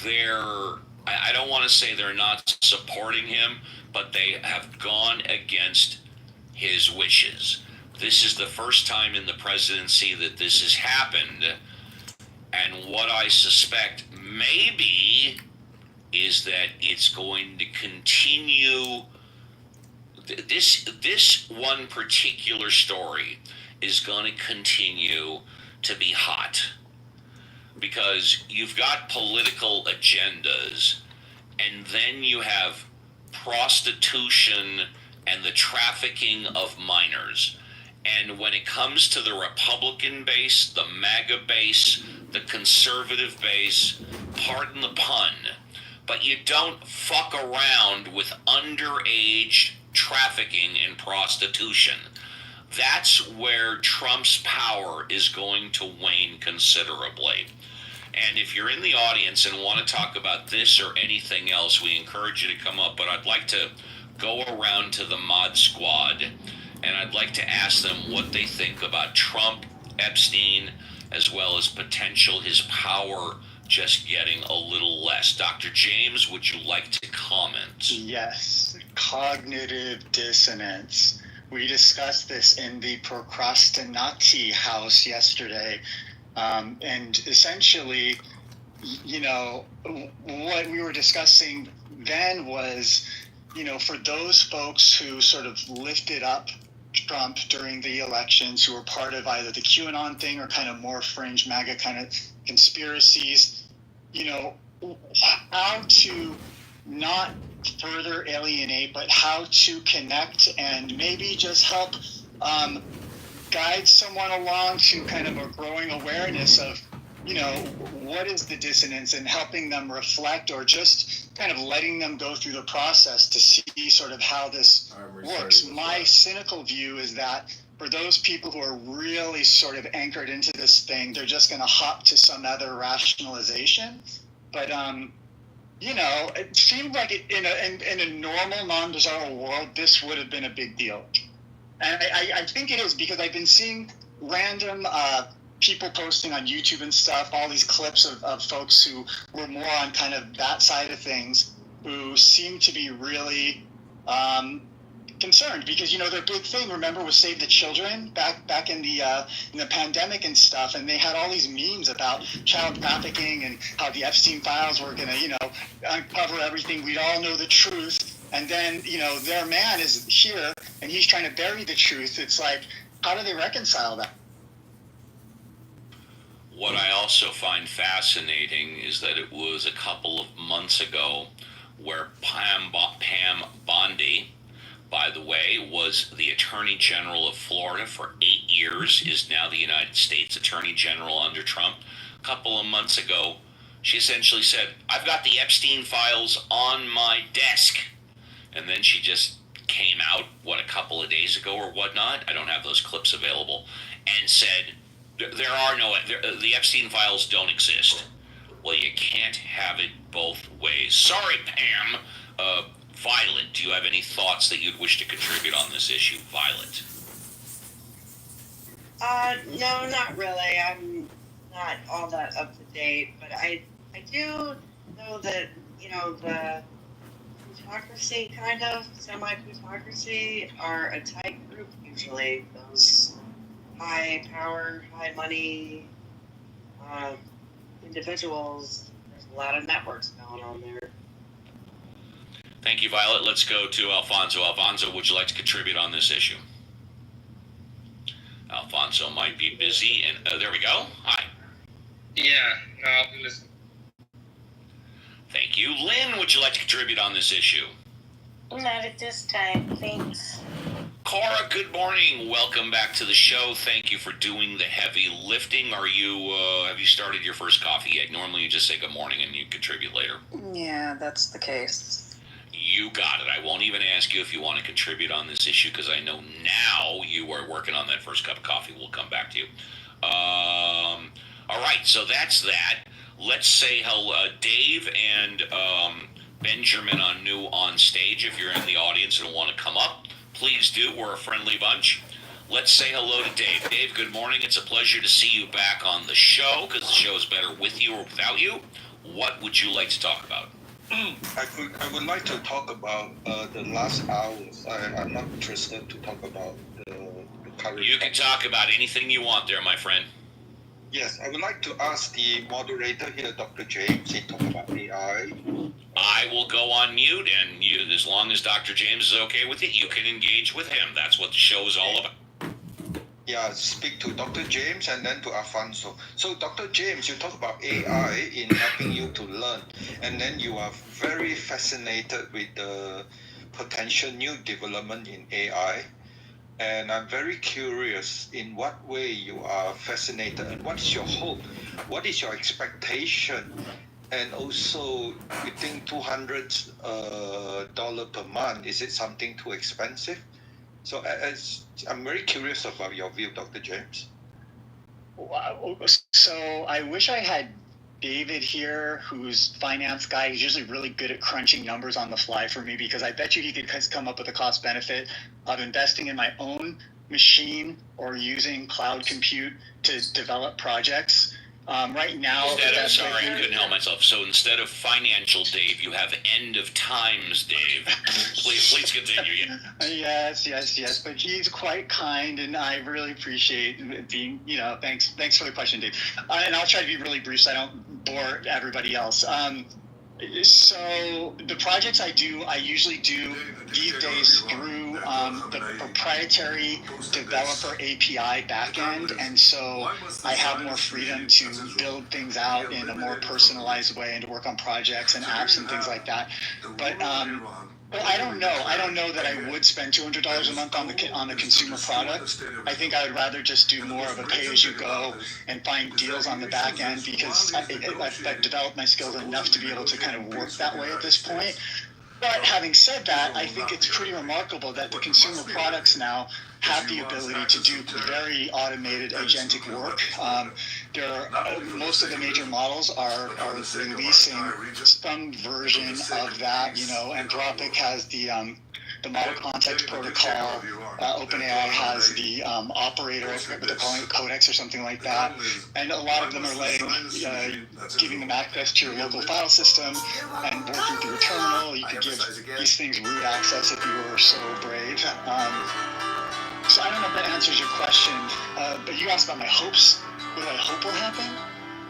I don't want to say they're not supporting him, but they have gone against his wishes. This is the first time in the presidency that this has happened, and what I suspect maybe is that it's going to continue. This one particular story is going to continue to be hot because you've got political agendas, and then you have prostitution and the trafficking of minors. And when it comes to the Republican base, the MAGA base, the conservative base, pardon the pun, but you don't fuck around with underage trafficking and prostitution. That's where Trump's power is going to wane considerably. And if you're in the audience and want to talk about this or anything else, we encourage you to come up. But I'd like to go around to the Mod Squad, and I'd like to ask them what they think about Trump, Epstein, as well as potential his power just getting a little less. Dr. James, would you like to comment? Yes, cognitive dissonance. We discussed this in the Procrastinati house yesterday. And essentially, what we were discussing then was, for those folks who sort of lifted up Trump during the elections, who were part of either the QAnon thing or kind of more fringe MAGA kind of conspiracies, how to not further alienate, but how to connect and maybe just help guide someone along to kind of a growing awareness of, what is the dissonance, and helping them reflect, or just kind of letting them go through the process to see sort of how this works. My cynical view is that for those people who are really sort of anchored into this thing, they're just going to hop to some other rationalization. But, it seemed like in a normal, non-bizarre world, this would have been a big deal. And I think it is, because I've been seeing random people posting on YouTube and stuff, all these clips of folks who were more on kind of that side of things, who seem to be really concerned, because their big thing, remember, was Save the Children back in the pandemic and stuff, and they had all these memes about child trafficking and how the Epstein files were gonna uncover everything. We'd all know the truth, and then their man is here and he's trying to bury the truth. It's like, how do they reconcile that? What I also find fascinating is that it was a couple of months ago where Pam Bondi, by the way, was the Attorney General of Florida for 8 years, is now the United States Attorney General under Trump. A couple of months ago, she essentially said, I've got the Epstein files on my desk. And then she just came out, a couple of days ago or whatnot, I don't have those clips available, and said, the Epstein files don't exist. Well, you can't have it both ways. Sorry, Pam. Violet, do you have any thoughts that you'd wish to contribute on this issue? Violet. No, not really. I'm not all that up to date, but I do know that, the plutocracy, kind of, semi-plutocracy, are a tight group usually. Those high power, high money individuals, there's a lot of networks going on there. Thank you, Violet. Let's go to Alfonso. Alfonso, would you like to contribute on this issue? Alfonso might be busy, and there we go. Hi. Yeah, no, I'll be listening. Thank you. Lynn, would you like to contribute on this issue? Not at this time, thanks. Cora, good morning. Welcome back to the show. Thank you for doing the heavy lifting. Have you started your first coffee yet? Normally you just say good morning and you contribute later. Yeah, that's the case. You got it. I won't even ask you if you want to contribute on this issue, because I know now you are working on that first cup of coffee. We'll come back to you. All right, so that's that. Let's say hello, Dave and Benjamin are new on stage. If you're in the audience and want to come up, please do. We're a friendly bunch. Let's say hello to Dave. Dave, good morning. It's a pleasure to see you back on the show, because the show is better with you or without you. What would you like to talk about? I would like to talk about the last hours. I'm not interested to talk about the current. You can talk about anything you want there, my friend. Yes, I would like to ask the moderator here, Dr. James, he talked about AI. I will go on mute, and you, as long as Dr. James is okay with it, you can engage with him. That's what the show is all about. Yeah, speak to Dr. James and then to Alfonso. So, Dr. James, you talk about AI in helping you to learn, and then you are very fascinated with the potential new development in AI. And I'm very curious in what way you are fascinated and what is your hope? What is your expectation? And also, you think $200 per month, is it something too expensive? So I'm very curious about your view, Dr. James. Wow. So I wish I had David here, who's finance guy. He's usually really good at crunching numbers on the fly for me, because I bet you he could come up with a cost benefit of investing in my own machine or using cloud compute to develop projects. Right now, I'm sorry, I couldn't help myself. So instead of financial Dave, you have end of times Dave. Please continue. Yeah. Yes. But he's quite kind, and I really appreciate being. Thanks for the question, Dave. And I'll try to be really brief so I don't bore everybody else. So the projects I usually do these days through the proprietary developer API backend, and so I have more freedom to build things out in a more personalized way and to work on projects and apps and things like that. But well, I don't know. I don't know that I would spend $200 a month on the consumer product. I think I would rather just do more of a pay-as-you-go and find deals on the back end, because I've developed my skills enough to be able to kind of work that way at this point. But having said that, I think it's pretty remarkable that the consumer products now have the ability to do very automated agentic work. Most of the major models are releasing some version of that. Anthropic has the model context protocol. OpenAI has the operator, I forget what they're calling it, codex or something like that. And a lot of them are giving them access to your local file system and working through a terminal. You could give these things root access if you were so brave. So I don't know if that answers your question, but you asked about my hopes. What I hope will happen?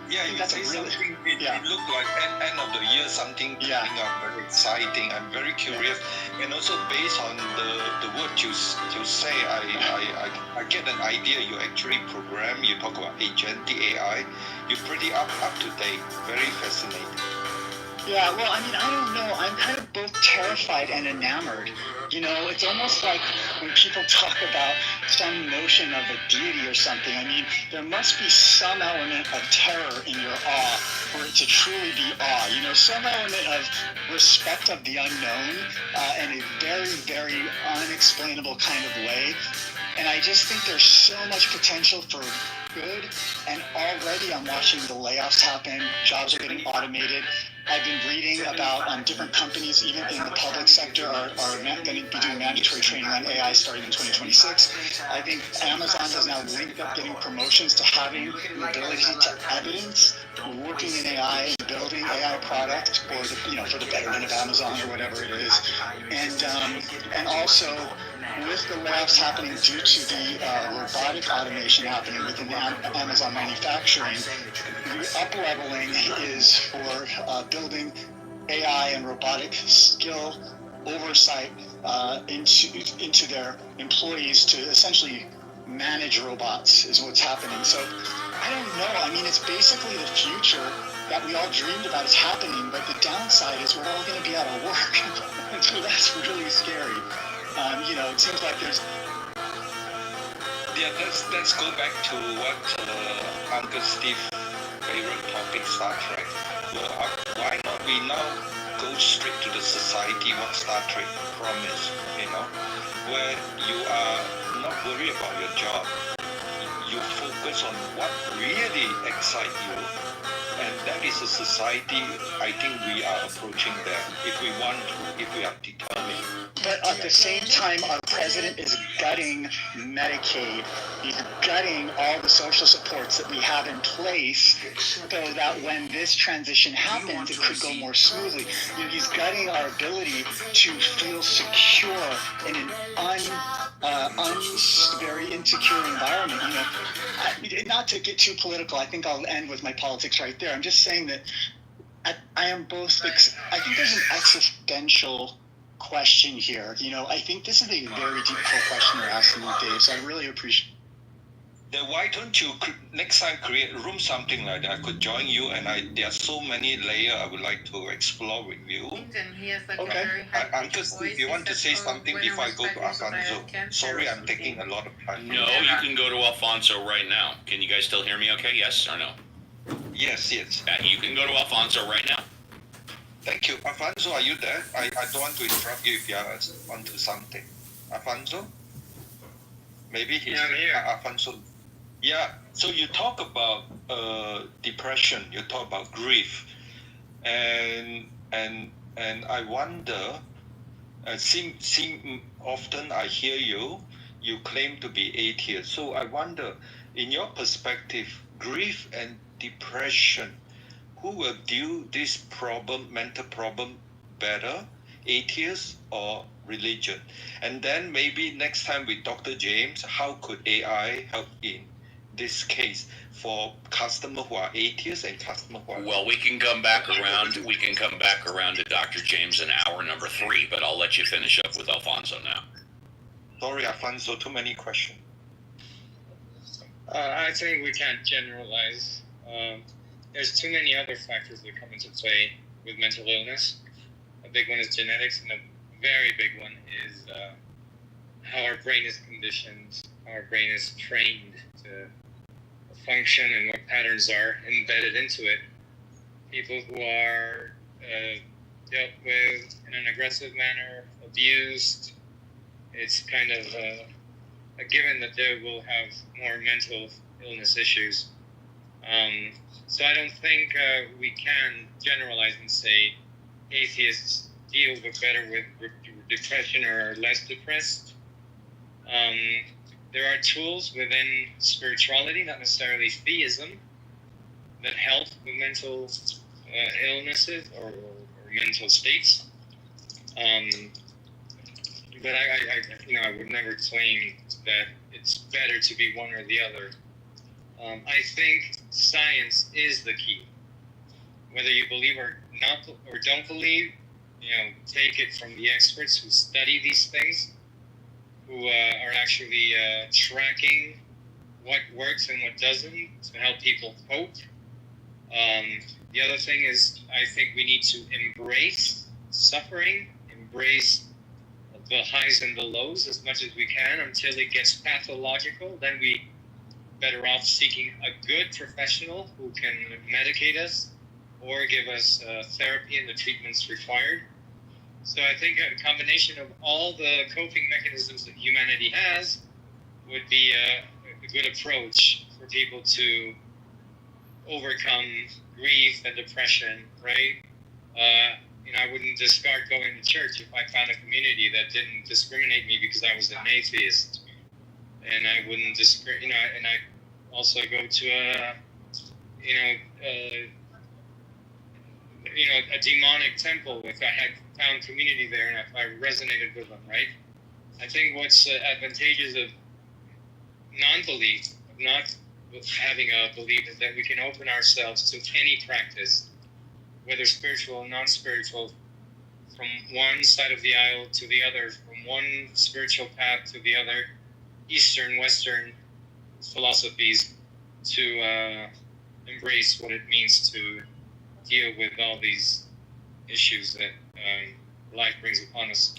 Yeah, you that's say really, something, it looked like end of the year, something coming up very exciting. I'm very curious. And also based on the word you say, I get an idea. You actually program, you talk about agentic AI. You're pretty up to date, very fascinating. Yeah, well, I don't know. I'm kind of both terrified and enamored. It's almost like when people talk about some notion of a deity or something. There must be some element of terror in your awe for it to truly be awe. Some element of respect of the unknown in a very, very unexplainable kind of way. And I just think there's so much potential for good. And already I'm watching the layoffs happen. Jobs are getting automated. I've been reading about different companies, even in the public sector, are going to be doing mandatory training on AI starting in 2026. I think Amazon has now linked up getting promotions to having the ability to evidence working in AI and building AI products for the betterment of Amazon or whatever it is. And also, with the layoffs happening due to the robotic automation happening within Amazon manufacturing, the up-leveling is for building AI and robotic skill oversight into their employees to essentially manage robots is what's happening. So I don't know. It's basically the future that we all dreamed about is happening, but the downside is we're all going to be out of work. So that's really scary. It seems like there's... Yeah, let's go back to what Uncle Steve's favorite topic, Star Trek. Well, why not we now go straight to the society what Star Trek promised, where you are not worried about your job. You focus on what really excites you. And that is a society I think we are approaching there if we want to, if we are determined. But at the same time, our president is gutting Medicaid. He's gutting all the social supports that we have in place so that when this transition happens, it could go more smoothly. You know, he's gutting our ability to feel secure in an very insecure environment. You know, not to get too political, I think I'll end with my politics right there. I'm just saying that I am both. I think there's an existential question here. You know, I think this is a very deep question you're asking me, Dave. So I really appreciate. Then why don't you next time create a room something like that? I could join you, and there are so many layers I would like to explore with you. And he has like Okay. a very high Uncle, voice. if you want to say something before I go to Alfonso, sorry I'm taking a lot of time. No, you can go to Alfonso right now. Can you guys still hear me okay? Yes or no? Yes. You can go to Alfonso right now. Thank you. Alfonso, are you there? I don't want to interrupt you if you are onto something. Alfonso? Maybe he's Yeah, I'm here. Alfonso. Yeah, so you talk about depression, you talk about grief, and I wonder, often I hear you claim to be atheist. So I wonder, in your perspective, grief and depression, who will deal this problem, mental problem, better, atheists or religion? And then maybe next time with Dr. James, how could AI help in this case for customers who are atheists and customers who are... Well, we can come back around. We can come back around to Dr. James in hour number 3, but I'll let you finish up with Alfonso now. Sorry, Alfonso, too many questions. I think we can't generalize. There's too many other factors that come into play with mental illness. A big one is genetics, and a very big one is how our brain is conditioned, how our brain is trained to function, and what patterns are embedded into it. People who are dealt with in an aggressive manner, abused, it's kind of a given that they will have more mental illness issues. So I don't think we can generalize and say atheists deal better with depression or are less depressed. There are tools within spirituality, not necessarily theism, that help with mental illnesses or mental states. But I would never claim that it's better to be one or the other. I think science is the key. Whether you believe or not, or don't believe, take it from the experts who study these things, who are actually tracking what works and what doesn't to help people cope. The other thing is, I think we need to embrace suffering, embrace the highs and the lows as much as we can until it gets pathological. Then we better off seeking a good professional who can medicate us or give us therapy and the treatments required. So I think a combination of all the coping mechanisms that humanity has would be a good approach for people to overcome grief and depression, right? I wouldn't discard going to church if I found a community that didn't discriminate me because I was an atheist. And I wouldn't and I also go to a demonic temple if I had found community there and if I resonated with them, right? I think what's advantageous of non-belief, of not having a belief, is that we can open ourselves to any practice, whether spiritual or non-spiritual, from one side of the aisle to the other, from one spiritual path to the other, Eastern, Western philosophies, to embrace what it means to deal with all these issues that life brings upon us.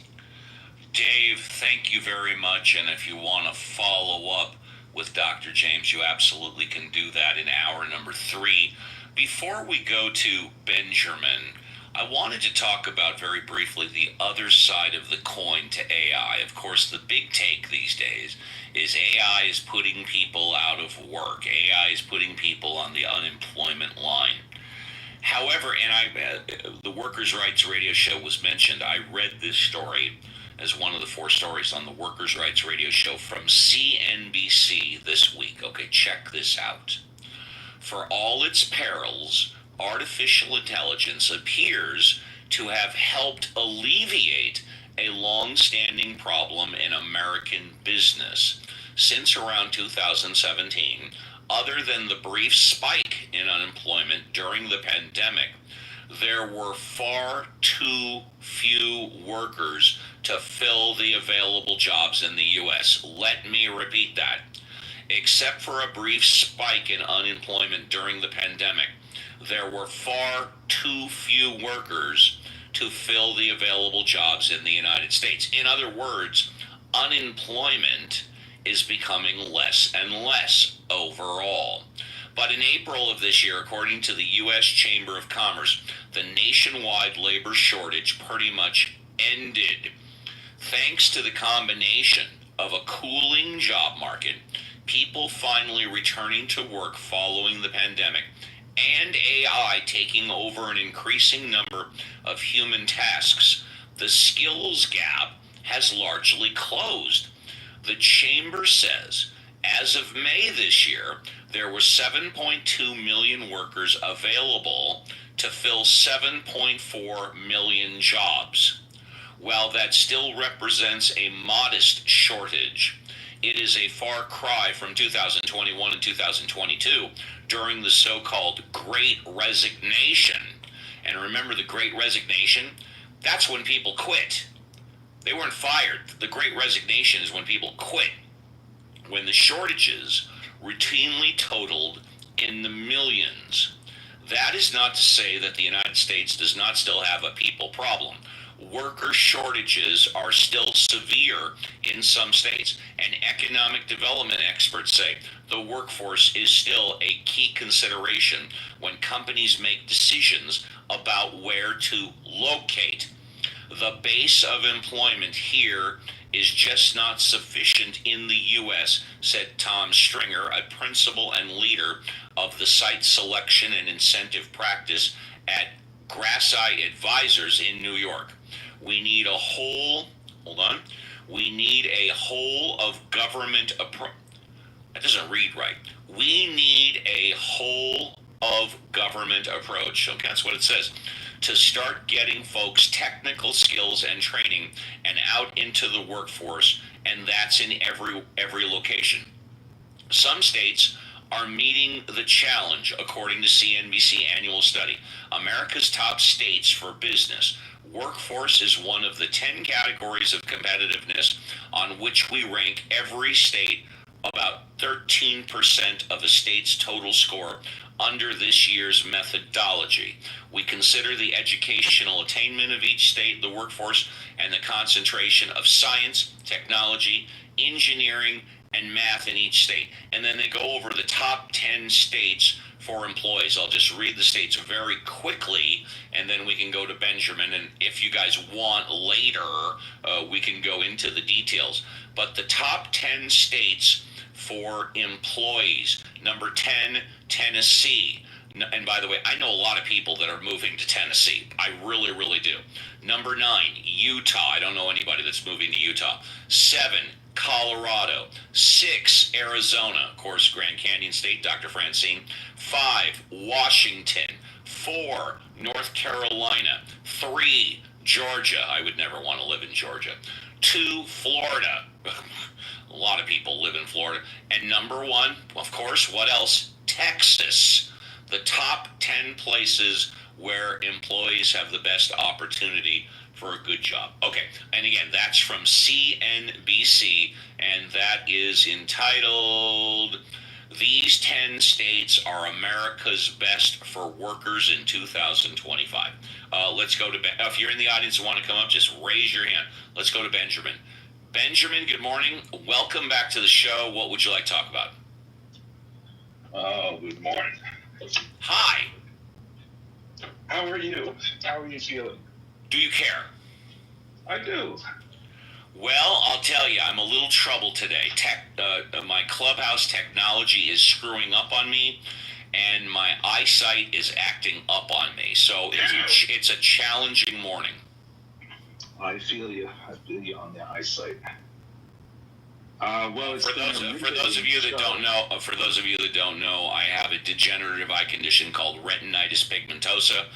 Dave, thank you very much. And if you want to follow up with Dr. James, you absolutely can do that in hour number 3. Before we go to Benjamin, I wanted to talk about very briefly the other side of the coin to AI. Of course, the big take these days is AI is putting people out of work. AI is putting people on the unemployment line. However, the Workers' Rights Radio Show was mentioned. I read this story as one of the 4 stories on the Workers' Rights Radio Show from CNBC this week. Okay, check this out. For all its perils, artificial intelligence appears to have helped alleviate a long-standing problem in American business. Since around 2017, other than the brief spike in unemployment during the pandemic, there were far too few workers to fill the available jobs in the U.S. Let me repeat that. Except for a brief spike in unemployment during the pandemic, there were far too few workers to fill the available jobs in the United States. In other words, unemployment is becoming less and less overall. But in April of this year, according to the U.S. Chamber of Commerce, the nationwide labor shortage pretty much ended. Thanks to the combination of a cooling job market, people finally returning to work following the pandemic, and AI taking over an increasing number of human tasks, the skills gap has largely closed. The Chamber says, as of May this year, there were 7.2 million workers available to fill 7.4 million jobs. While that still represents a modest shortage, it is a far cry from 2021 and 2022 during the so-called Great Resignation. And remember the Great Resignation? That's when people quit. They weren't fired. The Great Resignation is when people quit, when the shortages routinely totaled in the millions. That is not to say that the United States does not still have a people problem. Worker shortages are still severe in some states, and economic development experts say the workforce is still a key consideration when companies make decisions about where to locate. The base of employment here is just not sufficient in the U.S., said Tom Stringer, a principal and leader of the site selection and incentive practice at Grassi Advisors in New York. We need a whole of government approach. That doesn't read right. We need a whole of government approach. Okay, that's what it says. To start getting folks technical skills and training and out into the workforce, and that's in every location. Some states are meeting the challenge, according to CNBC annual study. America's top states for business. Workforce is one of the 10 categories of competitiveness on which we rank every state about 13% of a state's total score under this year's methodology. We consider the educational attainment of each state, the workforce, and the concentration of science, technology, engineering, and math in each state. And then they go over the top 10 states for employees. I'll just read the states very quickly, and then we can go to Benjamin. And if you guys want later, we can go into the details. But the top 10 states for employees. Number 10, Tennessee. And by the way, I know a lot of people that are moving to Tennessee. I really, really do. Number 9, Utah. I don't know anybody that's moving to Utah. 7, Colorado. 6, Arizona. Of course, Grand Canyon State, Dr. Francine. 5, Washington. 4, North Carolina. 3, Georgia. I would never want to live in Georgia. 2, Florida. A lot of people live in Florida. And number 1, of course, what else? Texas. The top 10 places where employees have the best opportunity for a good job. Okay, and again, that's from CNBC, and that is entitled, These 10 States Are America's Best for Workers in 2025. Let's go to, if you're in the audience and want to come up, just raise your hand. Let's go to Benjamin. Benjamin, good morning. Welcome back to the show. What would you like to talk about? Oh, good morning. Hi. How are you? How are you feeling? Do you care? I do. Well, I'll tell you, I'm a little troubled today. My Clubhouse technology is screwing up on me, and my eyesight is acting up on me. So it's a challenging morning. I feel you. I feel you on the eyesight. Well, for those of you that don't know, I have a degenerative eye condition called retinitis pigmentosa.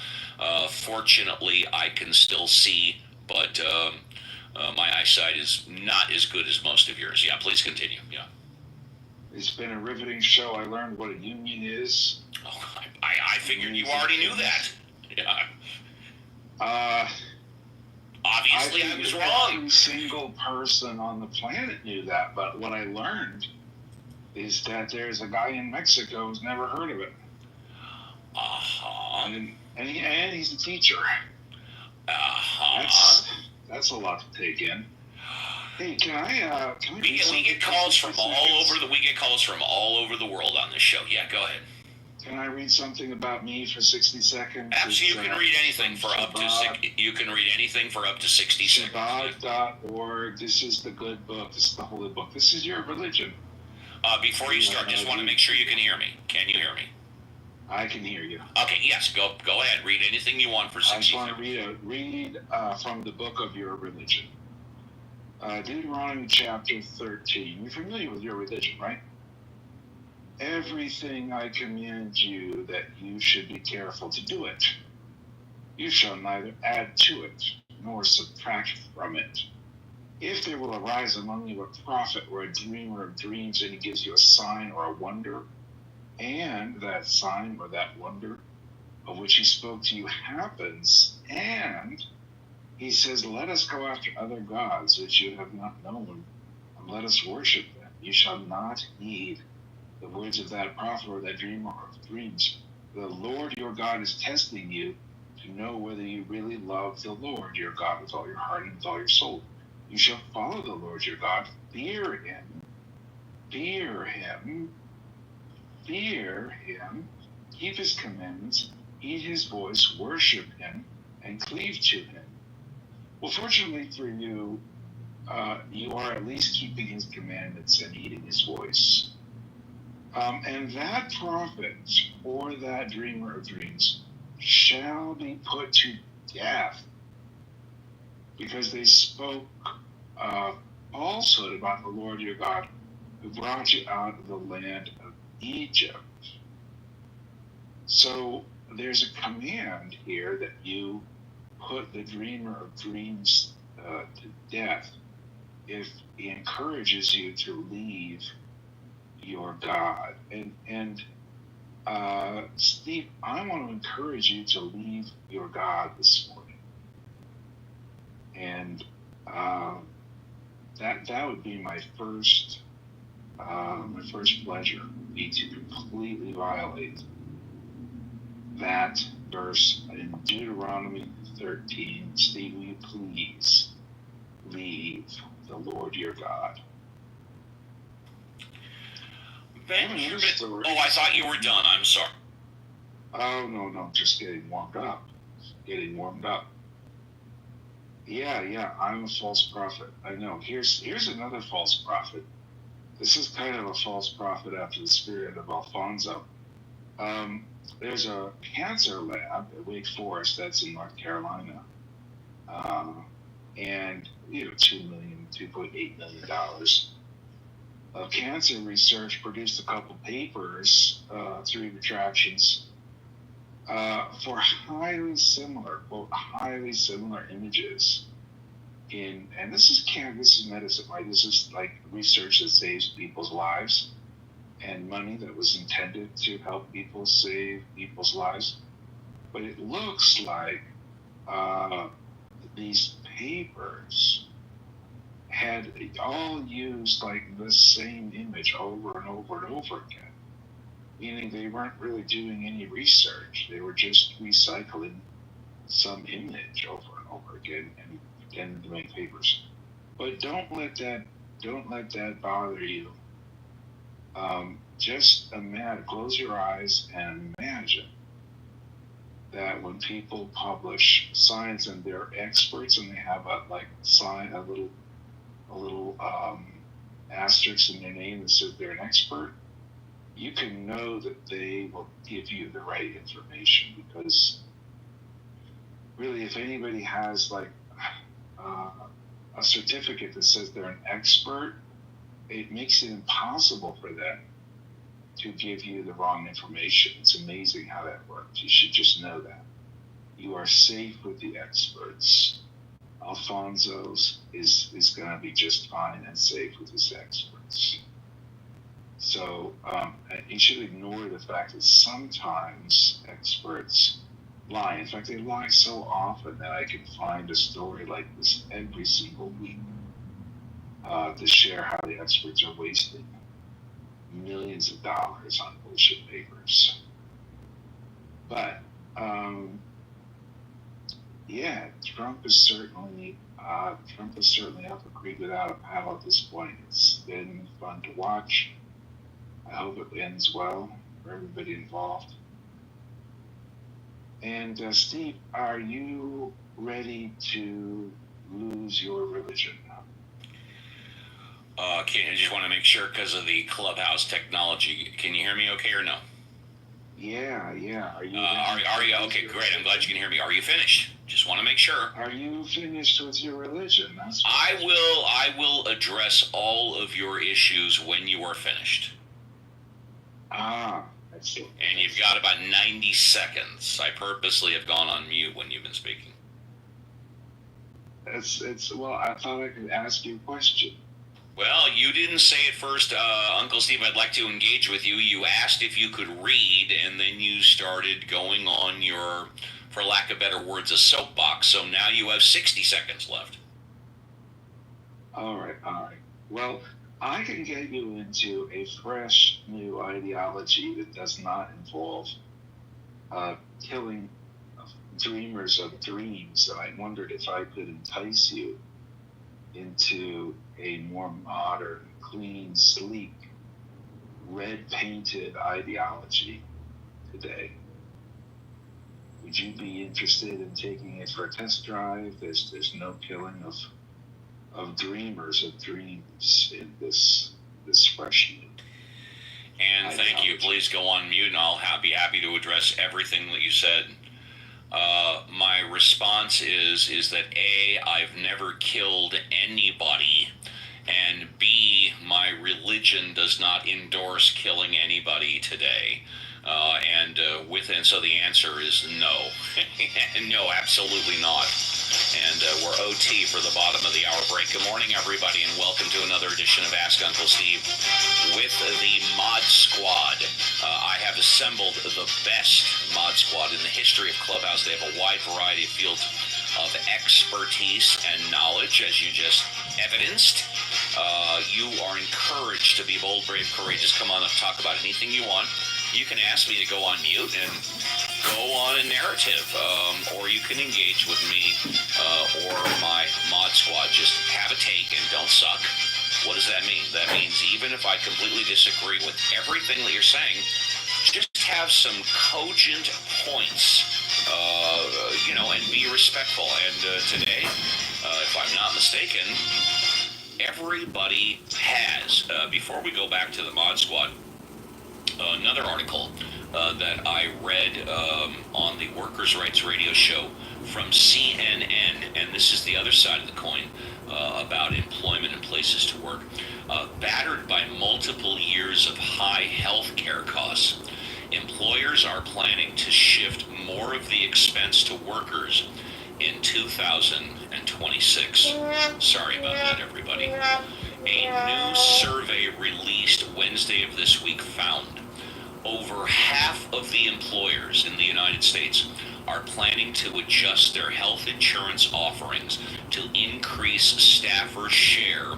Fortunately, I can still see, but my eyesight is not as good as most of yours. Yeah, please continue. Yeah. It's been a riveting show. I learned what a union is. Oh, I figured you already knew that. Yeah. Obviously, I was wrong. Every single person on the planet knew that, but what I learned is that there's a guy in Mexico who's never heard of it. Uh-huh. And he's a teacher. Uh-huh. That's a lot to take in. Hey, can we get calls from all over the world on this show. Yeah, go ahead. Can I read something about me for 60 seconds? Absolutely, you can read anything for up to 60 seconds. Shabbat.org. This is the good book. This is the holy book. This is your religion. Before you start, just want to make sure you can hear me. Can you hear me? I can hear you. Okay, yes, go ahead. Read anything you want for 60 seconds. I just want to read from the book of your religion. Deuteronomy chapter 13. You're familiar with your religion, right? Everything I command you that you should be careful to do it. You shall neither add to it nor subtract from it. If there will arise among you a prophet or a dreamer of dreams, and he gives you a sign or a wonder, and that sign or that wonder of which he spoke to you happens, and he says, let us go after other gods which you have not known, and let us worship them. You shall not heed the words of that prophet or that dreamer of dreams. The Lord your God is testing you to know whether you really love the Lord your God with all your heart and with all your soul. You shall follow the Lord your God, fear him, keep his commandments, heed his voice, worship him, and cleave to him. Well, fortunately for you, you are at least keeping his commandments and heeding his voice. And that prophet or that dreamer of dreams shall be put to death because they spoke falsehood about the Lord your God who brought you out of the land of Egypt. So there's a command here that you put the dreamer of dreams to death if he encourages you to leave your God. And Steve, I want to encourage you to leave your God this morning. And that would be my first pleasure, would be to completely violate that verse in Deuteronomy 13. Steve, will you please leave the Lord your God? I thought you were done. I'm sorry. Oh, no, just getting warmed up. Yeah, I'm a false prophet. I know. Here's another false prophet. This is kind of a false prophet after the spirit of Alfonso. There's a cancer lab at Wake Forest that's in North Carolina. And, $2.8 million. Cancer research produced a couple papers, 3 retractions, for highly similar images and this is medicine, right? This is like research that saves people's lives and money that was intended to help people save people's lives. But it looks like these papers had all used like the same image over and over and over again, meaning they weren't really doing any research. They were just recycling some image over and over again and pretending to make papers. But don't let that bother you. Just close your eyes and imagine that when people publish science and they're experts and they have a little asterisk in their name that says they're an expert, you can know that they will give you the right information, because really, if anybody has like a certificate that says they're an expert, it makes it impossible for them to give you the wrong information. It's amazing how that works. You should just know that. You are safe with the experts. Alfonso's is going to be just fine and safe with his experts. So you should ignore the fact that sometimes experts lie. In fact, they lie so often that I can find a story like this every single week to share how the experts are wasting millions of dollars on bullshit papers. But yeah, Trump is certainly up a creek without a paddle at this point. It's been fun to watch. I hope it ends well for everybody involved. And Steve, are you ready to lose your religion? I just want to make sure because of the clubhouse technology. Can you hear me okay or no? Yeah. Are you? Are you okay? Great. I'm glad you can hear me. Are you finished? Just want to make sure. Are you finished with your religion? I will address all of your issues when you are finished. Excellent. And you've got about 90 seconds. I purposely have gone on mute when you've been speaking. Well, I thought I could ask you a question. Well, you didn't say it first, Uncle Steve, I'd like to engage with you. You asked if you could read, and then you started going on your, for lack of better words, a soapbox. So now you have 60 seconds left. All right. Well, I can get you into a fresh new ideology that does not involve killing dreamers of dreams. And I wondered if I could entice you into a more modern, clean, sleek, red-painted ideology today. Would you be interested in taking it for a test drive? There's no killing of dreamers of dreams in this fresh new. And thank you. Please go on mute, and I'll be happy to address everything that you said. My response is that A, I've never killed anybody, and B, my religion does not endorse killing anybody today. So the answer is no. No, absolutely not. And we're OT for the bottom of the hour break. Good morning, everybody, and welcome to another edition of Ask Uncle Steve with the Mod Squad. I have assembled the best Mod Squad in the history of Clubhouse. They have a wide variety of fields of expertise and knowledge, as you just evidenced. You are encouraged to be bold, brave, courageous. Come on up, talk about anything you want. You can ask me to go on mute and go on a narrative, or you can engage with me or my Mod Squad. Just have a take and don't suck. What does that mean? That means even if I completely disagree with everything that you're saying, just have some cogent points, and be respectful. And today, if I'm not mistaken, everybody has, before we go back to the Mod Squad, another article that I read on the Workers' Rights Radio show from CNN, and this is the other side of the coin about employment and places to work. Battered by multiple years of high health care costs, employers are planning to shift more of the expense to workers in 2026. Sorry about that, everybody. A new survey released Wednesday of this week found over half of the employers in the United States are planning to adjust their health insurance offerings to increase staffers' share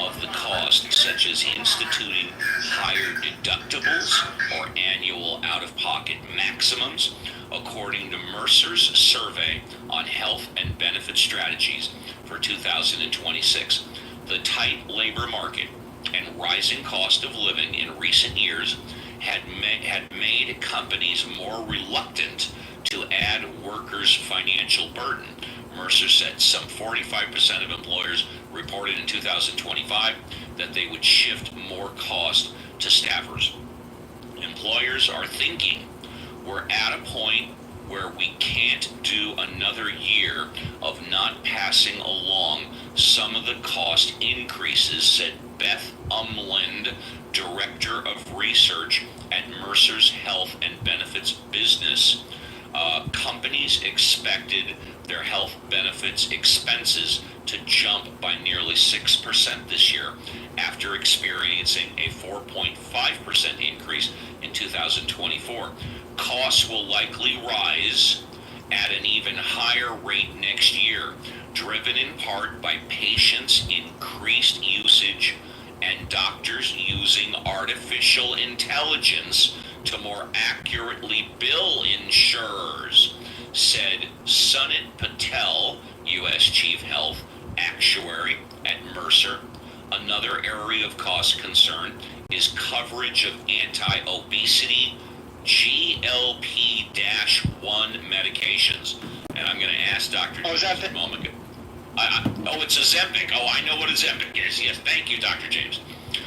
of the cost, such as instituting higher deductibles or annual out-of-pocket maximums, according to Mercer's survey on health and benefit strategies for 2026. The tight labor market and rising cost of living in recent years had made companies more reluctant to add workers' financial burden. Mercer said some 45% of employers reported in 2025 that they would shift more cost to staffers. employers are thinking we're at a point where we can't do another year of not passing along some of the cost increases, said Beth Umland, Director of Research at Mercer's Health and Benefits Business. Companies expected their health benefits expenses to jump by nearly 6% this year after experiencing a 4.5% increase in 2024. Costs will likely rise at an even higher rate next year, driven in part by patients' increased usage and doctors using artificial intelligence to more accurately bill insurers, said Sunit Patel, U.S. Chief Health Actuary at Mercer. Another area of cost concern is coverage of anti-obesity GLP-1 medications. And I'm going to ask Dr. James a moment ago. It's Ozempic. Oh, I know what Ozempic is. Yes, thank you, Dr. James.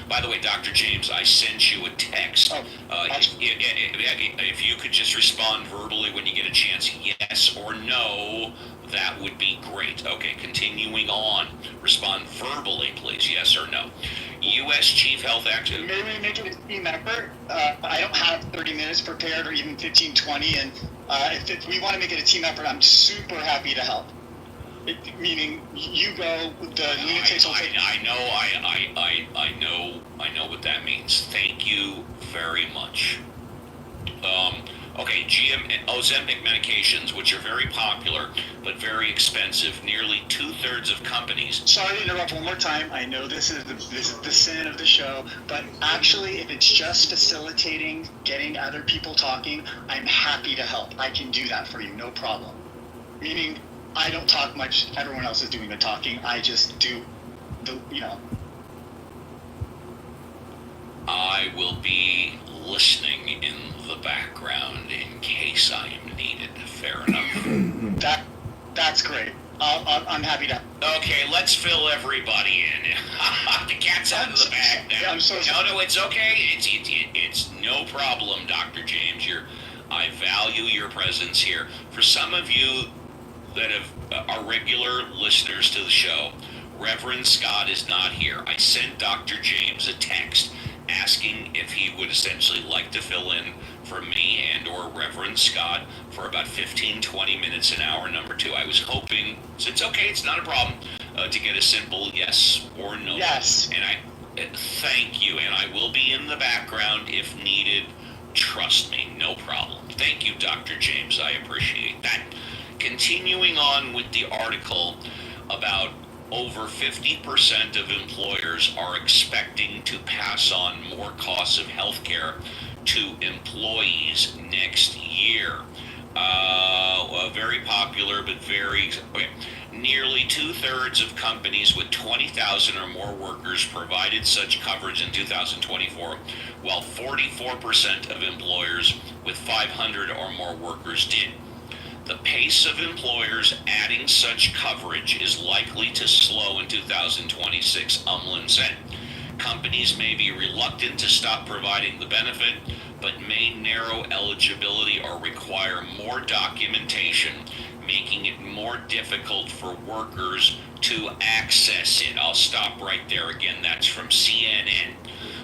By the way, Dr. James, I sent you a text. If you could just respond verbally when you get a chance, yes or no, that would be great. Okay, continuing on. Respond verbally, please, yes or no. U.S. Chief Health Actuary. Maybe make it a team effort. I don't have 30 minutes prepared or even 15, 20. And if we want to make it a team effort, I'm super happy to help. Meaning you go, the lunatics will take... I know what that means. Thank you very much. Okay, Ozempic medications, which are very popular but very expensive. Nearly 2/3 of companies. Sorry to interrupt one more time. I know this is the sin of the show, but actually, if it's just facilitating getting other people talking, I'm happy to help. I can do that for you, no problem. Meaning, I don't talk much. Everyone else is doing the talking. I just do the. I will be listening in the background in case I am needed. Fair enough. That's great. I'm happy to. Okay, let's fill everybody in. The cat's out of the bag now. I'm so sorry. No, it's okay. It's no problem, Dr. James. I value your presence here. For some of you that are regular listeners to the show, Reverend Scott is not here. I sent Dr. James a text asking if he would essentially like to fill in for me and or Reverend Scott for about 15-20 minutes an hour, number 2. I was hoping, so it's okay, it's not a problem, to get a simple yes or no. Yes. And I thank you, and I will be in the background if needed. Trust me, no problem. Thank you, Dr. James. I appreciate that. Continuing on with the article about over 50% of employers are expecting to pass on more costs of healthcare to employees next year. Very popular, but very... Nearly 2/3 of companies with 20,000 or more workers provided such coverage in 2024, while 44% of employers with 500 or more workers did. The pace of employers adding such coverage is likely to slow in 2026, Umland said. Companies may be reluctant to stop providing the benefit, but may narrow eligibility or require more documentation, making it more difficult for workers to access it. I'll stop right there again. That's from CNN.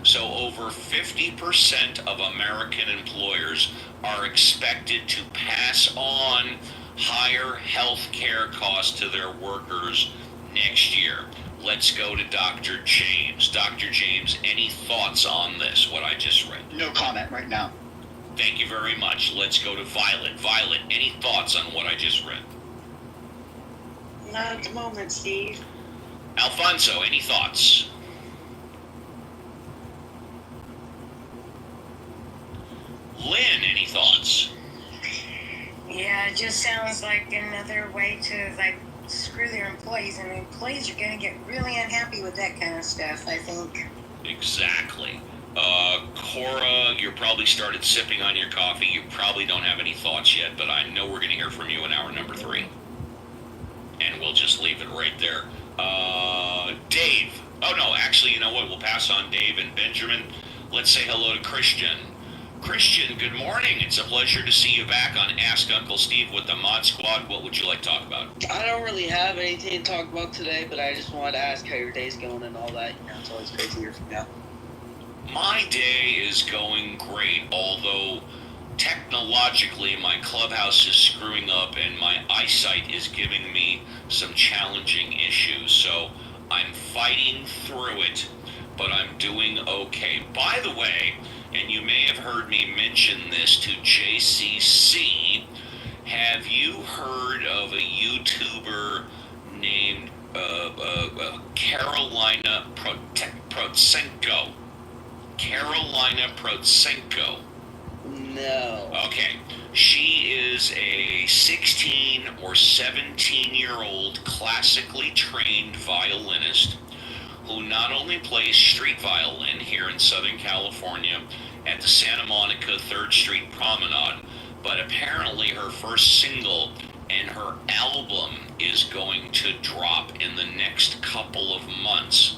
So over 50% of American employers are expected to pass on higher health care costs to their workers next year. Let's go to Dr. James. Dr. James, any thoughts on this, what I just read? No comment right now. Thank you very much. Let's go to Violet. Violet, any thoughts on what I just read? Not at the moment, Steve. Alfonso, any thoughts? Lynn, any thoughts? Yeah, it just sounds like another way to screw their employees, and the employees are going to get really unhappy with that kind of stuff, I think. Exactly. Cora, you're probably started sipping on your coffee. You probably don't have any thoughts yet, but I know we're going to hear from you in hour number 3. And we'll just leave it right there. Dave. Oh, no, actually, you know what? We'll pass on Dave and Benjamin. Let's say hello to Christian. Christian, good morning. It's a pleasure to see you back on Ask Uncle Steve with the Mod Squad. What would you like to talk about? I don't really have anything to talk about today, but I just wanted to ask how your day's going and all that. You know, it's always great to hear from you. My day is going great, although technologically my clubhouse is screwing up and my eyesight is giving me some challenging issues. So I'm fighting through it, but I'm doing okay. By the way, and you may have heard me mention this to JCC, have you heard of a YouTuber named Carolina Protsenko? Carolina Protsenko. No. Okay. She is a 16 or 17-year-old classically trained violinist who not only plays street violin here in Southern California at the Santa Monica 3rd Street Promenade, but apparently her first single and her album is going to drop in the next couple of months.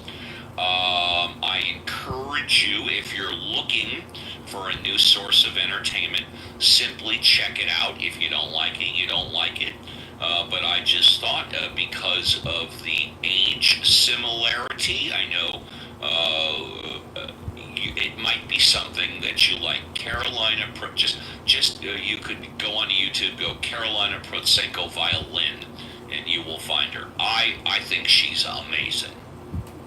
I encourage you, if you're looking for a new source of entertainment, simply check it out. If you don't like it, you don't like it. But I just thought because of the age similarity, I know it might be something that you like. Carolina, you could go on YouTube, go Carolina Protsenko violin, and you will find her. I think she's amazing.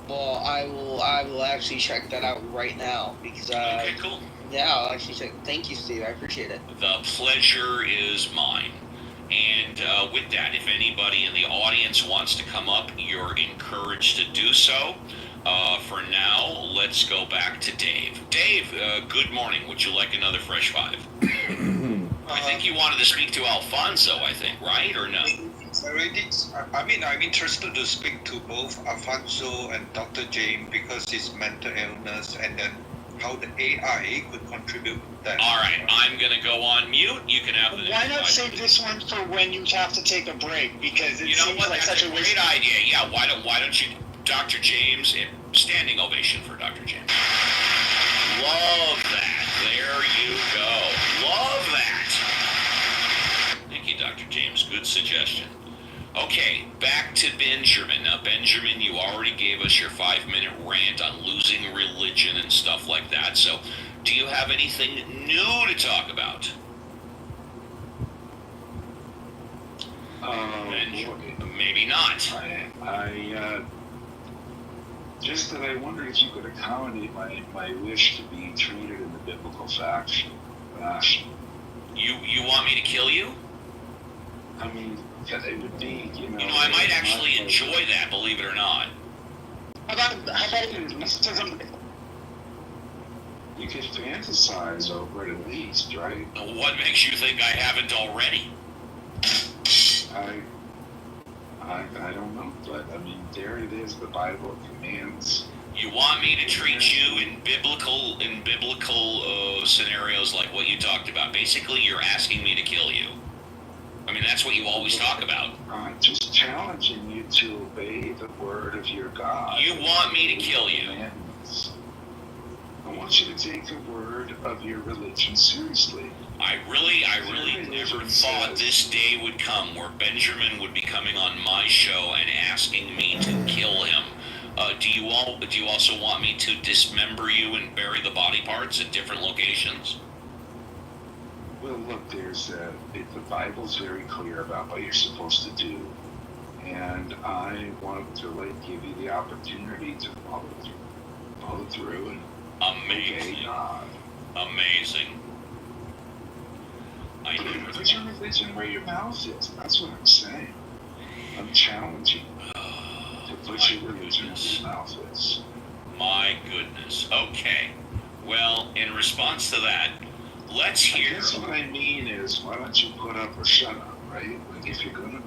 Well, I will actually check that out right now because Okay, cool. Yeah, I'll actually check. Thank you, Steve. I appreciate it. The pleasure is mine. And with that, if anybody in the audience wants to come up, you're encouraged to do so. For now, let's go back to Dave. Dave, good morning. Would you like another Fresh Five? I think you wanted to speak to Alfonso, I think, right? Or no? I'm interested to speak to both Alfonso and Dr. James because his mental illness and then how the AI could contribute to that. All right, I'm going to go on mute. You can have the next Why not slide. save this one for when you have to take a break? Because it You know seems what? like That's such a a waste. great idea. Yeah, why don't you, Dr. James, standing ovation for Dr. James. Love that. There you go. Love that. Thank you, Dr. James. Good suggestion. Okay, back to Benjamin. Now, Benjamin, you already gave us your 5-minute rant on losing religion and stuff like that. So, do you have anything new to talk about? Maybe not. I just that I wonder if you could accommodate my wish to be treated in the biblical fashion. You want me to kill you? I mean, it would be, You know, I might actually enjoy that, believe it or not. How about mysticism? You could fantasize over it at least, right? What makes you think I haven't already? I don't know, but I mean, there it is. The Bible commands. You want me to treat you in biblical scenarios like what you talked about? Basically, you're asking me to kill you. I mean, that's what you always talk about. I'm just challenging you to obey the word of your God. You want me to kill you? Commandments. I want you to take the word of your religion seriously. I really never thought this day would come where Benjamin would be coming on my show and asking me to kill him. Do you also want me to dismember you and bury the body parts at different locations? Well, look, the Bible's very clear about what you're supposed to do, and I want to give you the opportunity to follow through and Amazing. obey God. Amazing. I never Put your religion where your mouth is. That's what I'm saying. I'm challenging you to put your religion where your mouth is. My goodness. Okay. Well, in response to that, let's I hear. guess what I mean is, why don't you put up or shut up, right? Like if you're gonna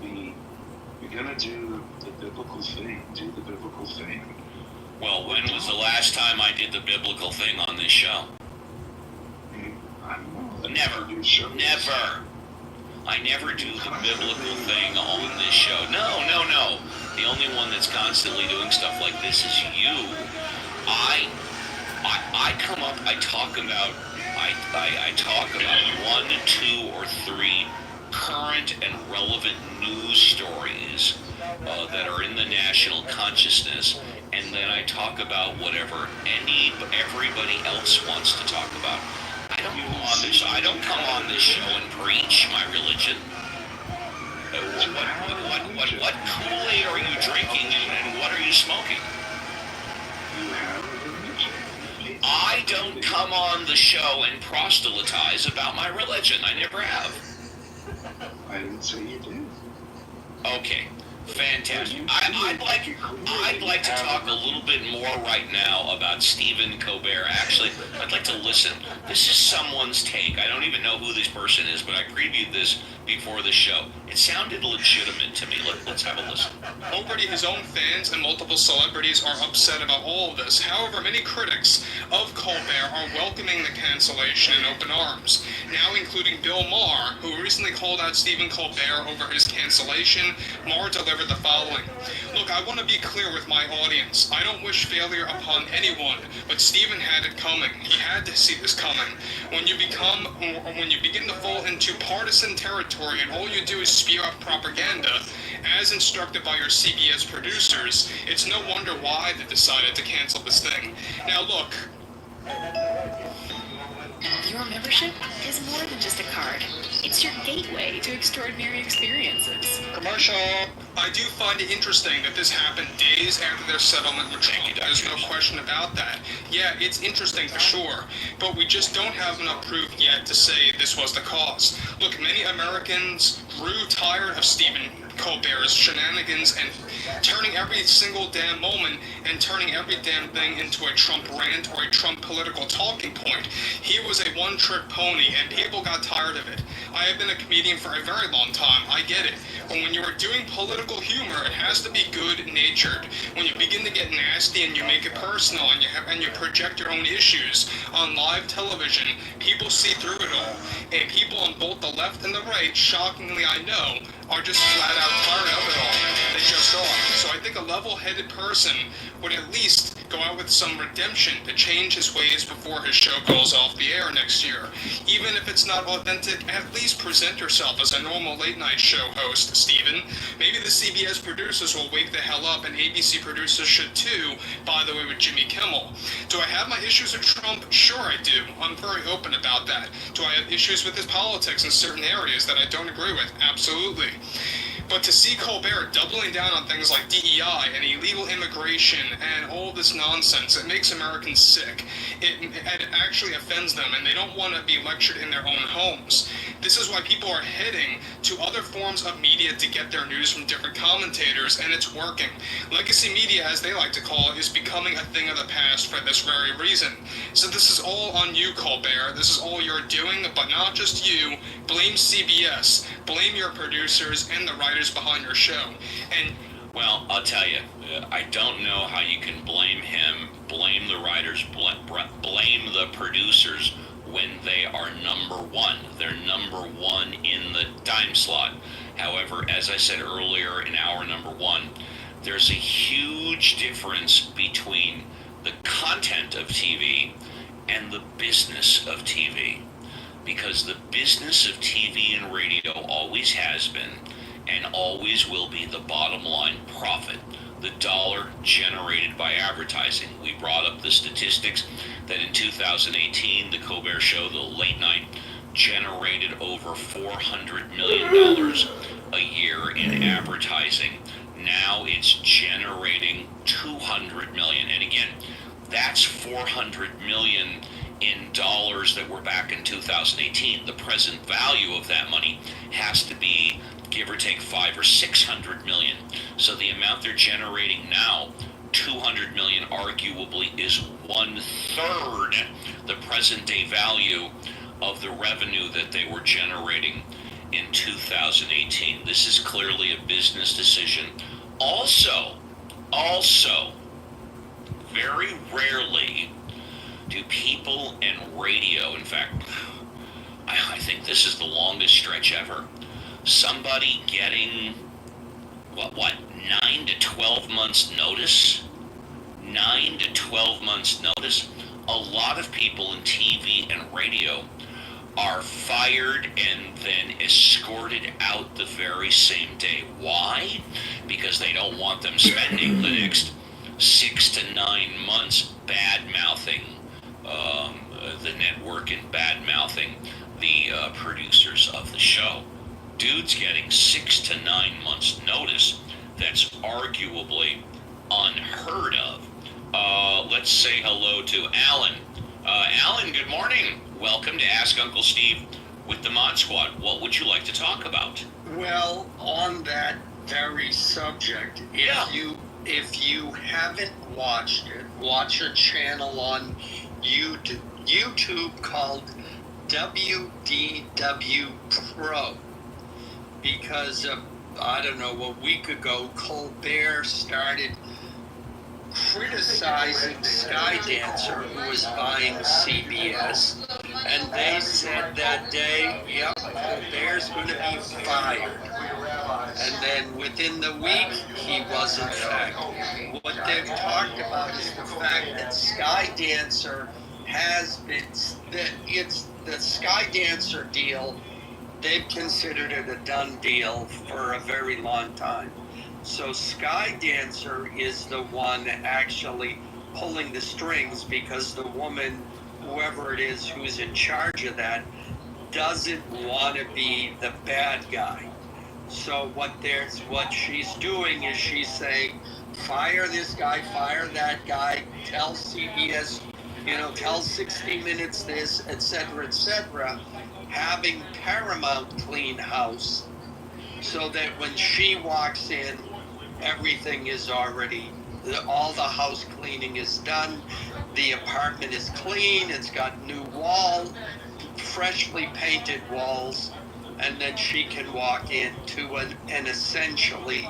do the biblical thing, do the biblical thing. Well, when was the last time I did the biblical thing on this show? I don't know. Never. Never. I never do the biblical thing on this show. No. The only one that's constantly doing stuff like this is you. I come up, I talk about 1, 2, or 3 current and relevant news stories that are in the national consciousness, and then I talk about whatever everybody else wants to talk about. I don't come on this show and preach my religion. What Kool-Aid are you drinking, and what are you smoking? I don't come on the show and proselytize about my religion. I never have. I didn't say you did. Okay, fantastic. I'd like to talk a little bit more right now about Stephen Colbert. Actually, I'd like to listen. This is someone's take. I don't even know who this person is, but I previewed this before the show. It sounded legitimate to me. Let's have a listen. Already his own fans and multiple celebrities are upset about all of this. However, many critics of Colbert are welcoming the cancellation in open arms, now including Bill Maher, who recently called out Stephen Colbert over his cancellation. Maher delivered the following. Look, I want to be clear with my audience. I don't wish failure upon anyone, but Stephen had it coming. He had to see this coming. When you begin to fall into partisan territory and all you do is spew out propaganda, as instructed by your CBS producers, it's no wonder why they decided to cancel this thing. Now look. Your membership is more than just a card. It's your gateway to extraordinary experiences. Commercial. I do find it interesting that this happened days after their settlement with Trump. There's no question about that. Yeah, it's interesting for sure, but we just don't have enough proof yet to say this was the cause. Look, many Americans grew tired of Stephen Colbert's shenanigans and turning every single damn moment and turning every damn thing into a Trump rant or a Trump political talking point. He was a one-trick pony, and people got tired of it. I have been a comedian for a very long time. I get it. But when you are doing political humor, it has to be good-natured. When you begin to get nasty and you make it personal and you project your own issues on live television, people see through it all. And people on both the left and the right, shockingly I know, are just flat out tired of it all. They just are. So I think a level-headed person would at least go out with some redemption to change his ways before his show goes off the air next year. Even if it's not authentic, at least present yourself as a normal late-night show host, Stephen. Maybe the CBS producers will wake the hell up, and ABC producers should too, by the way, with Jimmy Kimmel. Do I have my issues with Trump? Sure I do. I'm very open about that. Do I have issues with his politics in certain areas that I don't agree with? Absolutely. But to see Colbert doubling down on things like DEI and illegal immigration and all this nonsense, it makes Americans sick. It actually offends them, and they don't want to be lectured in their own homes. This is why people are heading to other forms of media to get their news from different commentators, and it's working. Legacy media, as they like to call it, is becoming a thing of the past for this very reason. So this is all on you, Colbert. This is all you're doing, but not just you. Blame CBS. Blame your producers and the writers behind your show. And well, I'll tell you, I don't know how you can blame him, blame the writers, blame the producers when they are number one. They're number one in the time slot. However, as I said earlier in hour number one, there's a huge difference between the content of TV and the business of TV. Because the business of TV and radio always has been and always will be the bottom line profit, the dollar generated by advertising. We brought up the statistics that in 2018, the Colbert Show, the late night, generated over $400 million a year in advertising. Now it's generating $200 million. And again, that's $400 million in dollars that were back in 2018. The present value of that money has to be, give or take, 500 or 600 million. So the amount they're generating now, 200 million, arguably is 1/3 the present day value of the revenue that they were generating in 2018. This is clearly a business decision. Also, very rarely do people in radio, in fact, I think this is the longest stretch ever, somebody getting, what, 9 to 12 months notice? 9 to 12 months notice a lot of people in TV and radio are fired and then escorted out the very same day. Why? Because they don't want them spending the next 6 to 9 months bad-mouthing the network and bad-mouthing the producers of the show. Dude's getting 6 to 9 months notice. That's arguably unheard of. Let's say hello to Alan. Alan, good morning. Welcome to Ask Uncle Steve with the Mod Squad. What would you like to talk about? Well, on that very subject, if you haven't watched it, watch a channel on YouTube called WDW Pro, because I don't know, a week ago, Colbert started criticizing Skydancer, who was buying CBS, and they said that day, yep, Colbert's going to be fired. And then within the week, he was in fact. What they've talked about is the fact that Skydancer has been, it's the Skydancer deal, they've considered it a done deal for a very long time. So Skydancer is the one actually pulling the strings, because the woman, whoever it is who's in charge of that, doesn't want to be the bad guy. So what she's doing is she's saying, fire this guy, fire that guy, tell CBS, tell 60 Minutes this, etc., etc., having Paramount clean house, so that when she walks in, everything is already, all the house cleaning is done, the apartment is clean, it's got new walls, freshly painted walls, and then she can walk into an essentially,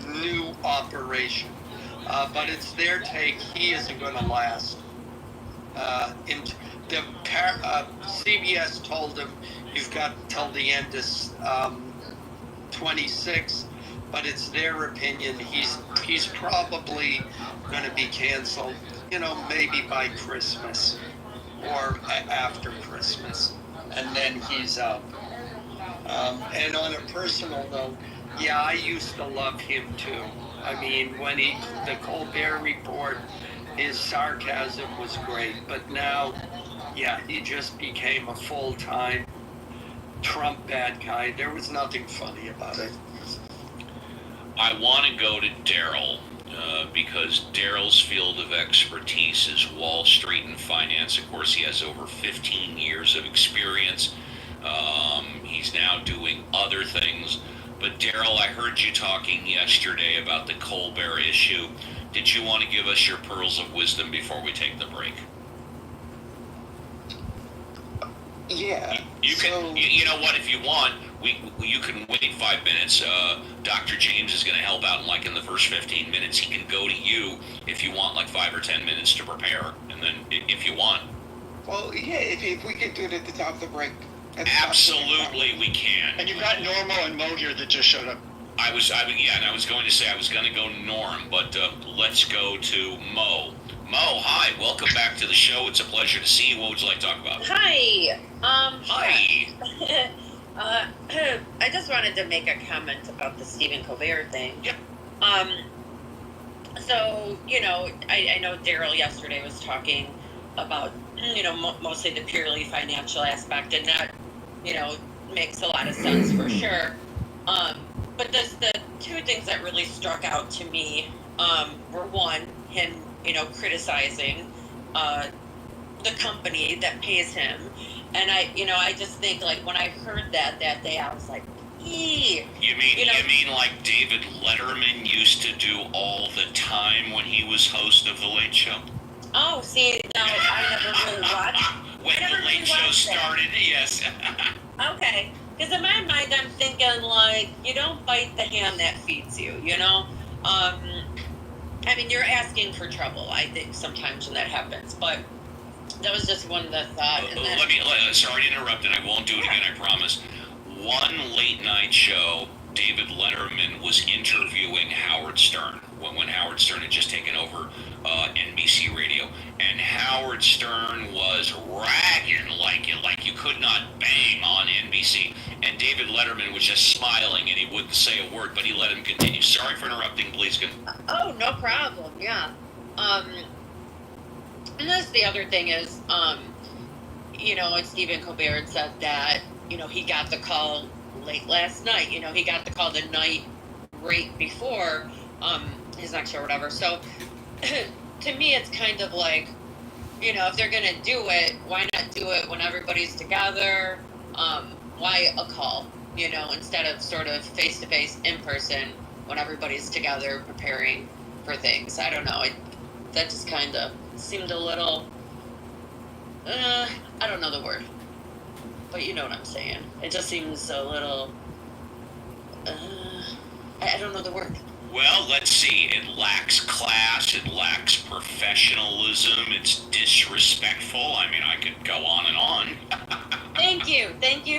new operation. But it's their take, he isn't going to last. CBS told him, you've got till the end of 26, but it's their opinion. He's probably going to be canceled, maybe by Christmas or after Christmas, and then he's out. And on a personal note, yeah, I used to love him too. I mean, when the Colbert Report, his sarcasm was great, but now, yeah, he just became a full-time Trump bad guy. There was nothing funny about it. I want to go to Daryl because Daryl's field of expertise is Wall Street and finance. Of course, he has over 15 years of experience. He's now doing other things. But Daryl, I heard you talking yesterday about the Colbert issue. Did you want to give us your pearls of wisdom before we take the break? Yeah. You can. You know what? If you want, you can wait 5 minutes. Dr. James is going to help out in the first 15 minutes. He can go to you if you want 5 or 10 minutes to prepare, and then if you want. Well, yeah. If we could do it at the top of the break. Absolutely, we can. And you've got Normo and Mo here that just showed up. I was going to say I was going to go Norm, but let's go to Mo. Mo, hi, welcome back to the show. It's a pleasure to see you. What would you like to talk about? Hi. Hi. I just wanted to make a comment about the Stephen Colbert thing. Yep. So, I know Daryl yesterday was talking about, mostly the purely financial aspect, and that, makes a lot of sense for sure. But the two things that really struck out to me were, one, him, criticizing the company that pays him. And I just think, when I heard that day, I was like, eee. You mean like David Letterman used to do all the time when he was host of The Late Show? Oh, see, no, I never really watched. When The Late Show started, yes. Okay, because in my mind, I'm thinking, you don't bite the hand that feeds you, I mean, you're asking for trouble, I think, sometimes when that happens, but that was just one of the thoughts. Sorry to interrupt, and I won't do it again, I promise. One late night show, David Letterman Letterman was interviewing Howard Stern when Howard Stern had just taken over NBC Radio, and Howard Stern was ragging like you could not bang on NBC, and David Letterman was just smiling and he wouldn't say a word, but he let him continue. Sorry for interrupting, please. Oh, no problem. Yeah. And that's the other thing is, and Stephen Colbert said that, he got the call late last night. He got the call the night right before his next show or whatever. So to me, it's kind of like, if they're going to do it, why not do it when everybody's together? Why a call, instead of sort of face-to-face in person when everybody's together preparing for things. I don't know. That just kind of seemed a little, I don't know the word, but you know what I'm saying. It just seems a little, I don't know the word. Well, let's see. It lacks class. It lacks professionalism. It's disrespectful. I mean, I could go on and on. Thank you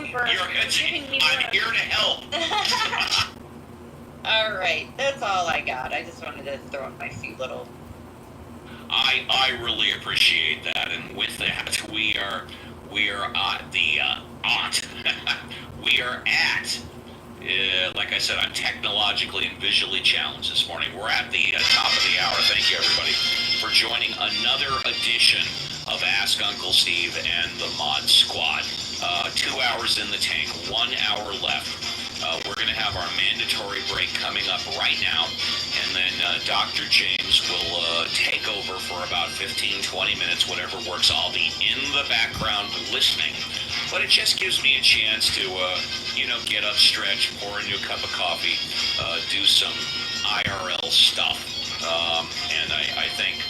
for giving me I'm here to help. All right, that's all I got. I just wanted to throw in my few little. I really appreciate that, and with that, we are at the we are at. Like I said, I'm technologically and visually challenged this morning. We're at the top of the hour. Thank you, everybody, for joining another edition of Ask Uncle Steve and the Mod Squad. 2 hours in the tank, 1 hour left. We're going to have our mandatory break coming up right now, and then Dr. James will take over for about 15, 20 minutes, whatever works. I'll be in the background listening, but it just gives me a chance to, get up, stretch, pour a new cup of coffee, do some IRL stuff, and I thank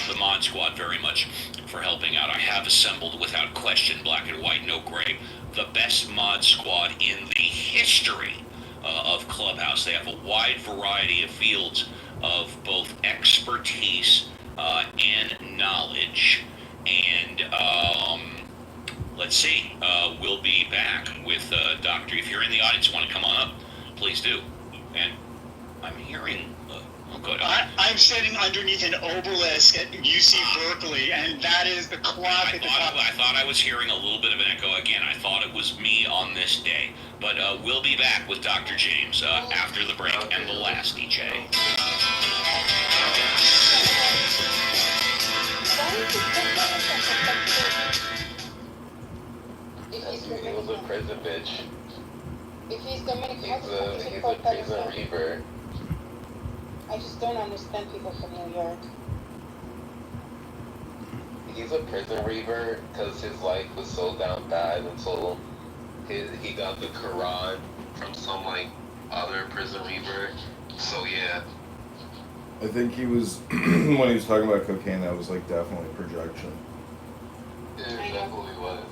the Mod Squad very much for helping out. I have assembled, without question, black and white, no gray, the best Mod Squad in the history of Clubhouse. They have a wide variety of fields of both expertise and knowledge. And let's see, we'll be back with Dr. If you're in the audience, want to come on up, please do. And I'm hearing... Good. I'm sitting underneath an obelisk at UC Berkeley, and that is the clock at the top. I thought I was hearing a little bit of an echo again. I thought it was me on this day. But we'll be back with Dr. James after the break and the last DJ. He was a prison bitch. He's a prison reaver. I just don't understand people from New York. He's a prison reaver because his life was so down bad until he got the Quran from some other prison reaver. So yeah. I think he was when he was talking about cocaine. That was definitely projection. It definitely was.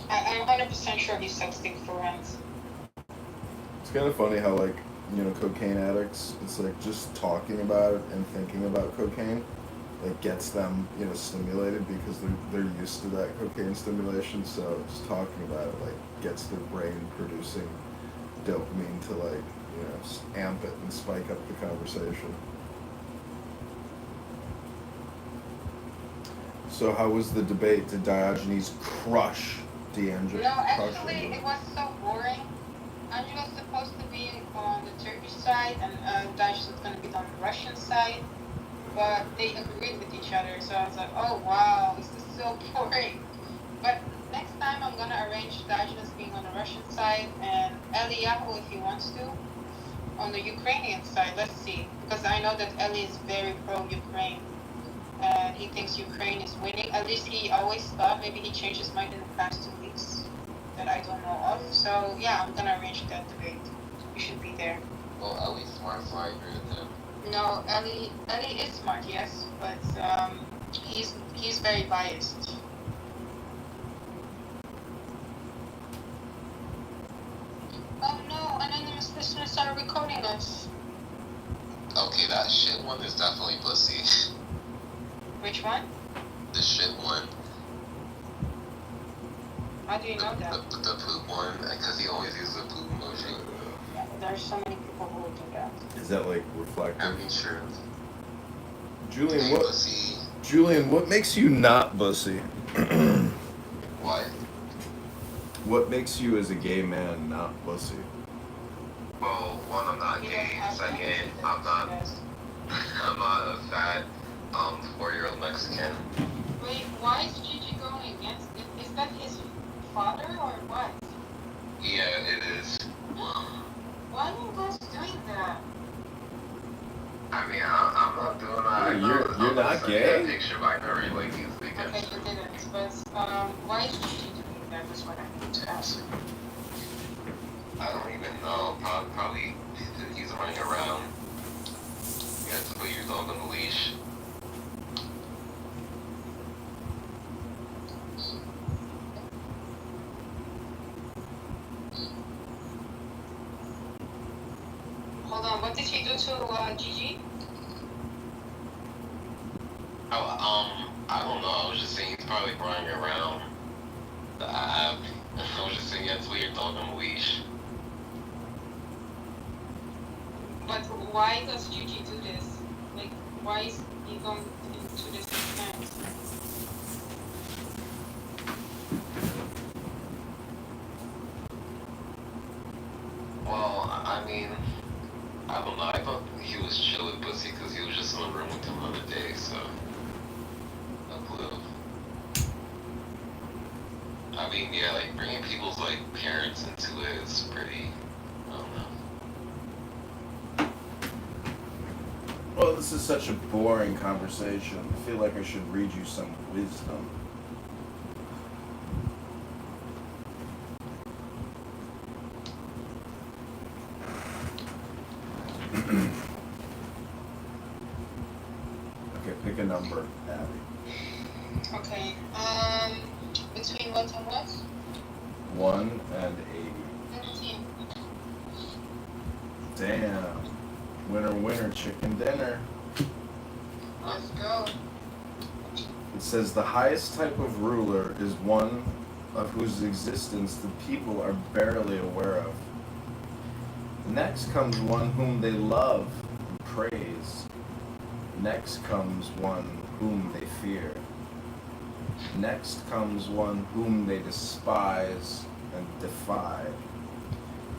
I'm 100% sure he's sexting for rent. It's kind of funny how cocaine addicts, it's just talking about it and thinking about cocaine gets them stimulated because they're used to that cocaine stimulation. So just talking about it gets their brain producing dopamine to amp it and spike up the conversation. So how was the debate? Did Diogenes crush D'Angelo? No, actually it was so boring. Angelo's supposed to be on the Turkish side, and Diogenes was going to be on the Russian side, but they agreed with each other, so I was like, oh wow, this is so boring. But next time I'm going to arrange Diogenes being on the Russian side, and Eliyahu, if he wants to, on the Ukrainian side. Let's see, because I know that Eli is very pro-Ukraine, and he thinks Ukraine is winning. At least he always thought. Maybe he changed his mind in the past 2 weeks that I don't know of. So yeah, I'm gonna arrange that debate. You should be there. Well, Ellie's smart, so I agree with him. No, Ellie is smart, yes, but he's very biased. Oh no, anonymous listeners are recording us. Okay, that shit one is definitely pussy. Which one? The shit one. How do you know that? The poop one, because he always uses a poop emoji. there's so many people who do that. Is that like reflective? I mean, sure. Julian, Hey, what? Bussy. Julian, what makes you not bussy? What? What makes you as a gay man not bussy? Well, one, I'm not You gay. don't have Second, any I'm not. Yes. I'm not a fat 4-year-old Mexican. Wait, why is Gigi going against it? Is that his father or what? Yeah, it is. Why are you guys doing that? I mean, I'm not doing that. Wait, you're not gay? Picture, but I never like easily get Okay, you didn't, but why is Gigi doing that? That's what I need to ask. I don't even know. Probably he's running around. He has to put your dog on the leash. Hold on, what did he do to Gigi? Oh, I don't know. I was just saying he's probably running around the app. I was just saying you have to put your dog on the leash. But why does Gigi do this? Like, why is he going into this extent? Well, I mean, I don't know. I thought he was chill with Pussy because he was just in the room with him on the day, so. No clue. I mean, yeah, like bringing people's like parents into it is pretty. I don't know. Well, this is such a boring conversation. I feel like I should read you some wisdom. Okay, pick a number, Abby. Okay, between what and what? 1 and 80. 17. Damn. Winner, winner, chicken dinner. Let's go. It says the highest type of ruler is one of whose existence the people are barely aware of. Next comes one whom they love and praise. Next comes one whom they fear. Next comes one whom they despise and defy.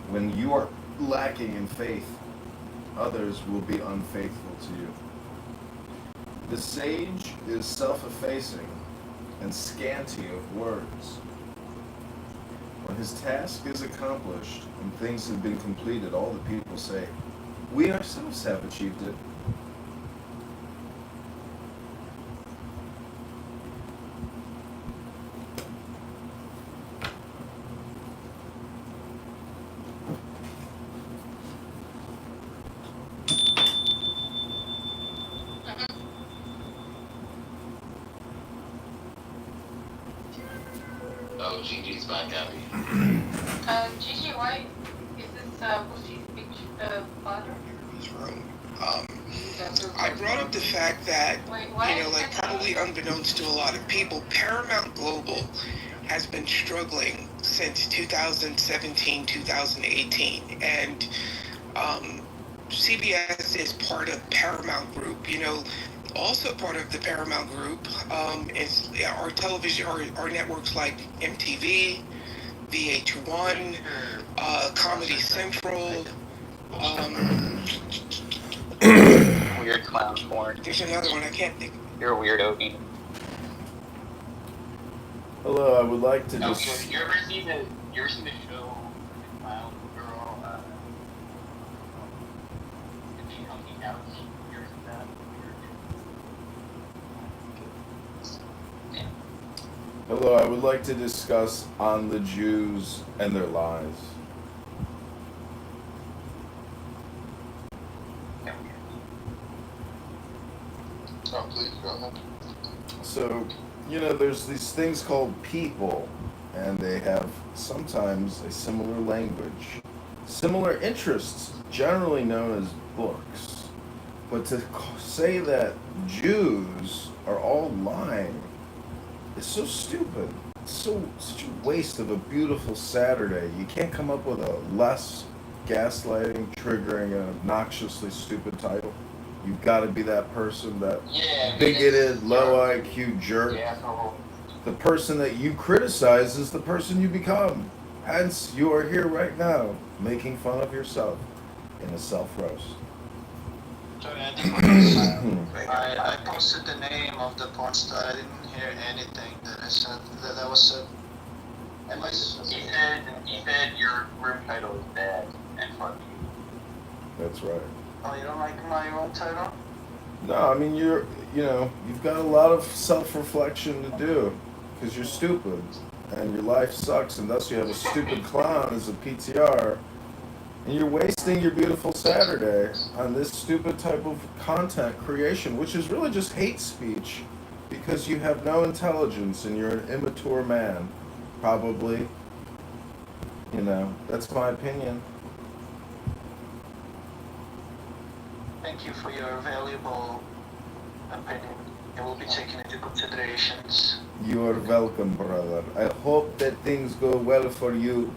When you are lacking in faith, others will be unfaithful to you. The sage is self-effacing and scanty of words. When his task is accomplished and things have been completed, all the people say, "We ourselves have achieved it." Oh, Gigi's back at me. Gigi, why is this Pussy's big father? His room. I brought up the fact that, Wait, why you know, is like that probably unbeknownst to a lot of people, Paramount Global has been struggling since 2017, 2018. And CBS is part of Paramount Group. You know, also part of the Paramount Group is our television, our networks like MTV, VH1, Comedy Central. Weird clown porn. There's another one I can't think. You're a weirdo, Ian. Hello, I would like to just... Okay, you ever seen the show The Clown Girl? And she hung me out. You ever seen that? Yeah. Hello, I would like to discuss on the Jews and their lies. Oh, please go ahead. So, you know, there's these things called people, and they have sometimes a similar language, similar interests, generally known as books. But to say that Jews are all lying is so stupid. It's such a waste of a beautiful Saturday. You can't come up with a less gaslighting, triggering an obnoxiously stupid title. You've got to be that person, that bigoted, low IQ jerk. The person that you criticize is the person you become. Hence, you are here right now, making fun of yourself in a self-roast. Sorry, I didn't I posted the name of the porn star. I didn't hear anything that I said. That was said. He said your room title is bad and fuck you. That's right. Oh, you don't like my room title? No, I mean, you've got a lot of self-reflection to do, because you're stupid, and your life sucks, and thus you have a stupid clown as a PTR, and you're wasting your beautiful Saturday on this stupid type of content creation, which is really just hate speech, because you have no intelligence, and you're an immature man, probably. That's my opinion. Thank you for your valuable opinion. It will be taken into considerations. You are welcome, brother. I hope that things go well for you.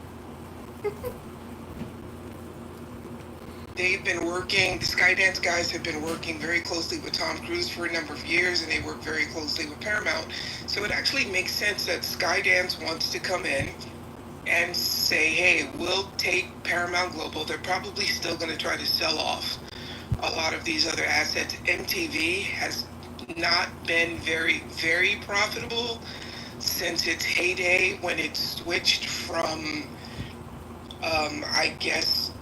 They've been working, the Skydance guys have been working very closely with Tom Cruise for a number of years, and they work very closely with Paramount. So it actually makes sense that Skydance wants to come in and say, hey, we'll take Paramount Global. They're probably still going to try to sell off a lot of these other assets. MTV has not been very, very profitable since its heyday when it switched from, I guess,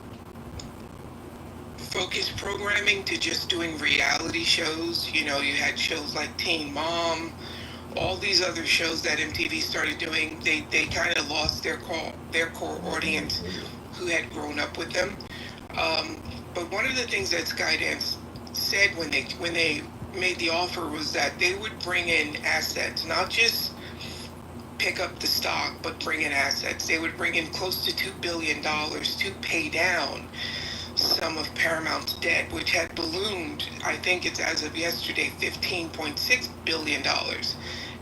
focused programming to just doing reality shows. You had shows like Teen Mom, all these other shows that MTV started doing. They kind of lost their core audience who had grown up with them. But one of the things that Skydance said when they made the offer was that they would bring in assets, not just pick up the stock, but bring in assets. They would bring in close to $2 billion to pay down some of Paramount's debt, which had ballooned, I think it's as of yesterday, $15.6 billion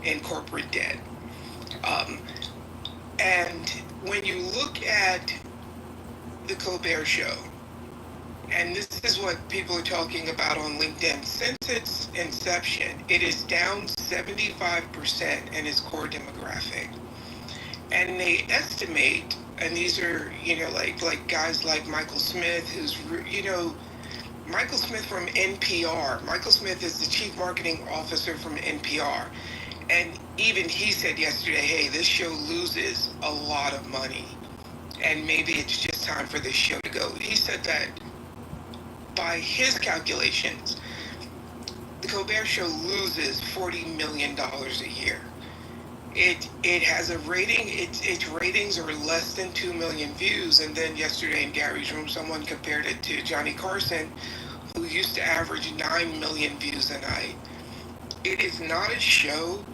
in corporate debt. And when you look at the Colbert Show, and this is what people are talking about on LinkedIn, since its inception, it is down 75% in its core demographic. And they estimate, and these are, like guys like Michael Smith, who's, Michael Smith from NPR. Michael Smith is the chief marketing officer from NPR. And even he said yesterday, hey, this show loses a lot of money. And maybe it's just time for this show to go. He said that by his calculations, the Colbert Show loses $40 million a year. It has a rating, its ratings are less than 2 million views. And then yesterday in Gary's room, someone compared it to Johnny Carson, who used to average 9 million views a night. It is not a show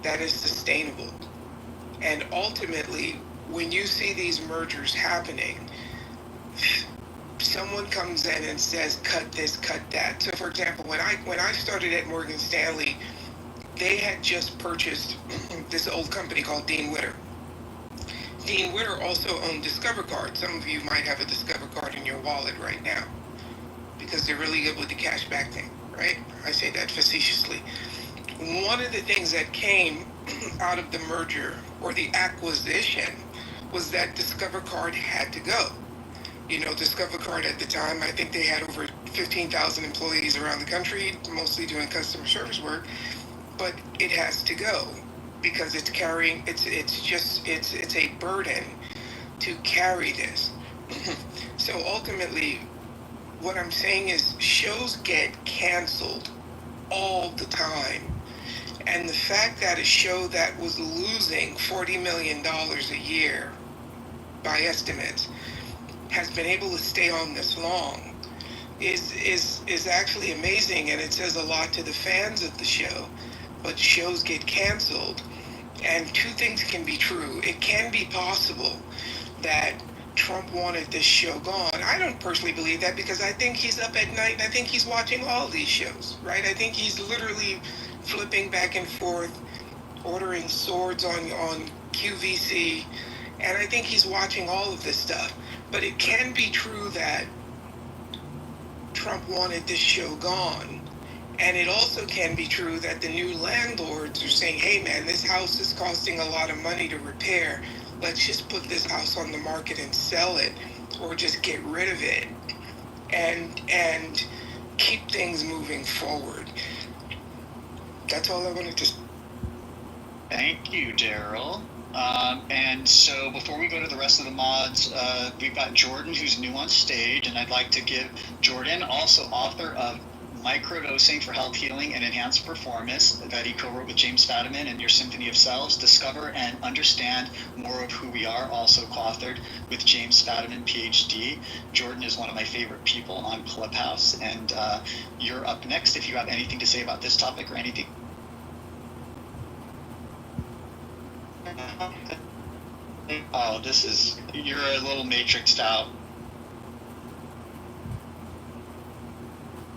that is sustainable. And ultimately, when you see these mergers happening, someone comes in and says, cut this, cut that. So for example, when I started at Morgan Stanley, they had just purchased this old company called Dean Witter. Dean Witter also owned Discover Card. Some of you might have a Discover Card in your wallet right now because they're really good with the cashback thing, right? I say that facetiously. One of the things that came out of the merger or the acquisition was that Discover Card had to go. Discover Card at the time, I think they had over 15,000 employees around the country, mostly doing customer service work, but it has to go because it's a burden to carry this. So ultimately, what I'm saying is shows get canceled all the time. And the fact that a show that was losing $40 million a year by estimates has been able to stay on this long is actually amazing, and it says a lot to the fans of the show. But shows get canceled, and two things can be true. It can be possible that Trump wanted this show gone. I don't personally believe that because I think he's up at night and I think he's watching all these shows, right? I think he's literally flipping back and forth, ordering swords on QVC, and I think he's watching all of this stuff. But it can be true that Trump wanted this show gone. And it also can be true that the new landlords are saying, hey man, this house is costing a lot of money to repair. Let's just put this house on the market and sell it, or just get rid of it and keep things moving forward. That's all I wanted to. Thank you, Daryl. And so before we go to the rest of the mods, we've got Jordan, who's new on stage, and I'd like to give Jordan, also author of Microdosing for Health Healing and Enhanced Performance, that he co-wrote with James Fadiman and Your Symphony of Selves, Discover and Understand More of Who We Are, also co-authored with James Fadiman, PhD. Jordan is one of my favorite people on Clubhouse, and you're up next if you have anything to say about this topic or anything. Oh, you're a little matrixed out.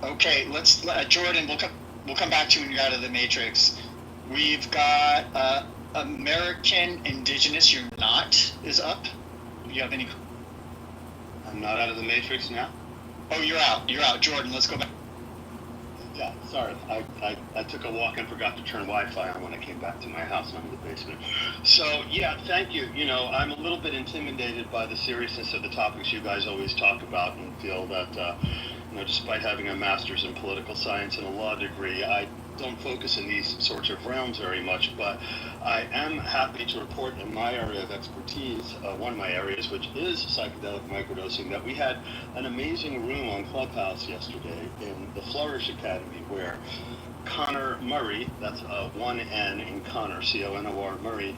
Okay, Jordan, we'll come back to you when you're out of the matrix. We've got American Indigenous You're Not is up. Do you have any? I'm not out of the matrix now? Oh, you're out. Jordan, let's go back. Yeah, sorry. I took a walk and forgot to turn Wi-Fi on when I came back to my house. I'm in the basement. So, yeah, thank you. You know, I'm a little bit intimidated by the seriousness of the topics you guys always talk about, and feel that, you know, despite having a master's in political science and a law degree, I don't focus in these sorts of realms very much, but I am happy to report in my area of expertise, one of my areas, which is psychedelic microdosing, that we had an amazing room on Clubhouse yesterday in the Flourish Academy, where Connor Murray, that's one N in Connor, C-O-N-O-R Murray,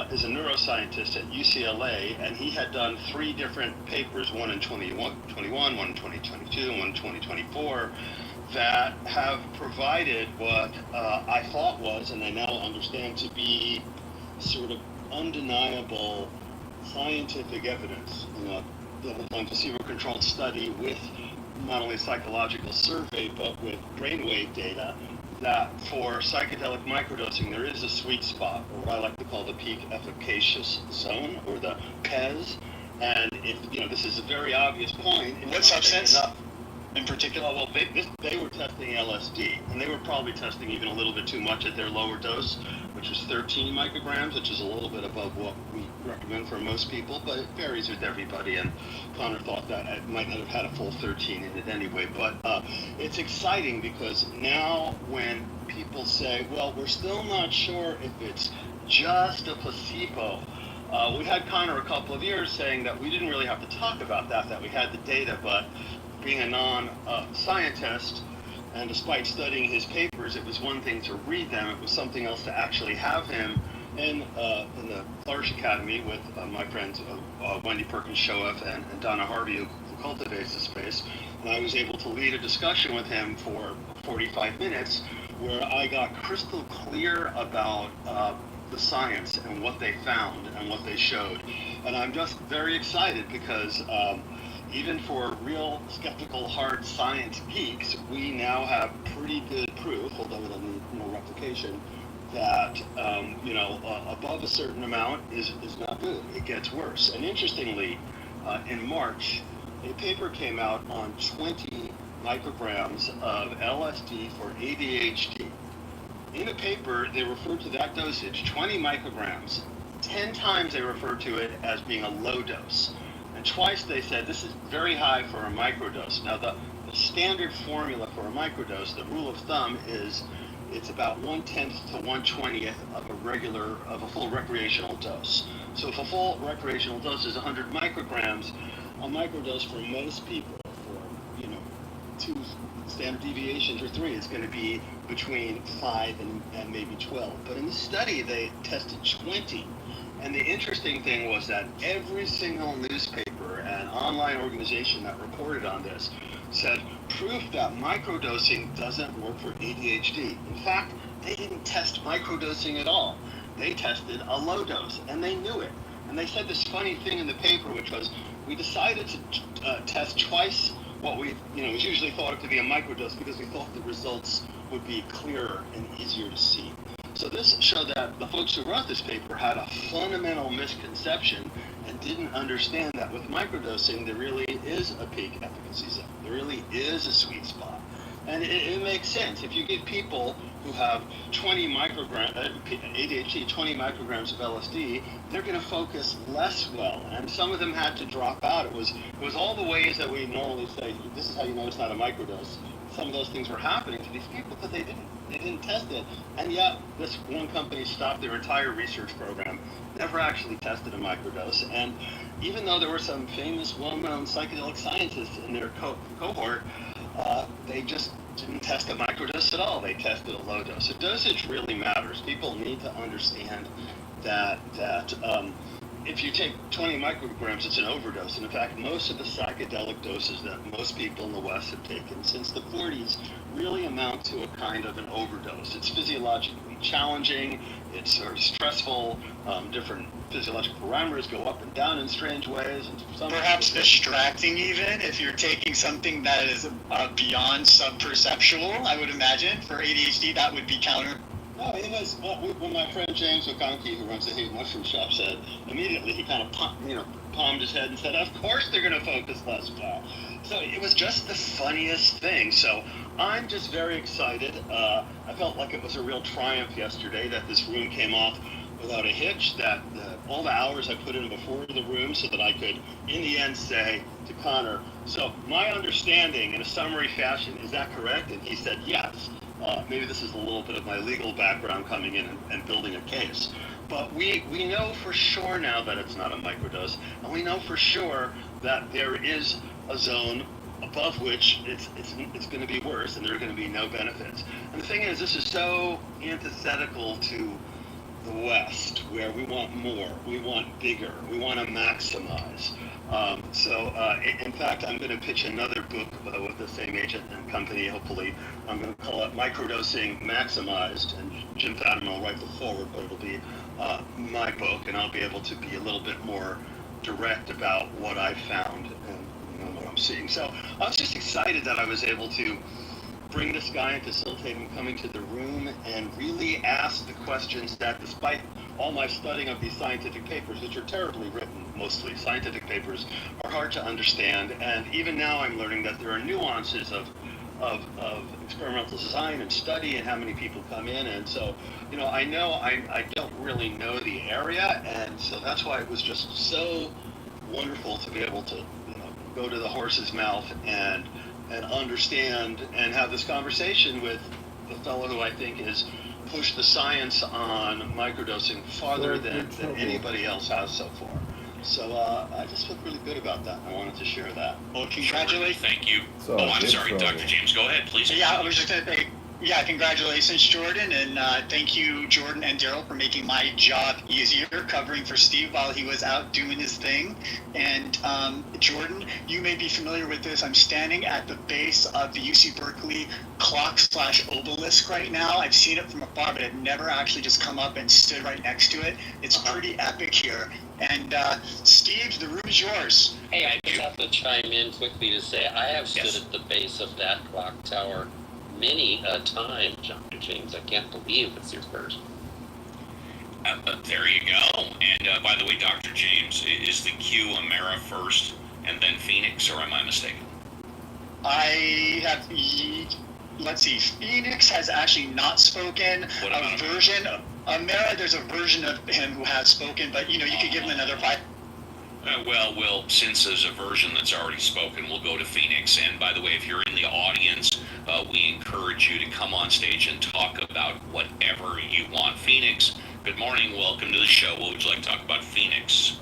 is a neuroscientist at UCLA, and he had done 3 different papers, one in 2021, one in 2022, one in 2024, that have provided what I thought was, and I now understand to be, sort of undeniable scientific evidence in a double-blind placebo-controlled study with not only a psychological survey, but with brainwave data, that for psychedelic microdosing there is a sweet spot, or what I like to call the peak efficacious zone, or the PEZ. And if you know, this is a very obvious point. What substance in particular? Well, they were testing LSD, and they were probably testing even a little bit too much at their lower dose, which was 13 micrograms, which is a little bit above what we recommend for most people, but it varies with everybody, and Connor thought that it might not have had a full 13 in it anyway. But it's exciting because now when people say, well, we're still not sure if it's just a placebo, we had Connor a couple of years saying that we didn't really have to talk about that we had the data, but being a non-scientist, and despite studying his papers, it was one thing to read them, it was something else to actually have him in the Flourish Academy with my friends Wendy Perkins-Shoeff and Donna Harvey, who cultivates the space. And I was able to lead a discussion with him for 45 minutes where I got crystal clear about the science and what they found and what they showed. And I'm just very excited because even for real skeptical hard science geeks, we now have pretty good proof, although it'll need more replication, that above a certain amount is not good. It gets worse. And interestingly, in March, a paper came out on 20 micrograms of LSD for ADHD. In the paper, they referred to that dosage, 20 micrograms, 10 times they referred to it as being a low dose. And twice they said this is very high for a microdose. Now the standard formula for a microdose, the rule of thumb is it's about 1/10 to 1/20 of a full recreational dose. So if a full recreational dose is 100 micrograms, a microdose for most people, for 2 standard deviations or 3, is going to be between 5 and maybe 12. But in the study they tested 20. And the interesting thing was that every single newspaper and online organization that reported on this said proof that microdosing doesn't work for ADHD. In fact, they didn't test microdosing at all. They tested a low dose, and they knew it. And they said this funny thing in the paper, which was, we decided to test twice what we was usually thought of to be a microdose because we thought the results would be clearer and easier to see. So this showed that the folks who wrote this paper had a fundamental misconception and didn't understand that with microdosing, there really is a peak efficacy zone. There really is a sweet spot. And it makes sense. If you get people who have 20 ADHD, 20 micrograms of LSD, they're going to focus less well. And some of them had to drop out. It was all the ways that we normally say, this is how you know it's not a microdose. Some of those things were happening to these people, but they didn't test it. And yet, this one company stopped their entire research program, never actually tested a microdose. And even though there were some famous, well-known psychedelic scientists in their cohort, they just didn't test a microdose at all. They tested a low dose. So dosage really matters. People need to understand that if you take 20 micrograms, it's an overdose. And in fact, most of the psychedelic doses that most people in the West have taken since the 40s really amount to a kind of an overdose. It's physiologically challenging. It's sort of stressful. Different physiological parameters go up and down in strange ways. And perhaps distracting even if you're taking something that is beyond sub-perceptual, I would imagine. For ADHD, that would be counter. No, it was when my friend James O'Conkey, who runs the Hate Mushroom Shop, said, immediately he kind of palmed his head and said, of course they're going to focus less well. So it was just the funniest thing. So I'm just very excited. I felt like it was a real triumph yesterday that this room came off without a hitch, that all the hours I put in before the room so that I could, in the end, say to Connor, so my understanding in a summary fashion, is that correct? And he said, yes. Maybe this is a little bit of my legal background coming in and building a case. But we know for sure now that it's not a microdose, and we know for sure that there is a zone above which it's going to be worse, and there are going to be no benefits. And the thing is, this is so antithetical to the West, where we want more, we want bigger, we want to maximize. In fact, I'm going to pitch another book with the same agent and company, hopefully. I'm going to call it Microdosing Maximized, and Jim Fadiman will write the forward, but it'll be my book, and I'll be able to be a little bit more direct about what I found and what I'm seeing. So I was just excited that I was able to bring this guy and facilitate him coming to the room and really ask the questions that, despite all my studying of these scientific papers, which are terribly written, mostly scientific papers, are hard to understand. And even now I'm learning that there are nuances of experimental design and study and how many people come in. And so, I know I don't really know the area, and so that's why it was just so wonderful to be able to go to the horse's mouth and understand and have this conversation with the fellow who I think has pushed the science on microdosing farther than anybody else has so far. So I just feel really good about that. I wanted to share that. Well, congratulations. Thank you. I'm sorry, Dr. James. Go ahead, please. Yeah, I was just going to say, congratulations, Jordan, and thank you, Jordan and Daryl, for making my job easier, covering for Steve while he was out doing his thing. And Jordan, you may be familiar with this. I'm standing at the base of the UC Berkeley clock/obelisk right now. I've seen it from afar, but I've never actually just come up and stood right next to it. It's pretty epic here. And Steve, the room is yours. Hey, I just have to chime in quickly to say I have stood at the base of that clock tower many a time, Dr. James. I can't believe it's your first. There you go. And by the way, Dr. James, is the Q Amera first and then Phoenix, or am I mistaken? I have, let's see, Phoenix has actually not spoken. A version of Amera, there's a version of him who has spoken, but you could give him another 5. Well, since there's a version that's already spoken, we'll go to Phoenix. And by the way, if you're in the audience, we encourage you to come on stage and talk about whatever you want. Phoenix, good morning. Welcome to the show. What would you like to talk about, Phoenix?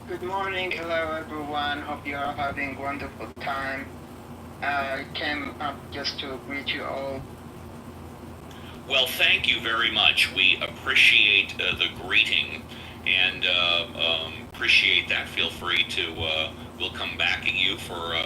Good morning. Hello, everyone. Hope you are having a wonderful time. I came up just to greet you all. Well, thank you very much. We appreciate the greeting and appreciate that. Feel free to, we'll come back at you for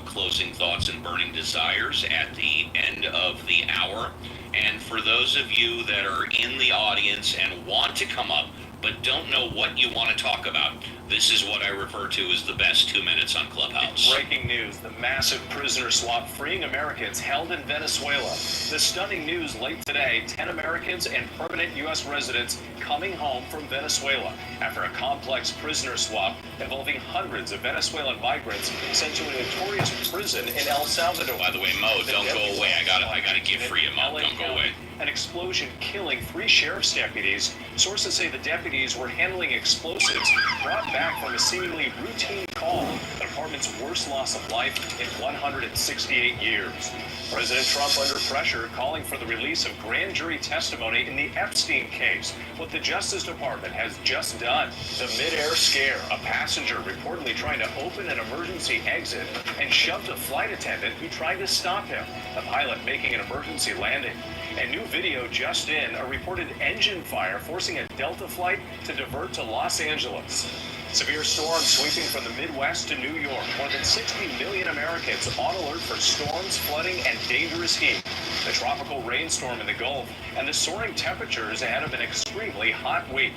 closing thoughts and burning desires at the end of the hour. And for those of you that are in the audience and want to come up but don't know what you want to talk about, this is what I refer to as the best 2 minutes on Clubhouse. Breaking news, the massive prisoner swap freeing Americans held in Venezuela. The stunning news late today, 10 Americans and permanent U.S. residents coming home from Venezuela after a complex prisoner swap that involving hundreds of Venezuelan migrants sent to a notorious prison in El Salvador. By the way, Mo, don't go away. I gotta give for you, Mo. Don't go away. An explosion killing 3 sheriff's deputies. Sources say the deputies were handling explosives brought back from a seemingly routine call. The department's worst loss of life in 168 years. President Trump under pressure, calling for the release of grand jury testimony in the Epstein case. What the Justice Department has just done. The mid-air scare. A passenger reportedly trying to open an emergency exit and shoved a flight attendant who tried to stop him. The pilot making an emergency landing. A new video just in, a reported engine fire forcing a Delta flight to divert to Los Angeles. Severe storms sweeping from the Midwest to New York. More than 60 million Americans on alert for storms, flooding, and dangerous heat. The tropical rainstorm in the Gulf and the soaring temperatures ahead of an extremely hot week.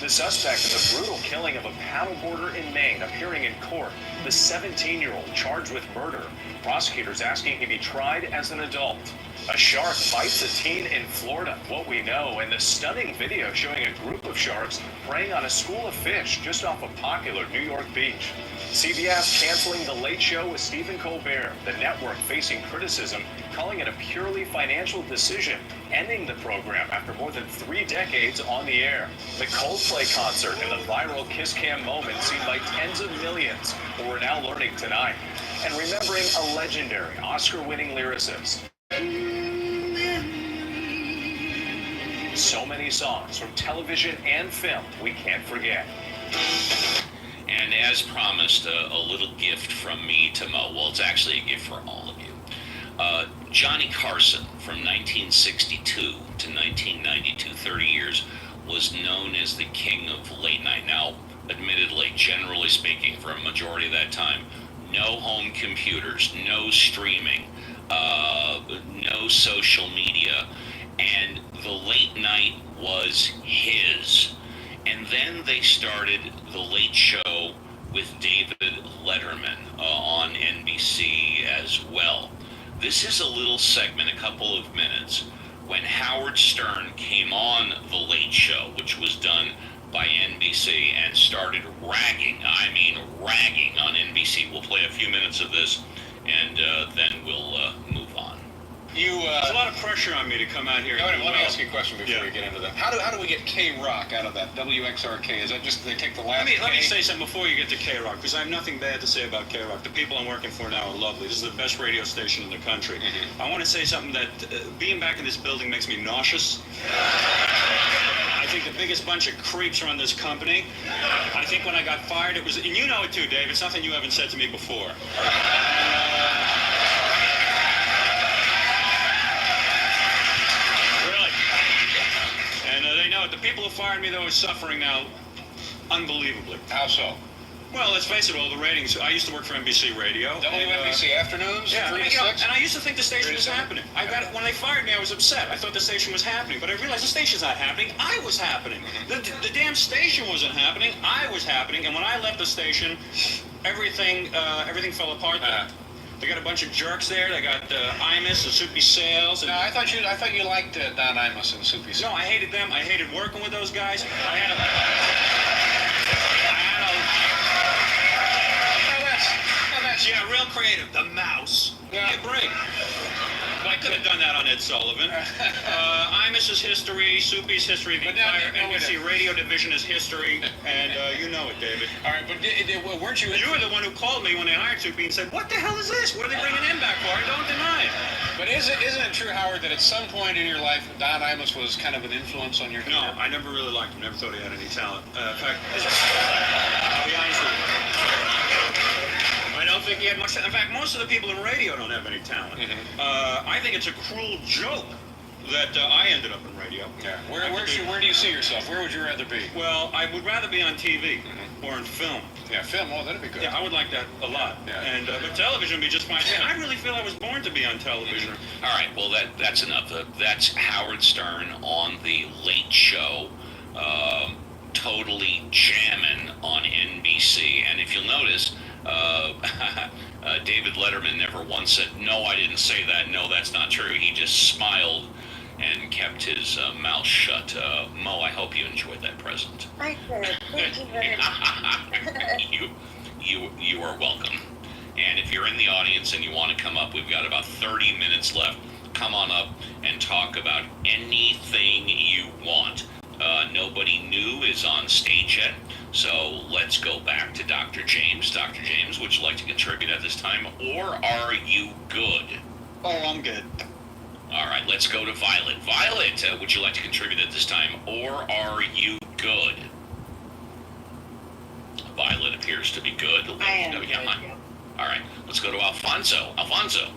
The suspect in the brutal killing of a paddleboarder in Maine appearing in court. The 17-year-old charged with murder. Prosecutors asking he be tried as an adult. A shark bites a teen in Florida. What we know, and the stunning video showing a group of sharks preying on a school of fish just off a popular New York beach. CBS canceling The Late Show with Stephen Colbert. The network facing criticism, calling it a purely financial decision, ending the program after more than 3 decades on the air. The Coldplay concert and the viral kiss cam moment seen by tens of millions, who we're now learning tonight. And remembering a legendary Oscar-winning lyricist. So many songs from television and film we can't forget. And as promised, a little gift from me to Mo. Well, it's actually a gift for all of you. Johnny Carson, from 1962 to 1992, 30 years, was known as the king of late night. Now, admittedly, generally speaking, for a majority of that time, no home computers, no streaming, no social media, and the late night was his. And then they started The Late Show with David Letterman on NBC as well. This is a little segment, a couple of minutes, when Howard Stern came on The Late Show, which was done by NBC, and started ragging on NBC. We'll play a few minutes of this, and then we'll move on. There's a lot of pressure on me to come out here. Let me ask you a question before we get into that. How do we get K-Rock out of that WXRK? Is that just they take the last Let me say something before you get to K-Rock, because I have nothing bad to say about K-Rock. The people I'm working for now are lovely. This is the best radio station in the country. I want to say something that being back in this building makes me nauseous. I think the biggest bunch of creeps run this company. I think when I got fired, it was, and you know it too, Dave, it's something you haven't said to me before. They know it. The people who fired me, though, are suffering now unbelievably. How so? Well, let's face it, all the ratings. I used to work for NBC Radio. WNBC afternoons? Yeah, 3 to 6? and I used to think the station was happening. When they fired me, I was upset. I thought the station was happening, but I realized the station's not happening. I was happening. The damn station wasn't happening. I was happening, and when I left the station, everything fell apart there. They got a bunch of jerks there. They got Imus and Soupy Sales. No, I thought you liked Don Imus and Soupy Sales. No, I hated them. I hated working with those guys. Yeah, real creative. The Mouse. Yeah. Give me a break. I could have done that on Ed Sullivan. Imus's history, Soupy's history, the entire NBC radio division is history, and you know it, David. All right, but weren't you... You were the one who called me when they hired Soupy and said, what the hell is this? What are they bringing him back for? Don't deny it. But isn't it true, Howard, that at some point in your life, Don Imus was kind of an influence on your career? No, I never really liked him. Never thought he had any talent. In fact, I'll be honest with you. I don't think he had much. In fact, most of the people in radio don't have any talent. I think it's a cruel joke that I ended up in radio. Yeah. Where do you see yourself? Where would you rather be? Well, I would rather be on TV or in film. Yeah, film. Oh, that'd be good. Yeah, I would like that a lot. Yeah. And but television would be just fine. I really feel I was born to be on television. All right. Well, that's enough. That's Howard Stern on The Late Show. Totally jamming on NBC. And if you'll notice, David Letterman never once said, no, I didn't say that. No, that's not true. He just smiled and kept his mouth shut. Mo, I hope you enjoyed that present. I did. Thank you very much. You are welcome. And if you're in the audience and you want to come up, we've got about 30 minutes left. Come on up and talk about anything you want. Nobody new is on stage yet, so let's go back to Dr. James. Dr. James, would you like to contribute at this time, or are you good? Oh, I'm good. All right, let's go to Violet. Violet, would you like to contribute at this time, or are you good? Violet appears to be good. I am good, yeah. yeah. All right, let's go to Alfonso. Alfonso.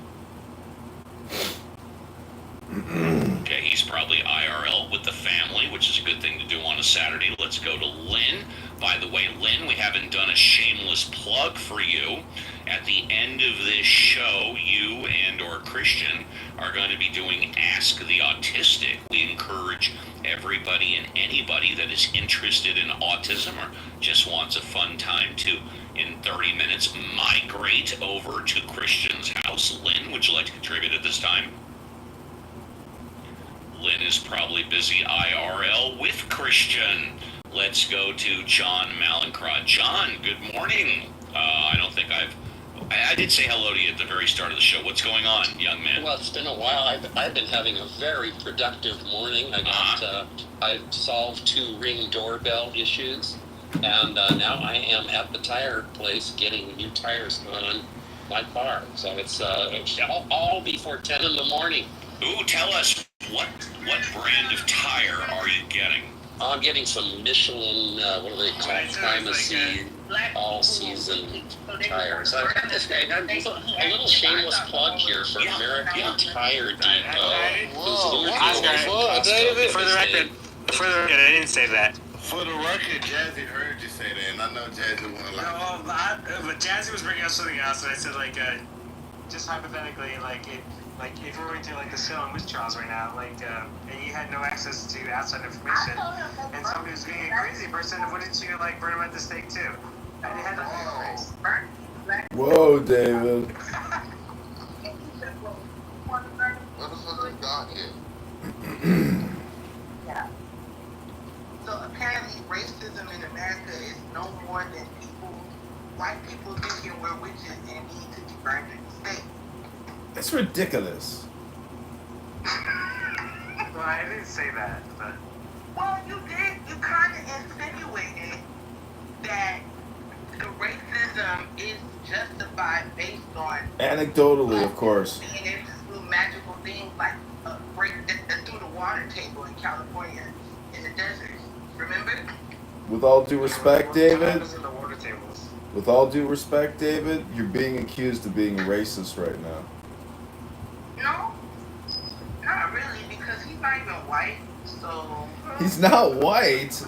Okay, he's probably IRL with the family, which is a good thing to do on a Saturday. Let's go to Lynn. By the way, Lynn, we haven't done a shameless plug for you. At the end of this show, you and or Christian are going to be doing Ask the Autistic. We encourage everybody and anybody that is interested in autism or just wants a fun time to, in 30 minutes, migrate over to Christian's house. Lynn, would you like to contribute at this time? Lynn is probably busy IRL with Christian. Let's go to John Malincrot. John, good morning. I don't think I did say hello to you at the very start of the show. What's going on, young man? Well, it's been a while. I've been having a very productive morning. I solved 2 Ring doorbell issues, and now I am at the tire place getting new tires on my car. So it's all before 10 in the morning. Ooh, tell us, what brand of tire are you getting? I'm getting some Michelin, what do they call it, primacy, all-season tires. A little shameless plug here for American Tire Depot. David, for the record, I didn't say that. For the record, Jazzy heard you say that, and I know Jazzy won't like it. But Jazzy was bringing up something else, and I said, just hypothetically, if we're going to the sale with Charles right now, and you had no access to outside information, and somebody was being a crazy person, wouldn't you burn him at the stake too? And it had nothing to face. Whoa, David. What the fuck is God here? Yeah. So apparently racism in America is no more than white people thinking we're witches and need to be burned at the stake. That's ridiculous. Well, I didn't say that, but... Well, you did. You kind of insinuated that the racism is justified based on... Anecdotally, of course. Being able to do magical things like break through the water table in California in the desert. Remember? With all due respect, David... in the water tables? With all due respect, David, you're being accused of being racist right now. No, not really, because he's not even white, so... He's not white.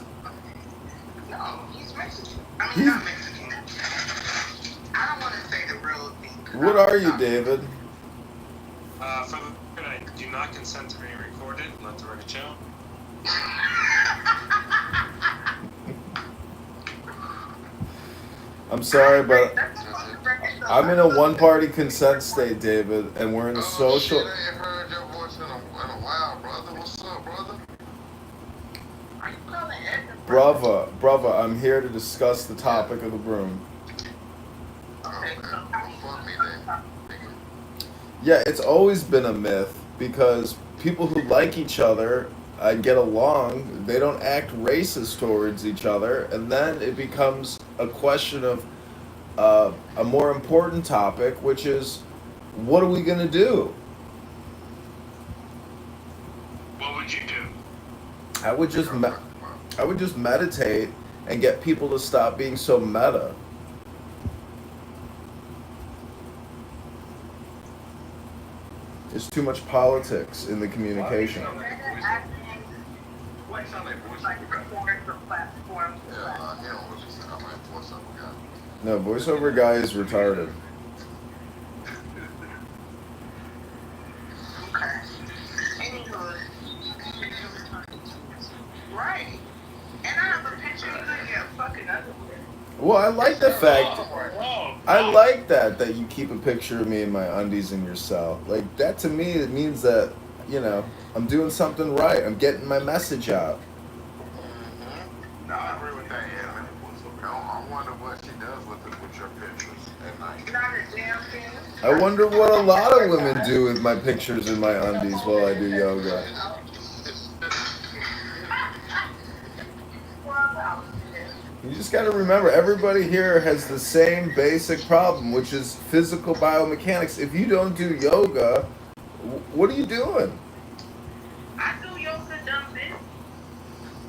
No, he's Mexican. I mean, not Mexican. I don't want to say the real thing. What are you, David? For the record, I do not consent to being recorded. Let the record show. I'm sorry, but I'm in a one-party consent state, David, and we're in a social... I ain't heard your voice in a while, brother. What's up, brother? Are you calling Edna? Brava, I'm here to discuss the topic of the room. Yeah, it's always been a myth, because people who like each other get along, they don't act racist towards each other, and then it becomes a question of a more important topic, which is, what are we going to do? What would you do? I would just meditate and get people to stop being so meta. There's too much politics in the communication. No, voiceover guy is retarded. Right. And I have a picture of you in your fucking underwear. Well, I like the fact. I like that you keep a picture of me in my undies in your cell. Like, that to me, it means that you know, I'm doing something right. I'm getting my message out. No, I agree with that, yeah. I wonder what she does with your pictures at night. Not a damn thing. I wonder what a lot of women do with my pictures in my undies while I do yoga. You just got to remember, everybody here has the same basic problem, which is physical biomechanics. If you don't do yoga, what are you doing? I do yoga, dumb bitch.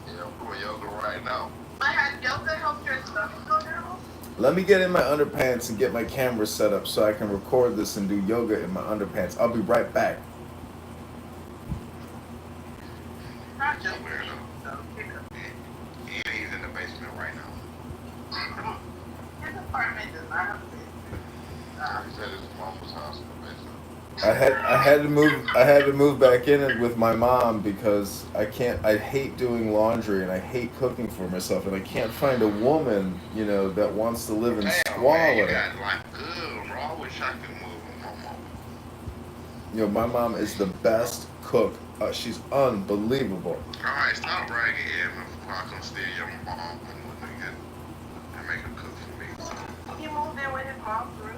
Yeah, I'm doing yoga right now. I had yoga help your stomach go down. Let me get in my underpants and get my camera set up so I can record this and do yoga in my underpants. I'll be right back. Not just He's in the basement right now. his apartment does not have a He said his mom's house in the basement. I had to move back in with my mom because I hate doing laundry and I hate cooking for myself, and I can't find a woman, you know, that wants to live in squalor. Man, you got like good, bro. I wish I could move with my mom. You know, my mom is the best cook. She's unbelievable. Alright, stop bragging, Evan, before I come steal your mom and make her cook for me. So. He moved in with his mom, too.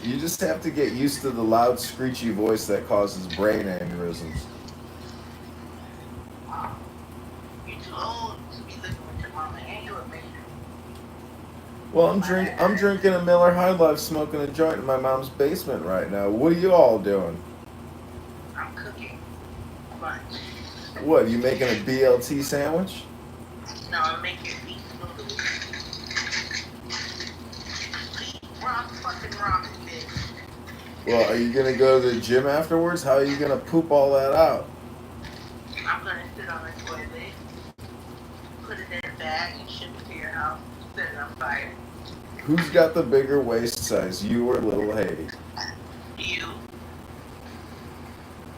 You just have to get used to the loud, screechy voice that causes brain aneurysms. You're too old to be living with your mama, and you're a baby. Well, I'm drinking a Miller High Life, smoking a joint in my mom's basement right now. What are you all doing? I'm cooking lunch. What, you making a BLT sandwich? No, I'm making beef noodles. Rock fucking ramen, bitch. Well, are you gonna go to the gym afterwards? How are you gonna poop all that out? I'm gonna sit on the toilet, put it in a bag, and ship it to your house, set it on fire. Who's got the bigger waist size, you or little Haiti? You.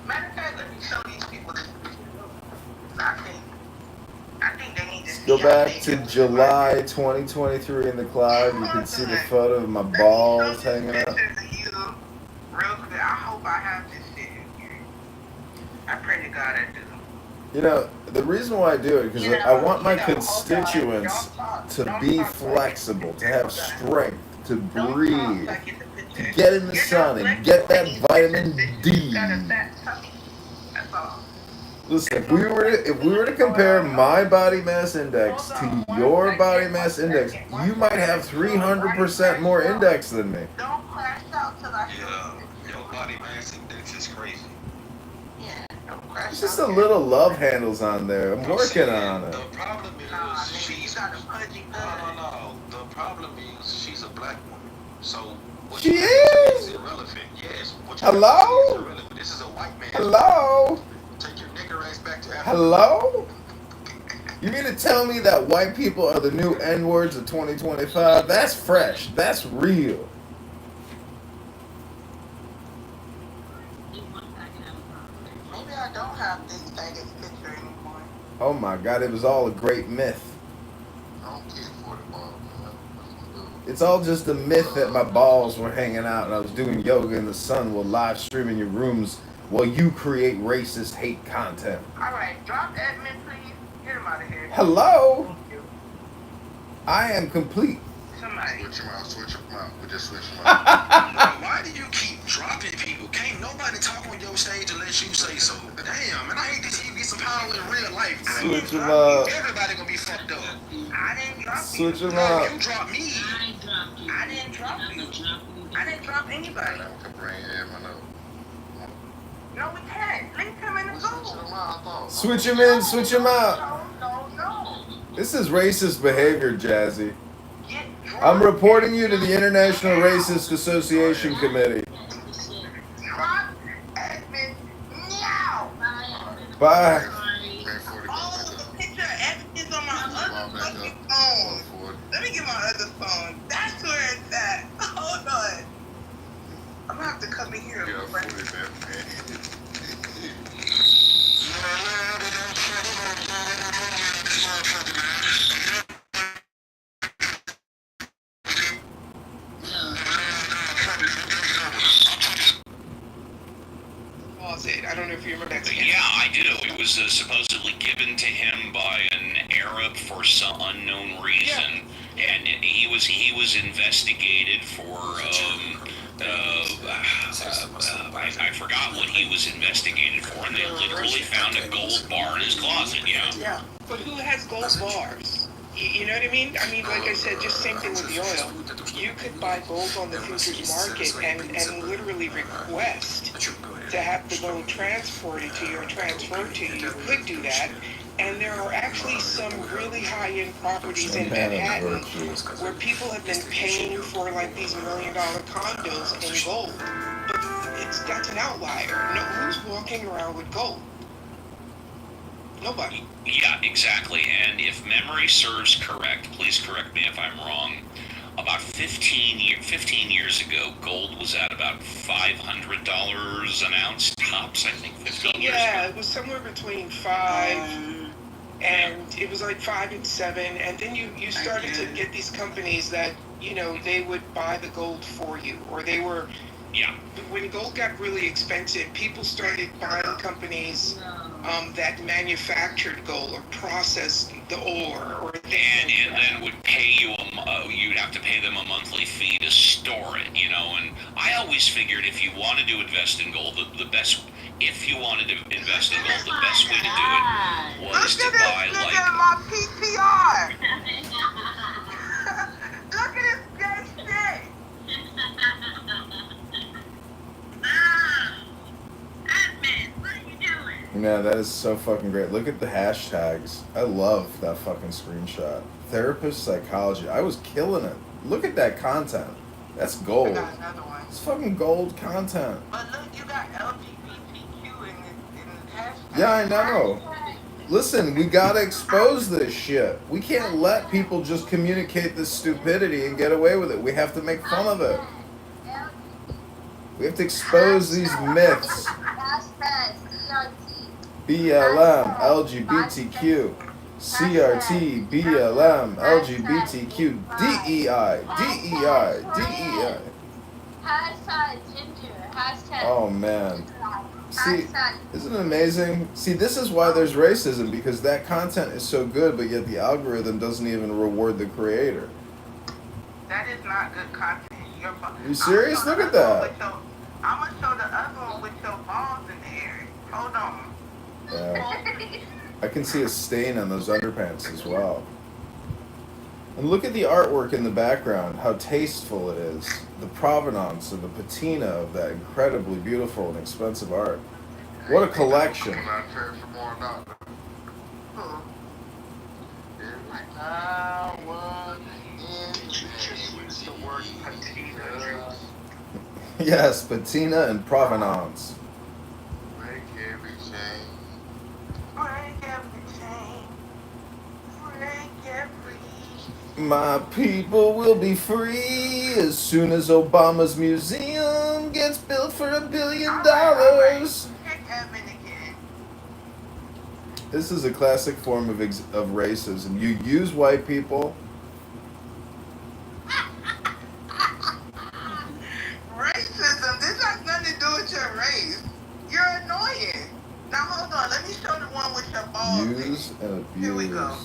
Matter of fact, let me show these people this picture. I think they need to see Go how back they to do July 2023 in the cloud. You can see the photo of my balls hanging out. pictures of you real quick. I hope I have this shit in here. I pray to God I do. You know, the reason why I do it because I want my constituents to be flexible, to have strength, to breathe, to get in the sun and get that vitamin D. Listen, if we were to compare my body mass index to your body mass index, you might have 300% more index than me. Don't crash out till I show Yeah, your body mass index is crazy. Yeah, don't crash There's just a little love handles on there. I'm working on it. The problem is she's got a pudgy no. The problem is she's a black woman. So what She you have to say is? is irrelevant. Yes. What you Hello? have to say is irrelevant. This is a white man. Hello? Take your nigger ass back to Africa. Hello? You mean to tell me that white people are the new N-words of 2025? That's fresh. That's real. Maybe I don't have this faggot picture anymore. Oh my God, it was all a great myth. I don't care for the ball, man. It's all just a myth that my balls were hanging out and I was doing yoga in the sun while live streaming your rooms while you create racist hate content. Alright, drop admin, please. Get him out of here. Hello? Thank you. I am complete. Somebody. Switch him out. We just switch him out. Why do you keep dropping people? Can't nobody talk on your stage unless you say so. Damn, man, I hate to see you get some power in real life. Switch him up. Everybody gonna be fucked up. I didn't drop Switch you. him up. You dropped me. I didn't drop you. I didn't drop anybody. We can bring Evan up. No, we can't. Link him in the phone. Switch him in, switch him out. No. This is racist behavior, Jazzy. I'm reporting you to the International Racist Association Committee. Drop admin now. Bye. Oh, the picture of Evan is on my other fucking phone. Let me get my other phone. That's where it's at. Hold on. I'm gonna have to come in here and pause it. I I don't know if you remember that. Yeah, I do. It was supposedly given to him by an Arab for some unknown reason, and he was investigated for. I forgot what he was investigated for, and they literally found a gold bar in his closet. Yeah. Yeah. But who has gold bars? You know what I mean? I mean, like I said, just same thing with the oil. You could buy gold on the futures market and literally request to have the gold transported to you or transferred to you. You could do that. And there are actually some really high-end properties in Manhattan where people have been paying for like these $1 million condos in gold. But that's an outlier. No, who's walking around with gold? Nobody. Yeah, exactly. And if memory serves correct, please correct me if I'm wrong, about 15 years ago, gold was at about $500 an ounce tops, I think, 15 years ago. Yeah, it was somewhere between 5 and it was like 5 and 7. And then you started to get these companies that, you know, they would buy the gold for you, or they were... Yeah. When gold got really expensive, people started buying companies that manufactured gold or processed the ore, or and then would pay you you'd have to pay them a monthly fee to store it, you know. And I always figured if you wanted to invest in gold, the best way to do it was to buy Look like. at my PTR. Look at this gay shit. Yeah, that is so fucking great. Look at the hashtags. I love that fucking screenshot. Therapist psychology. I was killing it. Look at that content. That's gold. It's fucking gold content. But look, you got LGBTQ in the hashtag. Yeah, I know. Listen, we gotta expose this shit. We can't let people just communicate this stupidity and get away with it. We have to make fun of it. We have to expose these myths. BLM, LGBTQ, CRT, BLM, LGBTQ, DEI, DEI, DEI. Hashtag ginger. Hashtag. Oh man. See, isn't it amazing? See, this is why there's racism, because that content is so good, but yet the algorithm doesn't even reward the creator. That is not good content. Are you serious? Look at that. I'm gonna show the other one with your balls in the air. Hold on. Yeah. I can see a stain on those underpants as well. And look at the artwork in the background, how tasteful it is. The provenance and the patina of that incredibly beautiful and expensive art. What a collection. Yes, patina and provenance. Break every chain. Break every chain. Break every. My people will be free as soon as Obama's museum gets built for $1 billion. This is a classic form of racism. You use white people. Racism? This has nothing to do with your race. You're annoying. Now hold on. Let me show the one with your balls. Use and abuse. Here we go.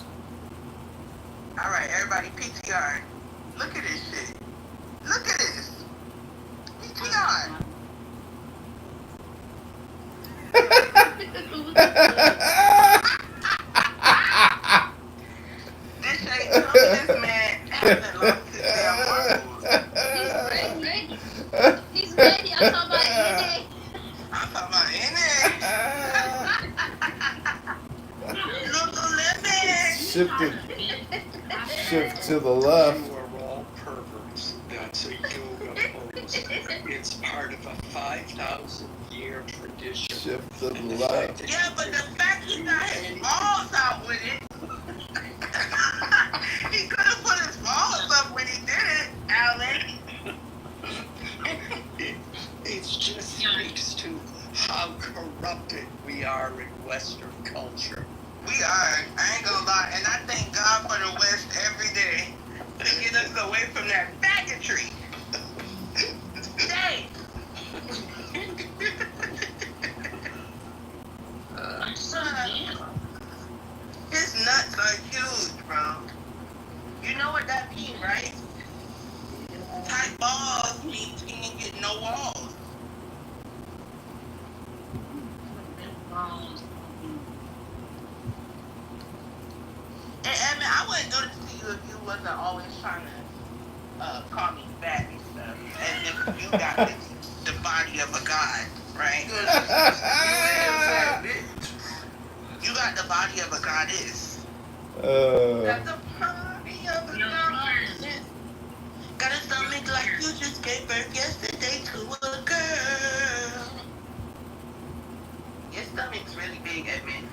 All right, everybody, PTR. Look at this shit. Look at this. PTR. This ain't this man hasn't lost his damn marbles. He's ready. I'm talking about NA. I'm talking about Shift to the left. You are all perverts. That's a yoga pose. It's part of a 5,000-year tradition. Shift to the left. Yeah, but the fact he got his balls out with it, he could have put his balls up when he did it, Alan. It just speaks to how corrupted we are in Western culture. We are. I ain't gonna lie. And I thank God for the West every day to get us away from that faggotry. Stay. And Edmund, I wouldn't go to see you if you wasn't always trying to call me fat and stuff. And if you got the body of a god, right? You got the body of a goddess. Got the body of a goddess. Got a stomach like you just gave birth yesterday to a girl. Your stomach's really big, Edmund.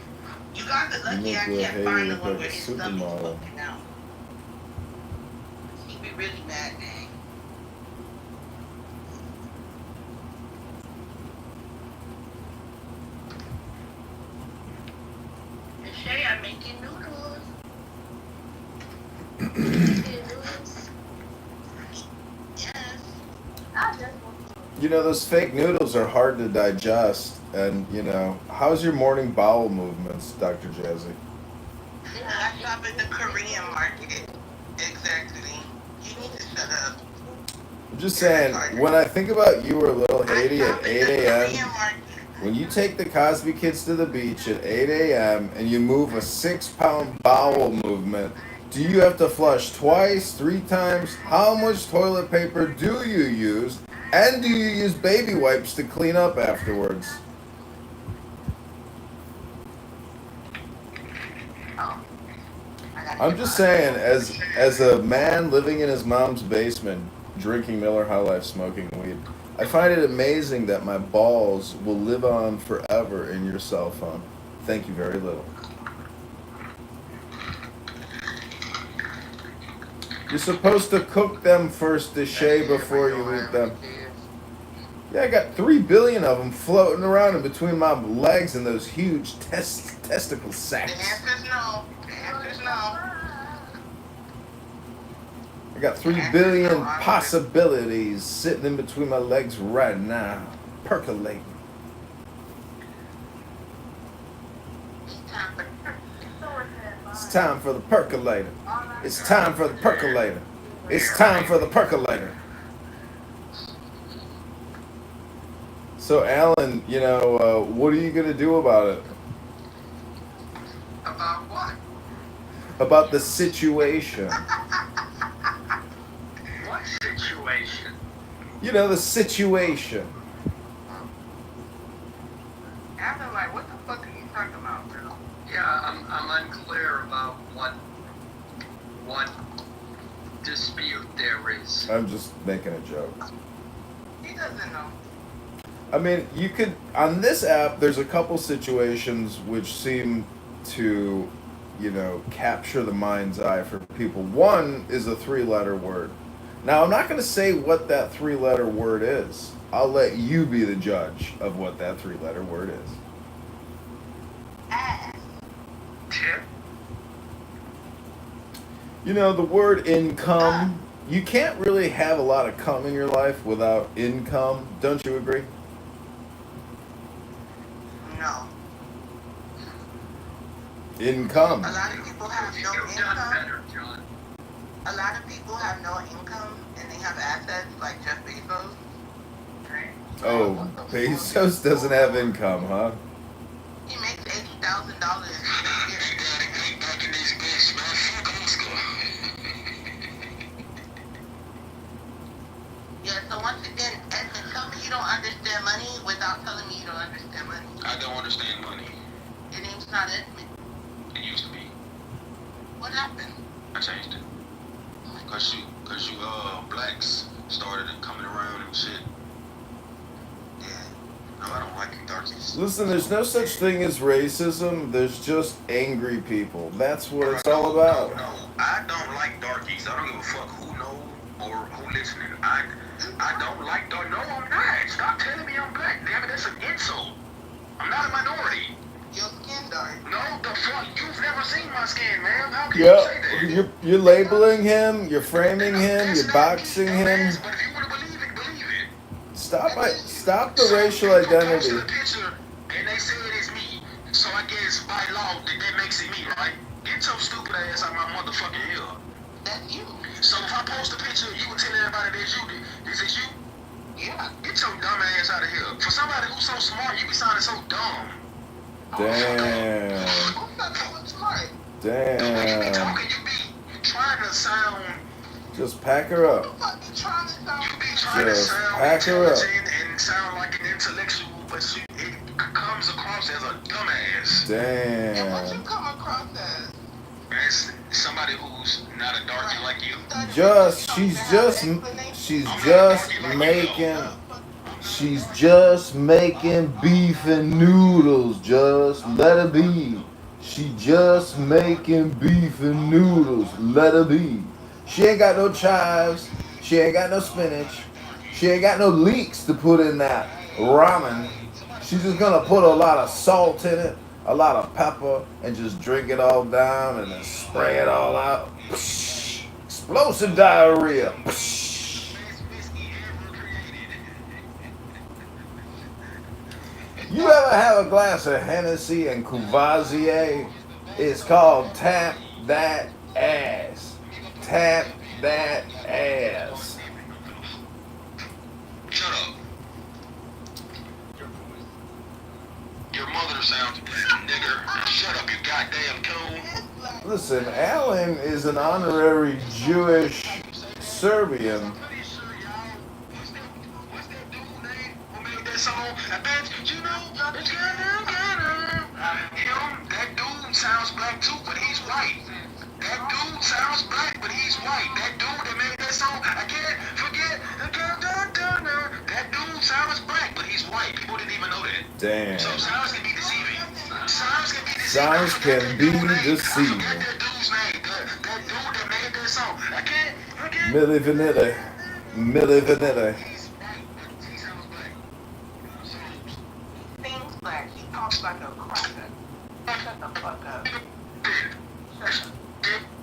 You guys are lucky I can't find the one where his stomach's poking out. He'd be really mad, dang. Shay, I'm making noodles. Yes. You know, those fake noodles are hard to digest. And, you know, how's your morning bowel movements, Dr. Jazzy? I shop at the Korean market. Exactly. You need to shut up. I'm just saying, when I think about you or little Haiti at 8 a.m., when you take the Cosby kids to the beach at 8 a.m. and you move a 6-pound bowel movement, do you have to flush twice, 3 times? How much toilet paper do you use? And do you use baby wipes to clean up afterwards? I'm just saying, as a man living in his mom's basement, drinking Miller High Life, smoking weed, I find it amazing that my balls will live on forever in your cell phone. Thank you very little. You're supposed to cook them first, Deshay, before you eat them. Yeah, I got 3 billion of them floating around in between my legs and those huge testicle sacks. The answer's no. The answer's no. I got 3 billion possibilities sitting in between my legs right now, percolating. It's time for the percolator. It's time for the percolator. It's time for the percolator. So, Alan, you know, what are you going to do about it? About what? About the situation. What situation? You know, the situation. I'm like, what the fuck are you talking about, bro? Yeah, I'm unclear about what dispute there is. I'm just making a joke. He doesn't know. I mean, you could, on this app, there's a couple situations which seem to, you know, capture the mind's eye for people. One is a 3-letter word. Now, I'm not going to say what that 3-letter word is. I'll let you be the judge of what that 3-letter word is. You know, the word income, you can't really have a lot of cum in your life without income. Don't you agree? No. Income. A lot of people have no income. A lot of people have no income and they have assets like Jeff Bezos. Right? Oh, Bezos doesn't have income, huh? He makes $80,000 a year. Yeah, so once again, Edmund, tell me you don't understand money without telling me you don't understand money. I don't understand money. Your name's not Edmund. It used to be. What happened? I changed it. Cause you blacks started coming around and shit. Yeah. No, I don't like you darkies. Listen, there's no such thing as racism. There's just angry people. That's what it's all about. No, I don't like darkies. I don't give a fuck who know or who listening. I don't like dark. No, I'm not. Stop telling me I'm black. Damn it, that's an insult. I'm not a minority. Your skin dark. No, the fuck. You've never seen my skin, man. How can you say that? You're labeling him. You're framing him. You're boxing him. But if you want to believe it. Stop the racial identity. I posted a picture and they said it's me. So I guess by law that makes it me, right? Get your stupid ass out my motherfucking ear. That's you. So if I post a picture, you would tell everybody that's you. Is it you? Yeah. Get your dumb ass out of here. For somebody who's so smart, you be sounding so dumb. Damn. Damn. Trying to sound. Just pack her up. Just pack her up. And sound like an intellectual, but it comes across as a dumbass. Damn. And what you come across as somebody who's not a darky like you. She's just making beef and noodles. Just let her be. She just making beef and noodles. Let her be. She ain't got no chives. She ain't got no spinach. She ain't got no leeks to put in that ramen. She's just gonna put a lot of salt in it, a lot of pepper, and just drink it all down and then spray it all out. Psh, explosive diarrhea. Psh. You ever have a glass of Hennessy and Courvoisier? It's called Tap That Ass. Tap that ass. Shut up. Your mother sounds nigger. Shut up, you goddamn coon. Listen, Alan is an honorary Jewish Serbian. That dude sounds black too, but he's white. That dude sounds black, but he's white. That dude that made that song, I can't forget. That dude sounds black, but he's white. People didn't even know that. Damn. So sounds can be deceiving. Sounds can be deceiving. Sounds can be deceiving. That dude's name. That dude that made that song. I can't forget. Milli Vanilli. Milli Vanilli. Things black. He talks like a cracker. Shut the fuck up.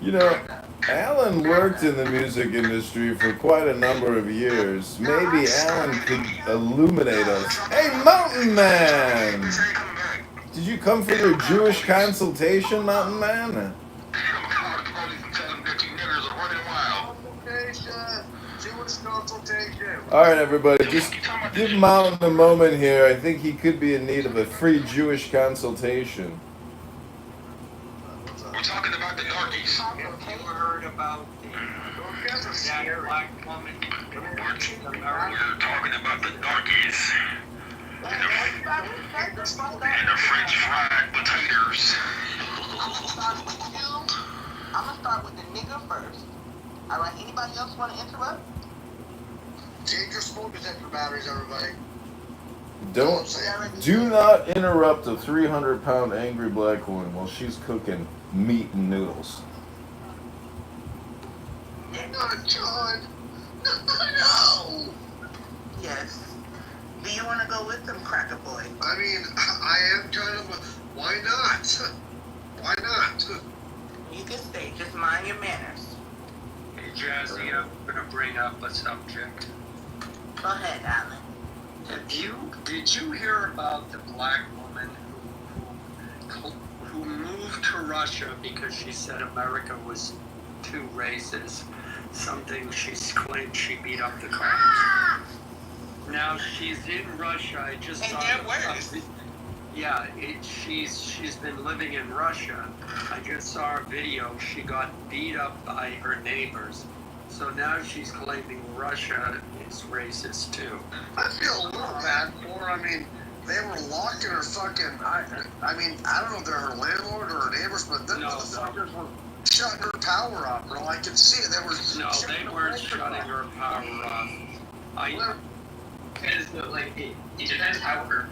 You know, Alan worked in the music industry for quite a number of years. Maybe Alan could illuminate us. Hey, Mountain Man! Did you come for your Jewish consultation, Mountain Man? Alright, everybody, just give Mountain a moment here. I think he could be in need of a free Jewish consultation. We're talking about the darkies. Have you ever heard about that black woman? We're talking about the darkies. And the French fried potatoes. I'm gonna start with the nigger first. Alright, anybody else want to interrupt? Take your smoke detector batteries, everybody. Do not interrupt a 300-pound angry black woman while she's cooking meat and noodles. Not John. No. Yes. Do you want to go with them, cracker boy? I mean, I am kind of. Why not? Why not? You can stay. Just mind your manners. Hey, Jazzy, I'm gonna bring up a subject. Go ahead, Alan. Did you hear about the black woman who moved to Russia because she said America was too racist? Something she claimed she beat up the cops. Now she's in Russia. I just saw. Yeah, she's been living in Russia. I just saw a video. She got beat up by her neighbors. So now she's claiming Russia is racist too. I feel a little bad for her. I mean, they were locked in her fucking. I mean, I don't know if they're her landlord or her neighbors, but them motherfuckers were shutting her power off, bro. I could see it. They were. No, they weren't shutting her power off. It depends how her.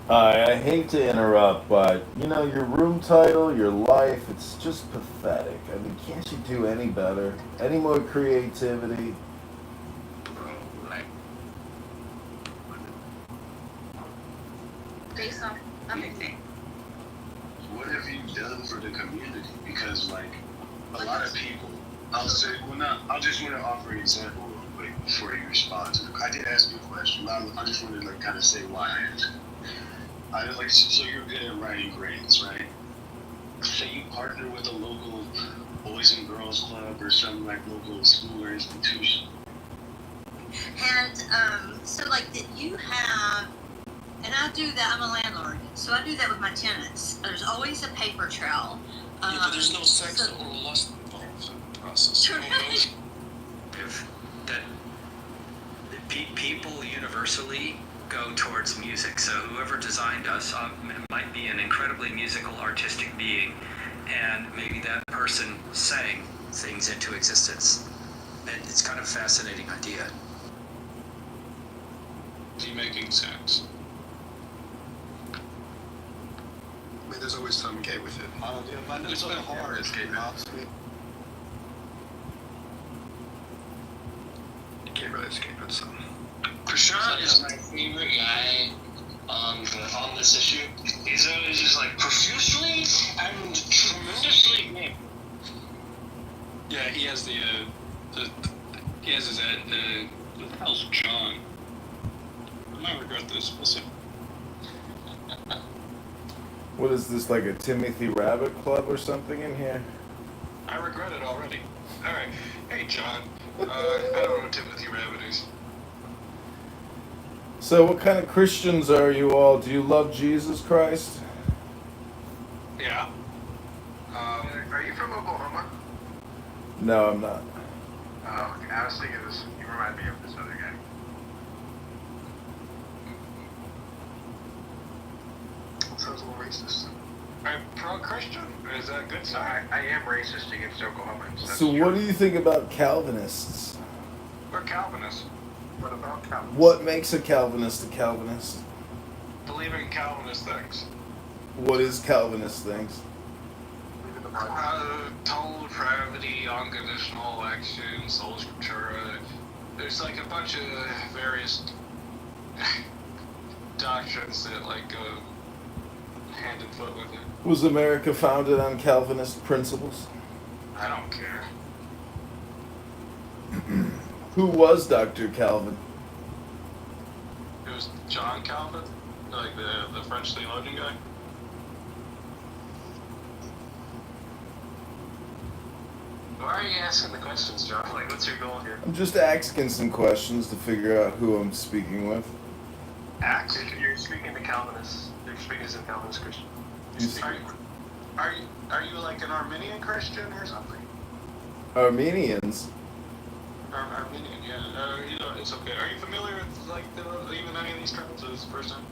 Hi, I hate to interrupt, but, you know, your room title, your life, it's just pathetic. I mean, can't you do any better? Any more creativity? Based on everything. What have you done for the community? Because, like, a lot of people, I'll just want to offer an example real quick before you respond. I did ask you a question, but I just wanted to, like, kind of say why I asked. So you're good at writing grants, right? So you partner with a local Boys and Girls Club or some like local school or institution. And so like did you have, and I do that, I'm a landlord, So I do that with my tenants. There's always a paper trail. Yeah, but there's no sex or lust involved in the process. Right. That people universally go towards music. So whoever designed us might be an incredibly musical, artistic being, and maybe that person sang things into existence. And it's kind of a fascinating idea. Is he making sex? I mean, there's always some gay with it. It's been hard. It's gay mouths. You can't really escape it, so. Prashant is my favorite guy on this issue. He's always just like profusely and tremendously gay. Yeah, he has he has his ad. Who the hell's John? I might regret this. We'll see. What is this, like a Timothy Rabbit Club or something in here? I regret it already. All right. Hey, John. I don't know what Timothy Rabbit is. So what kind of Christians are you all? Do you love Jesus Christ? Yeah. Are you from Oklahoma? No, I'm not. Oh, okay. I was thinking this. You remind me of this other guy. Sounds a little racist. I'm pro-Christian. Is that a good sign? I am racist against Oklahomans. So what do you think about Calvinists? We're Calvinists. What about Calvinists? What makes a Calvinist a Calvinist? Believing Calvinist things. What is Calvinist things? Total depravity, unconditional election, sola scriptura. There's like a bunch of various doctrines that like go hand in foot with it. Was America founded on Calvinist principles? I don't care. Who was Dr. Calvin? It was John Calvin, like the French theologian guy. Why are you asking the questions, John? Like, what's your goal here? I'm just asking some questions to figure out who I'm speaking with. You're speaking to Calvinists. You're speaking as a Calvinist Christian. Are you like an Arminian Christian or something? Armenians? Arminian, yeah. You know, it's okay. Are you familiar with like even any of these terms? This first time?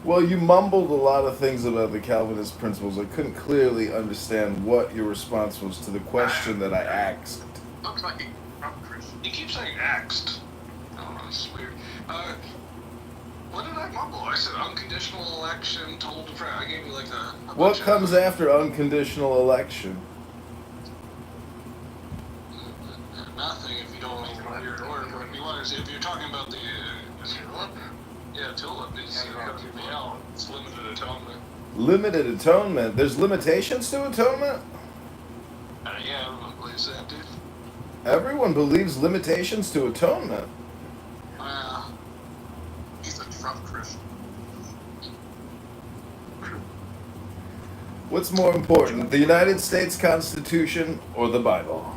Well, you mumbled a lot of things about the Calvinist principles. I couldn't clearly understand what your response was to the question that I asked. Looks like you keep saying axed. Oh, this is weird. What did I mumble? I said unconditional election, total depravity. I gave you like a What comes after unconditional election? Nothing if you don't mean weird order. But if you're talking about the tulip, yeah, tulip is it's limited atonement. Limited atonement? There's limitations to atonement? Yeah, everyone believes that, dude. Everyone believes limitations to atonement. Well, he's a Trump Christian. What's more important, the United States Constitution or the Bible?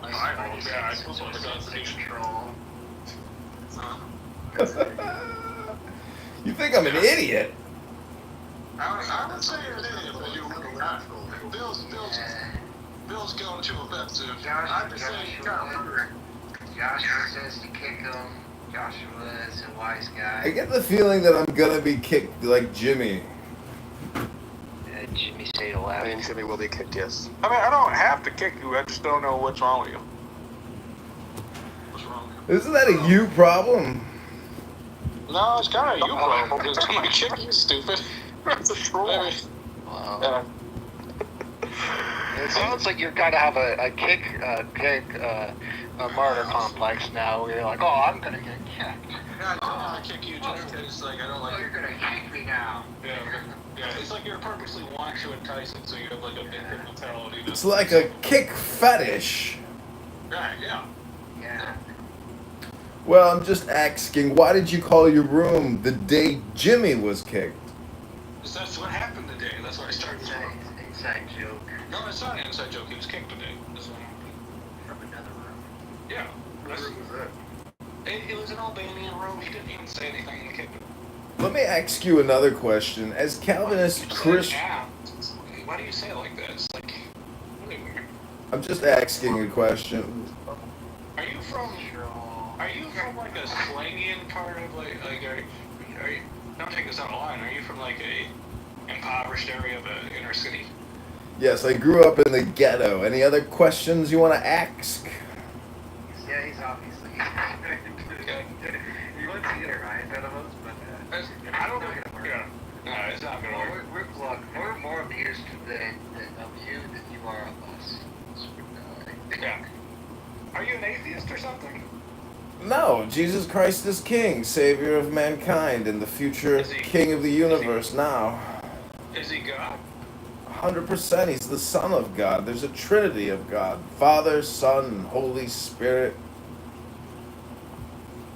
Bible, yeah, I suppose the Constitution. You think I'm an idiot? I would say you're an idiot, but you're not. Bill's going too offensive. I would say Joshua says to kick him. Joshua is a wise guy. I get the feeling that I'm gonna be kicked like Jimmy. Jimmy say to laugh. I mean, Jimmy will be kicked, yes. I mean, I don't have to kick you. I just don't know what's wrong with you. What's wrong with you? Isn't that a you problem? No, it's kind of you problem. Because I'm kick you, stupid. That's a troll. Wow. It sounds like you're gonna have a martyr complex now. Where you're like, oh, I'm gonna get kicked. Yeah, I don't kick you just because like I don't like. Oh, you're gonna kick me now. Yeah, it's like you're purposely want to entice it, so you have like a victim mentality. It's like a kick fetish. Right, yeah. Yeah. Well, I'm just asking, why did you call your room the day Jimmy was kicked? Because that's what happened today. That's why I started the room. Inside joke. No, it's not an inside joke. He was kicked today. That's what happened. From another room. Yeah. What room was that? It was an Albanian room. He didn't even say anything when he kicked him. Let me ask you another question. As Calvinist Christian, Why do you say it like that? It's like, I'm just asking a question. are you from like a Slangian part of like are you, don't take this out of line, are you from like a impoverished area of an inner city? Yes, I grew up in the ghetto. Any other questions you want to ask? Yeah, he's obviously. He wants to get a rise out of us, but I don't know. Yeah. No, it's not gonna work. Look, we're more amused of you than you are of us. Yeah. Are you an atheist or something? No, Jesus Christ is King, Savior of mankind, and the future King of the universe now. Is he God? 100%, he's the Son of God. There's a Trinity of God. Father, Son, and Holy Spirit.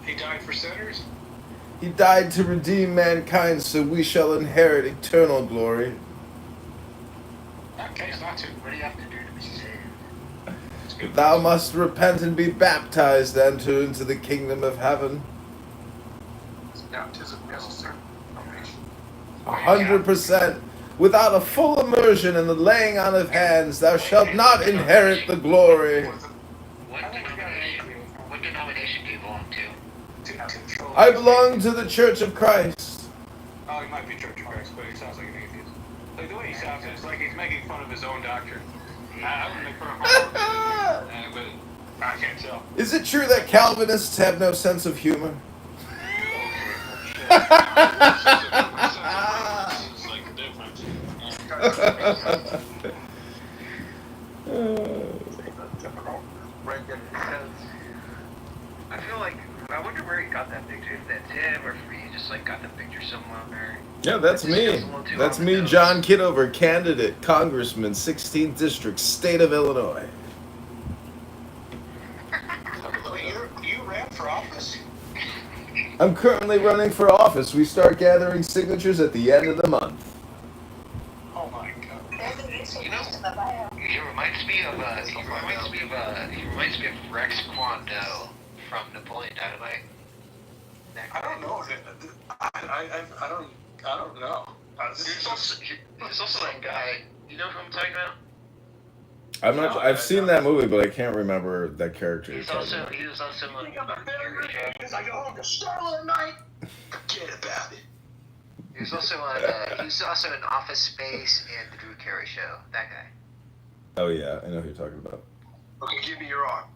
He died for sinners? He died to redeem mankind so we shall inherit eternal glory. Okay, it's not too. What do you have to do to be saved? Thou must repent and be baptized to enter into the kingdom of heaven. Is baptism necessary? 100%. Without a full immersion in the laying on of hands, thou shalt not inherit the glory. What denomination do you belong to? I belong to the Church of Christ. Oh, he might be Church of Christ, but he sounds like an atheist. Like the way he sounds, it's like he's making fun of his own doctrine. I wouldn't make fun of my own, but I can't tell. Is it true that Calvinists have no sense of humor? It's like the difference. I feel like, I wonder where he got that picture. If that's him, or if he just like got the picture somewhere. Yeah, that's me. That's me, John Kitover, candidate, Congressman, 16th District, State of Illinois. You ran for office? I'm currently running for office. We start gathering signatures at the end of the month. Oh my God. You know, he reminds me of Rex Kwando from Napoleon Dynamite. I don't know. I don't know. He's also that guy. You know who I'm talking about? I'm not. I've seen that movie, but I can't remember that character. He was also on I go home to Starla at night. Forget about it. He was also in Office Space and the Drew Carey Show. That guy. Oh yeah, I know who you're talking about. Okay, give me your arm.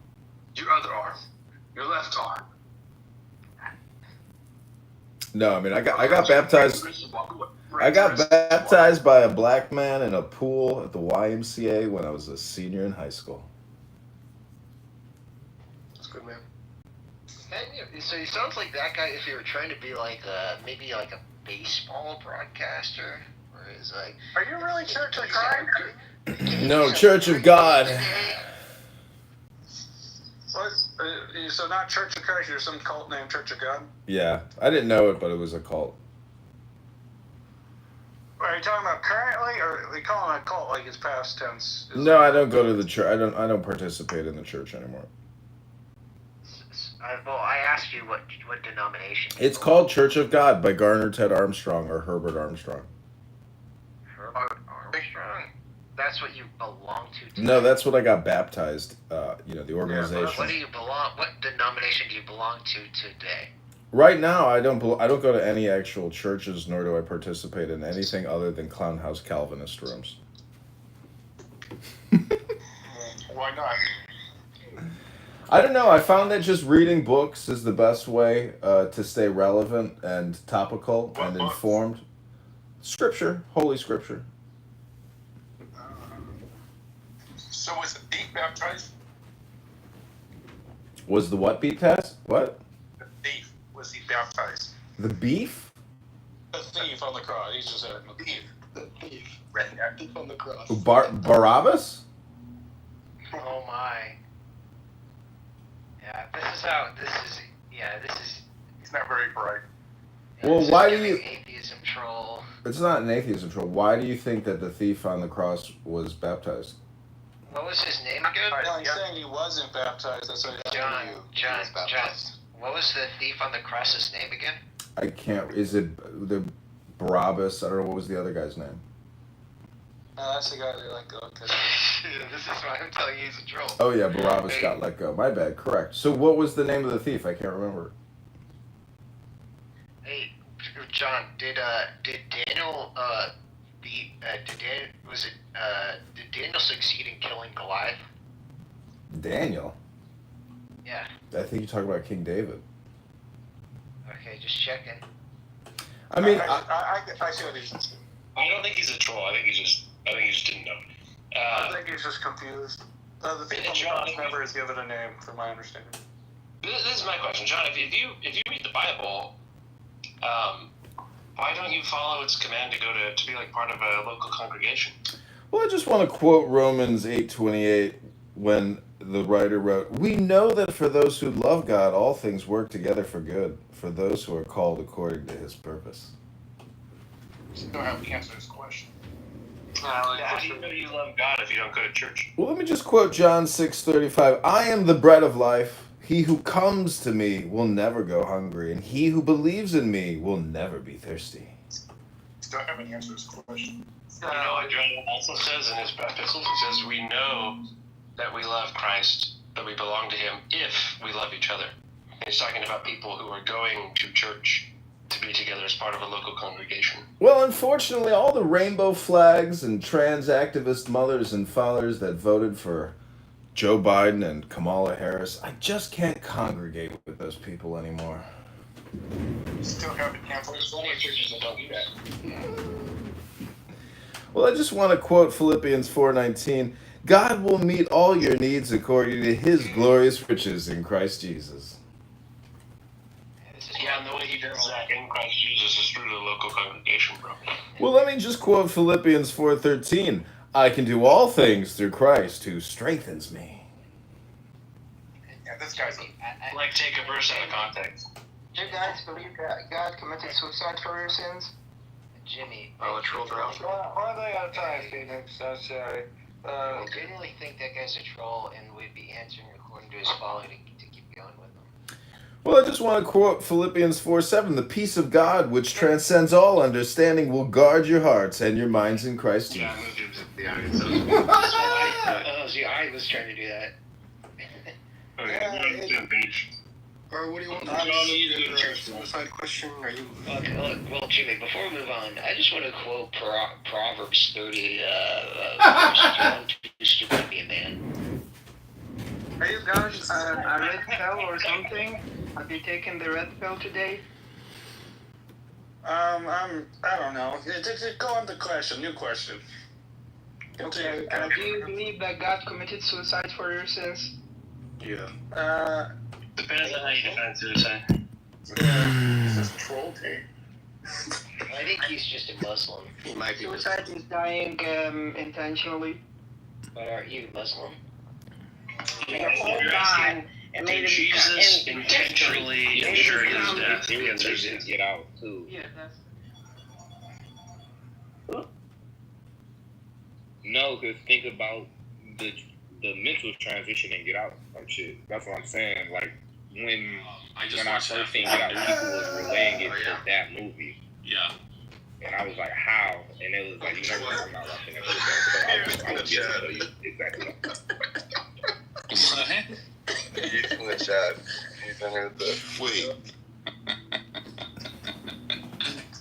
Your other arm. Your left arm. No, I mean I got baptized. I got baptized by a black man in a pool at the YMCA when I was a senior in high school. That's good, man. So he sounds like that guy if you were trying to be like maybe like a baseball broadcaster, or is like. Are you really Church of Christ? No, Church of God. So not Church of Christ, you're some cult named Church of God? Yeah, I didn't know it, but it was a cult. Are you talking about currently, or are they calling it a cult like it's past tense? No, I don't go to the church. I don't participate in the church anymore. Well, I asked you what denomination. It's called Church of God by Garner Ted Armstrong or Herbert Armstrong. Herbert Armstrong? That's what you belong to today? No, that's what I got baptized. The organization. What do you belong? What denomination do you belong to today? Right now, I don't go to any actual churches, nor do I participate in anything other than Clown House Calvinist rooms. Why not? I don't know. I found that just reading books is the best way to stay relevant and topical and informed. Scripture, Holy Scripture. So was the thief baptized? Was the what beat test? What? The thief. Was he baptized? The beef? The thief on the cross. He's just a thief. The thief. Redneck on the cross. Barabbas? Oh my. Yeah, this is. He's not very bright. Well, why do you? Atheism troll. It's not an atheism troll. Why do you think that the thief on the cross was baptized? What was his name again? Well, he's saying he wasn't baptized. That's what John. What was the thief on the cross's name again? I can't. Is it the Barabbas? I don't know what was the other guy's name. That's the guy they let go. Cause This is why I'm telling you he's a troll. Oh yeah, Barabbas Hey. got let go. My bad. Correct. So what was the name of the thief? I can't remember. Hey, John, did Daniel did Daniel succeed in killing Goliath? Daniel. Yeah. I think you're talking about King David. Okay, just checking. I mean, I see what he's. I don't think he's a troll. I think he just didn't know. I think he's just confused. The thief on the cross never is given a name, from my understanding. This is my question, John. If you read the Bible, why don't you follow its command to go to be like part of a local congregation? Well, I just want to quote Romans 8:28 when the writer wrote, "We know that for those who love God, all things work together for good, for those who are called according to His purpose." Still haven't answered this question. How do you know you love God if you don't go to church? Well, let me just quote John 6:35. I am the bread of life. He who comes to me will never go hungry, and he who believes in me will never be thirsty. Still haven't answered this question. You know what John also says in his epistles? He says, we know that we love Christ, that we belong to Him, if we love each other. And he's talking about people who are going to church to be together as part of a local congregation. Well, unfortunately, all the rainbow flags and trans activist mothers and fathers that voted for Joe Biden and Kamala Harris, I just can't congregate with those people anymore. Still haven't answered this Plenty of churches that don't do that. Well, I just want to quote Philippians 4:19. God will meet all your needs according to His glorious riches in Christ Jesus. Yeah, and the way He does that in Christ Jesus is through the local congregation, bro. Well, let me just quote Philippians 4:13. I can do all things through Christ who strengthens me. Yeah, this guy's Like, take a verse out of context. Do you guys believe that God committed suicide for your sins? Jimmy. Oh, the trolls are out. Why are they out of time, Phoenix? I'm sorry. I genuinely think that guy's a troll and would be answering according to his folly to keep going with them. Well, I just want to quote Philippians 4:7. The peace of God, which transcends all understanding, will guard your hearts and your minds in Christ Jesus. See, I was trying to do that. Or what do you want to suicide question? Are you? Okay, well, Jimmy, before we move on, I just want to quote Proverbs 30, too stupid to be a man. Are you guys a red pill or something? Have you taken the red pill today? I don't know. Just go on the question. New question. Okay. Do you believe that God committed suicide for your sins? Yeah. Depends on how you define suicide. This is troll tape. I think he's just a Muslim. He might be. Suicide is dying intentionally. But are you Muslim? And did Jesus intentionally ensure his death? The answer is yes. Get out too. Yeah, that's. No, because think about the mental transition and Get Out from shit. That's what I'm saying. Like when I first seen Get Out, people was relaying it to that movie. Yeah. And I was like, how? And it was like, you never heard about watching that movie. So I was tell you exactly. He's in the chat. He's in here. Wait.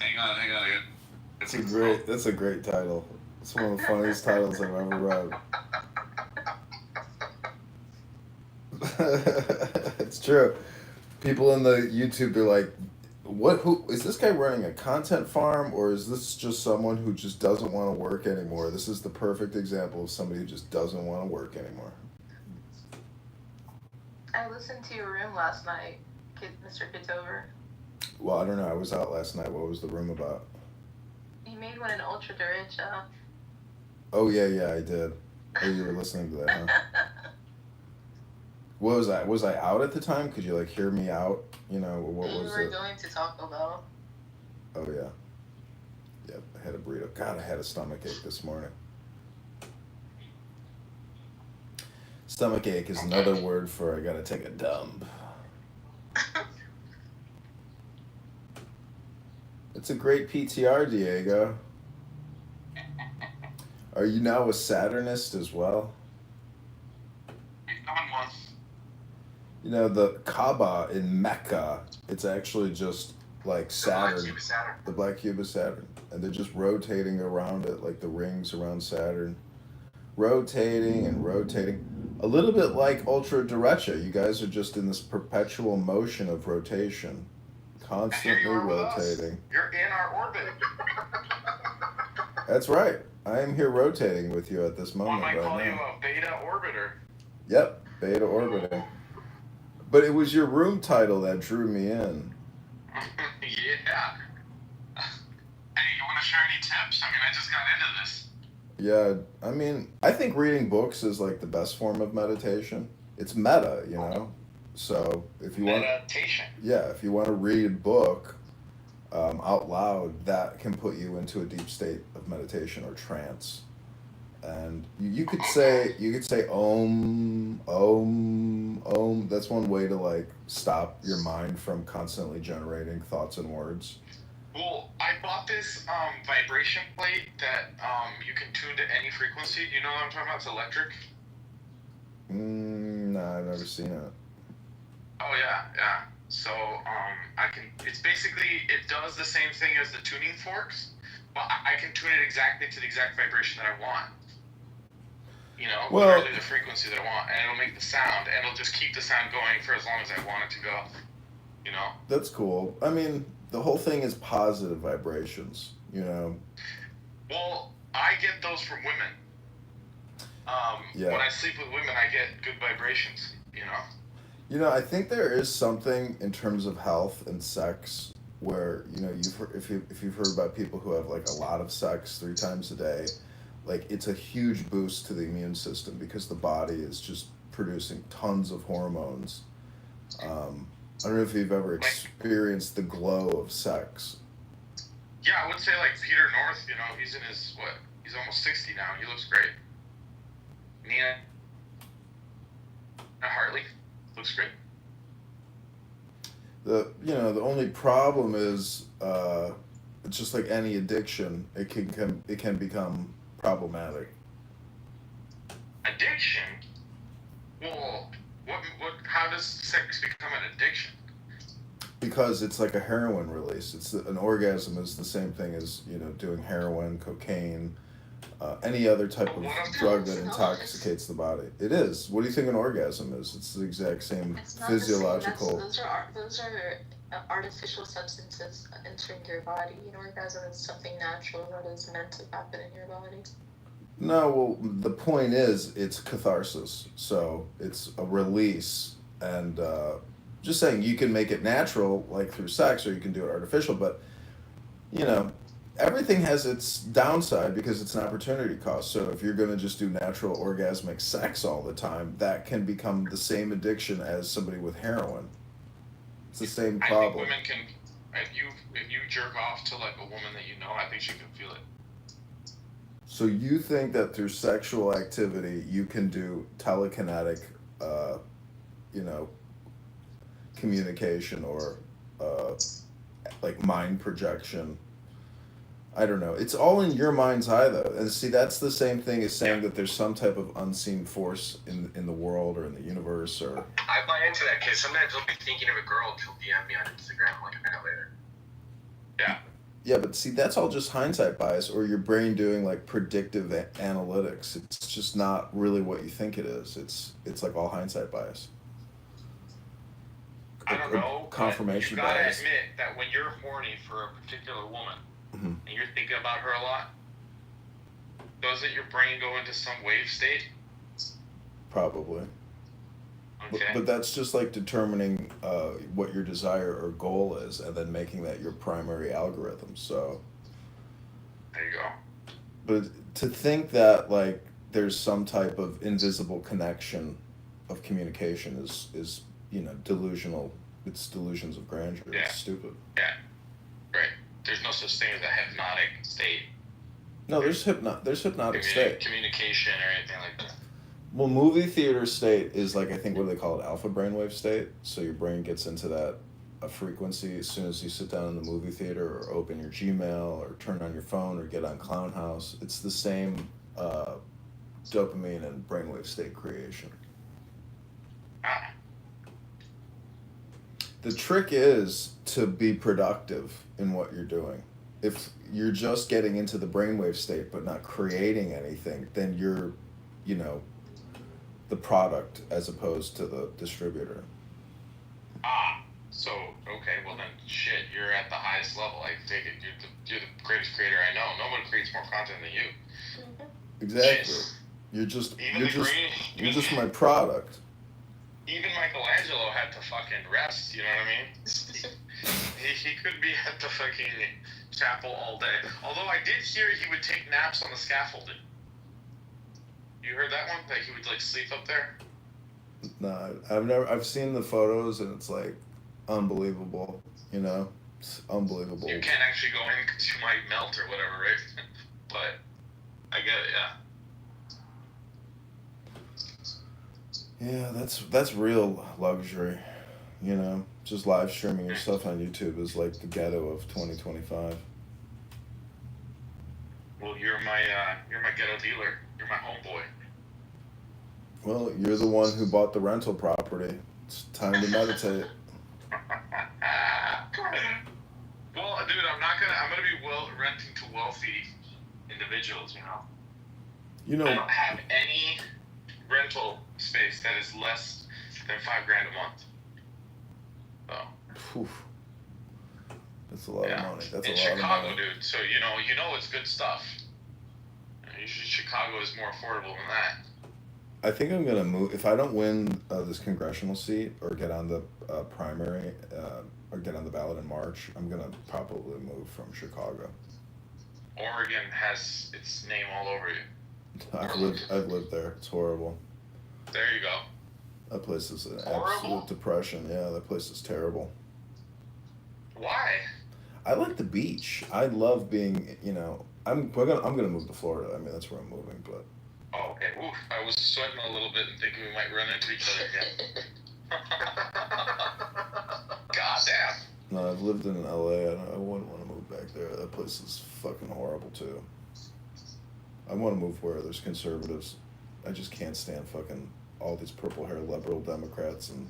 Hang on. That's a great title. It's one of the funniest titles I've ever read. It's true. People in the YouTube are like, who is this guy running a content farm, or is this just someone who just doesn't want to work anymore? This is the perfect example of somebody who just doesn't want to work anymore. I listened to your room last night, Mr. Kitover. Well, I don't know. I was out last night. What was the room about? You made one in ultra derecha. Oh, yeah, I did. Oh, you were listening to that, huh? What was I? Was I out at the time? Could you, hear me out? You know, what was it? We were going to Taco Bell. Oh, yeah. Yep, I had a burrito. God, I had a stomachache this morning. Stomachache is another word for I gotta take a dump. It's a great PTR, Diego. Are you now a Saturnist as well? I'm on one. You know, the Kaaba in Mecca, it's actually just like Saturn. The black cube is Saturn. And they're just rotating around it like the rings around Saturn. Rotating and rotating. A little bit like Ultra Derecha. You guys are just in this perpetual motion of rotation. Constantly rotating. You're in our orbit. That's right. I am here rotating with you at this I moment might right call now. you a beta orbiter. Yep, beta orbiting. But it was your room title that drew me in. Yeah. Hey, you want to share any tips? I mean, I just got into this. Yeah, I mean, I think reading books is like the best form of meditation. It's meta, you know? So if you want, Meditation. yeah, if you want to read a book out loud, that can put you into a deep state of meditation or trance. And you could say om, om, om. That's one way to like stop your mind from constantly generating thoughts and words. Well, I bought this vibration plate that you can tune to any frequency. Do you know what I'm talking about? It's electric. Nah, I've never seen it. Oh yeah. So I can. It's basically it does the same thing as the tuning forks, but I can tune it exactly to the exact vibration that I want. You know, Well, literally the frequency that I want, and it'll make the sound, and it'll just keep the sound going for as long as I want it to go. You know. that's cool. I mean, the whole thing is positive vibrations, you know. Well, I get those from women. Yeah. When I sleep with women, I get good vibrations. You know. You know, I think there is something in terms of health and sex where, you know, if you've heard about people who have like a lot of sex 3 times a day, like it's a huge boost to the immune system because the body is just producing tons of hormones. I don't know if you've ever experienced the glow of sex. Yeah, I would say like Peter North. You know, he's in his He's almost 60 now. He looks great. Nina Hartley looks great. The only problem is it's just like any addiction, it can become problematic. Addiction? Well, how does sex become an addiction? Because it's like a heroin release. An orgasm is the same thing as, you know, doing heroin, cocaine, any other type of drug that intoxicates the body. It is. What do you think an orgasm is? It's the exact same physiological. Those are artificial substances entering your body. An orgasm is something natural that is meant to happen in your body. No, well, the point is it's catharsis. So it's a release. And just saying you can make it natural, like through sex, or you can do it artificial. But, you know, everything has its downside because it's an opportunity cost. So if you're going to just do natural orgasmic sex all the time, that can become the same addiction as somebody with heroin. It's the same problem. I think women can, if you jerk off to like a woman that you know, I think she can feel it. So you think that through sexual activity you can do telekinetic, you know, communication or like mind projection? I don't know. It's all in your mind's eye, though. And see, that's the same thing as saying that there's some type of unseen force in the world or in the universe. Or I buy into that because sometimes I'll be thinking of a girl and she'll DM me on Instagram like a minute later. Yeah. Yeah, but see, that's all just hindsight bias or your brain doing like predictive analytics. It's just not really what you think it is. It's like all hindsight bias. I don't know. Confirmation you gotta bias. admit that when you're horny for a particular woman and you're thinking about her a lot, doesn't your brain go into some wave state? Probably. Okay. But that's just like determining what your desire or goal is and then making that your primary algorithm. So there you go. But to think that like there's some type of invisible connection of communication is you know, delusional. It's delusions of grandeur. Yeah. It's stupid. Yeah. Right. There's no such thing as a hypnotic state. No, there's hypnotic state. Communication or anything like that. Well, movie theater state is like, I think, what do they call it? Alpha brainwave state. So your brain gets into that a frequency as soon as you sit down in the movie theater or open your Gmail or turn on your phone or get on Clown House. It's the same dopamine and brainwave state creation. The trick is to be productive in what you're doing. If you're just getting into the brainwave state but not creating anything, then you're, you know, the product as opposed to the distributor. So, okay, well then, shit, you're at the highest level. I take it. You're the greatest creator I know. No one creates more content than you. Exactly. You're just my product. Even Michelangelo had to fucking rest, you know what I mean? he could be at the fucking chapel all day. Although I did hear he would take naps on the scaffolding. You heard that one? That he would like sleep up there? No, I've seen the photos and it's like unbelievable, you know? It's unbelievable. You can't actually go in because you might melt or whatever, right? But I get it, yeah. Yeah, that's real luxury, you know. Just live streaming your stuff on YouTube is like the ghetto of 2025. Well, you're my ghetto dealer. You're my homeboy. Well, you're the one who bought the rental property. It's time to meditate. Well, dude, I'm gonna be renting to wealthy individuals, you know. You know, I don't have any rental space that is less than $5,000 a month. So. Oof. That's a lot of money. That's in a lot Chicago, of money. dude. So you know it's good stuff. Usually Chicago is more affordable than that. I think I'm gonna move if I don't win this congressional seat or get on the primary or get on the ballot in March. I'm gonna probably move from Chicago. Oregon has its name all over you. I've lived there. It's horrible. There you go. That place is an Horrible? absolute depression. Yeah, that place is terrible. Why? I like the beach. I love being, you know, I'm gonna move to Florida. I mean, that's where I'm moving, but. Oh, okay. Oof, I was sweating a little bit and thinking we might run into each other again. God damn. No, I've lived in LA. I wouldn't want to move back there. That place is fucking horrible too. I want to move where there's conservatives. I just can't stand fucking all these purple hair liberal Democrats and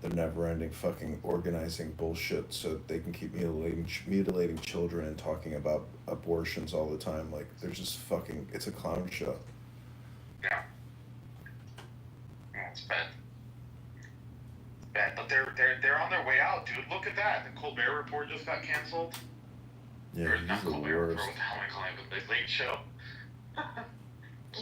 the never-ending fucking organizing bullshit so that they can keep mutilating children and talking about abortions all the time. Like, they're just fucking, it's a clown show. Yeah. Yeah, it's bad. Bad, but they're on their way out, dude. Look at that. The Colbert Report just got canceled. Yeah, Or not he's the Colbert worst. Report, what the hell am I calling it? The Late Show.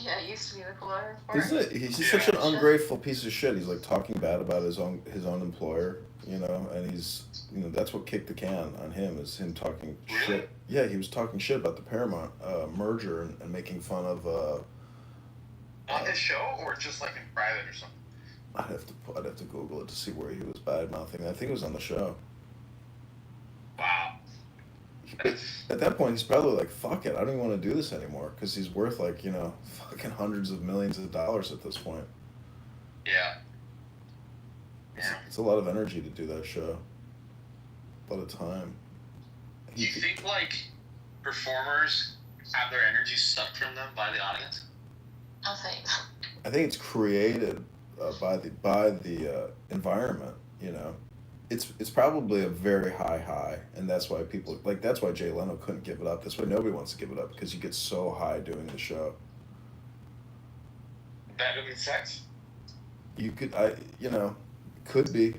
Yeah, it used to be the Color Report. He's such an ungrateful piece of shit. He's like talking bad about his own employer, you know, and he's, you know, that's what kicked the can on him, is him talking shit. Yeah, he was talking shit about the Paramount merger and making fun of On his show or just like in private or something? I'd have to Google it to see where he was bad mouthing. I think it was on the show. Wow. At that point, he's probably like, fuck it, I don't even want to do this anymore, because he's worth like, you know, fucking hundreds of millions of dollars at this point. Yeah. It's a lot of energy to do that show. A lot of time. Do you think like performers have their energy sucked from them by the audience? I think. I think it's created by the environment, you know. It's probably a very high, and that's why people, like, that's why Jay Leno couldn't give it up. That's why nobody wants to give it up, because you get so high doing the show. Better than sex? You could, you know, it could be,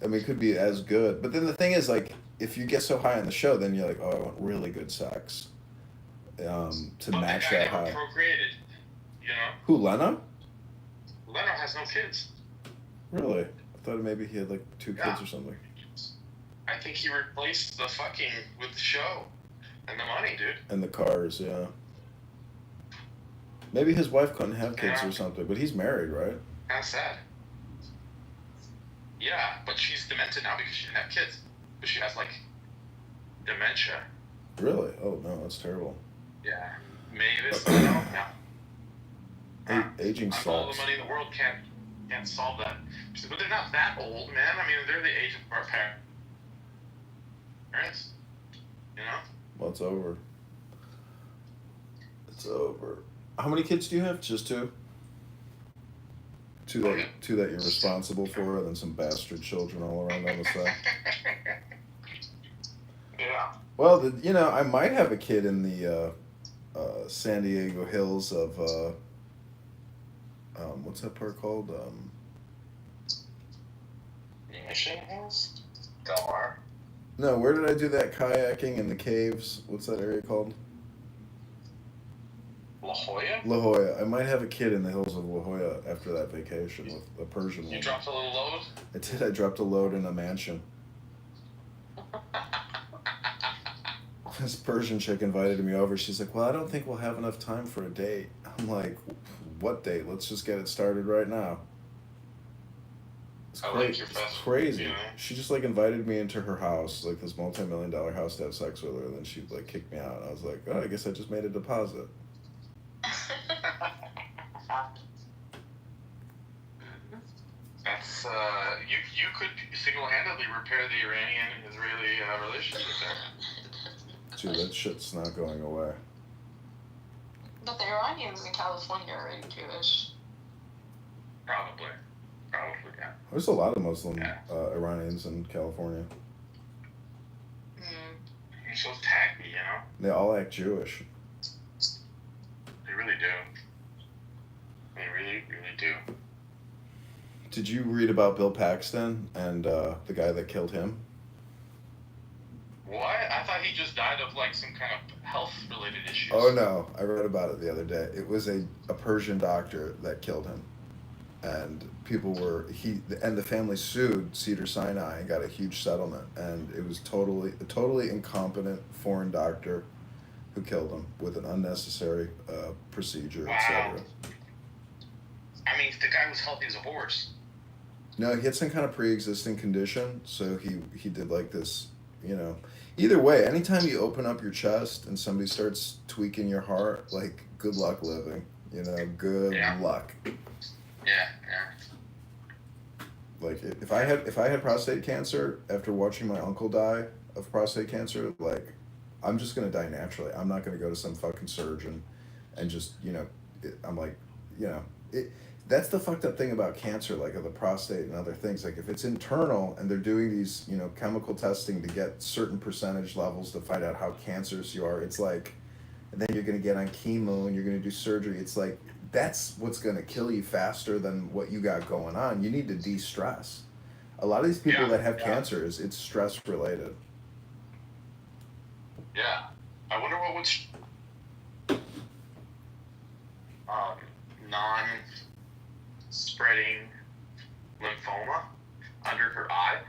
I mean, it could be as good. But then the thing is, like, if you get so high on the show, then you're like, oh, I want really good sex to match that high. Procreated, you know? Who, Leno? Leno has no kids. Really? I thought maybe he had like 2 kids or something. I think he replaced the fucking with the show and the money, dude. And the cars, yeah. Maybe his wife couldn't have kids or something, but he's married, right? Kind of sad. Yeah, but she's demented now because she didn't have kids. But she has like dementia. Really? Oh no, that's terrible. Yeah. Mavis, no. Aging All the sucks. money in the world can't can't solve that. She said, but they're not that old, man. I mean, they're the age of our parents. You know? Well, it's over. It's over. How many kids do you have? Just two? Two that you're responsible for, and then some bastard children all around on the side. Yeah. Well, I might have a kid in the San Diego hills of what's that park called? Mission Hills? Del Mar? No, where did I do that kayaking in the caves? What's that area called? La Jolla? La Jolla. I might have a kid in the hills of La Jolla after that vacation with a Persian You woman. dropped a little load? I did. I dropped a load in a mansion. This Persian chick invited me over. She's like, well, I don't think we'll have enough time for a date. I'm like, what date? Let's just get it started right now. It's, it's crazy. Yeah. She just like invited me into her house, like this multi-million-dollar house, to have sex with her, and then she like kicked me out. I was like, oh, I guess I just made a deposit. That's you could single-handedly repair the Iranian-Israeli relationship there. Dude, that shit's not going away. But the Iranians in California are already Jewish. Probably, yeah. There's a lot of Muslim Iranians in California. You're so tacky, you know? They all act Jewish. They really do. They really, really do. Did you read about Bill Paxton and the guy that killed him? What? I thought he just died of like some kind of health-related issues. Oh no, I read about it the other day. It was a Persian doctor that killed him, and the family sued Cedar Sinai and got a huge settlement, and it was a totally incompetent foreign doctor who killed him with an unnecessary procedure, etc. I mean, the guy was healthy as a horse. No, he had some kind of pre-existing condition, so he did like this, Either way, anytime you open up your chest and somebody starts tweaking your heart, like, good luck living, good luck. Yeah. Like, if I had prostate cancer after watching my uncle die of prostate cancer, like, I'm just gonna die naturally. I'm not gonna go to some fucking surgeon and just, I'm like, that's the fucked up thing about cancer, like of the prostate and other things. Like if it's internal and they're doing these, chemical testing to get certain percentage levels to find out how cancerous you are, it's like, and then you're going to get on chemo and you're going to do surgery. It's like, that's what's going to kill you faster than what you got going on. You need to de-stress. A lot of these people that have cancer, it's stress related. Yeah. I wonder what would non-spreading lymphoma under her eye.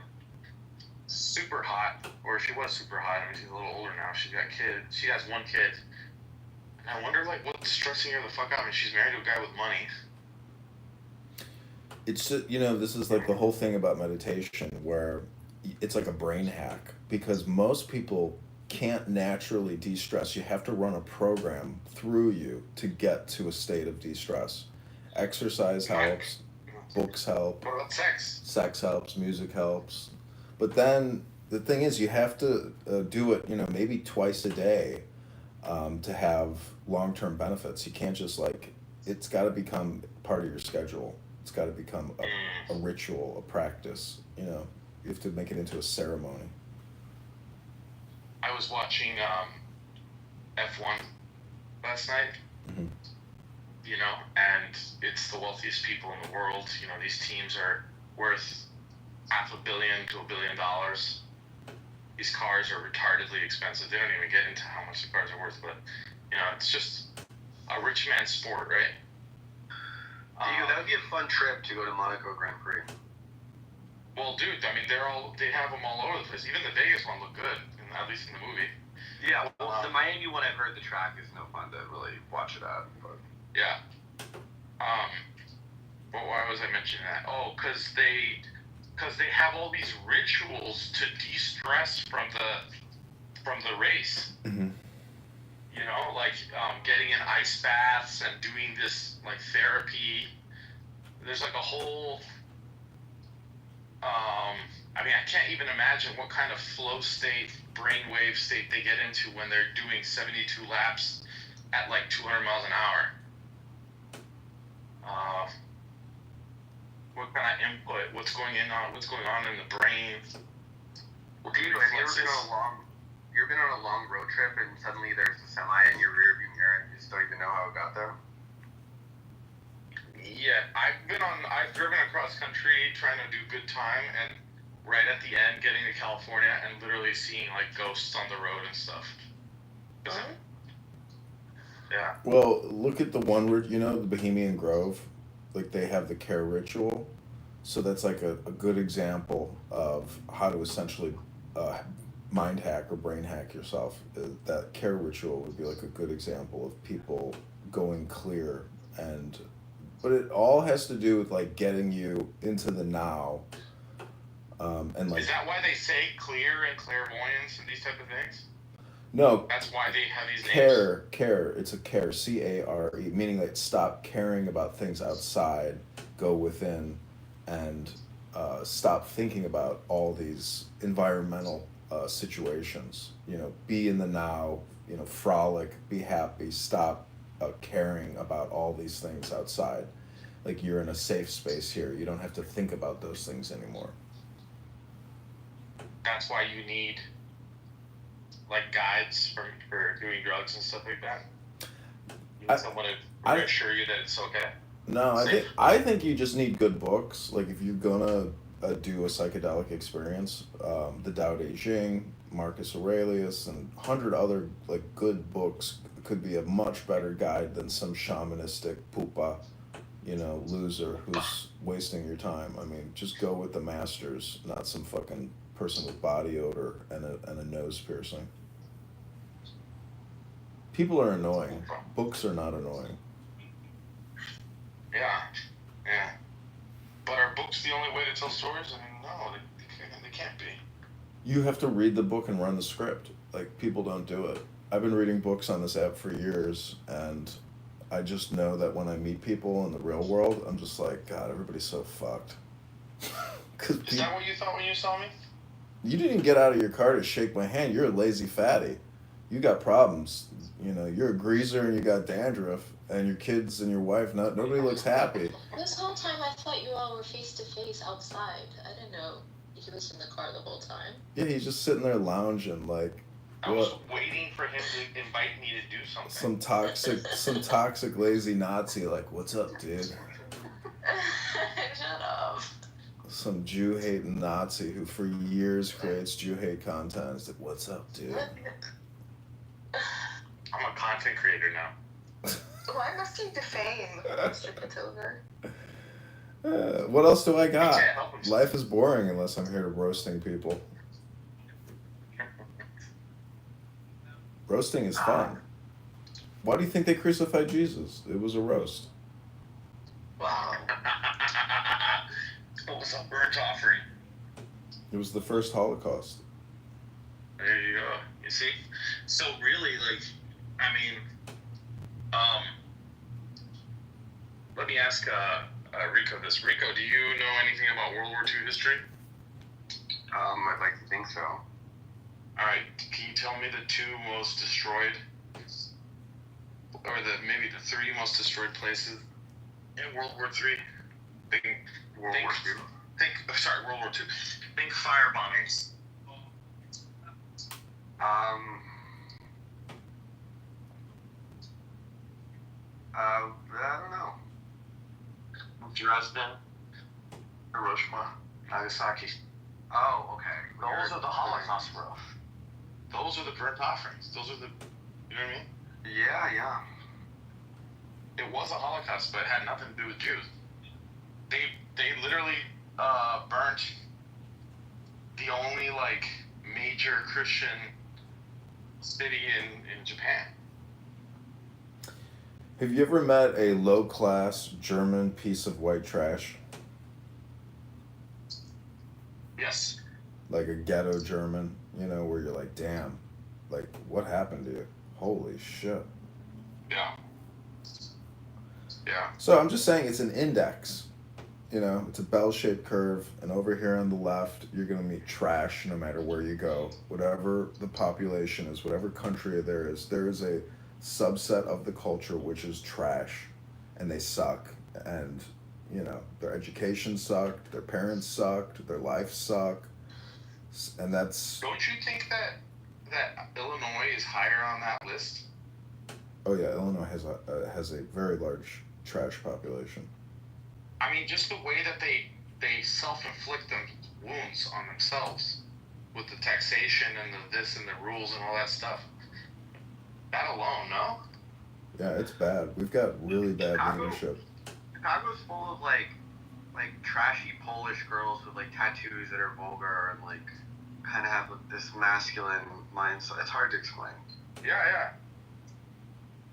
Super hot, or she was super hot. I mean, she's a little older now. She's got kids. She has one kid. And I wonder, like, what's stressing her the fuck out? I mean, she's married to a guy with money. It's, this is like the whole thing about meditation, where it's like a brain hack, because most people can't naturally de-stress. You have to run a program through you to get to a state of de-stress. Exercise helps, books help. What about sex? Sex helps, music helps. But then the thing is, you have to do it, maybe twice a day to have long-term benefits. You can't just it's got to become part of your schedule. It's got to become a ritual, a practice. You have to make it into a ceremony. I was watching F1 last night, mm-hmm. And it's the wealthiest people in the world. These teams are worth $500 million to $1 billion. These cars are retardedly expensive. They don't even get into how much the cars are worth, but, it's just a rich man's sport, right? That would be a fun trip to go to Monaco Grand Prix. Well, dude, I mean, they have them all over the place. Even the Vegas one looked good, at least in the movie. Yeah, well, the Miami one, I've heard the track is no fun to really watch it at. But yeah. But why was I mentioning that? Oh, because they have all these rituals to de-stress from the race. Mm-hmm. Like getting in ice baths and doing this like therapy there's like a whole. I mean, I can't even imagine what kind of flow state, brainwave state they get into when they're doing 72 laps at like 200 miles an hour. What kind of input? What's going on in the brain? Well, have you ever been on a long road trip and suddenly there's a semi in your rearview mirror and you just don't even know how it got there? Yeah, I've driven across country trying to do good time, and right at the end getting to California and literally seeing like ghosts on the road and stuff. Yeah. Well, look at the one where, the Bohemian Grove, like they have the care ritual. So that's like a good example of how to essentially mind hack or brain hack yourself. That care ritual would be like a good example of people going clear, but it all has to do with like getting you into the now. And like, is that why they say clear and clairvoyance and these type of things? no, That's why they have these names. care. It's a care, care, meaning like stop caring about things outside, go within, and stop thinking about all these environmental situations. Be in the now. Frolic, be happy. Stop caring about all these things outside. Like you're in a safe space here. You don't have to think about those things anymore. That's why you need like guides for doing drugs and stuff like that. You need someone to reassure you that it's okay. No, I think you just need good books. Like if you're gonna do a psychedelic experience, the Tao Te Ching, Marcus Aurelius, and 100 other like good books could be a much better guide than some shamanistic pupa, loser who's wasting your time. I mean, just go with the masters, not some fucking person with body odor and a nose piercing. People are annoying. Books are not annoying. Yeah. But are books the only way to tell stories? I mean, no, they can't be. You have to read the book and run the script. Like, people don't do it. I've been reading books on this app for years, and I just know that when I meet people in the real world, I'm just like, God, everybody's so fucked. Is that what you thought when you saw me? You didn't get out of your car to shake my hand. You're a lazy fatty. You got problems. You're a greaser and you got dandruff, and your kids and your wife, nobody looks happy. This whole time I thought you all were face to face outside. I didn't know he was in the car the whole time. Yeah, he's just sitting there lounging like. I was waiting for him to invite me to do something. Some toxic lazy Nazi like, what's up, dude? Shut up. Some Jew hating Nazi who for years creates Jew hate content. It's like, what's up, dude? I'm a content creator now. Why must you defame Mr. Kitover? What else do I got? Life is boring unless I'm here to roasting people. Roasting is fun. Why do you think they crucified Jesus? It was a roast. Wow. What was a burnt offering? It was the first Holocaust. There you go. You see? So really, let me ask Rico this. Rico, do you know anything about World War II history? I'd like to think so. Alright, can you tell me the two most destroyed, or maybe the three most destroyed places in World War III? World War II. Think fire bombings. I don't know. Dresden, Hiroshima, Nagasaki. Oh, okay. Those are the Holocaust, bro. Those are the burnt offerings. Those are the, you know what I mean? Yeah. It was a Holocaust, but it had nothing to do with Jews. They literally burnt the only major Christian city in Japan. Have you ever met a low-class German piece of white trash? Yes. Like a ghetto German, where you're like, damn, what happened to you? Holy shit. Yeah. So I'm just saying it's an index. you know, it's a bell-shaped curve, and over here on the left, you're going to meet trash no matter where you go. Whatever the population is, whatever country there is a subset of the culture which is trash, and they suck. And, you know, their education sucked, their parents sucked, their life sucked, and that's... Don't you think that Illinois is higher on that list? Oh yeah, Illinois has a very large trash population. I mean, just the way that they self-inflict them wounds on themselves with the taxation and the this and the rules and all that stuff. That alone, no? Yeah, it's bad. We've got really bad leadership. Chicago's full of like trashy Polish girls with like tattoos that are vulgar and like kind of have this masculine mindset. It's hard to explain. Yeah.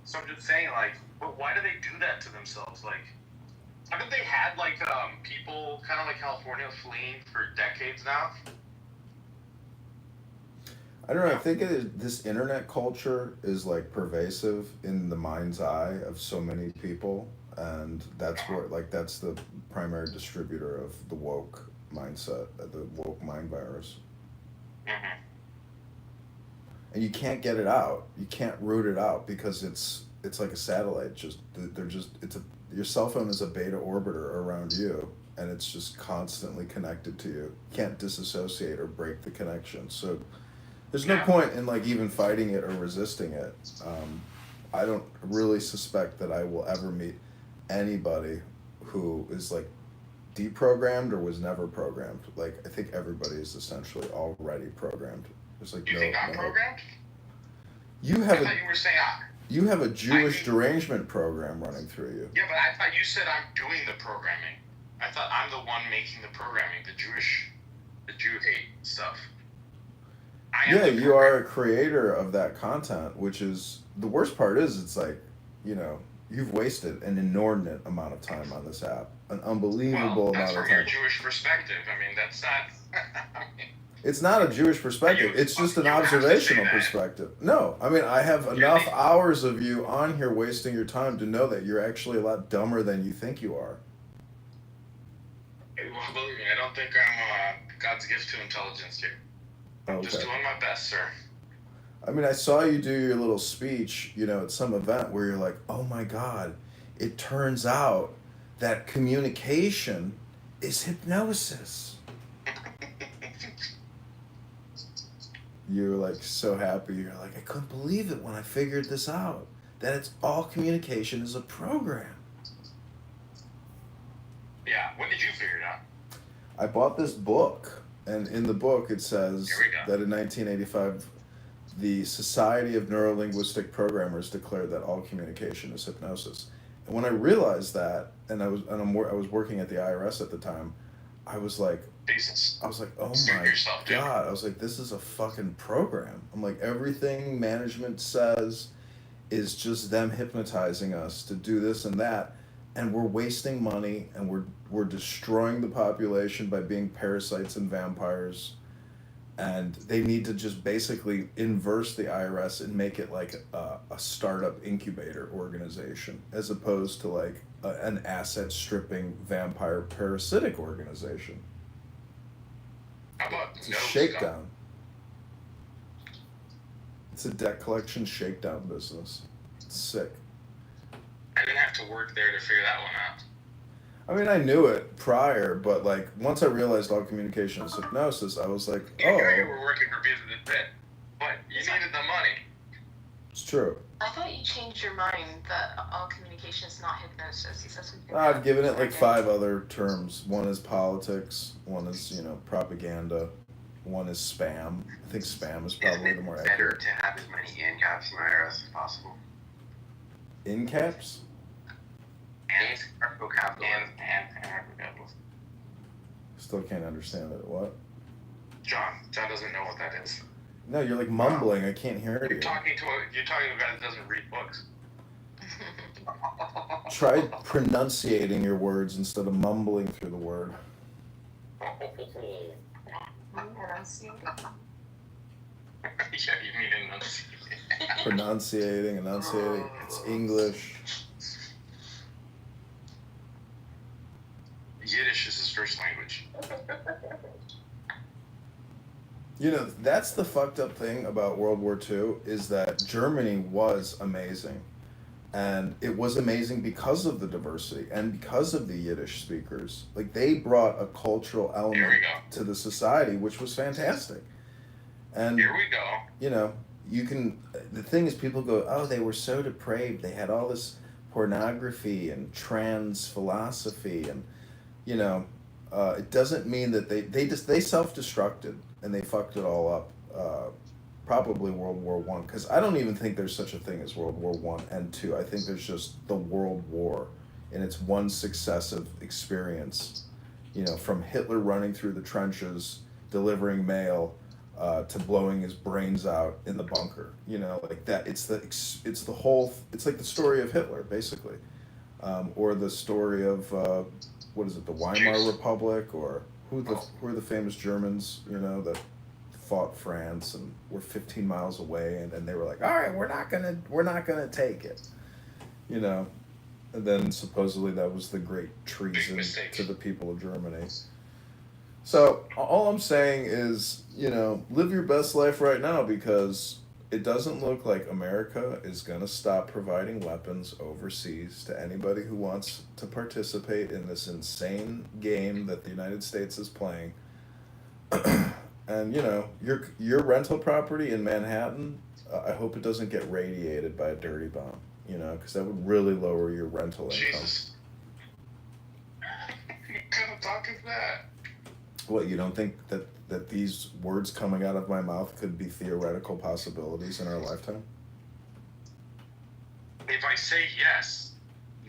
So I'm just saying, like, but why do they do that to themselves? Like, haven't they had like people kind of like California fleeing for decades now? I don't know. I think this internet culture is like pervasive in the mind's eye of so many people, and that's where that's the primary distributor of the woke mindset, the woke mind virus. Mm-hmm. And you can't get it out. You can't root it out because it's like a satellite. Your cell phone is a beta orbiter around you, and it's just constantly connected to you. You can't disassociate or break the connection. So there's no point in like even fighting it or resisting it. I don't really suspect that I will ever meet anybody who is like deprogrammed or was never programmed. Like, I think everybody is essentially already programmed. There's like You think I'm programmed? You I have thought you were saying you have a Jewish derangement program running through you. Yeah, but I thought you said I'm doing the programming. I thought I'm the one making the programming, the Jew hate stuff. Yeah, you are a creator of that content, which is the worst part is it's like, you know, you've wasted an inordinate amount of time on this app. An unbelievable amount of time. That's from your Jewish perspective. I mean, that's not... It's not a Jewish perspective. It's just an observational perspective. No, I mean, I have enough hours of you on here wasting your time to know that you're actually a lot dumber than you think you are. Well, believe me, I don't think I'm God's gift to intelligence here. I'm just doing my best, sir. I mean, I saw you do your little speech, you know, at some event where you're like, oh my God, it turns out that communication is hypnosis. You're like so happy. You're like, I couldn't believe it when I figured this out. That it's all communication is a program. Yeah, when did you figure it out? I bought this book, and in the book it says that in 1985, the Society of Neurolinguistic Programmers declared that all communication is hypnosis. And when I realized that, and I was working at the IRS at the time, I was like, oh my God. I was like, this is a fucking program. I'm like, everything management says is just them hypnotizing us to do this and that. And we're wasting money, and we're destroying the population by being parasites and vampires. And they need to just basically inverse the IRS and make it like a startup incubator organization, as opposed to like an asset stripping vampire parasitic organization. It's a shakedown. It's a debt collection shakedown business. It's sick. I didn't have to work there to figure that one out. I mean, I knew it prior, but like once I realized all communication is hypnosis, I was like, You knew you were working for business bit, but you needed the money. It's true. I thought you changed your mind that all communication is not hypnosis. You said something. I've given it like 5 other terms. One is politics. One is, you know, propaganda. One is spam. I think spam is probably the more Better accurate. to have as many in caps in the IRS as possible. In caps? And capital. Still can't understand it. What? John doesn't know what that is. No, you're like mumbling. I can't hear you. You're talking to a guy that doesn't read books. Try pronunciating your words instead of mumbling through the word. Yeah, you mean Pronunciating, enunciating. It's English. Yiddish You know, that's the fucked up thing about World War II is that Germany was amazing. And it was amazing because of the diversity and because of the Yiddish speakers. Like, they brought a cultural element to the society, which was fantastic. And Here we go. you know, you can. The thing is, people go, "Oh, they were so depraved. They had all this pornography and trans philosophy, and you know, it doesn't mean that they self-destructed and they fucked it all up. Probably World War One, because I don't even think there's such a thing as World War One and Two. I think there's just the World War, and it's one successive experience. You know, from Hitler running through the trenches, delivering mail, to blowing his brains out in the bunker. You know, like that. It's the whole. It's like the story of Hitler, basically, or the story of what is it, the Weimar Republic, or who are the famous Germans? You know, that fought France and were 15 miles away, and they were like, all right, we're not gonna take it. You know, and then supposedly that was the great treason to the people of Germany. So all I'm saying is, you know, live your best life right now, because it doesn't look like America is going to stop providing weapons overseas to anybody who wants to participate in this insane game that the United States is playing. And you know, your rental property in Manhattan, I hope it doesn't get radiated by a dirty bomb, you know, because that would really lower your rental income. Jesus. What kind of talk is that? What, you don't think that these words coming out of my mouth could be theoretical possibilities in our lifetime? If I say yes,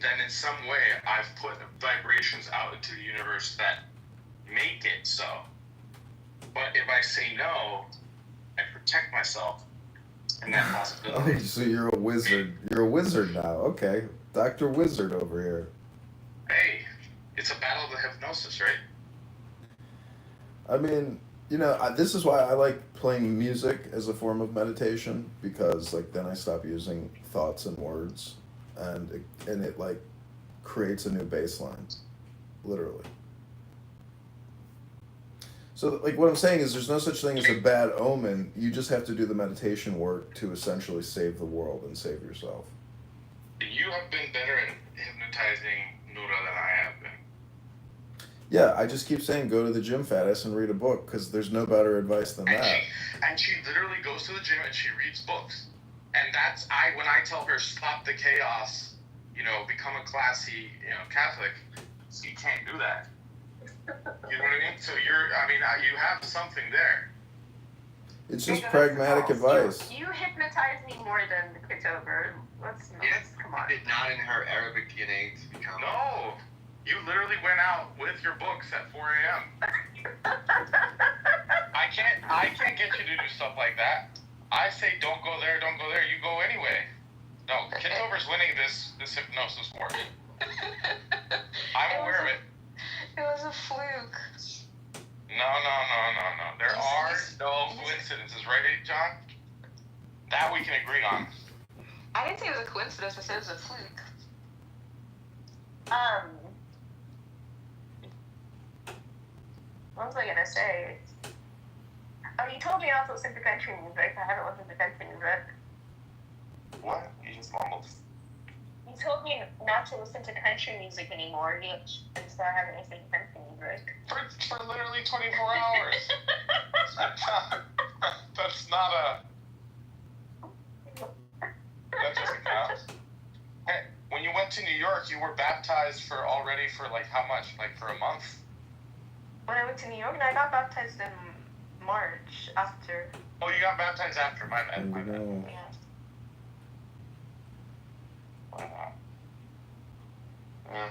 then in some way I've put vibrations out into the universe that make it so. But if I say no, I protect myself in that possibility. Oh, so you're a wizard. You're a wizard now. Okay. Dr. Wizard over here. Hey, it's a battle of the hypnosis, right? I mean, you know, this is why I like playing music as a form of meditation, because like then I stop using thoughts and words, and it like creates a new baseline, literally. So like what I'm saying is there's no such thing as a bad omen. You just have to do the meditation work to essentially save the world and save yourself. You have been better at hypnotizing Nura than I have been. Yeah, I just keep saying go to the gym, fattass, and read a book, because there's no better advice than that. And she literally goes to the gym and she reads books. And that's when I tell her stop the chaos, you know, become a classy, you know, Catholic. You can't do that. You know what I mean? So you have something there. It's just pragmatic advice. You hypnotize me more than Kitover. Let's come on. It's not in her Arabic DNA to become. No. You literally went out with your books at 4 a.m. I can't get you to do stuff like that. I say don't go there, you go anyway. No, Kitover's winning this hypnosis war. I'm aware of it. It was a fluke. No. There are no coincidences, right, John? That we can agree on. I didn't say it was a coincidence, I said it was a fluke. What was I gonna say? Oh, you told me not to listen to country music. I haven't listened to country music. What? You just mumbled. You told me not to listen to country music anymore, and so I haven't listened to country music. For literally 24 hours. That's not a... That doesn't count. Hey, when you went to New York, you were baptized for like how much? Like for a month? When I went to New York, I got baptized in March after. Oh, you got baptized after, my bad. Yeah. Wow. Yeah.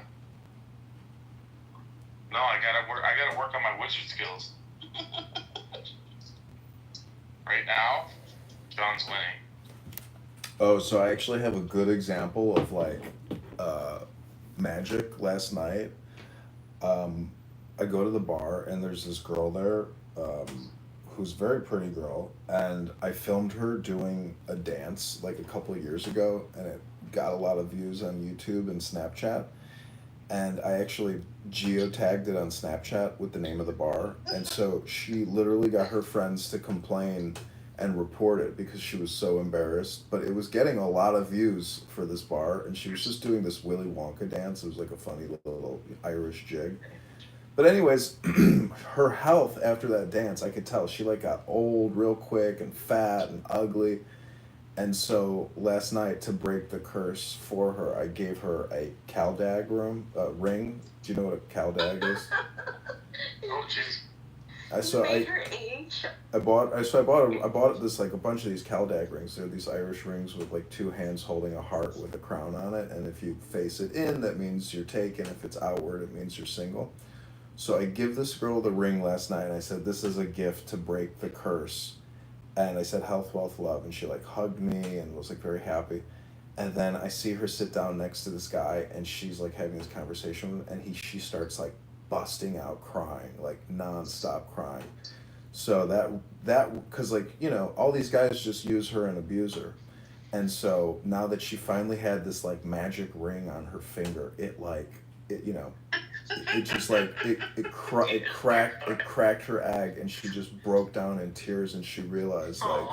No, I gotta work on my wizard skills. Right now, John's winning. Oh, so I actually have a good example of like magic last night. I go to the bar and there's this girl there who's a very pretty girl, and I filmed her doing a dance like a couple of years ago, and it got a lot of views on YouTube and Snapchat. and I actually geotagged it on Snapchat with the name of the bar. And so she literally got her friends to complain and report it because she was so embarrassed. But it was getting a lot of views for this bar, and she was just doing this Willy Wonka dance. It was like a funny little Irish jig. But anyways, her health after that dance, I could tell she like got old real quick and fat and ugly. And so last night, to break the curse for her, I gave her a Caldag ring. Do you know what a Caldag is? Oh, jeez. I bought this like a bunch of these Caldag rings. They're these Irish rings with like two hands holding a heart with a crown on it. And if you face it in, that means you're taken. If it's outward, it means you're single. So I give this girl the ring last night, and I said, "This is a gift to break the curse." And I said, "Health, wealth, love," and she like hugged me and was like very happy. And then I see her sit down next to this guy, and she's like having this conversation with him, and she starts like busting out crying, like nonstop crying. So that because like all these guys just use her and abuse her, and so now that she finally had this like magic ring on her finger, it just like it cracked her egg, and she just broke down in tears, and she realized like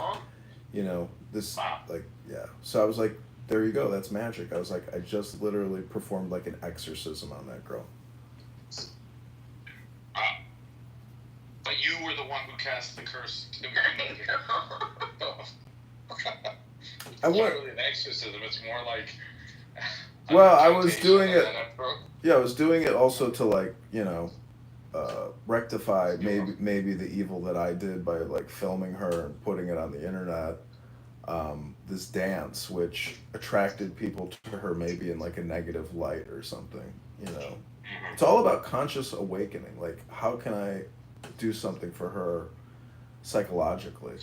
this like yeah. So I was like, there you go, that's magic. I was like, I just literally performed like an exorcism on that girl. But you were the one who cast the curse. I It's want. not really an exorcism. It's more like. Well, I was doing it. Yeah, I was doing it also to like rectify maybe the evil that I did by like filming her and putting it on the internet. This dance, which attracted people to her maybe in like a negative light or something. It's all about conscious awakening. Like, how can I do something for her psychologically?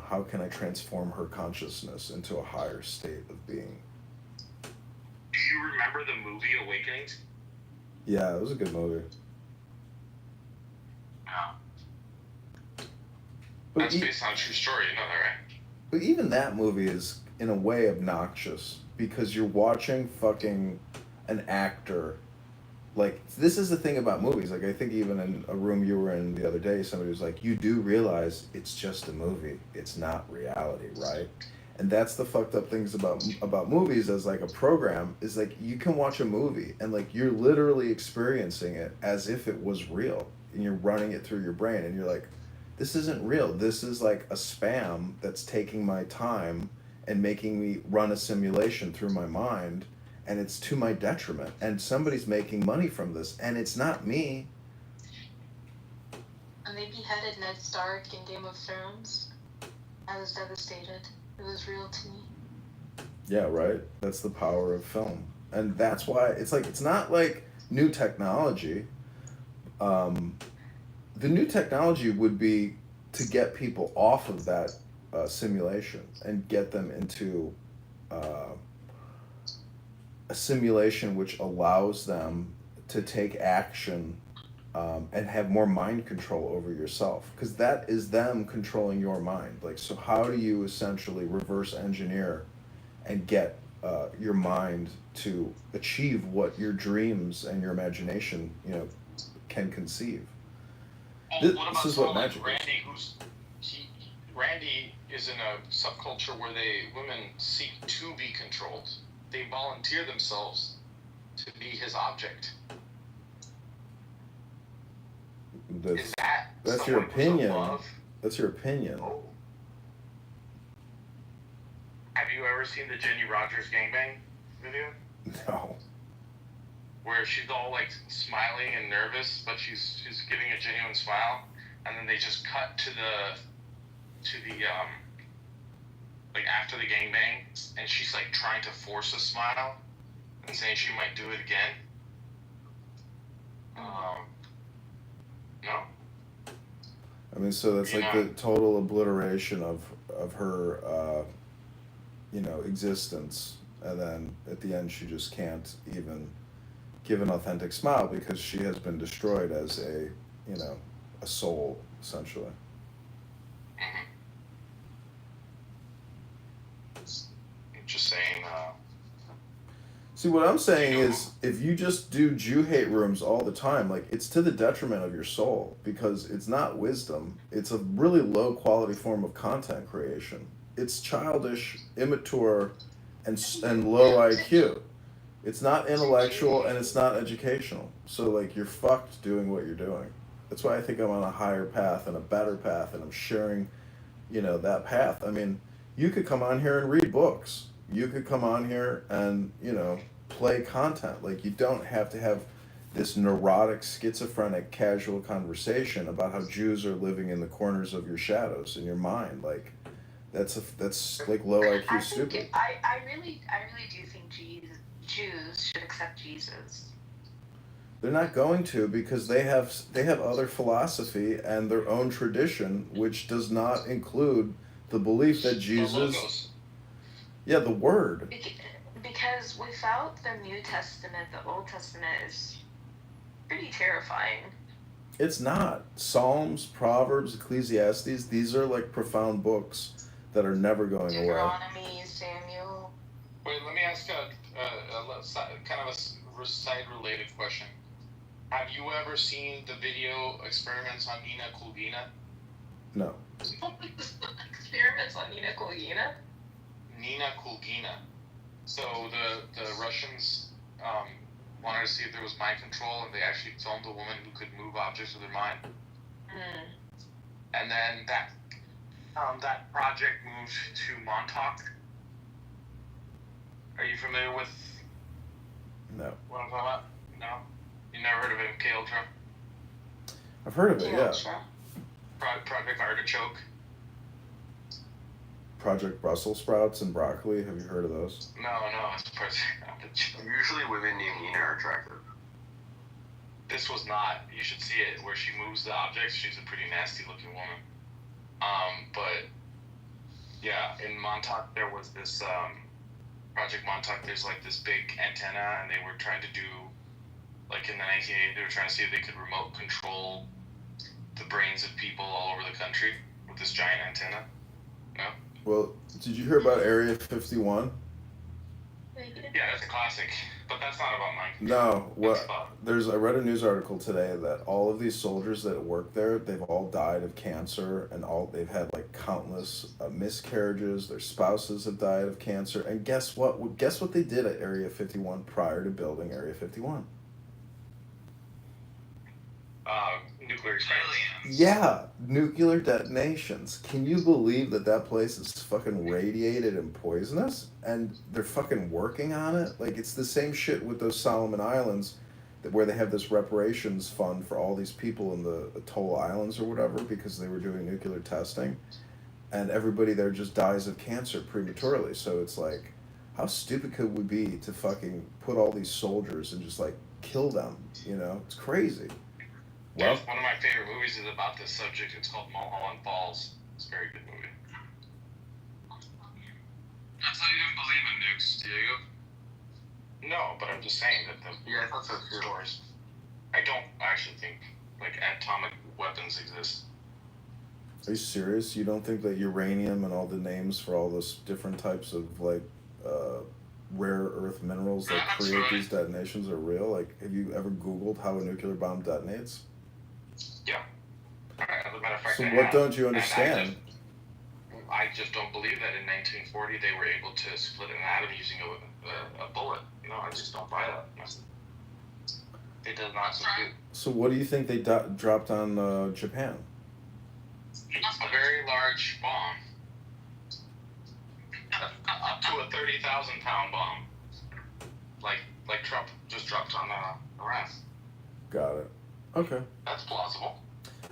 How can I transform her consciousness into a higher state of being? Do you remember the movie Awakenings? Yeah, it was a good movie. Yeah. But That's based on a true story, you know that, right? But even that movie is, in a way, obnoxious because you're watching fucking an actor. Like, this is the thing about movies. Like, I think even in a room you were in the other day, somebody was like, you do realize it's just a movie. It's not reality, right? And that's the fucked up things about movies as like a program is like you can watch a movie and like you're literally experiencing it as if it was real, and you're running it through your brain, and you're like, this isn't real. This is like a spam that's taking my time and making me run a simulation through my mind, and it's to my detriment, and somebody's making money from this, and it's not me. And they beheaded Ned Stark in Game of Thrones. I was devastated. It was real to me. Yeah, right. That's the power of film, and that's why it's like it's not like new technology. The new technology would be to get people off of that simulation and get them into a simulation which allows them to take action and have more mind control over yourself, because that is them controlling your mind. Like, so how do you essentially reverse engineer and get your mind to achieve what your dreams and your imagination can conceive? This is what magic is. Randy, Randy is in a subculture where women seek to be controlled. They volunteer themselves to be his object. That's your opinion. That's your opinion. Oh. Have you ever seen the Jenny Rogers gangbang video? No. Where she's all like smiling and nervous, but she's giving a genuine smile, and then they just cut to the like after the gangbang, and she's like trying to force a smile and saying she might do it again. No. I mean, so that's like the total obliteration of her, existence, and then at the end she just can't even give an authentic smile because she has been destroyed as a soul, essentially. Just saying. See, what I'm saying is, if you just do Jew hate rooms all the time, like, it's to the detriment of your soul, because it's not wisdom. It's a really low quality form of content creation. It's childish, immature, and low IQ. It's not intellectual and it's not educational. So, like, you're fucked doing what you're doing. That's why I think I'm on a higher path and a better path, and I'm sharing, that path. I mean, you could come on here and read books. You could come on here and, play content. Like, you don't have to have this neurotic, schizophrenic, casual conversation about how Jews are living in the corners of your shadows in your mind. Like, that's like low IQ stupid. I really do think Jews should accept Jesus. They're not going to, because they have other philosophy and their own tradition, which does not include the belief that Jesus. Yeah, the word. Because without the New Testament, the Old Testament is pretty terrifying. It's not. Psalms, Proverbs, Ecclesiastes, these are like profound books that are never going away. Deuteronomy, Samuel. Wait, let me ask a kind of a side-related question. Have you ever seen the video experiments on Nina Kulgina? No. Experiments on Nina Kulgina? Nina Kulgina. So the Russians wanted to see if there was mind control, and they actually filmed a woman who could move objects with her mind. And then that project moved to Montauk. Are you familiar with No. what I'm talking about? No? You never heard of him, Kale Trump? I've heard of it, yeah. Project Artichoke. Project Brussels sprouts and broccoli. Have you heard of those? No, it's Project Artichoke. Usually women named Nina are attractive. This was not. You should see it, where she moves the objects. She's a pretty nasty looking woman. But yeah, in Montauk there was this Project Montauk. There's like this big antenna, and they were trying to do, like in the 1980s, they were trying to see if they could remote control the brains of people all over the country with this giant antenna. No? Well, did you hear about Area 51? Yeah, that's a classic, but that's not about mine. No, I read a news article today that all of these soldiers that work there, they've all died of cancer, and they've had like countless miscarriages. Their spouses have died of cancer, and guess what? Guess what they did at Area 51 prior to building Area 51? Nuclear experiments. Yeah, nuclear detonations. Can you believe that place is fucking radiated and poisonous? And they're fucking working on it? Like, it's the same shit with those Solomon Islands, where they have this reparations fund for all these people in the Atoll Islands or whatever, because they were doing nuclear testing. And everybody there just dies of cancer prematurely. So it's like, how stupid could we be to fucking put all these soldiers and just, like, kill them? It's crazy. Well, one of my favorite movies is about this subject. It's called Mulholland Falls. It's a very good movie. That's how you didn't believe in nukes, Diego. No, but I'm just saying that the stories. I don't actually think like atomic weapons exist. Are you serious? You don't think that uranium and all the names for all those different types of like rare earth minerals that create these detonations are real? Like, have you ever Googled how a nuclear bomb detonates? Yeah. As a matter of fact, so what don't you understand? I just don't believe that in 1940 they were able to split an atom using a bullet. I just don't buy that. It does not compute. So what do you think they dropped on Japan? A very large bomb. Up to a 30,000 pound bomb. Like Trump just dropped on Iran. Got it. Okay. That's plausible.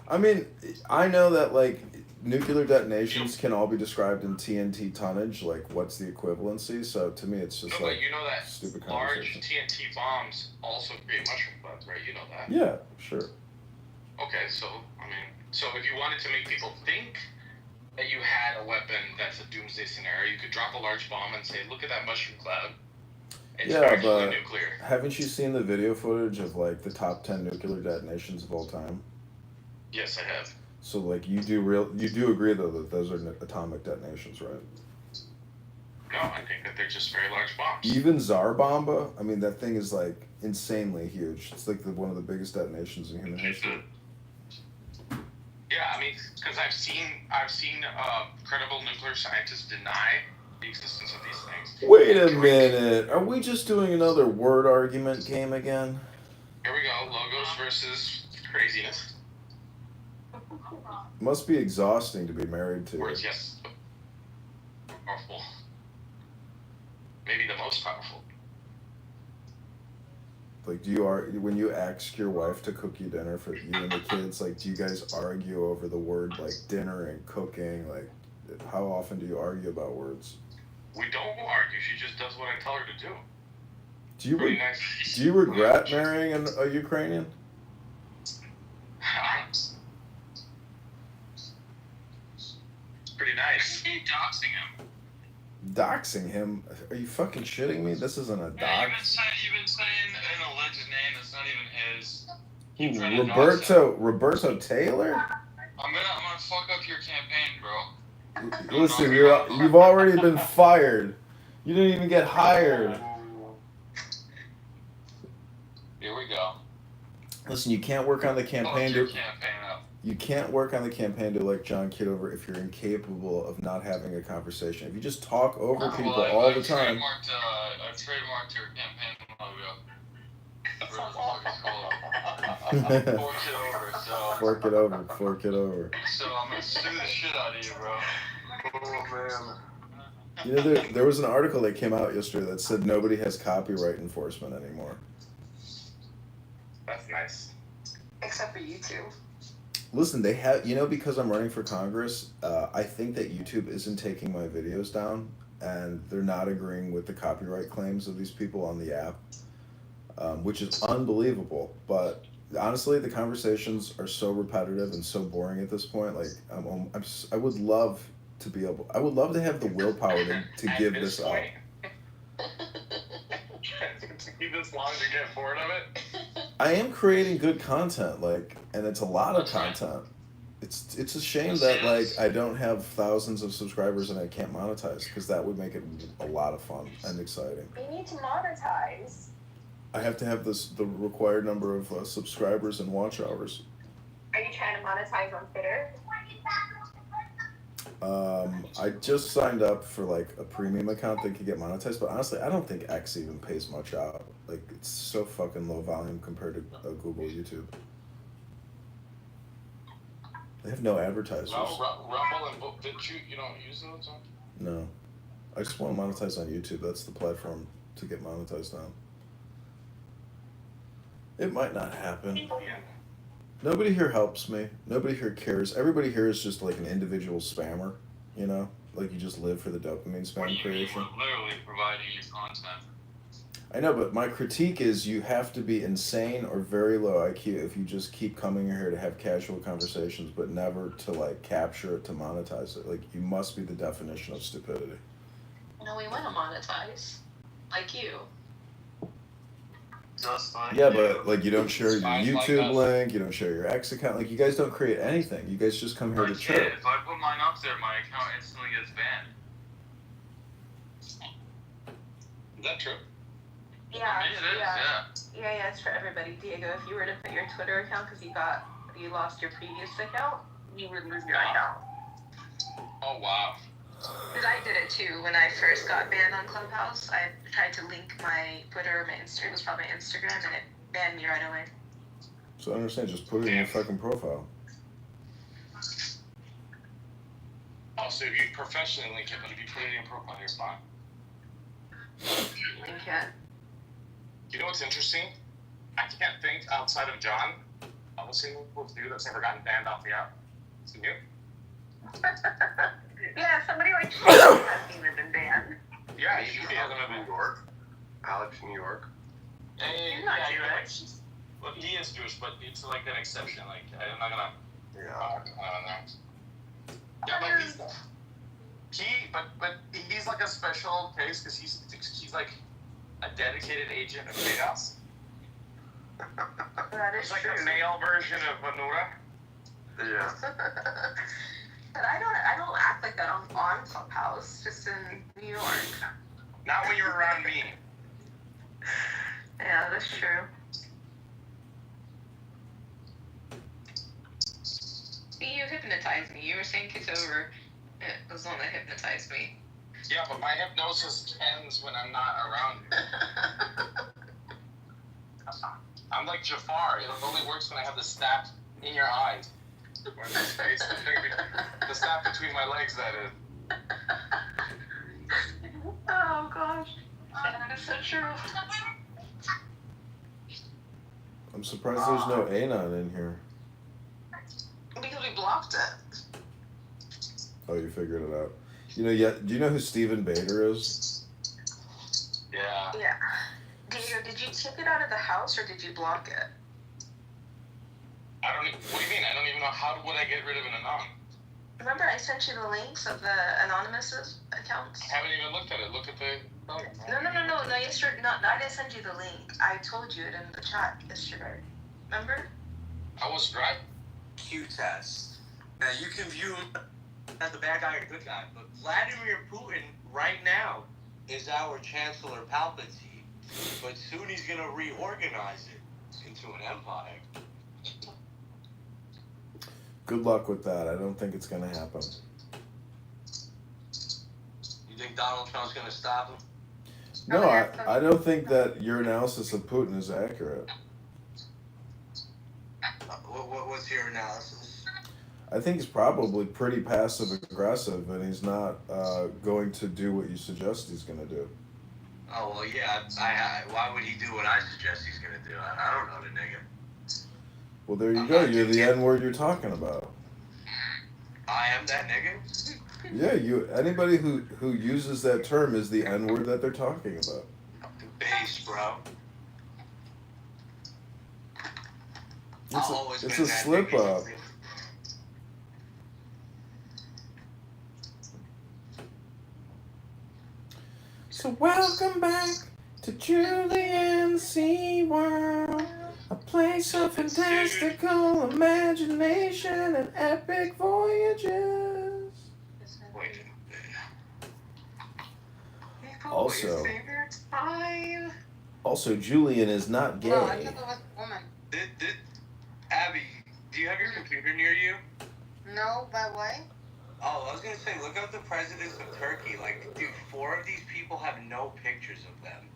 I mean, I know that like nuclear detonations can all be described in TNT tonnage. Like, what's the equivalency? So to me, it's just but you know that stupid large conversation. TNT bombs also create mushroom clouds, right? You know that. Yeah, sure. Okay, so if you wanted to make people think that you had a weapon that's a doomsday scenario, you could drop a large bomb and say, "Look at that mushroom cloud." It's actually nuclear. Haven't you seen the video footage of like the top 10 nuclear detonations of all time? Yes, I have. So like you do agree though that those are atomic detonations, right? No, I think that they're just very large bombs. Even Tsar Bomba, I mean, that thing is like insanely huge. It's like one of the biggest detonations in human history. Yeah, I mean, because I've seen credible nuclear scientists deny the existence of these things. Wait a minute. Are we just doing another word argument game again? Here we go. Logos versus craziness. Must be exhausting to be married to. Words, yes. Powerful. Maybe the most powerful. Like, when you ask your wife to cook you dinner for you and the kids, like, do you guys argue over the word, like, dinner and cooking? Like, how often do you argue about words? We don't argue. She just does what I tell her to do. Do you regret marrying a Ukrainian? It's pretty nice. Keep doxing him. Doxing him? Are you fucking shitting me? This isn't a Yeah, dox. you've been saying an alleged name that's not even his. Roberto Taylor? I'm gonna fuck up your campaign, bro. Listen, you've already been fired. You didn't even get hired. Here we go. Listen, you can't work on the campaign Your to campaign up. you can't work on the campaign to elect John Kitover if you're incapable of not having a conversation. If you just talk over people all the time. I've trademarked your campaign logo. Fork it over. So I'm gonna sue the shit out of you, bro. Oh man. You know, there was an article that came out yesterday that said nobody has copyright enforcement anymore. That's nice. Except for YouTube. Listen, they have, because I'm running for Congress, I think that YouTube isn't taking my videos down, and they're not agreeing with the copyright claims of these people on the app, which is unbelievable. But honestly, the conversations are so repetitive and so boring at this point. Like, I would love to have the willpower to give this up. To keep this long to get bored of it. I am creating good content, and it's a lot of content. It's a shame that I don't have thousands of subscribers and I can't monetize, because that would make it a lot of fun and exciting. We need to monetize. I have to have the required number of subscribers and watch hours. Are you trying to monetize on Twitter? I just signed up for a premium account that could get monetized, but honestly, I don't think X even pays much out. It's so fucking low volume compared to Google, YouTube. They have no advertisers. No, Rumble and BitChute, you don't use those? Huh? No. I just want to monetize on YouTube. That's the platform to get monetized on. It might not happen. Yeah. Nobody here helps me. Nobody here cares. Everybody here is just like an individual spammer, Like you just live for the dopamine spam creation. We're literally providing you content. I know, but my critique is you have to be insane or very low IQ if you just keep coming here to have casual conversations, but never to capture it, to monetize it. You must be the definition of stupidity. No, we want to monetize. Like you. Just like Yeah, but you don't share your YouTube link, you don't share your X account, you guys don't create anything. You guys just come here to chill. If I put mine up there, my account instantly gets banned. Is that true? Yeah, It is, yeah, it's for everybody. Diego, if you were to put your Twitter account because you lost your previous account, you would lose your account. Oh wow. Because I did it too when I first got banned on Clubhouse. I tried to link my Twitter or my Instagram. It was probably my Instagram, and it banned me right away. So I understand, just put it in your fucking profile. Also, if you professionally link it, but if you put it in your profile, you're fine. You can. You know what's interesting? I can't think outside of John of a single dude that's ever gotten banned off the app. Is it you? Yeah, somebody like hasn't even been banned. Yeah, you should be able to New York. Alex, New York. Hey, He's not yeah, Jewish. Well, he is Jewish, but it's like an exception. I'm not gonna. Yeah, but he's like a special case because he's like a dedicated agent of chaos. That is It's like true. a male version of Manura. Yeah. But I don't act like that on Clubhouse, just in New York. Not when you're around me. Yeah, that's true. You hypnotized me. You were saying Kitover was the one that hypnotized me. Yeah, but my hypnosis ends when I'm not around you. I'm like Jafar. It only works when I have the staff in your eyes. Or in the space. The staff between my legs, that is. Oh, gosh. That is so true. I'm surprised there's no Anon in here. Because we blocked it. Oh, you figured it out. You know, do you know who Stephen Bader is? Yeah. Yeah. Diego, did you kick it out of the house or did you block it? What do you mean? I don't even know. How would I get rid of an anon? Remember I sent you the links of the anonymous accounts? I haven't even looked at it. Look at the... No, yesterday, no, I didn't send you the link. I told you it in the chat yesterday. Remember? I was driving. Q test. Now you can view him as the bad guy or good guy, but Vladimir Putin right now is our Chancellor Palpatine, but soon he's gonna reorganize it into an empire. Good luck with that. I don't think it's going to happen. You think Donald Trump's gonna stop him? No, I don't think that your analysis of Putin is accurate. What's your analysis? I think he's probably pretty passive aggressive, and he's not going to do what you suggest he's going to do. Oh, well, yeah. Why would he do what I suggest he's gonna do? I don't know the nigga. Well, there you go. You're the N-word you're talking about. I am that nigga? Yeah, anybody who uses that term is the N-word that they're talking about. Base, bro. It's a slip up. So welcome back to Julian's Sea World, a place of fantastical imagination and epic voyages. Also, Julian is not gay. Abby, do you have your computer near you? No, but why? Oh, I was gonna say, look up the presidents of Turkey. Like, dude, 4 of these people have no pictures of them.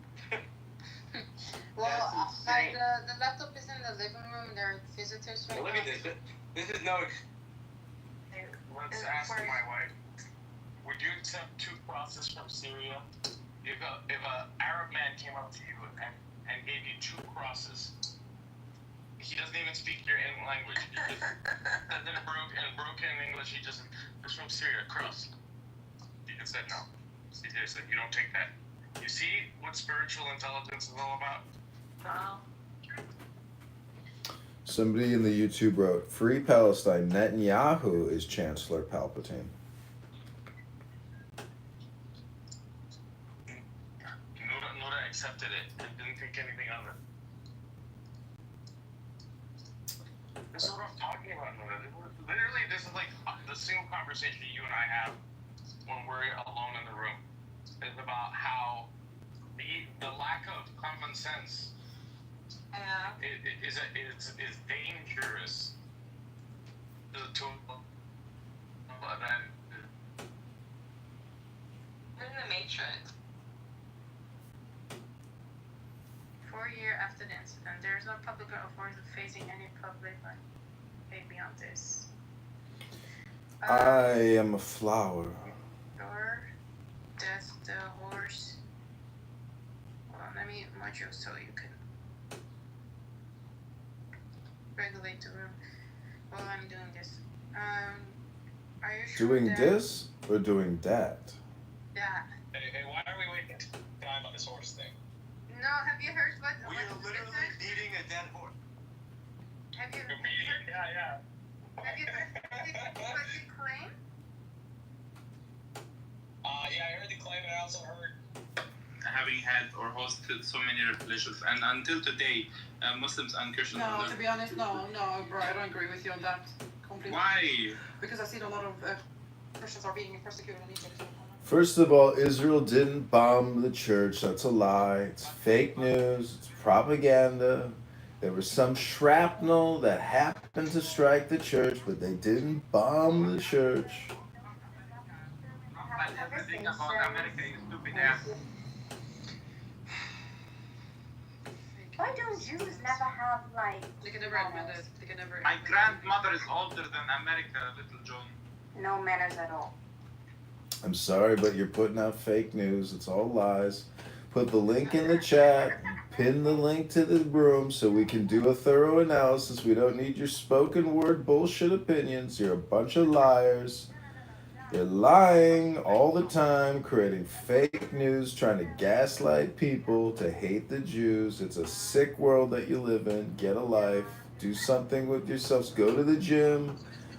Well, like the laptop is in the living room. There are visitors right now. Look at this. This is no. Let's ask my wife. Would you accept 2 crosses from Syria? If a Arab man came up to you and gave you 2 crosses, he doesn't even speak your language. And then broken English, he just is from Syria, cross. You can say no. He said you don't take that. You see what spiritual intelligence is all about? Wow. Somebody in the YouTube wrote, "Free Palestine, Netanyahu is Chancellor Palpatine." Nora accepted it and didn't think anything of it. This is what I'm talking about, Nora. Literally, this is like the single conversation you and I have when we're alone in the room. It's about how the lack of common sense is dangerous to that. In the Matrix. 4 years after the incident, there is no public authority facing any public like beyond this. I am a flower. Or that's the horse. Hold on, let me module so you can regulate the room while I'm doing this. Are you sure Doing that this or doing that? that? Hey, why are we waiting time on this horse thing? No, have you heard what? We are literally beating a dead horse. Have you heard? Yeah. Have you heard what he claimed? Yeah, I heard the claim, and I also heard having had or hosted so many religions, and until today, Muslims and Christians. No, to be honest, no, bro, I don't agree with you on that. Come completely. Why? Because I see a lot of Christians are being persecuted in Egypt. First of all, Israel didn't bomb the church. That's a lie. It's fake news. It's propaganda. There was some shrapnel that happened to strike the church, but they didn't bomb the church. Everything about America is stupid ass. Why don't Jews never have like? They can never admit it. They can never. My grandmother is older than America, little John. No manners at all. I'm sorry, but you're putting out fake news. It's all lies. Put the link in the chat. Pin the link to the room so we can do a thorough analysis. We don't need your spoken word bullshit opinions. You're a bunch of liars. You're lying all the time, creating fake news, trying to gaslight people to hate the Jews. It's a sick world that you live in. Get a life. Do something with yourselves. Go to the gym.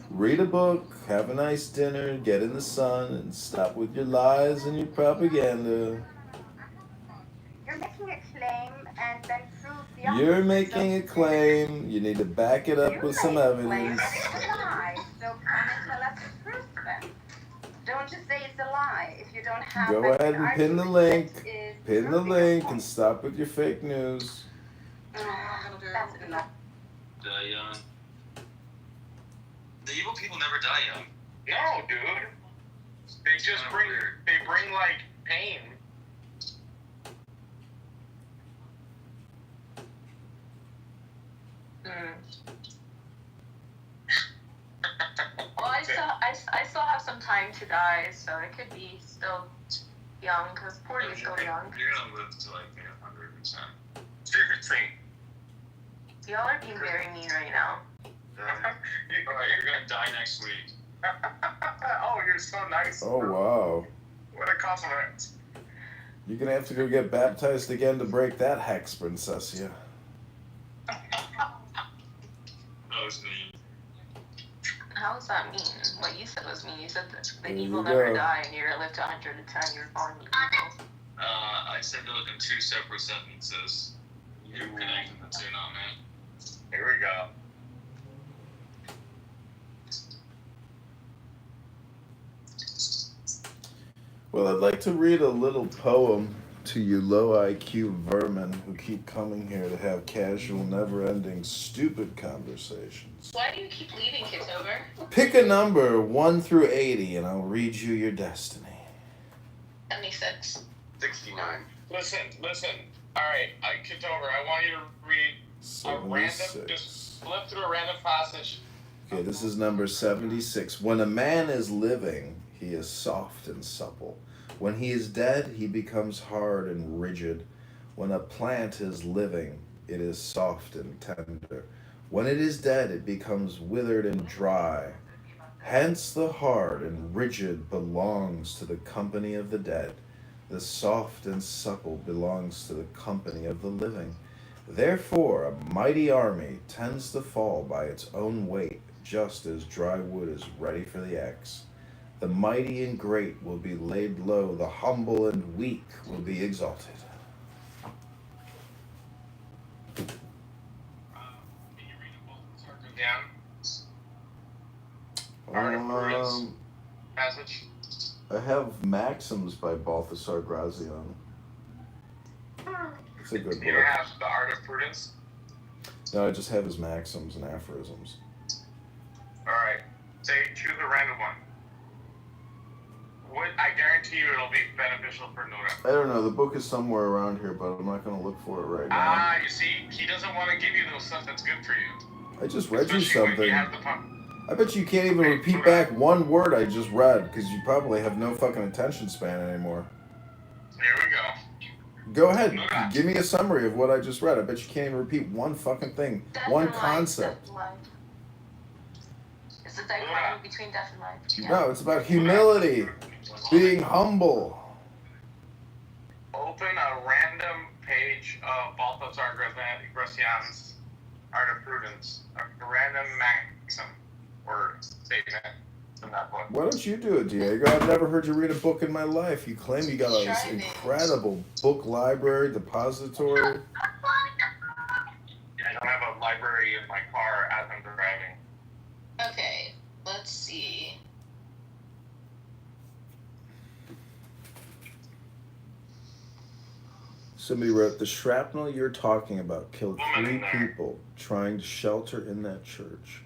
Read a book. Have a nice dinner. Get in the sun. And stop with your lies and your propaganda. You're making a claim and then prove the opposite. You're making a claim. You need to back it up with some evidence. It's a lie. So come and tell us the truth then. Don't just say it's a lie if you don't have. Go ahead and pin the link. Pin the link and stop with your fake news. That's enough. Die young. The evil people never die young. No, dude. They just bring like pain. Well, I still have some time to die, so it could be still young, because 40 is still young. You're gonna live to like 100%. Seriously. Y'all are being very mean right now. Alright, you're gonna die next week. Oh, you're so nice. Oh, wow. What a compliment. You're going to have to go get baptized again to break that hex, Princessia. That was mean. How is that mean? What you said was mean. You said that the There evil you never go. die and you're gonna live to 110. You're calling me evil. I said those in two separate sentences. You're connecting the two, not me. Here we go. Well, I'd like to read a little poem to you low IQ vermin who keep coming here to have casual, never-ending, stupid conversations. Why do you keep leaving, Kitover? Pick a number 1 through 80 and I'll read you your destiny. 76. 69. Listen. Alright, Kitover, I want you to read a random, just flip through a random passage. Okay, this is number 76. When a man is living, he is soft and supple. When he is dead, he becomes hard and rigid. When a plant is living, it is soft and tender. When it is dead, it becomes withered and dry. Hence the hard and rigid belongs to the company of the dead. The soft and supple belongs to the company of the living. Therefore, a mighty army tends to fall by its own weight, just as dry wood is ready for the axe. The mighty and great will be laid low, the humble and weak will be exalted. Passage. I have Maxims by Balthasar Graziano. It's a good You book. have The Art of Prudence. No, I just have his maxims and aphorisms. Alright. Choose a random one. I guarantee you it'll be beneficial for Nora. I don't know, the book is somewhere around here, but I'm not going to look for it right now. You see, he doesn't want to give you those stuff that's good for you. I just read you Especially when something. you have the I bet you can't even repeat back one word I just read, because you probably have no fucking attention span anymore. Here we go. Go ahead, give me a summary of what I just read. I bet you can't even repeat one fucking thing, one concept. It's a dichotomy between death and life. No, it's about humility, being humble. Open a random page of Balthasar Graciano's Art of Prudence. A random maxim or statement from that book. Why don't you do it, Diego? I've never heard you read a book in my life. You claim you got this incredible book library, depository. I don't have a library in my car as I'm driving. Okay. Somebody wrote, the shrapnel you're talking about killed 3 people trying to shelter in that church.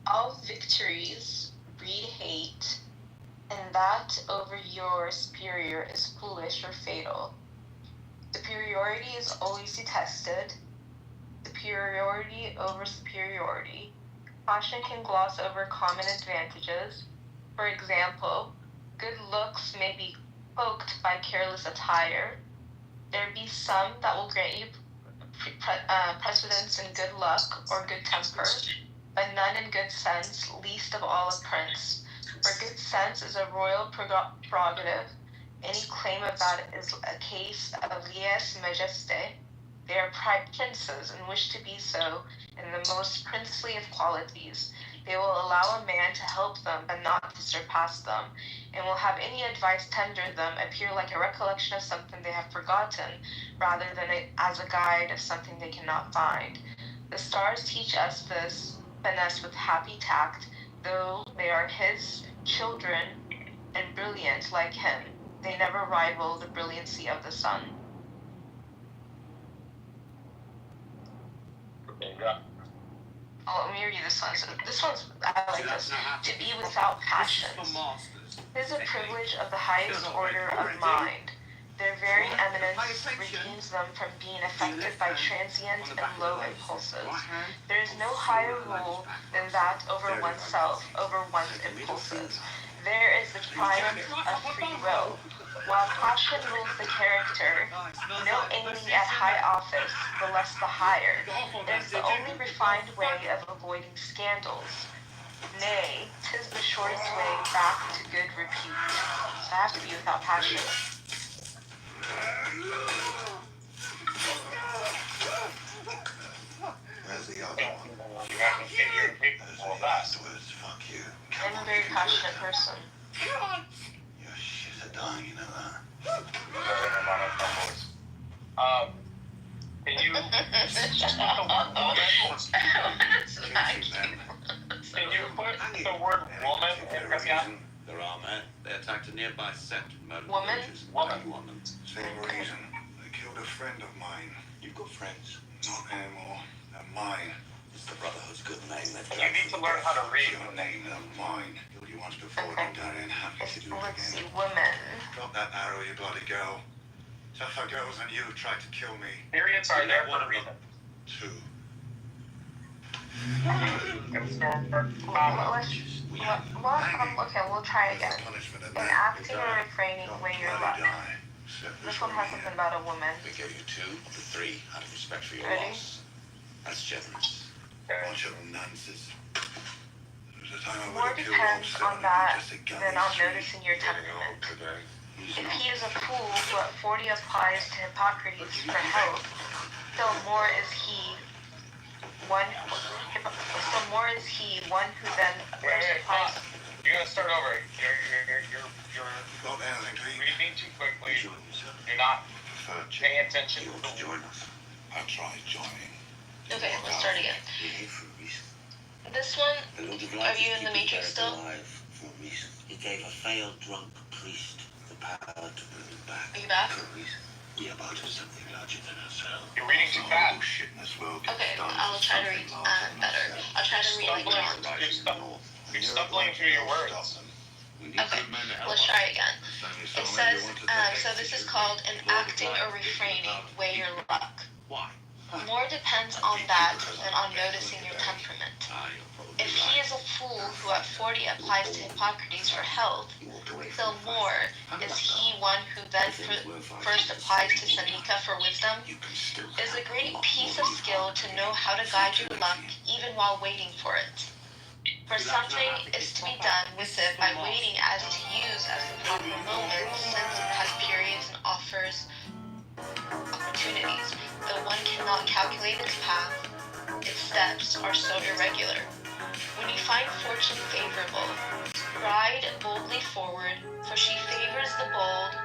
All victories breed hate, and that over your superior is foolish or fatal. Superiority is always detested. Superiority over superiority. Caution can gloss over common advantages. For example, good looks may be cloaked by careless attire. There be some that will grant you precedence in good luck or good temper, but none in good sense, least of all a prince. For good sense is a royal prerogative. Any claim about it is a case of liesse majesté. They are pride princes and wish to be so in the most princely of qualities. They will allow a man to help them, but not to surpass them, and will have any advice tendered them appear like a recollection of something they have forgotten, rather than as a guide of something they cannot find. The stars teach us this finesse with happy tact, though they are his children and brilliant like him. They never rival the brilliancy of the sun. Oh, let me read this one. So this one's, I like this. To be without passions. It is a privilege of the highest order of mind. Their very eminence redeems them from being affected by transient and low impulses. There is no higher rule than that over oneself, over one's impulses. There is the triumph of free will. While passion rules the character, no aiming at high office, the less the higher. It is the only refined way of avoiding scandals. Nay, 'tis the shortest way back to good repute. So I have to be without passion. Where's the other one? Fuck you. I'm a very passionate person. Your shit's a dying, you know that. Can you put the word woman in Russian? There are men. They attacked a nearby sect and murdered Woman? Woman. Same reason. They killed a friend of mine. You've got friends? Not anymore. They're mine. It's the Brotherhood's good name. You need to learn how to read. Your name, they're mine. Killed you once before, and Daddy, and happy to do it Let's see, again. women. Drop that arrow, you bloody girl. Tougher girls than you tried to kill me. Periods are there for a reason. 2. Okay, we'll try again. In acting or refraining, weigh your luck. This one has something about a woman. We gave you 2 of the 3 out of respect for your Ready? loss. That's generous. Bunch of nonsense. More depends on that than on noticing your temperament. If he is a fool who at 40 applies to Hippocrates for health, still more is he one who then first applies. You're gonna start over. You're reading too quickly. You're not paying attention. You want to join us? I'll try joining. Okay, let's start again. This one, are you in the Matrix still? He gave a failed drunk priest the power to bring him back. Are you back? We are part of something larger than ourselves. You're reading too fast. Shit in this world. Okay, I'll try to read better. I'll try to read like John. You're stumbling through your words. Okay, let's try again. It says, so this is called an acting or refraining, weigh your luck. Why? More depends on that than on noticing your temperament. If he is a fool who at 40 applies to Hippocrates for health, still more is he one who then first applies to Seneca for wisdom. It is a great piece of skill to know how to guide your luck even while waiting for it. For something is to be done with it by waiting as to use as the proper moment, since it has periods and offers opportunities. Though one cannot calculate its path, its steps are so irregular. When you find fortune favorable, ride boldly forward, for she favors the bold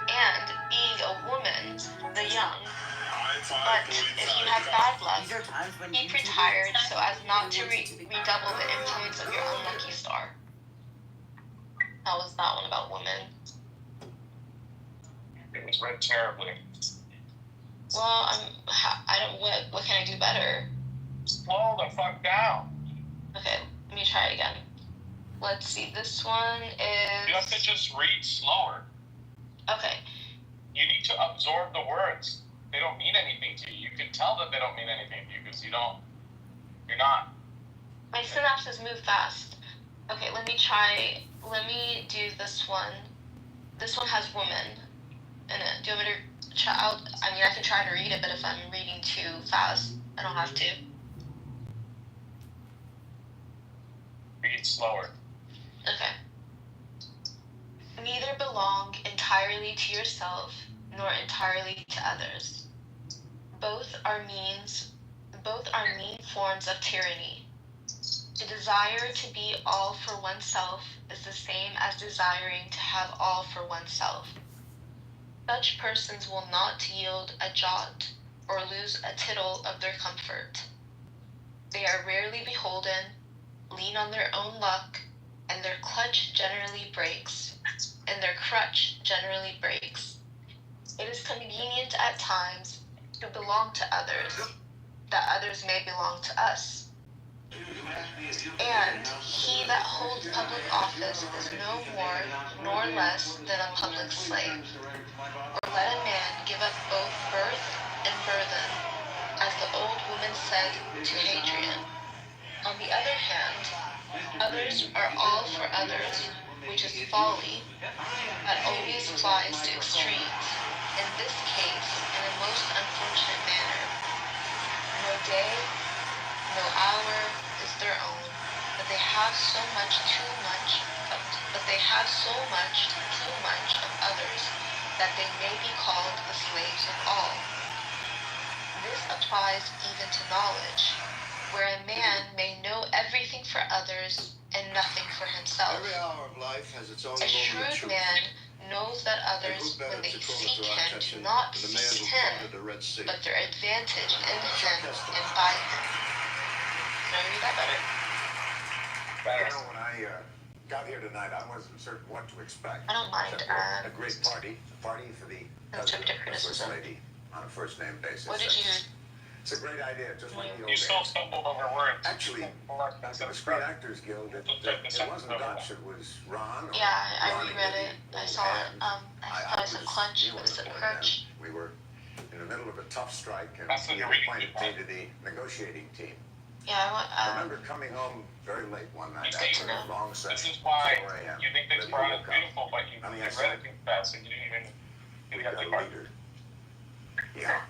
young. But if you have bad luck, keep retired so as not to redouble the influence of your unlucky star. How was that one about women? It was read terribly. Well, what can I do better? Slow the fuck down. Okay, let me try it again. Let's see, this one is... You have to just read slower. Okay. You need to absorb the words. They don't mean anything to you. You can tell that they don't mean anything to you because you're not. My synapses move fast. Okay, let me do this one. This one has woman in it. Do you want me to try out? I mean, I can try to read it, but if I'm reading too fast, I don't have to. Read slower. Okay. Neither belong entirely to yourself nor entirely to others. Both are mean forms of tyranny. To desire to be all for oneself is the same as desiring to have all for oneself. Such persons will not yield a jot or lose a tittle of their comfort. They are rarely beholden, lean on their own luck, and their crutch generally breaks. It is convenient at times to belong to others, that others may belong to us. And he that holds public office is no more nor less than a public slave. Or let a man give up both birth and burthen, as the old woman said to Hadrian. On the other hand, others are all for others, which is folly, that always flies to extremes, in this case in a most unfortunate manner. No day, no hour is their own, but they have so much too much of others, that they may be called the slaves of all. This applies even to knowledge, where a man may know everything for others and nothing for himself. Every hour of life has its own A shrewd man knows that others, when they seek him, do not seek him, but their advantage in him and by him. Can I read that better? You know, when I got here tonight, I wasn't certain what to expect. I don't mind. A great party. A party for the constructive criticism. First lady on a first-name basis. What did you... It's a great idea, just like the You still stumbled over words. Actually, back at the Screen Actors Guild, it wasn't Dutch, it was Ron. Yeah, I reread it. I saw it. I said clutch, but is it crutch? We were in the middle of a tough strike, and we were appointed to the negotiating team. Yeah, I remember coming home very late one night after a long session. This is why you think this Quran is beautiful, but you read it too fast and you didn't even get the part. Yeah.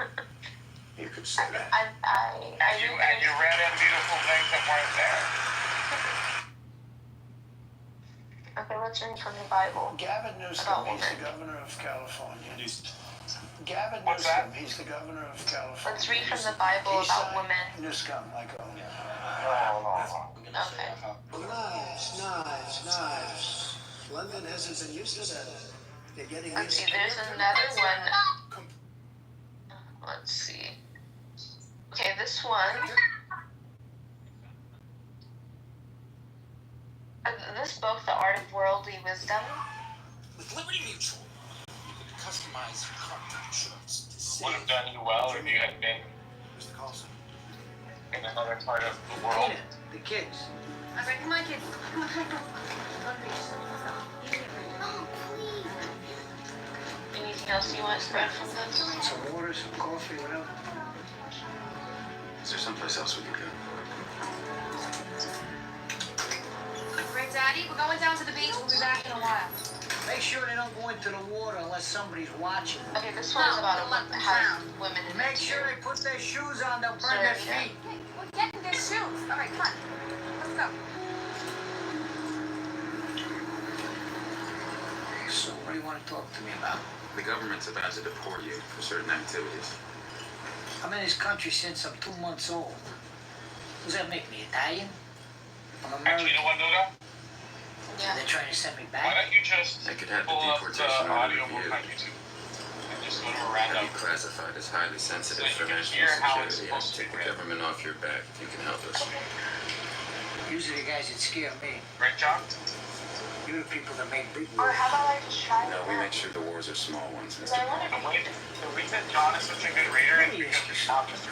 You could say that. And you read in beautiful things that weren't there. Okay, let's read from the Bible. Gavin Newsom, he's the governor of California. Gavin Newsom, he's the governor of California. Let's read from the Bible about women. Newsom, I call him. Okay. Knives. London hasn't been used to that. They're getting Let's see, there's another one. Let's see. Okay, this one. This book, The Art of Worldly Wisdom. With Liberty Mutual, you could customize your cartridge shorts to save. Would have done you well if you had been Mr. Carlson. in another part of the world. The kids. All right, come on, kids. Come on. Anything else you want spread from this? Some water, some coffee, whatever. Is there someplace else we can go? Great, Daddy. We're going down to the beach. We'll be back in a while. Make sure they don't go into the water unless somebody's watching. Okay, this one's about a woman that has women in Make it sure too. they put their shoes on, they'll burn their feet. Hey, we're getting their shoes. All right, come on. Let's go. So, what do you want to talk to me about? The government's about to deport you for certain activities. I'm in this country since I'm 2 months old. Does that make me Italian? I'm American. Actually, you know what, Luda? They're trying to send me Why back. don't you just They could have the pull up the deportation order audio book reviewed. on YouTube and just Have you classified as highly sensitive for national security and take the government off your back if you can help us. Usually the guys that scare me. Great job. You're the people that make big Or moves. how about I just try No, we make sure the wars are small ones, Because Mr. I want to President. be The reason John is such a good reader is because he stopped us.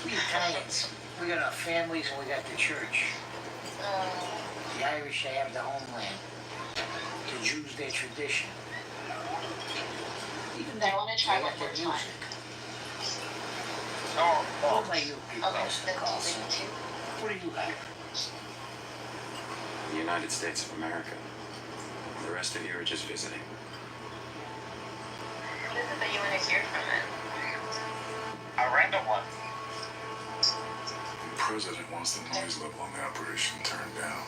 We Italians, we got our families and we got the church. The Irish, they have the homeland. The Jews, their tradition. Even I want to try they one got more their time. music. Oh, What about you people, Okay, Mr. then do Carlson? they too? What do you have? The United States of America. The rest of you are just visiting. What is it that you want to hear from it? a random one. The president wants the noise level on the operation turned down.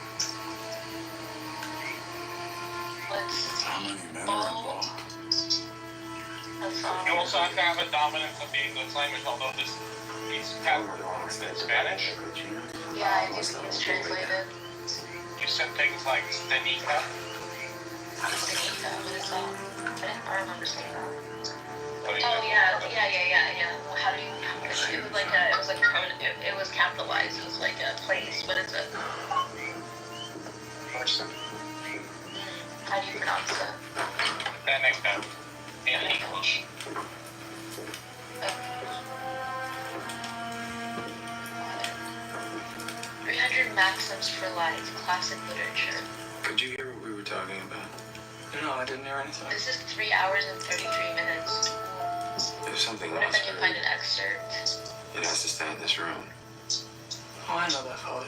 How many men are involved? You also have to have a dominance of the English language, although this is in Spanish. Yeah, I just it's translated. You said things like Stanika. Stanika, what is that? I remember saying that. Oh, yeah. How do you? It was like it was capitalized. It was like a place. What is it? Person. How do you pronounce it? Stanika. In English. 300 maxims for life, classic literature. Could you hear what we were talking about? No, I didn't hear anything. This is 3 hours and 33 minutes. If something What if lost I can find an excerpt? it has to stay in this room. Oh, I know that, Father.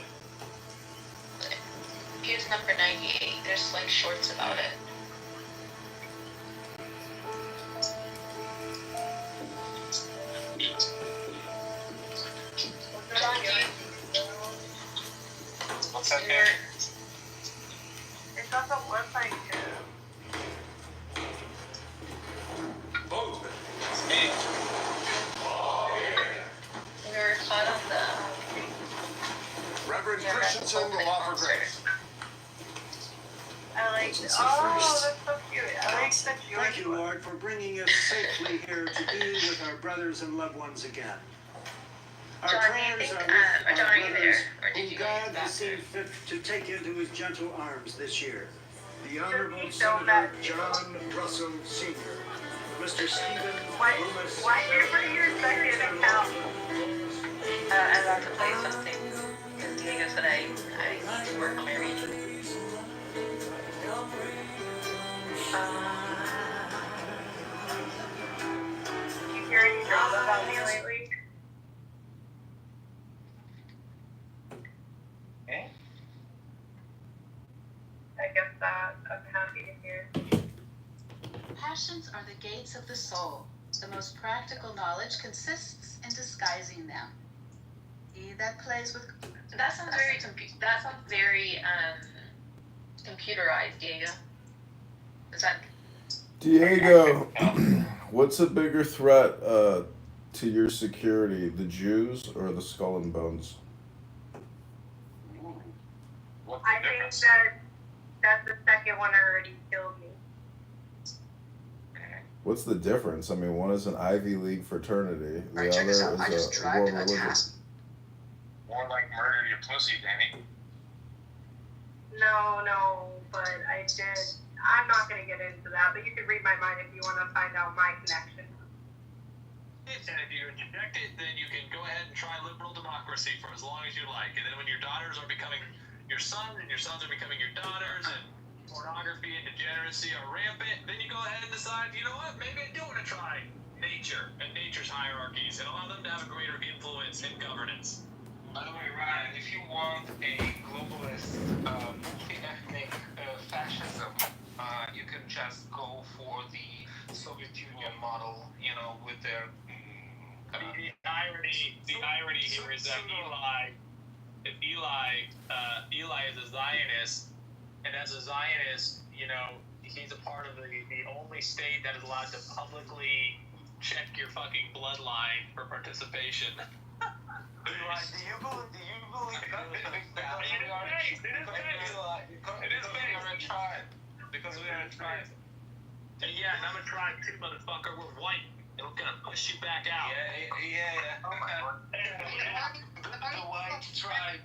Here's number 98. There's like shorts about it. John, What's that Your- It doesn't look like Boom. It's me. we were caught on the Reverend Yeah, Christensen that's will offer grace. I like Emergency oh, first. that's so cute. I like that you Thank you, Lord, for bringing us safely here to be with our brothers and loved ones again. Our John, do you prayers think, are with or John, our are you brothers there? Or did whom you go to God the has seen bathroom? fit to take into his gentle arms this year. The Honorable Don't Senator let- John Russell Sr., Mr. Stephen Why Loomis. everybody your second account? I'm about to play something. Because Diego said I need to work on my reading. Do you hear any drama about me lately? Eh? I guess that I'm happy to hear. Passions are the gates of the soul. The most practical knowledge consists in disguising them. He that plays with That sounds very computerized, Diego. Is that Diego, what's a bigger threat to your security, the Jews or the Skull and Bones? What's I the think difference? that's the second one already killed me. What's the difference? I mean, one is an Ivy League fraternity, the Alright, check other this out. I is just a dragged world a religion. task. More like murder your pussy, Danny. No, but I did. I'm not going to get into that, but you can read my mind if you want to find out my connection. And if you reject it, then you can go ahead and try liberal democracy for as long as you like. And then when your daughters are becoming your sons and your sons are becoming your daughters and pornography and degeneracy are rampant, then you go ahead and decide, you know what, maybe I do want to try nature and nature's hierarchies and allow them to have a greater influence in governance. By the way, Ryan, if you want a globalist, multi-ethnic fascism, you can just go for the Soviet Union model, with their... The irony here is that Eli is a Zionist, and as a Zionist, he's a part of the only state that is allowed to publicly check your fucking bloodline for participation. Do you believe It is based. because we are a tribe. Yeah, and I'm a tribe too, motherfucker. We're white. And we're gonna push you back out. Yeah. The white tribe.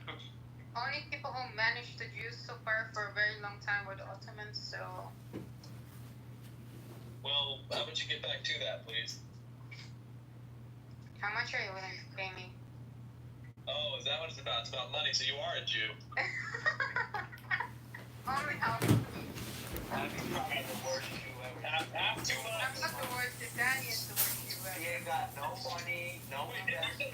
only people who managed the Jews so far for a very long time were the Ottomans, so. Well, how about you get back to that, please? How much are you willing to pay me? Oh, is that what it's about? It's about money, so you are a Jew. Only how That'd be probably the worst Jew ever. Half too much. I'm not the worst, Danny is the worst you ever. He ain't got no money, no investment,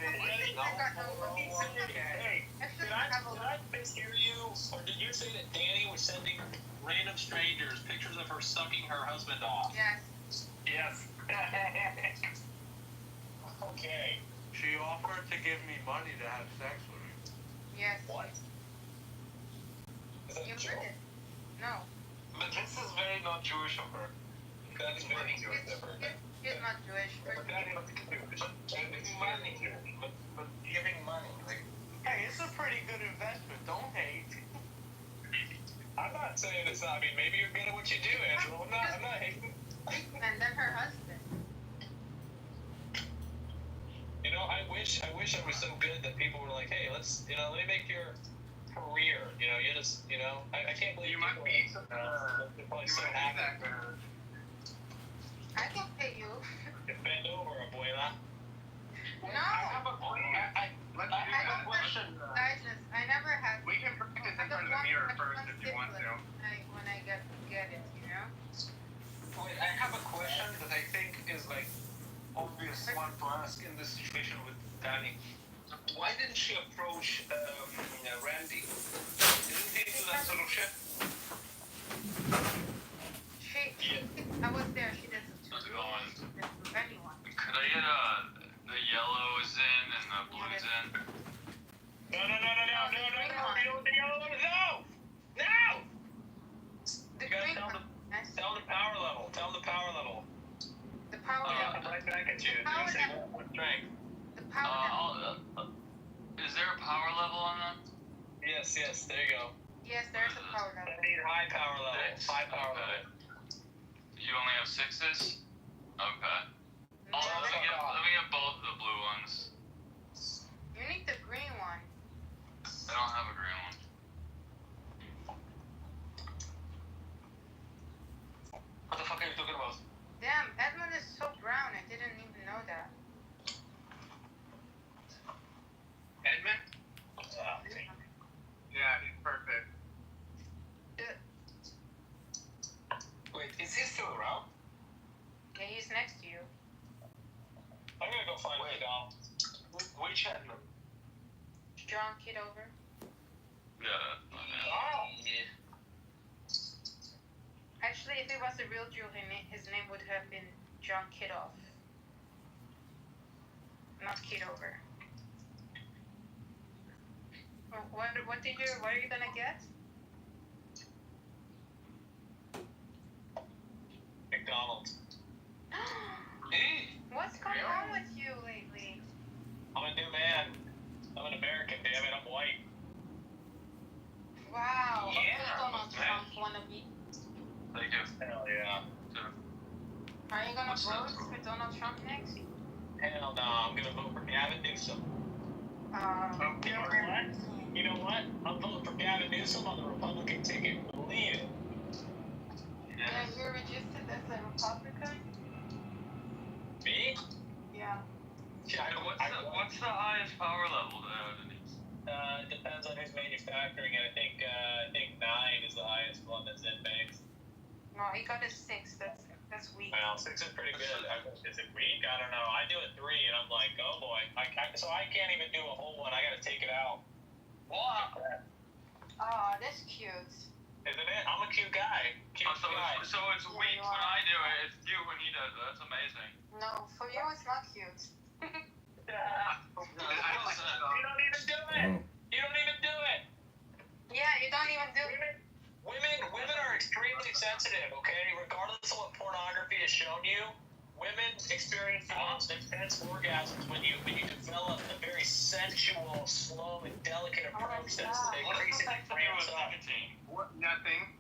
no 401k. Hey, did I mishear you? Or did you say that Danny was sending random strangers pictures of her sucking her husband off? Yes. Yes. Okay. She offered to give me money to have sex with me. Yes. What? Is that You a joke? heard it. No. But this is very not Jewish of her. That is very Jewish of her. She's not Jewish. That is Jewish. It's money, but giving money, like. Hey, it's a pretty good investment. Don't hate. I'm not saying it's not. I mean, maybe you're good at what you do, Angela. I'm not hating. And then her husband. You know, I wish I was so good that people were like, hey, let me make your career. I can't believe you might be so happy. I can pay you. Bend over, abuela. No. I have a question. I never had. We can practice in front of the mirror first if you want to. When I get it, you know? Wait, I have a question that I think is like obvious one to ask in this situation with Danny. Why didn't she approach Randy? Didn't he do that sort of shit? I was there. She did some anyone. Could I get the yellows in and the blues in? No! The yellow one, no! You gotta tell the power level. Tell the power level. The power level. I'm right back at you. Power Say level. what strength. The power level. Is there a power level on that? Yes, there you go. Yes, there's a power level. I need high power level. High power level. You only have 6s? Okay. Let me get both the blue ones. You need the green one. I don't have a green one. What the fuck are you talking about? Damn, Edmund is so brown. I didn't even know that. Edmund? Yeah, he's perfect. Wait, is he still around? Yeah, he's next to you. I'm gonna go find Vidal. Which Edmund? John Kitover. Yeah. Actually, if it was a real Jew, his name would have been John Kitoff. Not Kitover. What are you gonna get? McDonald's. What's going on with you lately? I'm a new man. I'm an American, damn it. I'm white. Wow. Yeah. Donald Trump wannabe. Thank you. Hell yeah. Are you gonna vote for Donald Trump next? Hell no. I'm gonna vote for Gavin Newsom. You know what? I'm voting for Gavin Newsom on the Republican ticket. Believe it. Yeah, you're registered as a Republican? Me? Yeah. What's the highest power level, Denise? It depends on who's manufacturing it. I think 9 is the highest one that's in banks. No, he got a 6. That's weak. Well, 6 is pretty good. Is it weak? I don't know. I do a 3 and I'm like, oh boy. So I can't even do a whole one. I gotta take it out. Wow. Oh, that's cute. Isn't it? I'm a cute guy. So it's weak when I do it. It's cute when he does it. That's amazing. No, for you it's not cute. You don't even do it. You don't even do it. Yeah, you don't even do it. Women are extremely sensitive, okay? Regardless of what pornography has shown you, women experience the most intense orgasms when you develop a very sensual, slow, and delicate approach that's increasingly ramps up. What? Nothing.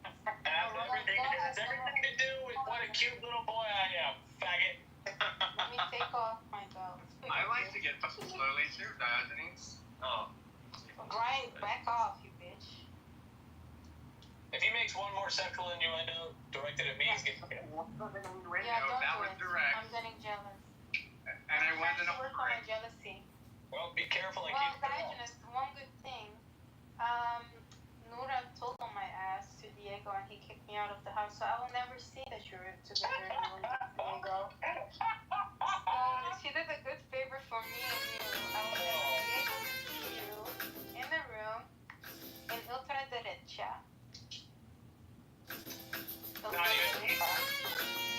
It has everything to do with what a cute little boy I am, faggot. Let me take off my belt. I like to get fucked slowly too, Diogenes. Oh. Brian, back off, you bitch. If he makes one more sexual innuendo directed at me, he's getting Yeah, No, don't that do was it. direct. I'm getting jealous. And I wasn't to work on my jealousy. Well, be careful and Well, keep it up. Diogenes, one good thing. Nura told on my ass to Diego and he kicked me out of the house, so I will never see that you're together anymore, Diego. So she did a good favor for me and you. I will never be able to see you in the room in ultraderecha.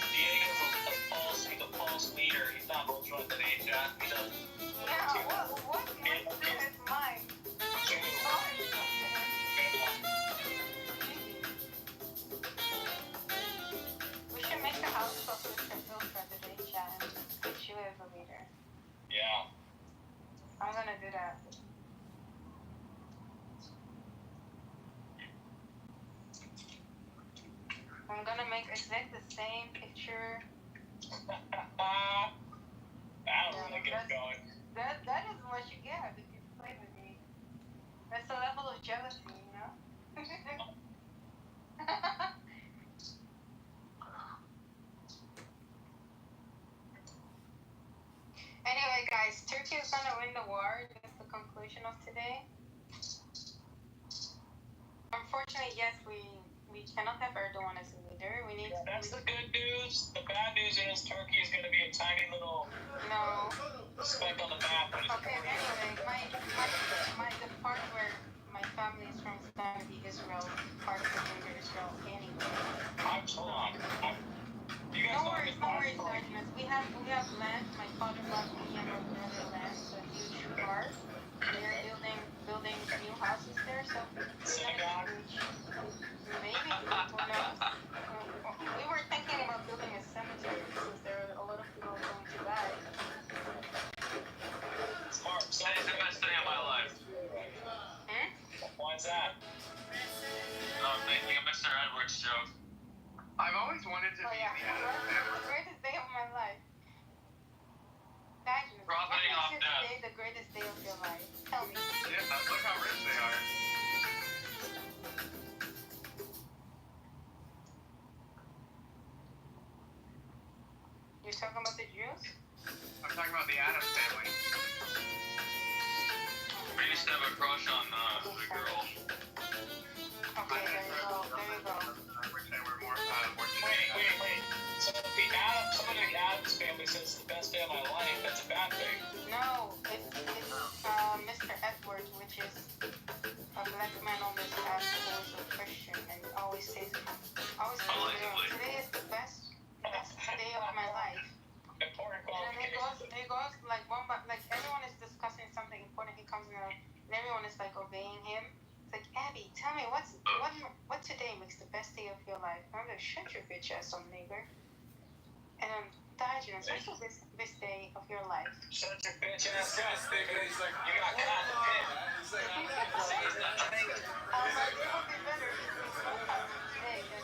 Diego's he's a false leader. He's not ultra-derecha. He's a... Yeah, what is mine? We should make a house of ultraderecha and put you as a leader. Yeah. I'm gonna do that. I'm gonna make exactly the same picture. That'll really get going. That is what you get if you play with me. That's a level of jealousy, you know? Anyway, guys, Turkey is gonna win the war. That's the conclusion of today. Unfortunately, yes, we cannot have Erdogan as a leader. We need. That's the good news. The bad news is Turkey is going to be a tiny little speck on the map. Okay. Anyway, the part where my family is from is going to be Israel, part of the greater Israel. Anyway. Hold on. No worries, Diogenes. We have land. My father bought me and my brother land, so a huge park. They're building new houses there, so synagogue. Maybe, who knows? We were thinking about building a cemetery because there are a lot of people going to die. Smart. So that is the best day of my life. Why is that? I'm thinking of Mr. Edwards' joke. I've always wanted to be the the greatest day of my life. Diogenes, profiting off death. Today the greatest day of your life. Tell me. Yeah, look how rich they are. You're talking about the Jews? I'm talking about the Addams family. We used to have a crush on the girl. Okay, there you go. I wish I were more Wait. So some of the Addams family says it's the best day of my life. That's a bad thing. No, it's Mr. Edwards, which is a black man on this app who is a Christian and always says today is the best day of my life. Important And then he goes like one by like everyone is discussing something important. He comes in and everyone is like obeying him. It's like, Abby, tell me what today makes the best day of your life? I'm like, shut your bitch ass on, nigger. And Diogenes, what's the best day of your life? Shut your bitch ass up, nigga. He's like, you got caught in the pit. He's like, it would be better if you spoke out today than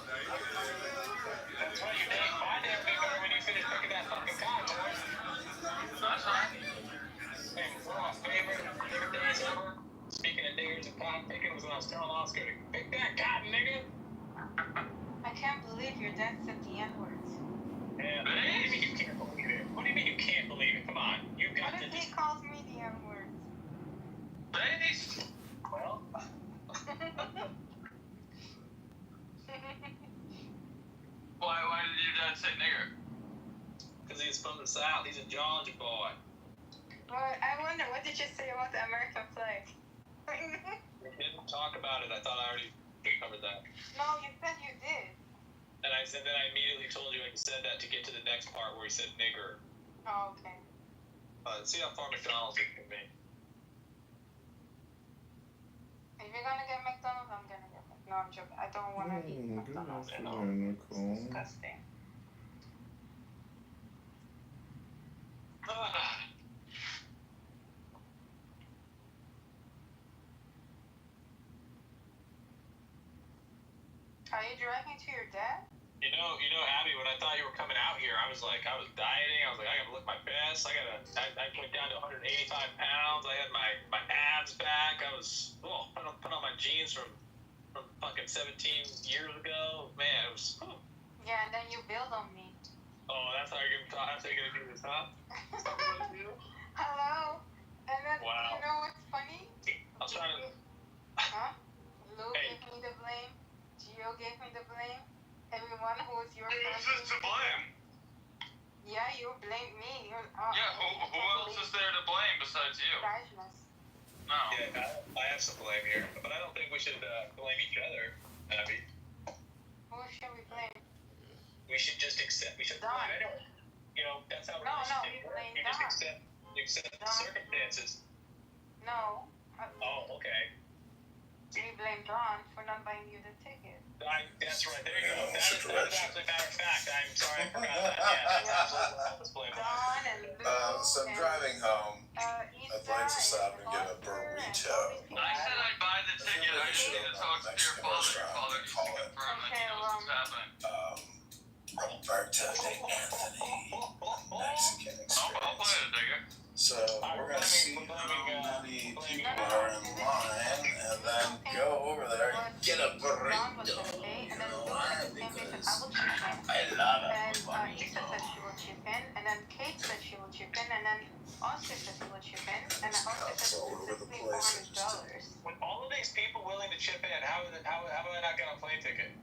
that's why you dang my damn nigga when you finish picking that fucking cock, boy. That's right. Hey, one of my favorite days ever, speaking of niggers and cock picking, was when I was telling Oscar to pick that cotton, nigga. I can't believe your dad said the N-words. Yeah, what do you mean you can't believe it? What do you mean you can't believe it? Come on, you got what to. What if he calls me the N-words? Ladies! Well. Why did your dad say nigger? Because he's from the South. He's a Georgia boy. Well, I wonder, what did you say about the American flag? We didn't talk about it. I thought I already covered that. No, you said you did. And I said, then I immediately told you I said that to get to the next part where he said nigger. Oh, okay. See how far McDonald's is from me. If you're gonna get McDonald's, I'm gonna get McDonald's. No, I'm joking. I don't want to eat McDonald's. It's disgusting. Are you driving to your dad? You know, Abby, when I thought you were coming out here, I was dieting. I was like, I gotta look my best. I went down to 185 pounds. I had my abs back. I was put on my jeans from fucking 17 years ago. Man, it was. Yeah, and then you build on me. Oh, that's how you're gonna do this, huh? Hello. And then Wow. you know what's funny? I was trying to. Huh? Lou gave me the blame. Gio gave me the blame. Everyone who was your friend. Who's to blame? Yeah, you blamed me. Yeah, who else is there to blame besides you? Rajmas. No. Yeah, I have some blame here, but I don't think we should blame each other, Abby. Who should we blame? We should just accept. We should Don. blame anyone. You know, that's how we blame You Don. just accept the circumstances. No. Oh, okay. We blame Don for not buying you the ticket. That's right. There you go. That's actually matter of fact. I'm sorry, I forgot that. Yeah, let's blame Don and Lou. So I'm driving home. I'd like to stop and get a burrito. I said I'd buy the ticket. I just need to talk to your father. Your father needs to confirm that he knows what's happening. Roberto de Anthony, Mexican Express. I'll buy the ticket. So we're gonna see how many people are in line, and then go over there and get a burrito. You know why? Because I love And it. Issa said she will chip in, and then Kate said she will chip in, and then Oscar said he will chip in, and then Oscar said $400. With all of these people willing to chip in, how am I not getting a plane ticket?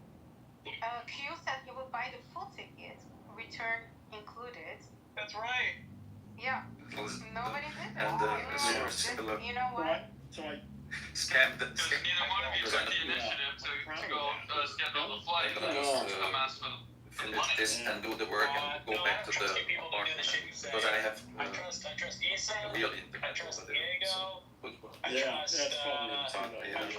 Q said he would buy the full ticket, return included. That's right. Yeah. Nobody did that. And you know what? So I scammed the. Because neither one of you took the initiative to go schedule the flight. I'm asked for the Finish this and do the work and go back to the apartment because I have I trust Issa. real I internet trust over there. Diego. Yeah, that's probably Diego.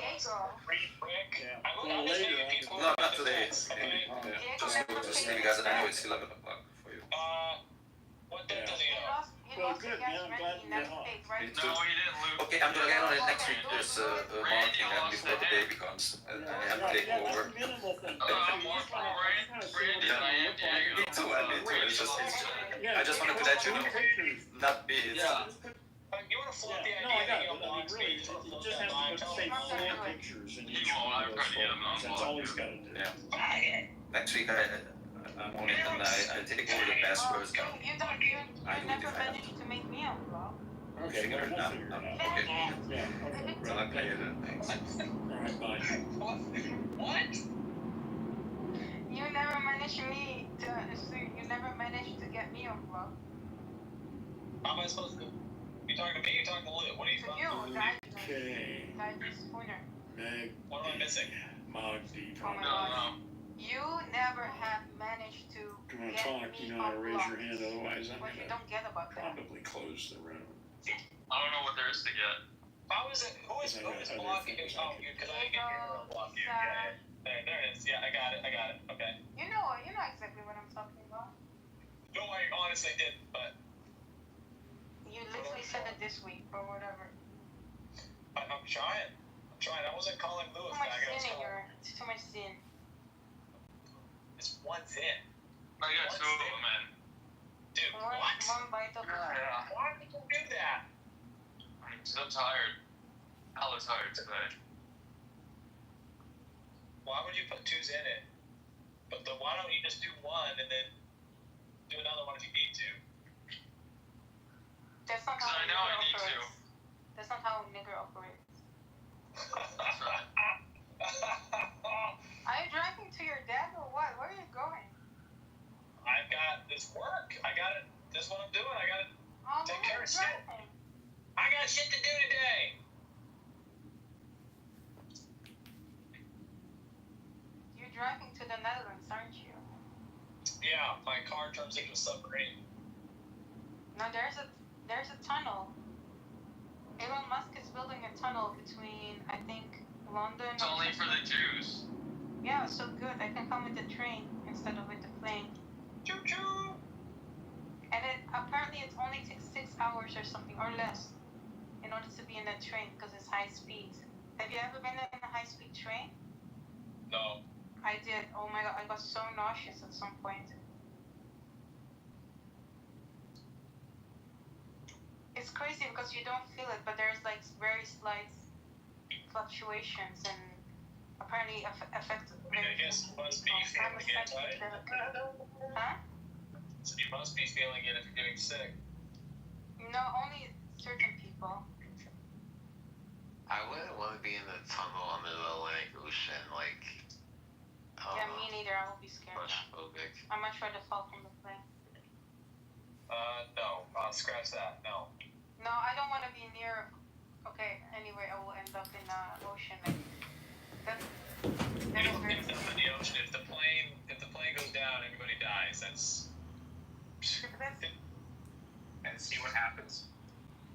Rick. Well, later. No, not today. Just go to sleep guys. I know it's 11 o'clock for you. What that does He lost the gas money. He never paid, right? No, he didn't lose. Okay, I'm gonna get on it next week. There's marketing and before the baby comes, and I have to take over. I'm more for Randy than I am Diego. Me too. It's just, I just wanted to let you know, not me. It's, You want to float the No, I idea got it. I mean, really, it just has to say 4 pictures in each one of those photos. That's all he's got to do. Yeah. Next week, I'm on it and I take over the passwords. You never managed to make me a vlog. Okay, figure it out. Okay. Yeah, okay. Well, I'll pay you then. Thanks. Alright, bye. What? You never managed to get me a vlog. How am I supposed to? You talking to me? You talking to Lou? What are you talking to? Okay. Digest winner. Meg. What am I missing? Mogdy. Oh my gosh. You never have managed to If you want to get talk, me you know how to raise your vlogs. hand, otherwise I'm What you gonna don't get about that. probably close the room. I don't know what there is to get. How is it? Who is blocking you? Oh, because I didn't get here to block you. Yeah. There it is. Yeah, I got it. Okay. You know exactly what I'm talking about. No, I honestly didn't, but You literally said it this week or whatever. I'm trying. I wasn't calling Lou a Too much faggot. I was sin in calling. it's too much sin. It's one in. I got two of them in. Dude, One bite of Yeah. Why did you do that? I'm so tired. Hella tired today. Why would you put twos in it? But then why don't you just do one and then do another one if you need to? That's not Because how I know I need to. operates. That's not how a nigger operates. That's right. Are you driving to your dad or what? Where are you going? I've got this work. I got it. This is what I'm doing. I got to take care of shit. I got shit to do today. You're driving to the Netherlands, aren't you? Yeah, my car turns into a submarine. No, there's a tunnel. Elon Musk is building a tunnel between, I think, London. It's only for the Jews. Yeah, so good. I can come with the train instead of with the plane. Choo choo. And apparently it only takes 6 hours or something or less in order to be in that train because it's high speed. Have you ever been in a high speed train? No. I did. Oh my god, I got so nauseous at some point. It's crazy because you don't feel it, but there's like very slight fluctuations and apparently affect. I guess you must be feeling it, right? Huh? So you must be feeling it if you're getting sick. No, only certain people. I wouldn't want to be in the tunnel under the Atlantic Ocean, like. Yeah, me neither. I will be scared. Claustrophobic. I might try to fall from the plane. No. Scratch that. No. No, I don't want to be near. Okay, anyway, I will end up in the ocean. Like, that You is don't very end up in the ocean. If the plane goes down, everybody dies. That's. And see what happens.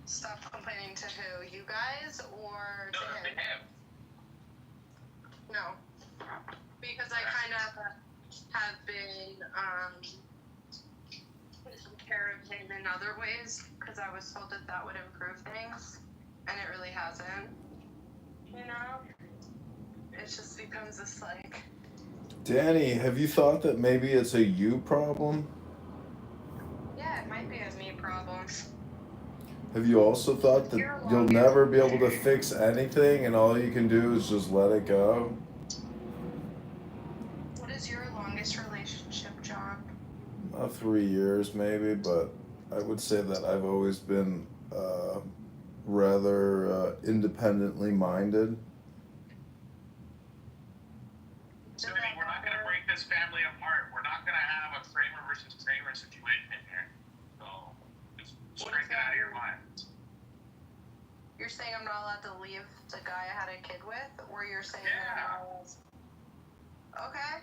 Stop complaining to who? You guys or No, to to him? him. No. Because I kind of have been taking care of him in other ways because I was told that that would improve things, and it really hasn't. You know? It just becomes this like. Danny, have you thought that maybe it's a you problem? Yeah, it might be a me problem. Have you also thought that you'll never be able to fix anything and all you can do is just let it go? What is your longest relationship, John? 3 years maybe, but I would say that I've always been rather independently minded. Tony, we're not going to break this family apart. We're not going to have a Kramer versus Kramer situation here. So, just strike it out of your mind. You're saying I'm not allowed to leave the guy I had a kid with, or you're saying that I'm not allowed? Okay.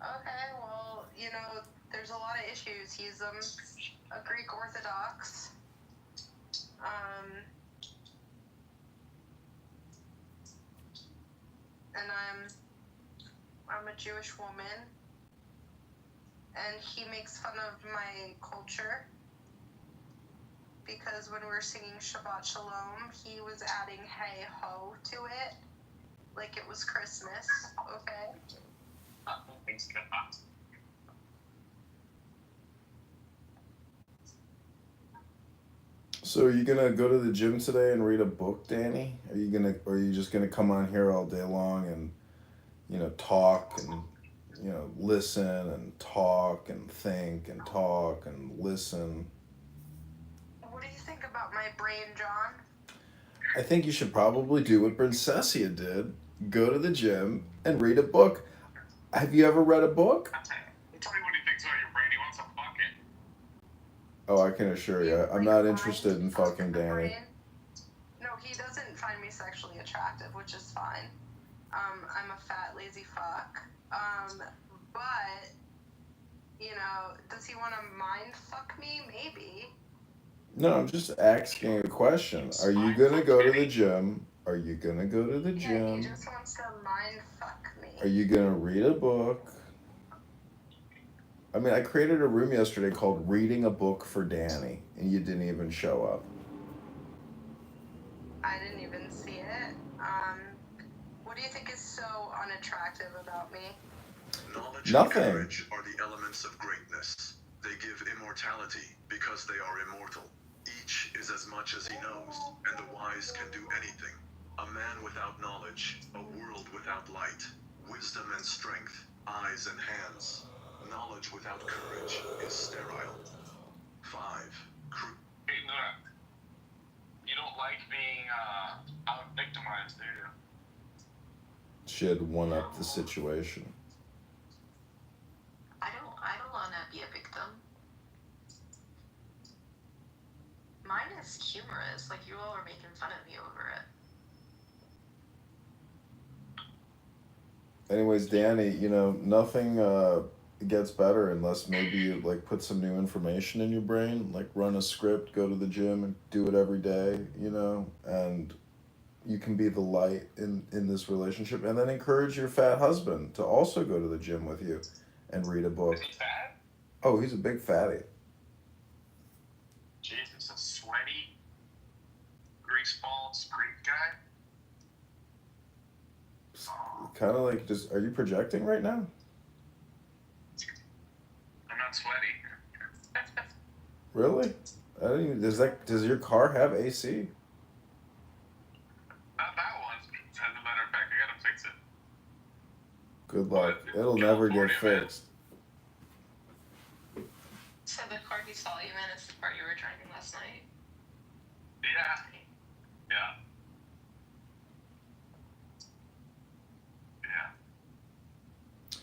Okay, well, you know, there's a lot of issues. He's a Greek Orthodox. And I'm a Jewish woman. And he makes fun of my culture. Because when we were singing Shabbat Shalom, he was adding hey ho to it. Like it was Christmas, okay? Thanks, God. So are you gonna go to the gym today and read a book, Danny? Or are you just gonna come on here all day long and, talk and, listen and talk and think and talk and listen? What do you think about my brain, John? I think you should probably do what Princessia did. Go to the gym and read a book. Have you ever read a book? Tell me what he thinks about your brain. He wants a bucket. Oh, I can assure you, I'm not interested in fucking Danny. No, he doesn't find me sexually attractive, which is fine. I'm a fat, lazy fuck. But, does he want to mind fuck me? Maybe. No, I'm just asking a question. Are you gonna go to the gym? Are you gonna go to the Yeah, gym? he just wants to mind fuck me. Are you gonna read a book? I mean, I created a room yesterday called Reading a Book for Danny, and you didn't even show up. I didn't even see it. What do you think is so unattractive about me? Knowledge Nothing. and courage are the elements of greatness. They give immortality because they are immortal. Each is as much as he knows, and the wise can do anything. A man without knowledge, a world without light, wisdom and strength, eyes and hands. Knowledge without courage is sterile. 5. Hey, Nora. You don't like being out-victimized, do you? She had to one-up the situation. I don't want to be a victim. Mine is humorous. Like, you all are making fun of me over it. Anyways, Danny, nothing gets better unless maybe you put some new information in your brain, like run a script, go to the gym and do it every day, and you can be the light in this relationship, and then encourage your fat husband to also go to the gym with you and read a book. Is he fat? Oh, he's a big fatty. Jesus, a sweaty, grease-balled Greek guy? Kind of like are you projecting right now? I'm not sweaty. Really? I don't even, does your car have AC? Not that one. As a matter of fact, I gotta fix it. Good luck. It'll never get fixed. So the car he saw you in is the car you were driving last night? Yeah. Yeah. Yeah.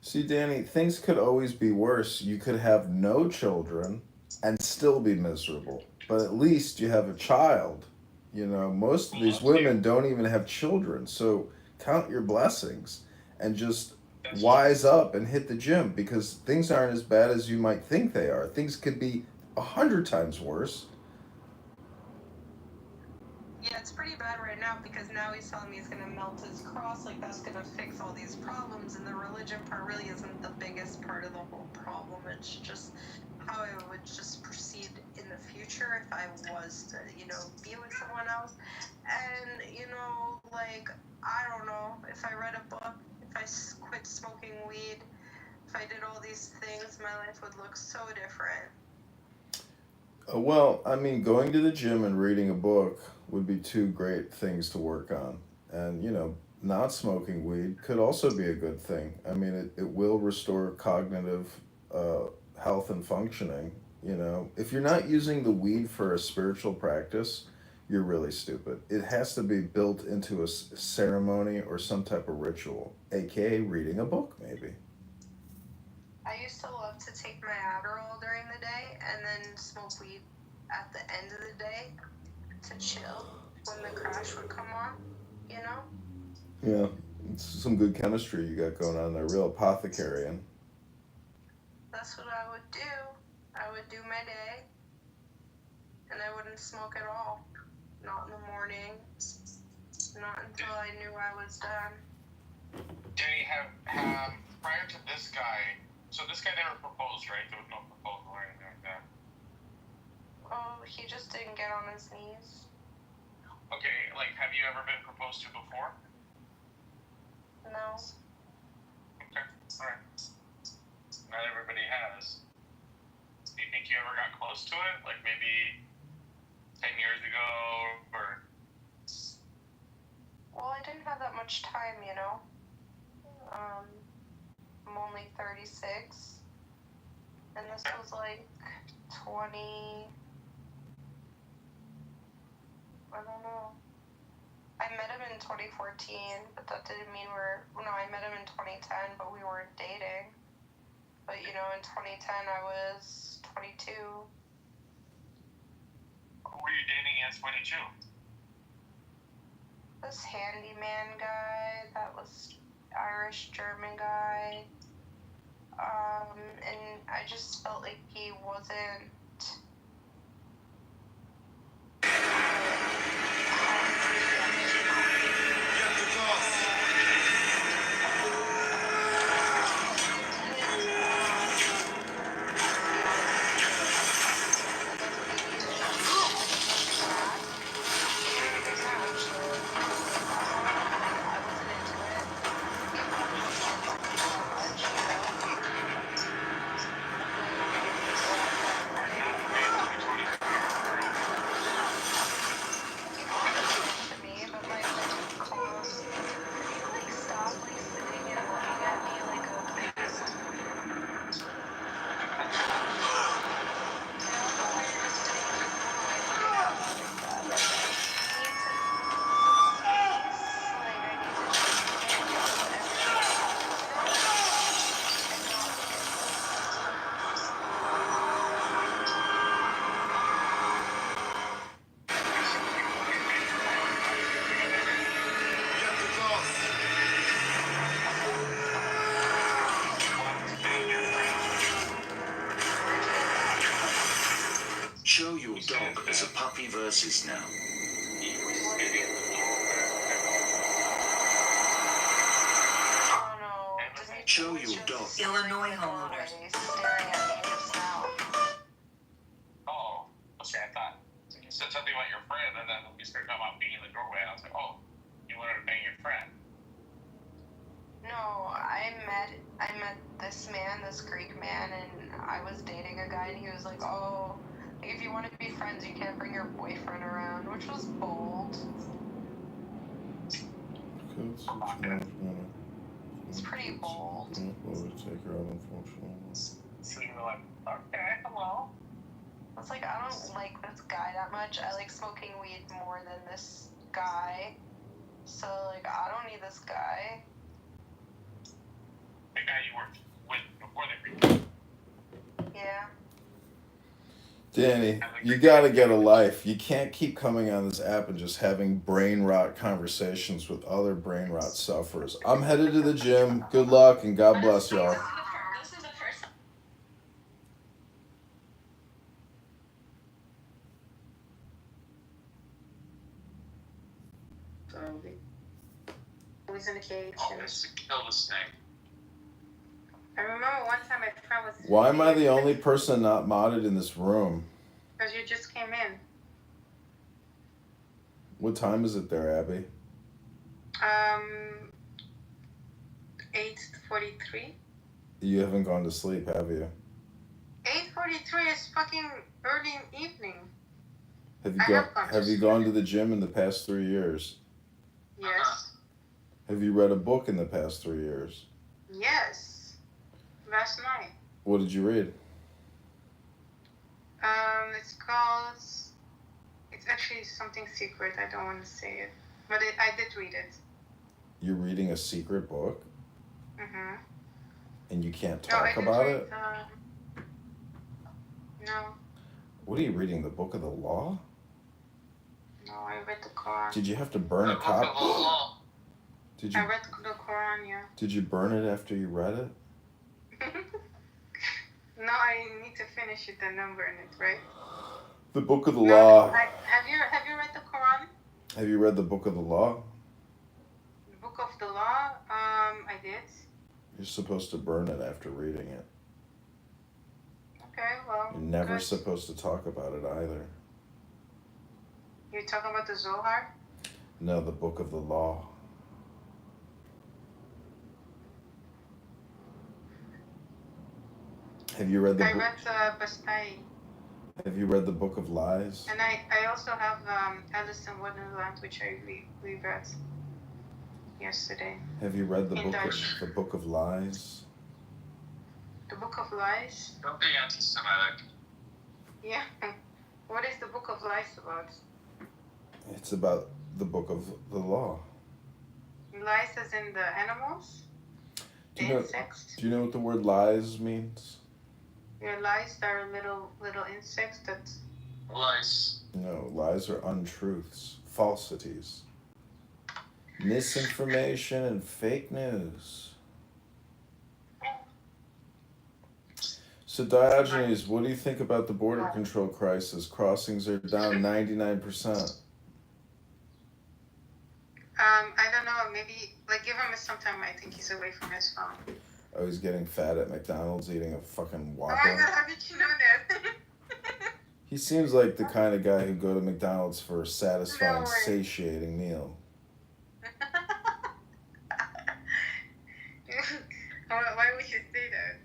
See, Danny, things could always be worse. You could have no children and still be miserable. But at least you have a child. You know, most of these women don't even have children. So count your blessings and just wise up and hit the gym because things aren't as bad as you might think they are. Things could be 100 times worse. Yeah, it's pretty bad right now because now he's telling me he's gonna melt his cross, like that's gonna fix all these problems, and the religion part really isn't the biggest part of the whole problem. It's just how I would just proceed in the future if I was to, be with someone else. And, like, I don't know, if I read a book, if I quit smoking weed, if I did all these things, my life would look so different. Well, I mean, going to the gym and reading a book would be two great things to work on. And, not smoking weed could also be a good thing. I mean, it will restore cognitive health and functioning. If you're not using the weed for a spiritual practice, you're really stupid. It has to be built into a ceremony or some type of ritual, aka reading a book, maybe. I used to love to take my Adderall during the day and then smoke weed at the end of the day to chill when the crash would come on, Yeah, it's some good chemistry you got going on there, real apothecarian. That's what I would do. I would do my day, and I wouldn't smoke at all. Not in the morning. Not until I knew I was done. Danny, have prior to this guy, so this guy never proposed, right? There was no proposal or anything like that. Oh, he just didn't get on his knees. Okay, like, have you ever been proposed to before? No. Okay, alright. Not everybody has. Do you think you ever got close to it? Like maybe 10 years ago, or? Well, I didn't have that much time, I'm only 36, and this was like 20, I don't know. I met him in 2014, but that didn't mean I met him in 2010, but we weren't dating. But, in 2010, I was 22. Who were you dating at 22? This handyman guy, that was Irish-German guy. And I just felt like he wasn't... Show your dog as a puppy versus now. Show your dog. Illinois homeowners. Oh, okay, I thought you said something about your friend, and then we started talking about being in the doorway, and I was like, oh, you wanted to bang your friend. No, I met this man, this Greek man, and I was dating a guy, and he was like, oh, Like, if you want to be friends, you can't bring your boyfriend around, which was bold. It's pretty bold. Take her out, unfortunately. So you were like, okay, well. It's like, I don't like this guy that much. I like smoking weed more than this guy. So, like, I don't need this guy. The guy you worked with before they reconnected. Yeah. Danny, you gotta get a life. You can't keep coming on this app and just having brain rot conversations with other brain rot sufferers. I'm headed to the gym. Good luck and God bless y'all. Always in the cage. Always to kill the snake. I remember one time my friend was. Why am I the only person not modded in this room? Because you just came in. What time is it there, Abby? 8:43. You haven't gone to sleep, have you? 8:43 is fucking early in the evening. Have you gone to the gym in the past 3 years? Yes. Have you read a book in the past 3 years? Yes. Last night. What did you read? It's called. It's actually something secret. I don't want to say it, but I did read it. You're reading a secret book? Mhm. And you can't talk about it? No. What are you reading? The Book of the Law? No, I read the Quran. Did you have to burn a copy? I read the Quran, yeah. Did you burn it after you read it? No, I need to finish it and then burn it, right? The Book of the Law. Have you read the Quran? Have you read the Book of the Law? The Book of the Law? I did. You're supposed to burn it after reading it. Okay, well. You're never good. supposed to talk about it either. You're talking about the Zohar? No, the Book of the Law. Have you read the book? I read Bastai. Have you read the Book of Lies? And I also have Alice in Wonderland, which I reread yesterday. Have you read the In Book of Lies? The Book of Lies? Don't be anti-Semitic. Yeah. What is the Book of Lies about? It's about the Book of the Law. Lies as in the animals? The insects? Do you know what the word lies means? Yeah, lies are little insects that... Lies. No, lies are untruths, falsities, misinformation, and fake news. So Diogenes, what do you think about the border control crisis? Crossings are down 99%. I don't know, maybe, like, give him some time. I think he's away from his phone. Oh, he's getting fat at McDonald's eating a fucking Whopper. Oh my god, how did you know that? He seems like the kind of guy who'd go to McDonald's for a satisfying, satiating meal. Why would you say that?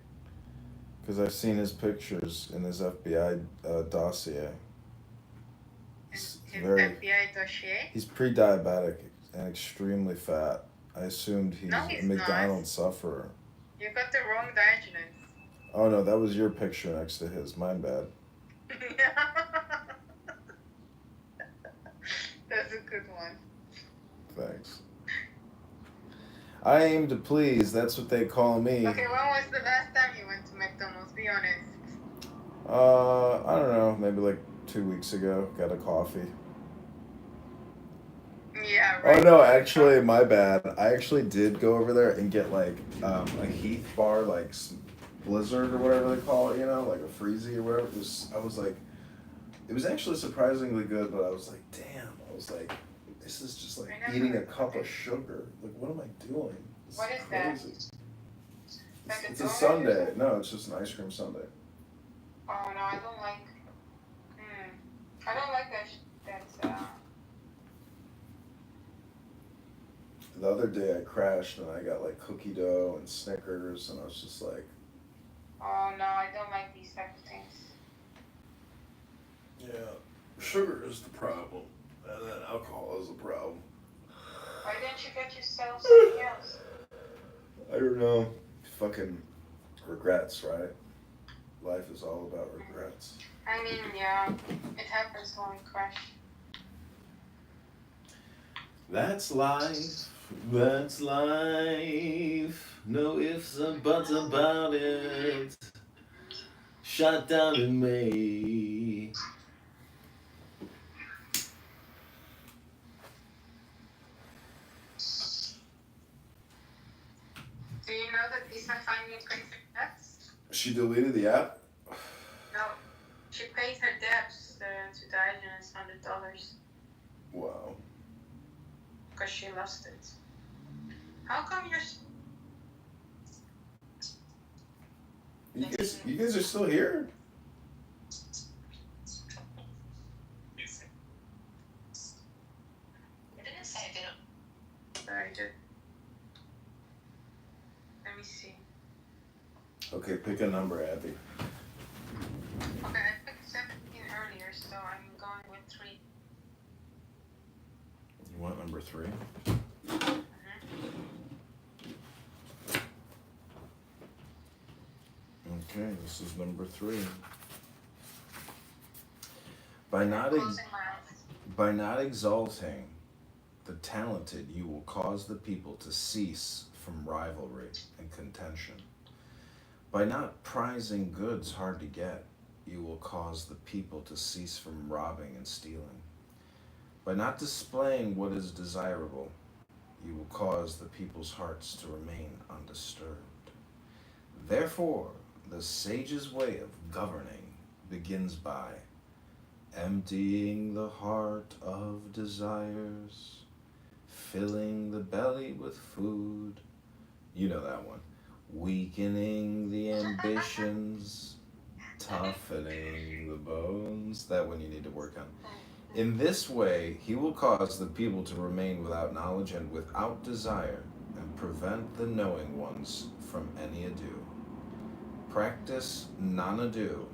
Because I've seen his pictures in his FBI dossier. His FBI dossier? He's pre-diabetic and extremely fat. I assumed he's a McDonald's sufferer. You got the wrong Diogenes. Oh no, that was your picture next to his. My bad. That's a good one. Thanks. I aim to please. That's what they call me. Okay, when was the last time you went to McDonald's? Be honest. I don't know. Maybe like 2 weeks ago. Got a coffee. Yeah, right. Oh no, actually, my bad. I actually did go over there and get like a Heath bar, like Blizzard or whatever they call it, you know, like a Freezy or whatever. It was actually surprisingly good, but I was like, damn. I was like, this is just like eating a cup of sugar. Like, what am I doing? What is crazy. That? It's a sundae. No, it's just an ice cream sundae. Oh no, I don't like. I don't like that. The other day I crashed and I got like cookie dough and Snickers and I was just like... Oh no, I don't like these type of things. Yeah, sugar is the problem, and then alcohol is the problem. Why didn't you get yourself something else? I don't know. Fucking regrets, right? Life is all about regrets. I mean, yeah, it happens when we crash. That's life. That's life. No ifs or buts about it. Shot down in May. Do you know that Lisa finally paid her debts? She deleted the app? No, she paid her debts to $100. Wow. Because she lost it. How come you're... You guys are still here? I didn't say I didn't. I did. Let me see. Okay, pick a number, Abby. Okay, I picked 17 earlier, so I'm going with 3. You want number 3? Okay, this is number 3. By not exalting the talented, you will cause the people to cease from rivalry and contention. By not prizing goods hard to get, you will cause the people to cease from robbing and stealing. By not displaying what is desirable, you will cause the people's hearts to remain undisturbed. Therefore, the sage's way of governing begins by emptying the heart of desires, filling the belly with food. You know that one. Weakening the ambitions, toughening the bones. That one you need to work on. In this way, he will cause the people to remain without knowledge and without desire, and prevent the knowing ones from any ado. Practice non-ado,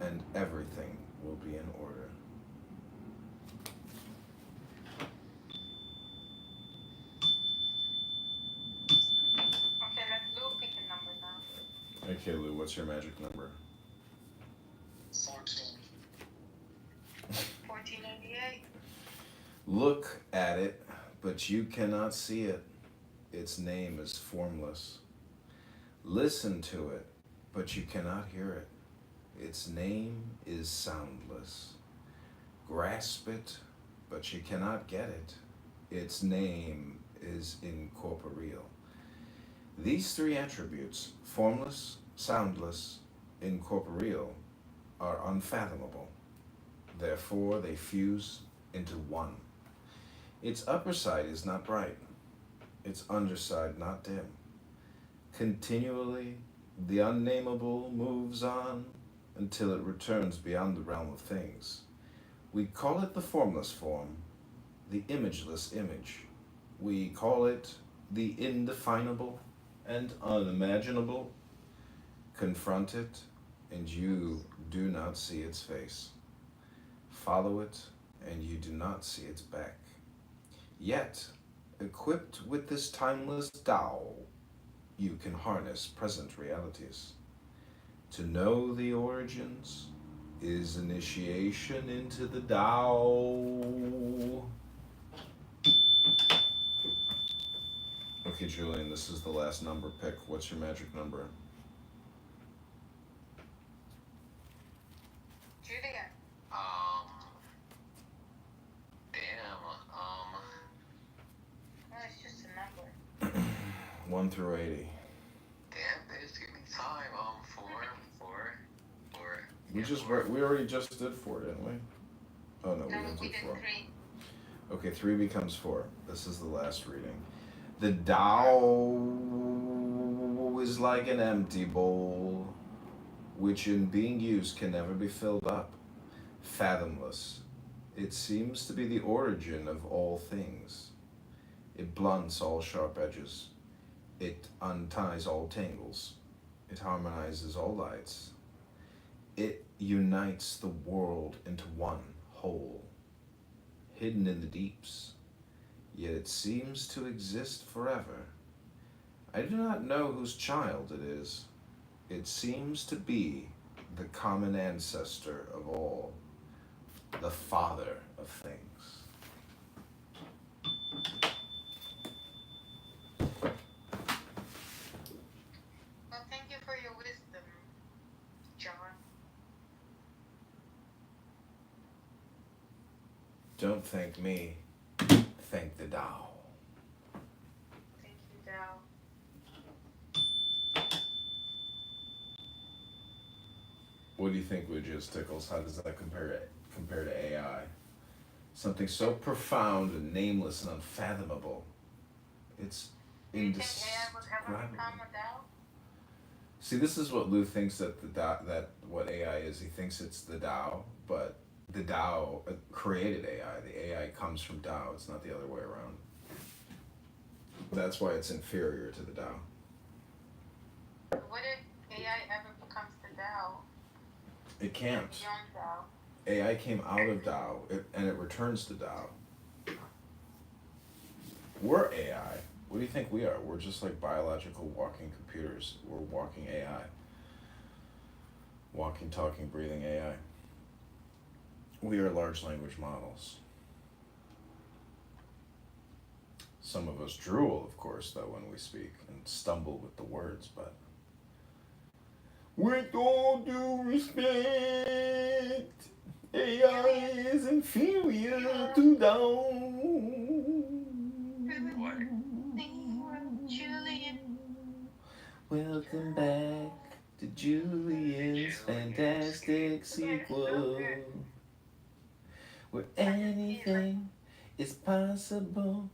and everything will be in order. Okay, let Lou pick a number now. Okay, Lou, what's your magic number? 1488. Look at it, but you cannot see it. Its name is formless. Listen to it, but you cannot hear it. Its name is soundless. Grasp it, but you cannot get it. Its name is incorporeal. These 3 attributes, formless, soundless, incorporeal, are unfathomable. Therefore, they fuse into one. Its upper side is not bright, its underside not dim. Continually, the unnameable moves on until it returns beyond the realm of things. We call it the formless form, the imageless image. We call it the indefinable and unimaginable. Confront it, and you do not see its face. Follow it, and you do not see its back. Yet, equipped with this timeless Tao, you can harness present realities. To know the origins is initiation into the Tao. Okay, Julian, this is the last number pick. What's your magic number? Julia. Oh, it's just a number. 1 through 80. Damn, bitch, give me time. 4. We already just did 4, didn't we? Oh no, we didn't do 4. 3. Okay, 3 becomes 4. This is the last reading. The Tao is like an empty bowl, which in being used can never be filled up. Fathomless, it seems to be the origin of all things. It blunts all sharp edges. It unties all tangles. It harmonizes all lights. It unites the world into one whole, hidden in the deeps, yet it seems to exist forever. I do not know whose child it is. It seems to be the common ancestor of all, the father of things. Well, thank you for your wisdom, John. Don't thank me, thank the Tao. Thank you, Dal. What do you think, Lucius Tickles? How does that compare to AI? Something so profound and nameless and unfathomable. It's Do you think AI would ever indescribable. become a Dal? See, this is what Lou thinks that that what AI is. He thinks it's the Tao, but the Tao created AI. The AI comes from Tao. It's not the other way around. That's why it's inferior to the Tao. What if AI ever becomes the Dal? It can't. Beyond Dal. AI came out of Tao, and it returns to Tao. We're AI. What do you think we are? We're just like biological walking computers. We're walking AI. Walking, talking, breathing AI. We are large language models. Some of us drool, of course, though, when we speak and stumble with the words, but with all due respect, AI is inferior to Tao. Julian. Welcome back to Julian's fantastic sequel, where anything is possible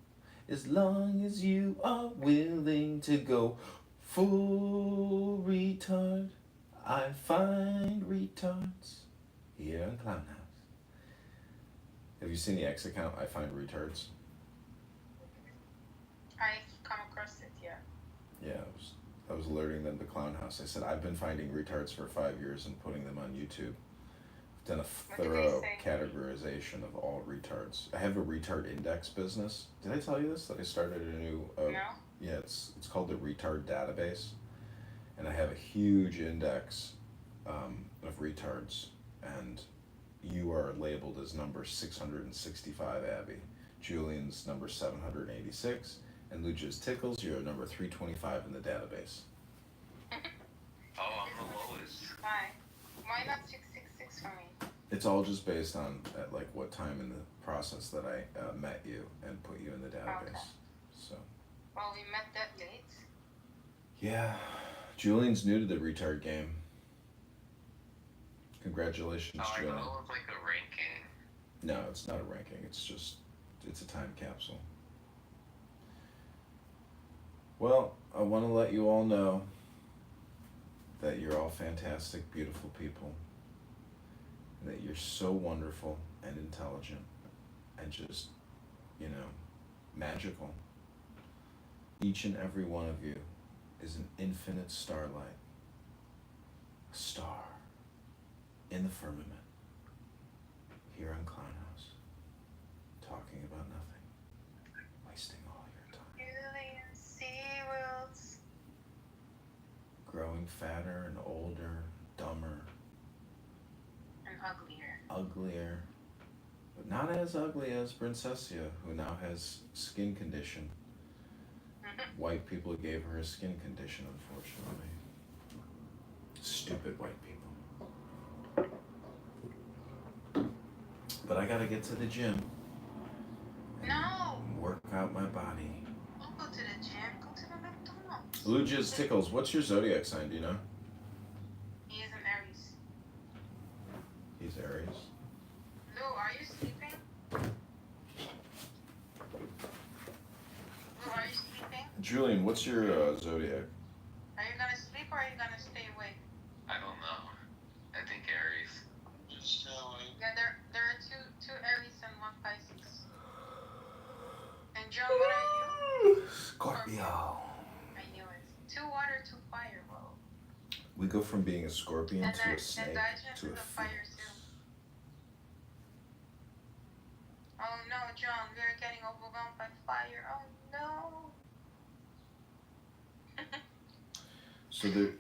as long as you are willing to go full retard. I find retards here in Clown House. Have you seen the X account? I find retards. I've come across it, yeah. Yeah, I was alerting them to Clown House. I said, I've been finding retards for 5 years and putting them on YouTube. I've done a thorough categorization of all retards. I have a retard index business. Did I tell you this? That I started a new... No? Yeah, it's called the Retard Database. And I have a huge index of retards. And you are labeled as number 665, Abby. Julian's number 786. And Lucius Tickles, you're number 325 in the database. Oh, I'm the lowest. Why not 666 for me? It's all just based on at like what time in the process that I met you and put you in the database. Okay. So. Well, we met that late. Yeah, Julian's new to the retard game. Congratulations, Julian. I thought it was like a ranking. No, it's not a ranking. It's a time capsule. Well, I want to let you all know that you're all fantastic, beautiful people. And that you're so wonderful and intelligent and just, magical. Each and every one of you is an infinite starlight. A star in the firmament. Here on Clown House. Talking about nothing. Wasting all your time. Julian SeaWorlds. Growing fatter and older, dumber. And uglier. Uglier. But not as ugly as Princessia, who now has skin condition. White people gave her a skin condition, unfortunately. Stupid white people. But I gotta get to the gym. No! Work out my body. Don't go to the gym. Go to the McDonald's. Lucius Tickles, what's your zodiac sign, do you know? He is an Aries. He's Aries. Lou, are you sleeping? Lou, are you sleeping? Julian, what's your zodiac? Are you gonna sleep or are you gonna stay awake? I don't know. I think Aries. Yeah, there are two Aries and one Pisces. And John, what are you? Scorpio. I knew it. 2 water, 2 fire, bro. We go from being a scorpion And to a that snake digest to a is a fire phoenix. too. Oh no, John, we're getting overwhelmed by fire. Oh no. So do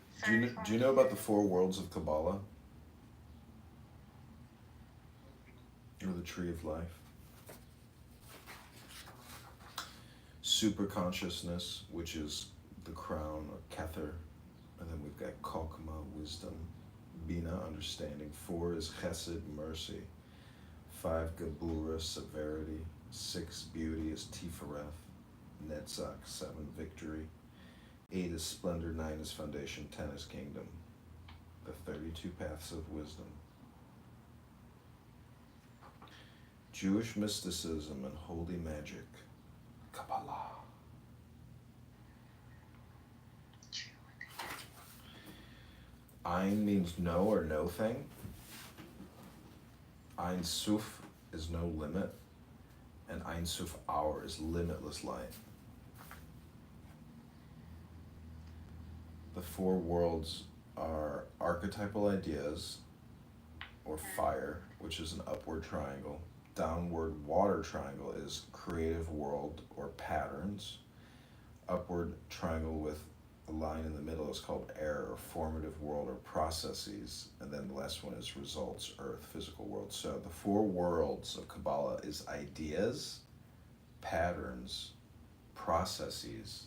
you know about the 4 worlds of Kabbalah? Or the tree of life? Super consciousness, which is the crown or kether, and then we've got kokma, wisdom, bina, understanding. 4 is chesed, mercy. 5, gebura, severity. 6, beauty is tifereth. Netzach, 7, victory. 8 is splendor. 9 is foundation. 10 is kingdom. The 32 paths of wisdom. Jewish mysticism and holy magic. Kabbalah. Ein means no or no thing. Ein Suf is no limit. And Ein Suf hour is limitless light. The 4 worlds are archetypal ideas, or fire, which is an upward triangle. Downward water triangle is creative world or patterns. Upward triangle with a line in the middle is called air or formative world or processes. And then the last one is results, earth, physical world. So the 4 worlds of Kabbalah is ideas, patterns, processes,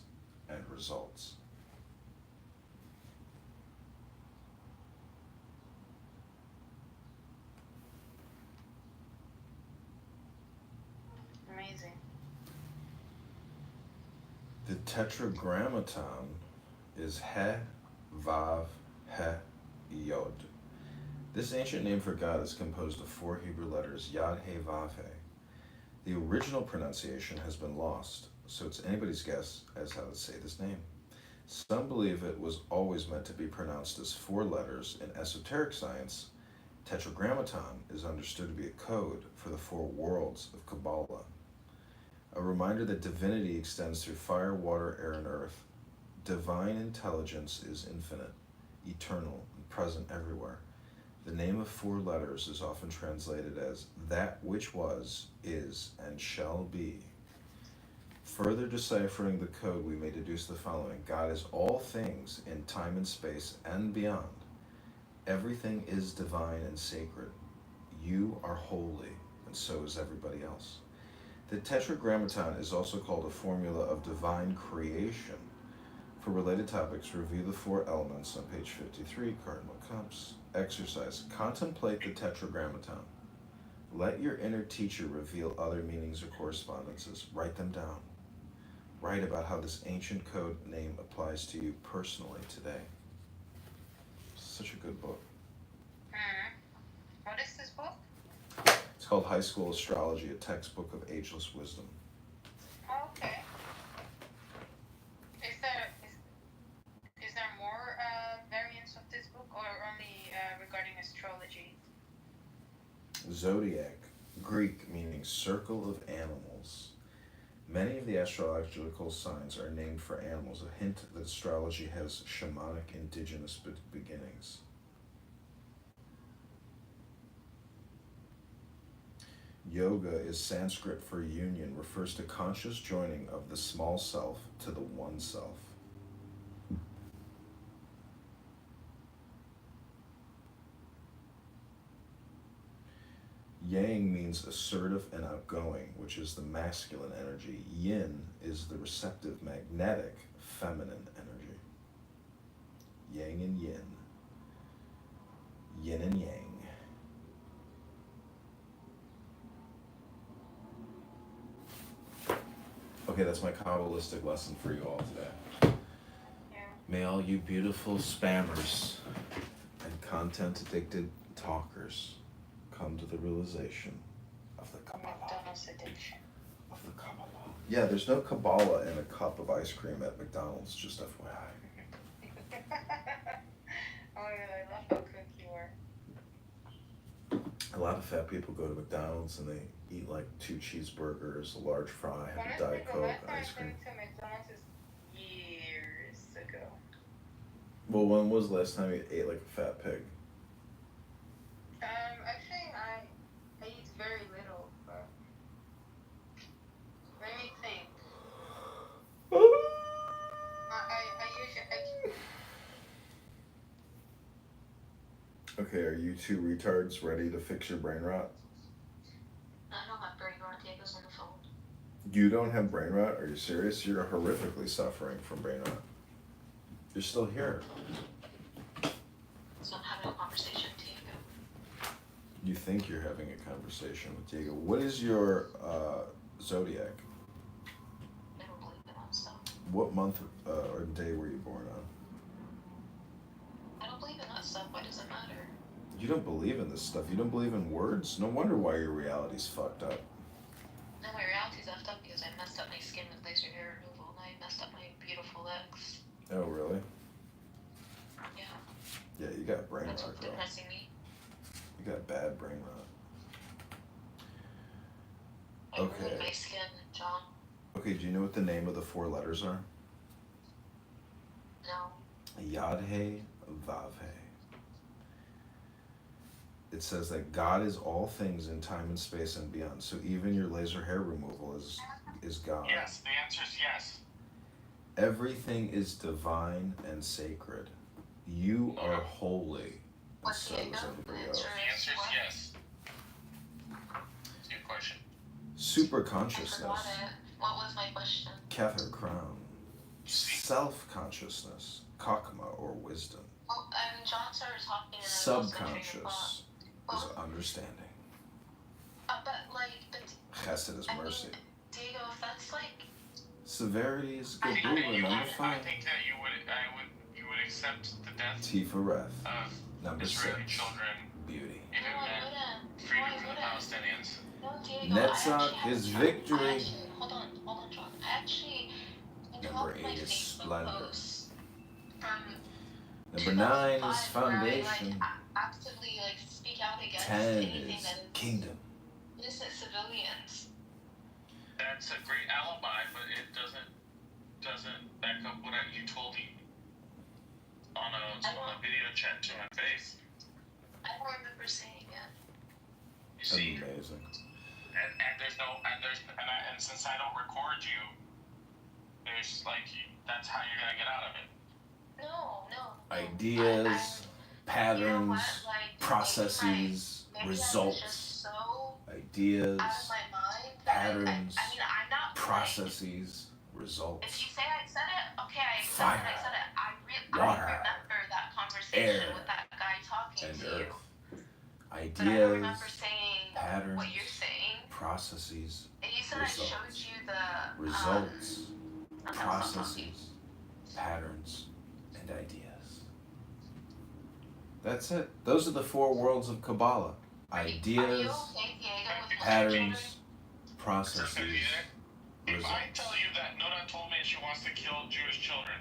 and results. Amazing. The tetragrammaton is He, Vav, He, Yod. This ancient name for God is composed of 4 Hebrew letters, Yad, He, Vav, He. The original pronunciation has been lost, so it's anybody's guess as how to say this name. Some believe it was always meant to be pronounced as 4 letters. In esoteric science, tetragrammaton is understood to be a code for the 4 worlds of Kabbalah. A reminder that divinity extends through fire, water, air, and earth. Divine intelligence is infinite, eternal, and present everywhere. The name of 4 letters is often translated as that which was, is, and shall be. Further deciphering the code, we may deduce the following. God is all things in time and space and beyond. Everything is divine and sacred. You are holy, and so is everybody else. The tetragrammaton is also called a formula of divine creation. For related topics, review the 4 elements on page 53, Cardinal Cups. Exercise. Contemplate the tetragrammaton. Let your inner teacher reveal other meanings or correspondences. Write them down. Write about how this ancient code name applies to you personally today. Such a good book. What is this book? It's called High School Astrology, a textbook of ageless wisdom. Oh, okay. Is there more variants of this book, or only regarding astrology? Zodiac, Greek meaning circle of animals. Many of the astrological signs are named for animals, a hint that astrology has shamanic indigenous beginnings. Yoga is Sanskrit for union, refers to conscious joining of the small self to the one self. Yang means assertive and outgoing, which is the masculine energy. Yin is the receptive, magnetic, feminine energy. Yang and yin. Yin and yang. Okay, that's my Kabbalistic lesson for you all today. Yeah. May all you beautiful spammers and content-addicted talkers come to the realization of the Kabbalah. McDonald's addiction. Of the Kabbalah. Yeah, there's no Kabbalah in a cup of ice cream at McDonald's, just FYI. Oh yeah, I love how quick you were. A lot of fat people go to McDonald's and they eat like 2 cheeseburgers, a large fry, have a Diet Coke, ice cream. To McDonald's is years ago. Well, when was the last time you ate like a fat pig? Actually, I eat very little, but let me think. I usually. Okay, are you two retards ready to fix your brain rot? I don't have brain rot. Diego's on the phone. You don't have brain rot? Are you serious? You're horrifically suffering from brain rot. You're still here. So I'm having a conversation with Diego. You think you're having a conversation with Diego. What is your zodiac? I don't believe in that stuff. What month or day were you born on? I don't believe in that stuff. Why does it matter? You don't believe in this stuff. You don't believe in words? No wonder why your reality's fucked up. No, my reality's effed up because I messed up my skin with laser hair removal and I messed up my beautiful legs. Oh, really? Yeah. Yeah, you got brain That's rot, what's girl. depressing me. You got bad brain rot. I ruined my skin, John. Okay, do you know what the name of the 4 letters are? No. Yad-He Vav-He. It says that God is all things in time and space and beyond. So even your laser hair removal is God. Yes, the answer is yes. Everything is divine and sacred. You are holy, and so is everybody else. The answer is yes. It's a good question. Super I consciousness. forgot it. What was my question? Kether crown. Self-consciousness. Chokmah or wisdom. Well, John started talking and I lost my train of Subconscious is understanding. but Chesed is mercy. Diego, if that's like Severity is I good think, rule, that you number would, 5. I think that you would accept the death Tifareth, of number 6. Israeli children Beauty. if it meant freedom from the Palestinians. No, Diego, Netzach is victory. Hold on, John. I Number developed my 8 is Facebook splendor. posts from Number 9 is 2005 foundation. where I actively speak out against 10 anything is that is kingdom. innocent civilians. That's a great alibi, but it doesn't back up what you told me on a video chat to my face. I don't remember saying it. You see, Amazing. and since I don't record you, there's that's how you're gonna get out of it. No. Ideas, patterns, processes, Maybe results. I'm just so Ideas, out of my mind that patterns, I'm not processes, If results. you say I said it, okay, I accept Fire, that I said it. I water, remember that conversation air, with that guy talking and to earth. you. But I don't Ideas, remember saying patterns, what you're saying. processes, And you said results. I showed you the Results, okay, processes, patterns, and ideas. That's it. Those are the 4 worlds of Kabbalah. Are you Ideas, okay, Diego, with patterns, processes, If I results. tell you that Nora told me she wants to kill Jewish children,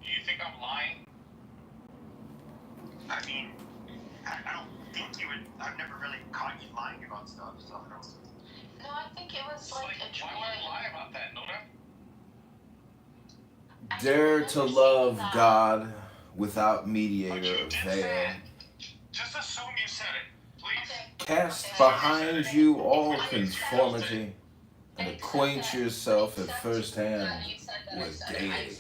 do you think I'm lying? I mean, I don't think you would. I've never really caught you lying about stuff, so I don't. No, I think it was like a Why would I lie about that, Nora? Dare to love God without mediator of veil. Just assume you said it, please. Cast behind you all conformity and acquaint yourself at first hand with deity.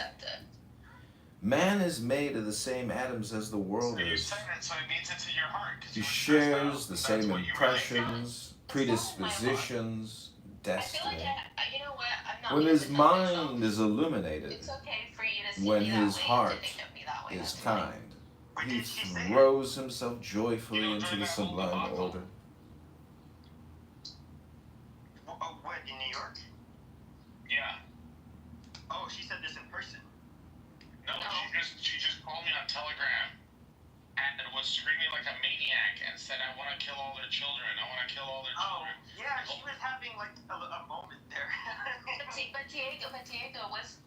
Man is made of the same atoms as the world You is. said it, so it means it's in your heart. He shares the same impressions, predispositions, destiny. you know what? I'm not When mean his to tell myself. mind is illuminated, It's okay for you to see when me that his way, heart to think of me that way, is that's fine. kind, he throws himself joyfully into the sublime order. What, in New York? Yeah. Oh, she said this in person. No, she just called me on Telegram and was screaming like a maniac and said, "I want to kill all their children. I want to kill all their children." Yeah, she was having like a moment there. But Diego, was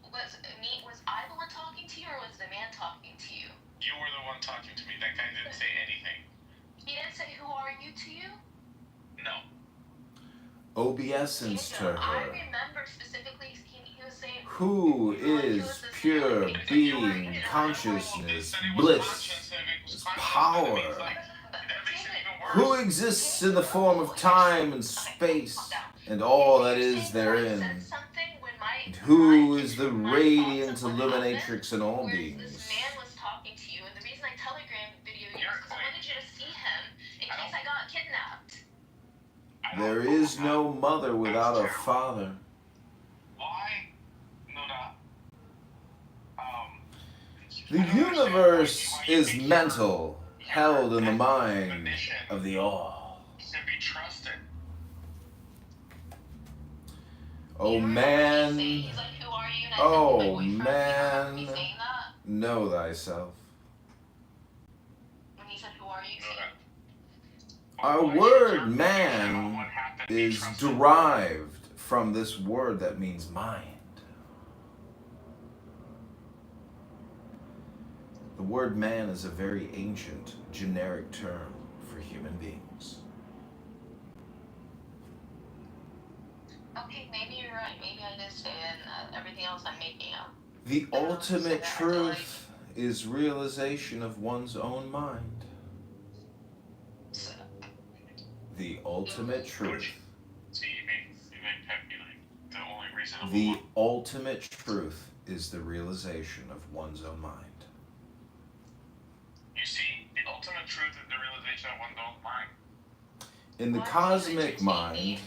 I the one talking to you, or was the man talking to you? You were the one talking to me. That guy didn't say anything. He didn't say who are you to you? No. Obeisance to I her. remember specifically he was saying who is pure being, consciousness, bliss, power, who exists in the form of time and space and all that is therein, and who is the radiant illuminatrix in all beings. This man was talking to you, and the reason I telegram video you is because I wanted you to see him in case I got kidnapped. There is no mother without a father. Why? No, The universe is mental, held in the mind of the all. can be trusted. Oh man, oh man, know thyself. When he said, "Who are you?" Our word man is derived from this word that means mind. The word man is a very ancient, generic term for human beings. Okay, maybe you're right. Maybe I did say it, and everything else I'm making up. The ultimate truth is realization of one's own mind. The ultimate truth. The ultimate truth is the realization of one's own mind. You see, the ultimate truth is the realization of one's own mind. In the cosmic mind, If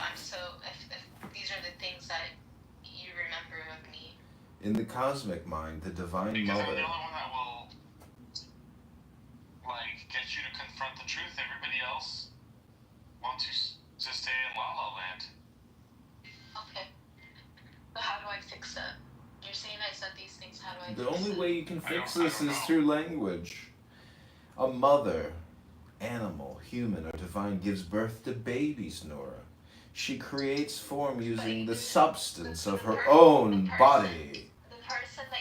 these are the things that you remember of me. in the cosmic mind, the divine Because I'm mother, the only one that will, get you to confront the truth. Everybody else wants you to stay in La La Land. Okay. But how do I fix that? You're saying I said these things. How do I the fix only it? way you can fix this is through language. A mother, animal, human, or divine, gives birth to babies, Nora. She creates form using the substance of her own body.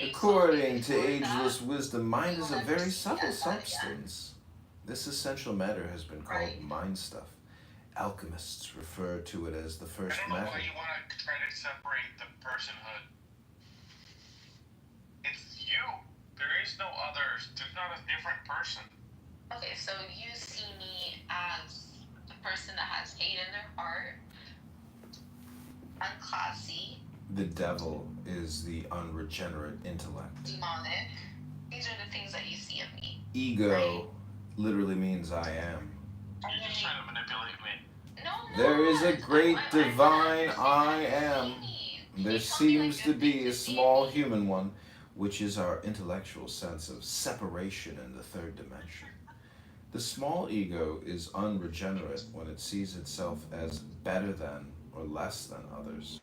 According to ageless wisdom, mind is a very subtle substance. This essential matter has been called mind stuff. Alchemists refer to it as the first I don't know matter. why you want to try to separate the personhood. It's you. There is no others. There's not a different person. Okay, so you see me as the person that has hate in their heart, unclassy, The devil is the unregenerate intellect. demonic. These are the things that you see of me. Ego literally means I am. You're just trying to manipulate me. No, There is a great divine I am. There seems to be a small human one, which is our intellectual sense of separation in the third dimension. The small ego is unregenerate when it sees itself as better than or less than others.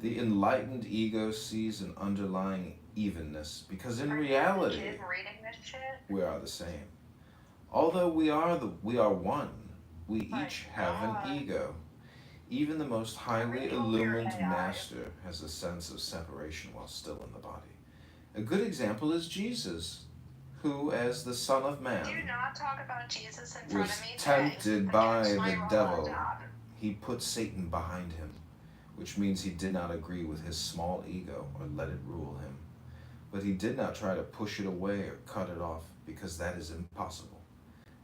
The enlightened ego sees an underlying evenness because in reality we are the same. Although we are one, we each have an ego. Even the most highly illumined master has a sense of separation while still in the body. A good example is Jesus, who, as the Son of Man, Do not talk about Jesus in front was of me today. tempted by Against my the role, devil. Dad. He put Satan behind him, which means he did not agree with his small ego or let it rule him. But he did not try to push it away or cut it off, because that is impossible.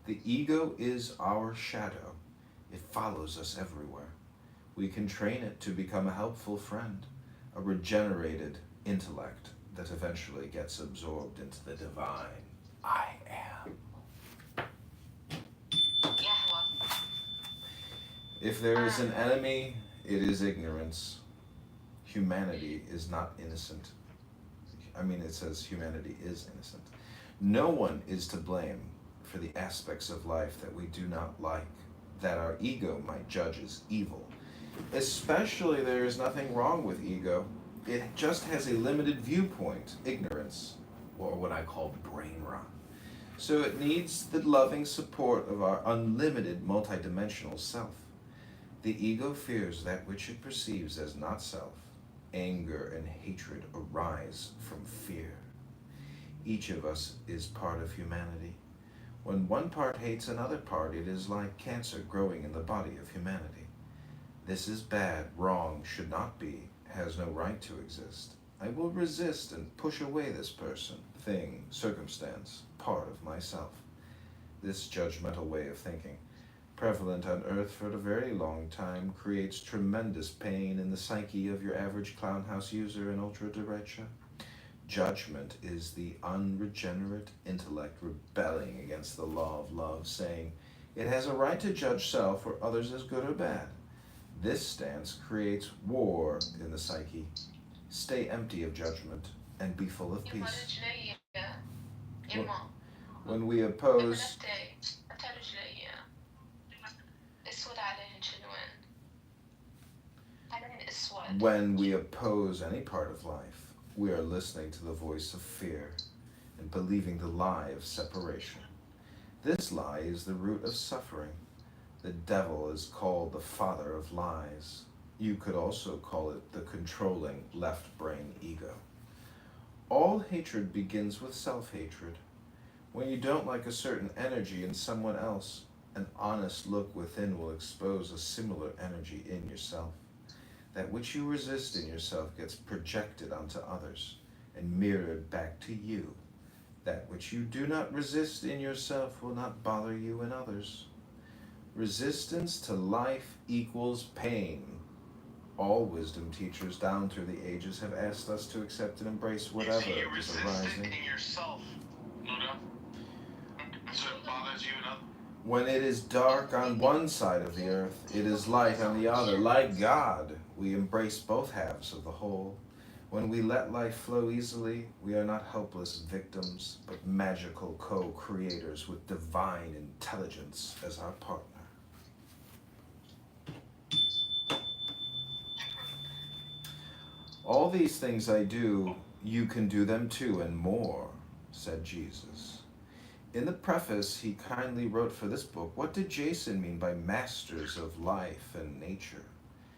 The ego is our shadow. It follows us everywhere. We can train it to become a helpful friend, a regenerated intellect that eventually gets absorbed into the divine I am. Yeah, well, If there is an enemy, it is ignorance. Humanity is not innocent. It says humanity is innocent. No one is to blame for the aspects of life that we do not like, that our ego might judge as evil. Especially, there is nothing wrong with ego. It just has a limited viewpoint, ignorance, or what I call brain rot. So it needs the loving support of our unlimited multidimensional self. The ego fears that which it perceives as not self. Anger and hatred arise from fear. Each of us is part of humanity. When one part hates another part, it is like cancer growing in the body of humanity. This is bad, wrong, should not be, has no right to exist. I will resist and push away this person, thing, circumstance, part of myself. This judgmental way of thinking, prevalent on Earth for a very long time, creates tremendous pain in the psyche of your average clownhouse user in ultra derecha. Judgment is the unregenerate intellect rebelling against the law of love, saying it has a right to judge self or others as good or bad. This stance creates war in the psyche. Stay empty of judgment and be full of peace. When we oppose any part of life, we are listening to the voice of fear and believing the lie of separation. This lie is the root of suffering. The devil is called the father of lies. You could also call it the controlling left brain ego. All hatred begins with self-hatred. When you don't like a certain energy in someone else, an honest look within will expose a similar energy in yourself. That which you resist in yourself gets projected onto others and mirrored back to you. That which you do not resist in yourself will not bother you in others. Resistance to life equals pain. All wisdom teachers down through the ages have asked us to accept and embrace whatever is arising. In yourself, Luda. So it bothers you enough. When it is dark on one side of the earth, it is light on the other. Like God, we embrace both halves of the whole. When we let life flow easily, we are not helpless victims, but magical co-creators with divine intelligence as our partner. All these things I do, you can do them too, and more, said Jesus. In the preface he kindly wrote for this book, what did Jason mean by masters of life and nature?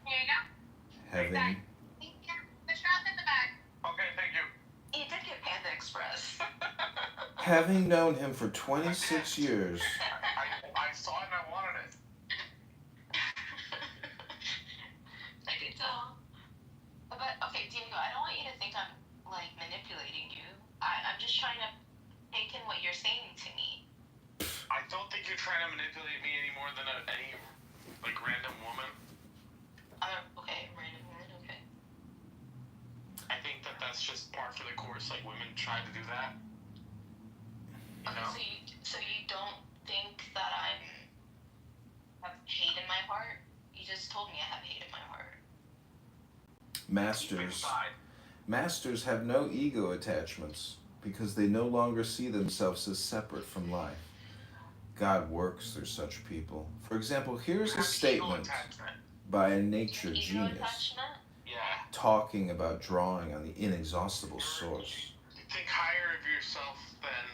Here you go. Having... The strap in the back. Okay, thank you. You did get Panda Express. Having known him for 26 years... I saw it and I wanted it. I could tell. But, okay, Diego, I don't want you to think I'm, like, manipulating you. I'm just trying to take in what you're saying to me. I don't think you're trying to manipulate me any more than any, like, random woman. Okay, random woman, okay. I think that's just par for the course. Like, women try to do that. You know? So you don't think that I have hate in my heart? You just told me I have hate in my heart. Masters have no ego attachments because they no longer see themselves as separate from life. God works through such people. For example, here's a statement by a nature genius talking about drawing on the inexhaustible source. You think higher of yourself than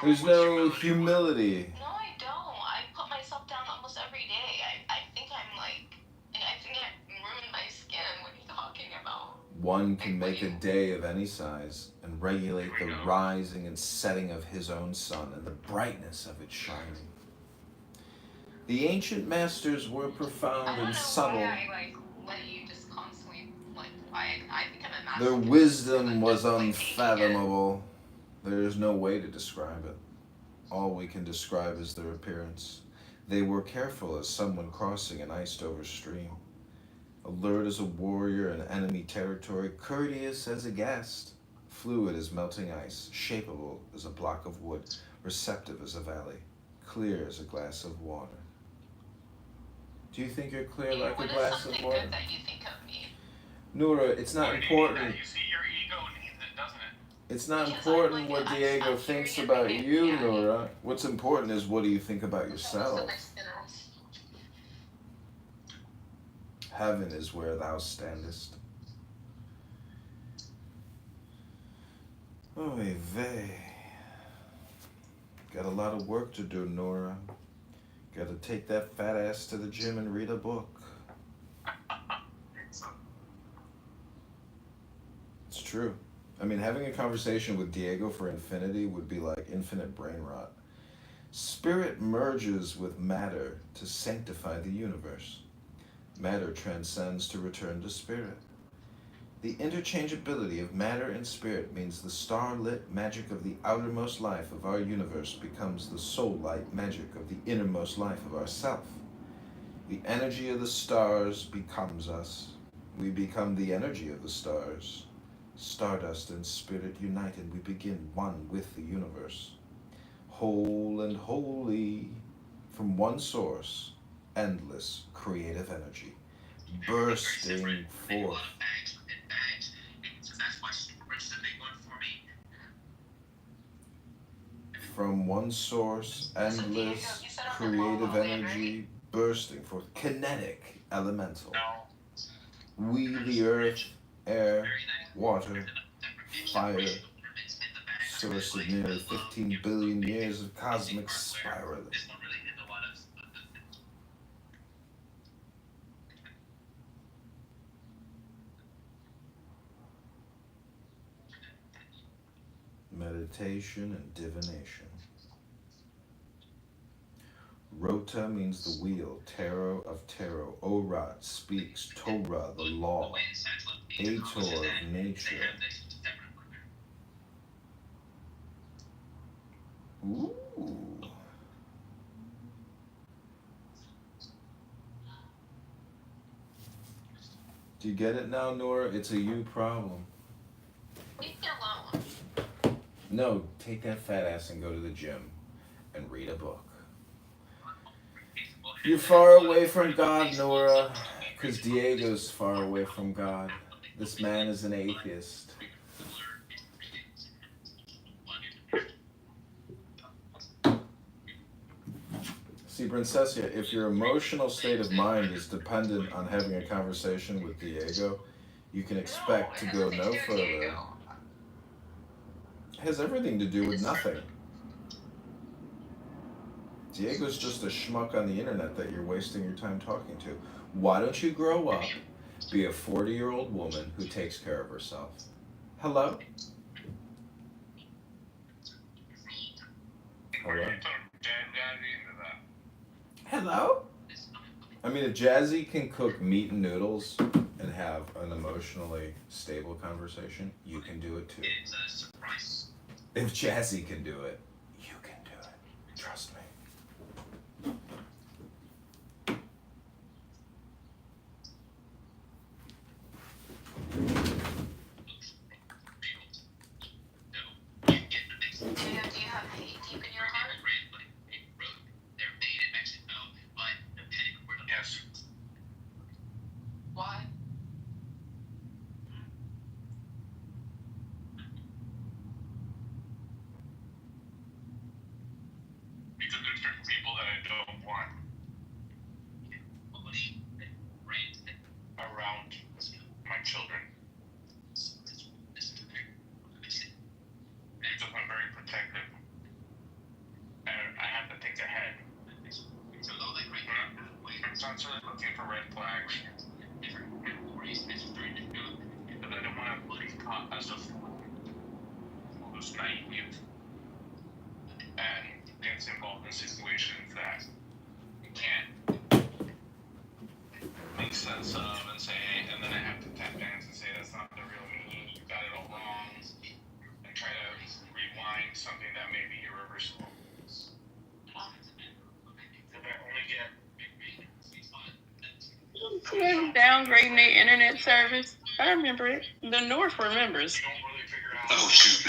There's no humility. No, I don't. I put myself down almost every day. I think I ruined my skin. What are you talking about? One can make a day of any size and regulate the rising and setting of his own sun and the brightness of its shining. The ancient masters were profound and subtle. I let you just constantly, I think I'm a master. Their wisdom was unfathomable. There is no way to describe it. All we can describe is their appearance. They were careful as someone crossing an iced-over stream. Alert as a warrior in enemy territory, courteous as a guest, fluid as melting ice, shapeable as a block of wood, receptive as a valley, clear as a glass of water. Do you think you're clear like a glass of water? What is something good that you think of me? Nura, it's not important. You see, your ego needs it, doesn't it? It's not important what Diego thinks about you, Nura. What's important is what do you think about yourself? Heaven is where thou standest. Oy vey. Got a lot of work to do, Nora. Gotta take that fat ass to the gym and read a book. It's true. I mean, having a conversation with Diego for infinity would be like infinite brain rot. Spirit merges with matter to sanctify the universe. Matter transcends to return to spirit. The interchangeability of matter and spirit means the star-lit magic of the outermost life of our universe becomes the soul-light magic of the innermost life of ourself. The energy of the stars becomes us. We become the energy of the stars. Stardust and spirit united, we begin one with the universe. Whole and holy, from one source, endless creative energy, bursting forth. From one source, endless creative energy, bursting forth, kinetic, elemental. We, the earth, air, water, fire, source of nearly 15 billion years of cosmic spiraling. Meditation and divination. Rota means the wheel, tarot of tarot. Orat speaks Torah, the law. Ator of nature. Ooh. Do you get it now, Nora? It's a you problem. Leave me alone. No, take that fat ass and go to the gym and read a book. You're far away from God, Nora, because Diego's far away from God. This man is an atheist. See, Princessia, if your emotional state of mind is dependent on having a conversation with Diego, you can expect to go no further. It has everything to do with nothing. Diego's just a schmuck on the internet that you're wasting your time talking to. Why don't you grow up, be a 40-year-old woman who takes care of herself? Hello? Hello? Hello? I mean, if Jazzy can cook meat and noodles and have an emotionally stable conversation, you can do it too. If Jazzy can do it, you can do it. Trust me. Do you have hate deep in your heart? Yes. Why? Because there's certain people that I don't want around my children. Because I'm very protective. And I have to think ahead. I'm constantly looking for red flags. Because I don't want to be caught as a fool who's naive and gets involved in situations that you can't make sense of and say, and then I have to tap dance and say that's not the real me, you got it all wrong, and try to rewind something that may be irreversible. If I only get downgrading their internet service. I remember it. The North remembers. oh shoot.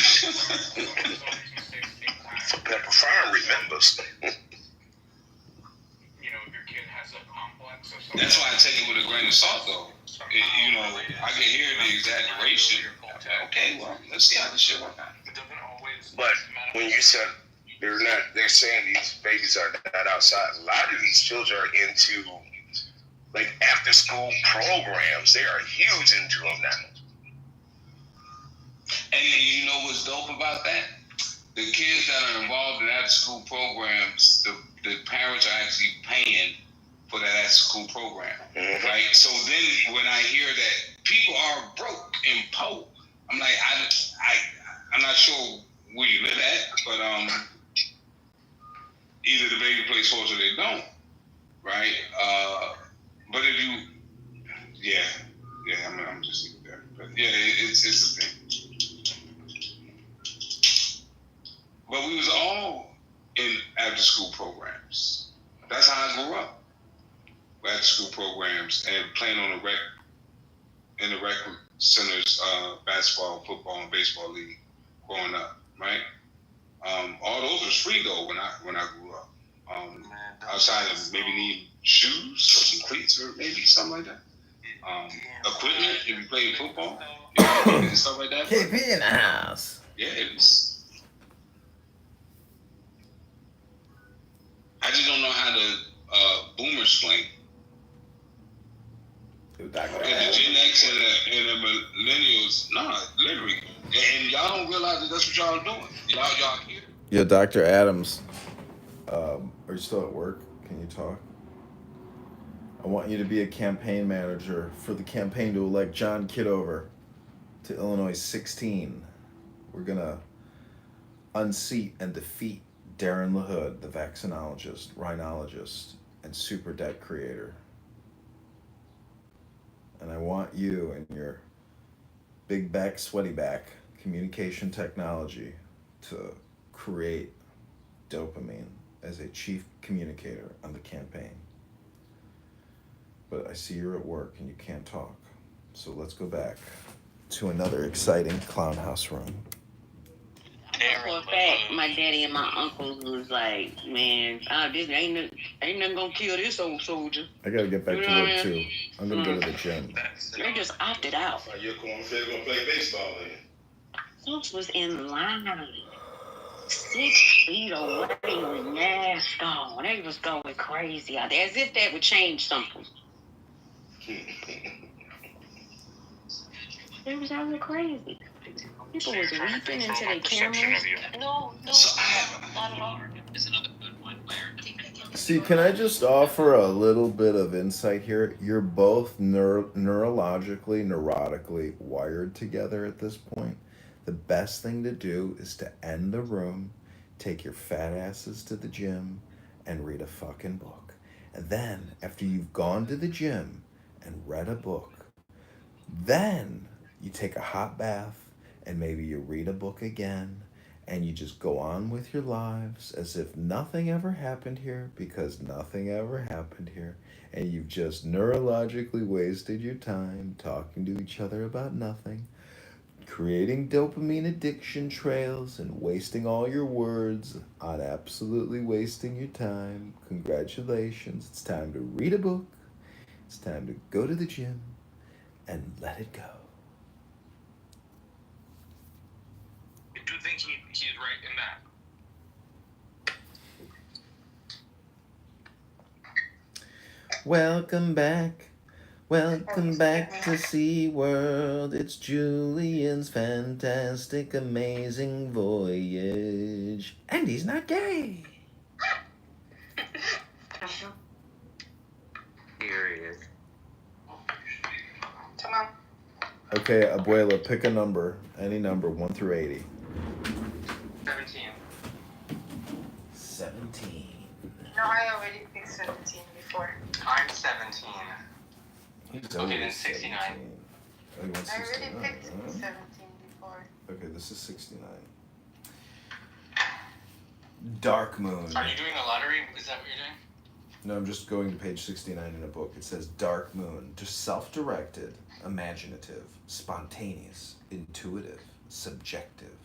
Pepper Farm remembers. You know, if your kid has a complex or something. That's why I take it with a grain of salt, though. I can hear the exaggeration. Okay, well, let's see how this shit works out. But when you said they're saying these babies are not outside. A lot of these children are into like after school programs. They are huge into them now. And you know what's dope about that? The kids that are involved in after school programs, the parents are actually paying for that after school program, right? So then when I hear that people are broke and poor, I'm like, I'm not sure where you live at, but either the baby plays sports or they don't, right? But if you, I'm just leave it there. Yeah, it's a thing. But we was all in after school programs. That's how I grew up. After school programs and playing on in the rec centers, basketball, football, and baseball league growing up, right? All those was free though when I grew up. Outside of maybe needing shoes or some cleats or maybe something like that. Equipment if you played football, and stuff like that. KP in the house. Yeah, it was. I just don't know how the boomers swing. And the Gen X and the millennials, literally. And y'all don't realize that that's what y'all doing. Y'all here. Yo, Dr. Adams, are you still at work? Can you talk? I want you to be a campaign manager for the campaign to elect John Kitover to Illinois 16. We're going to unseat and defeat Darren LaHood, the vaccinologist, rhinologist, and super debt creator. And I want you and your big back, sweaty back communication technology to create dopamine as a chief communicator on the campaign. But I see you're at work and you can't talk. So let's go back to another exciting clown house room. For a fact, my daddy and my uncle was like, man, this ain't nothing gonna kill this old soldier. I gotta get back to work too. I'm gonna go to the gym. They just opted out. Your cornfed gonna play baseball then. Folks was in line 6 feet away with masks on. They was going crazy out there, as if that would change something. They was out there crazy. People was weeping into their cameras. No, not at all. See, can I just offer a little bit of insight here? You're both neurologically, neurotically wired together at this point. The best thing to do is to end the room, take your fat asses to the gym, and read a fucking book. And then, after you've gone to the gym and read a book, then you take a hot bath and maybe you read a book again and you just go on with your lives as if nothing ever happened here, because nothing ever happened here, and you've just neurologically wasted your time talking to each other about nothing, creating dopamine addiction trails and wasting all your words on absolutely wasting your time. Congratulations. It's time to read a book. It's time to go to the gym and let it go. I do think he's right in that. Welcome back. Welcome back to SeaWorld. It's Julian's fantastic, amazing voyage. And he's not gay. Here he is. Come on. Okay, Abuela, pick a number. Any number, 1 through 80. 17. 17. No, I already picked 17 before. I'm 17. He's Okay, then 69. Oh, you want I already 69? picked Alright. 17 before. Okay, this is 69. Dark Moon. Are you doing a lottery? Is that what you're doing? No, I'm just going to page 69 in a book. It says Dark Moon. Just self-directed, imaginative, spontaneous, intuitive, subjective.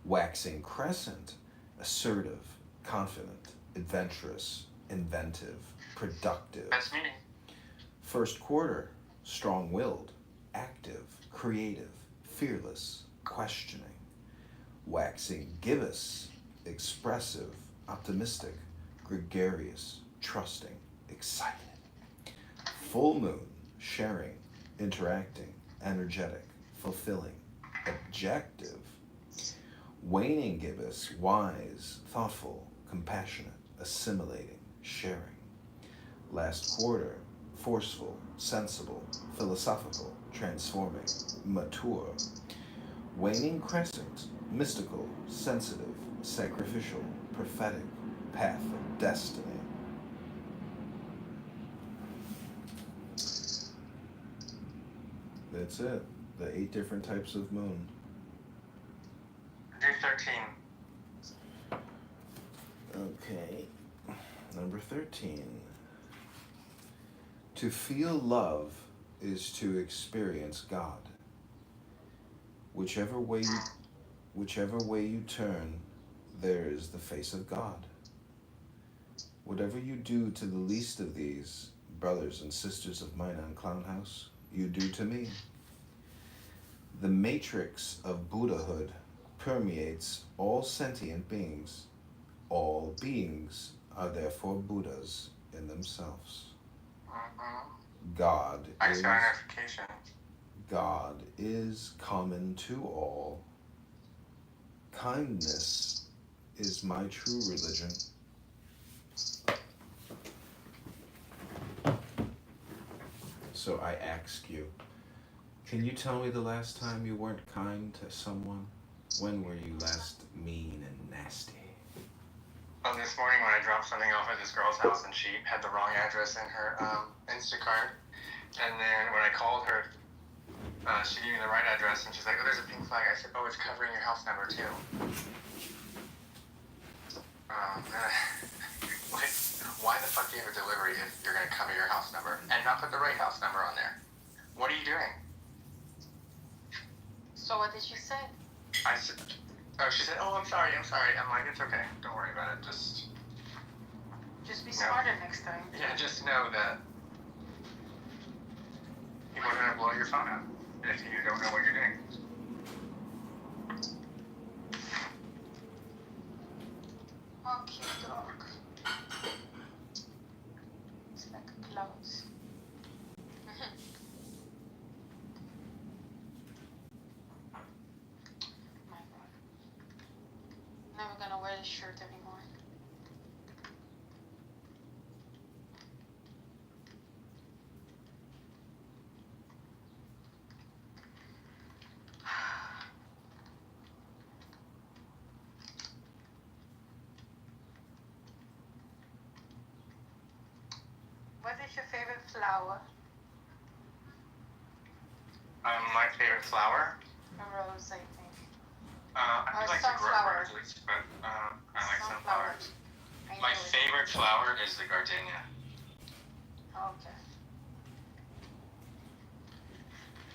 Waxing crescent, assertive, confident, adventurous, inventive, productive. Best meaning. First quarter, strong-willed, active, creative, fearless, questioning. Waxing gibbous, expressive, optimistic, gregarious, trusting, excited. Full moon, sharing, interacting, energetic, fulfilling, objective. Waning gibbous, wise, thoughtful, compassionate, assimilating, sharing. Last quarter, forceful, sensible, philosophical, transforming, mature. Waning crescent, mystical, sensitive, sacrificial, prophetic, path of destiny. That's it. The 8 different types of moon. Do 13. Okay. Number 13. To feel love is to experience God. Whichever way you turn, there is the face of God. Whatever you do to the least of these, brothers and sisters of mine on Clown House, you do to me. The matrix of Buddhahood permeates all sentient beings. All beings are therefore Buddhas in themselves. God is common to all. Kindness is my true religion. So I ask you, can you tell me the last time you weren't kind to someone? When were you last mean and nasty? This morning when I dropped something off at this girl's house and she had the wrong address in her Instacart. And then when I called her, she gave me the right address and she's like, oh, there's a pink flag. I said, oh, it's covering your house number too. Why the fuck do you have a delivery if you're going to cover your house number and not put the right house number on there? What are you doing? So what did she say? I said, she said, oh, I'm sorry. I'm like, it's okay. Don't worry about it. Just be smarter next time. Yeah, just know that people are going to blow your phone up if you don't know what you're doing. Oh, cute dog. It's like clothes. My God. Never gonna wear this shirt anymore. What is your favorite flower? My favorite flower? A rose, I think. I like to grow roses, but I like sunflowers. My favorite flower is the gardenia. Okay.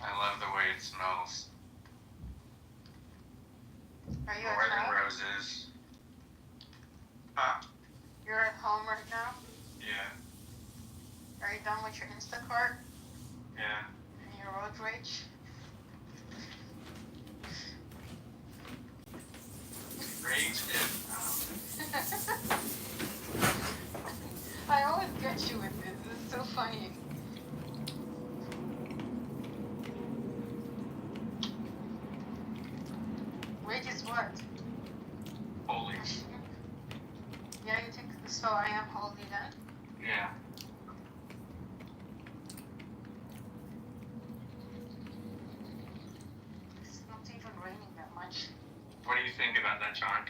I love the way it smells. Are you More at than home? roses. Huh? You're at home right now? Yeah. Are you done with your Instacart Yeah. and your road rage? Rage is, I always get you with this. This is so funny. Rage is what? holy. Yeah, you think so? I am holy then? Yeah. It's not even raining that much. What do you think about that, John?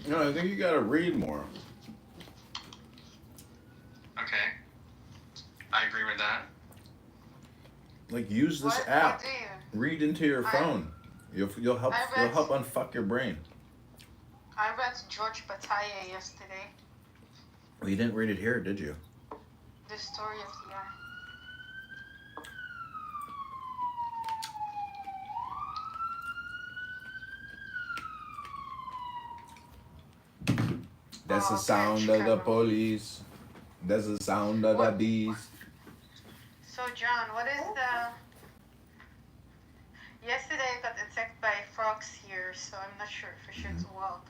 No, I think you gotta read more. Okay. I agree with that. Like, use this What app. do you? Read into your phone. You'll help unfuck your brain. I read George Bataille yesterday. Well, you didn't read it here, did you? The story of the eye. That's the okay, sound of the Chicago. police. That's the sound of the bees. So John, what is the? Yesterday I got attacked by frogs here, so I'm not sure if I should walk.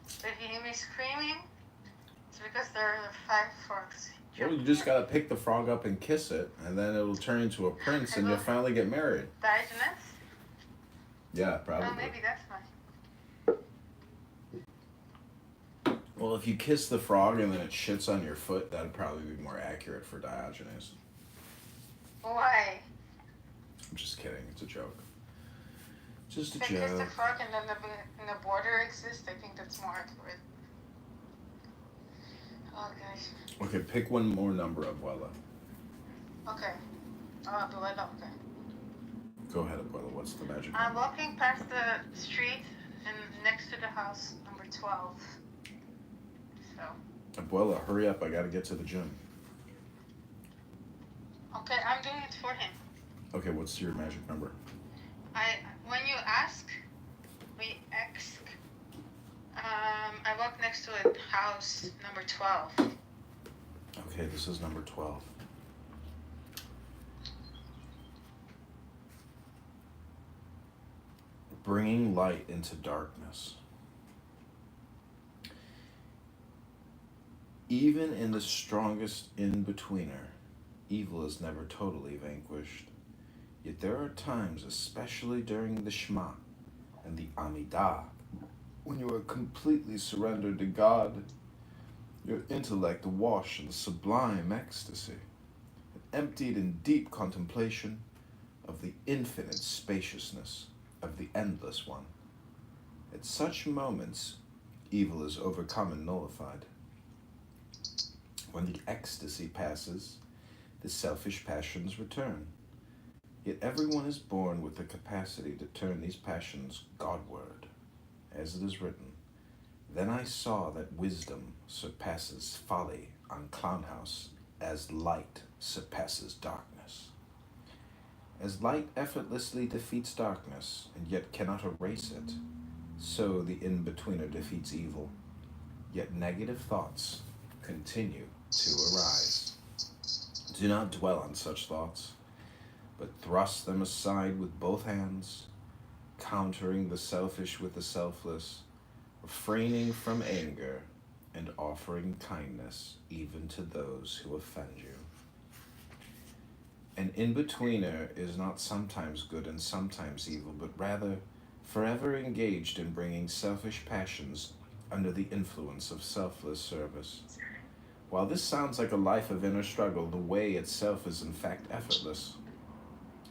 So if you hear me screaming, it's because there are 5 frogs. Well, you just gotta pick the frog up and kiss it, and then it'll turn into a prince, and you'll finally get married. Diogenes? Yeah, probably. Oh, maybe that's fine. Well, if you kiss the frog and then it shits on your foot, that'd probably be more accurate for Diogenes. Why? I'm just kidding. It's a joke. Just a If I kiss the joke. frog and then the border exists, I think that's more accurate. Oh gosh. Okay, pick one more number, Abuela. Okay. Oh, Abuela, okay. Go ahead, Abuela. What's the magic I'm number? walking past the street and next to the house, number 12. So. Abuela, hurry up. I gotta get to the gym. Okay, I'm doing it for him. Okay, what's your magic number? When you ask, I walk next to a house, number 12. Okay, this is number 12. Bringing light into darkness. Even in the strongest in-betweener, evil is never totally vanquished. Yet there are times, especially during the Shema and the Amidah, when you are completely surrendered to God, your intellect awash in the sublime ecstasy, emptied in deep contemplation of the infinite spaciousness of the endless one. At such moments, evil is overcome and nullified. When the ecstasy passes, the selfish passions return. Yet everyone is born with the capacity to turn these passions Godward. As it is written, "Then I saw that wisdom surpasses folly on Clownhouse, as light surpasses darkness." As light effortlessly defeats darkness, and yet cannot erase it, so the in-betweener defeats evil, yet negative thoughts continue to arise. Do not dwell on such thoughts, but thrust them aside with both hands, countering the selfish with the selfless, refraining from anger, and offering kindness even to those who offend you. An in-betweener is not sometimes good and sometimes evil, but rather forever engaged in bringing selfish passions under the influence of selfless service. While this sounds like a life of inner struggle, the way itself is in fact effortless.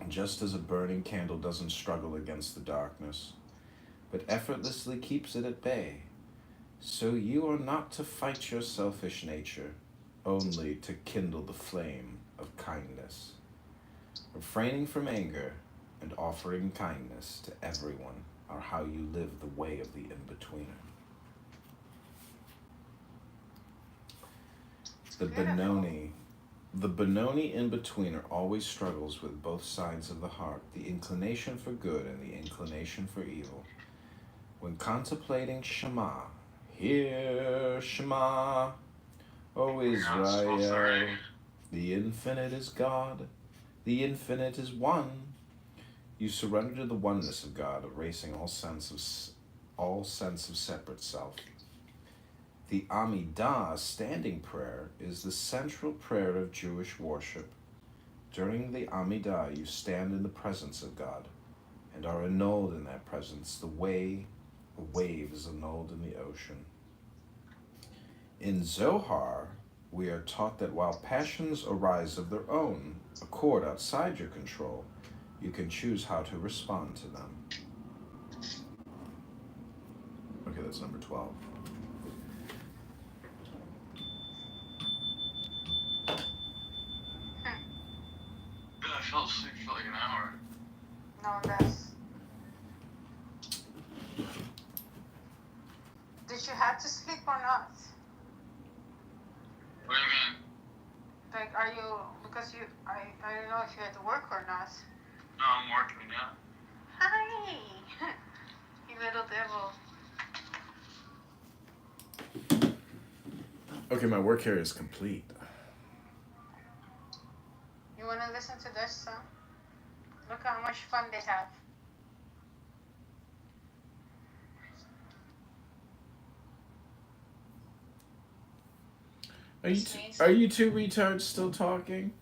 Just as a burning candle doesn't struggle against the darkness, but effortlessly keeps it at bay, so you are not to fight your selfish nature, only to kindle the flame of kindness. Refraining from anger and offering kindness to everyone are how you live the way of the in-betweener. The Benoni in-betweener always struggles with both sides of the heart, the inclination for good and the inclination for evil. When contemplating Shema, hear Shema, O Israel, the infinite is God, the infinite is one. You surrender to the oneness of God, erasing all sense of separate self. The Amidah, standing prayer, is the central prayer of Jewish worship. During the Amidah, you stand in the presence of God and are annulled in that presence the way a wave is annulled in the ocean. In Zohar, we are taught that while passions arise of their own accord outside your control, you can choose how to respond to them. Okay, that's number 12. I fell asleep for like an hour. No, less. Did you have to sleep or not? What do you mean? Like, because I don't know if you had to work or not. No, I'm working, yeah. Hi! You little devil. Okay, my work here is complete. You want to listen to this song? Look how much fun they have. Are you two retards still talking?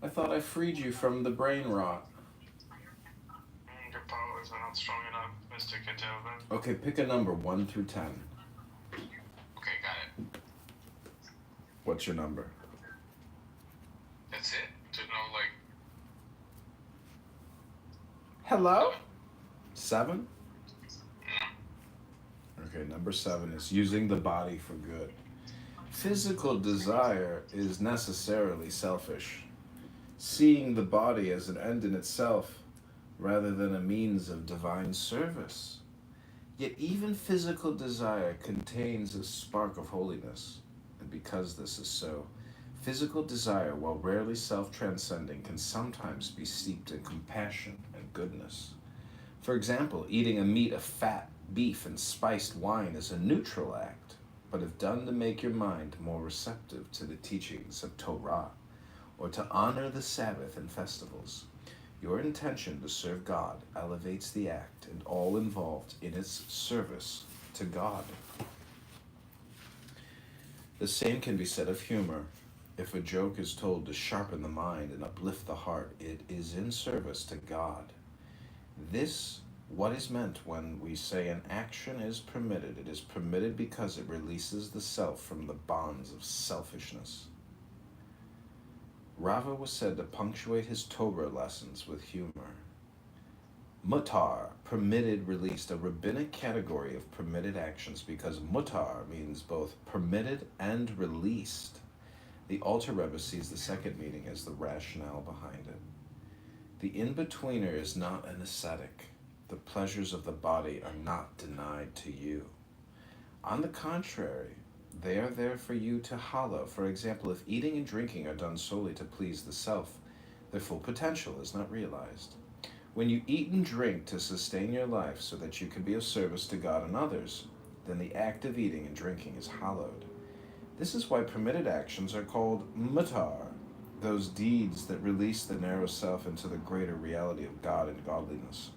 I thought I freed you from the brain rot. Your powers are not strong enough, Mr. Kitover. Okay, pick a number, 1 through 10. Okay, got it. What's your number? That's it? There's no, like... Hello? 7? Okay, number 7 is using the body for good. Physical desire is necessarily selfish. seeing the body as an end in itself rather than a means of divine service. Yet even physical desire contains a spark of holiness, and because this is so, physical desire, while rarely self-transcending, can sometimes be steeped in compassion and goodness. For example, eating a meat of fat, beef, and spiced wine is a neutral act, but if done to make your mind more receptive to the teachings of Torah, or to honor the Sabbath and festivals, your intention to serve God elevates the act and all involved in its service to God. The same can be said of humor. If a joke is told to sharpen the mind and uplift the heart, it is in service to God. This, what is meant when we say an action is permitted. It is permitted because it releases the self from the bonds of selfishness. Rava was said to punctuate his Torah lessons with humor. Mutar, permitted, released, a rabbinic category of permitted actions because mutar means both permitted and released. The Alter Rebbe sees the second meaning as the rationale behind it. The in-betweener is not an ascetic. The pleasures of the body are not denied to you. On the contrary, they are there for you to hallow. For example, if eating and drinking are done solely to please the self, their full potential is not realized. When you eat and drink to sustain your life so that you can be of service to God and others, then the act of eating and drinking is hallowed. This is why permitted actions are called mutar, those deeds that release the narrow self into the greater reality of God and godliness.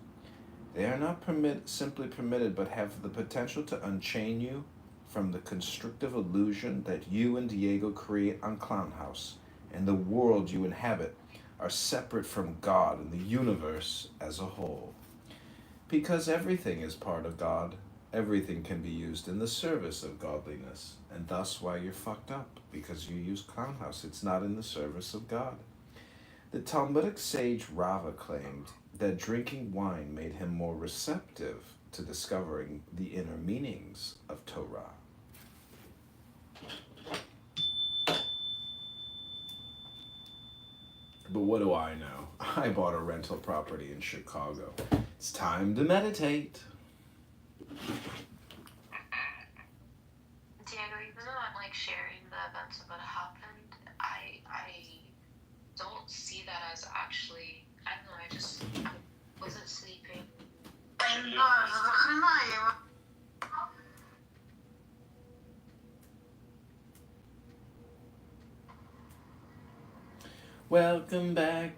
They are not simply permitted, but have the potential to unchain you from the constrictive illusion that you and Diego create on Clown House, and the world you inhabit are separate from God and the universe as a whole. Because everything is part of God, everything can be used in the service of godliness, and thus why you're fucked up, because you use Clown House. It's not in the service of God. The Talmudic sage Rava claimed that drinking wine made him more receptive to discovering the inner meanings of Torah. But what do I know? I bought a rental property in Chicago. It's time to meditate. Diego, even though I'm like sharing the events of what happened, I don't see that as actually, I don't know, I wasn't sleeping. Welcome back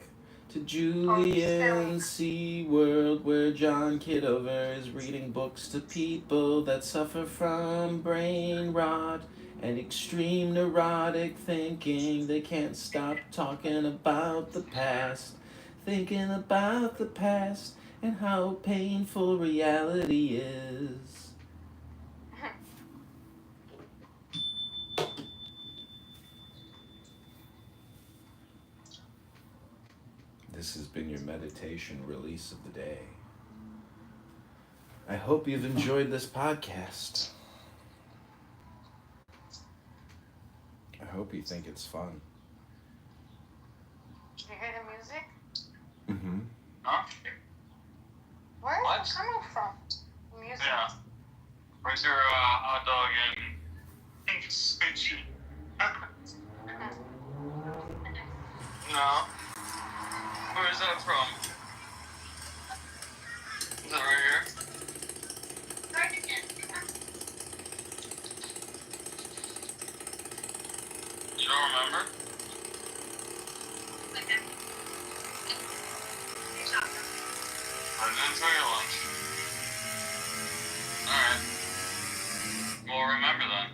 to Julian's Sea World, where John Kitover is reading books to people that suffer from brain rot and extreme neurotic thinking. They can't stop talking about the past, thinking about the past and how painful reality is. This has been your meditation release of the day. I hope you've enjoyed this podcast. I hope you think it's fun. Did you hear the music? Mm-hmm. Huh? Where is it coming from? Music. Yeah. Where's your hot dog and sushi? No. Where is that from? Is that right here? You don't remember? I didn't tell you lunch. Alright. Well, remember then.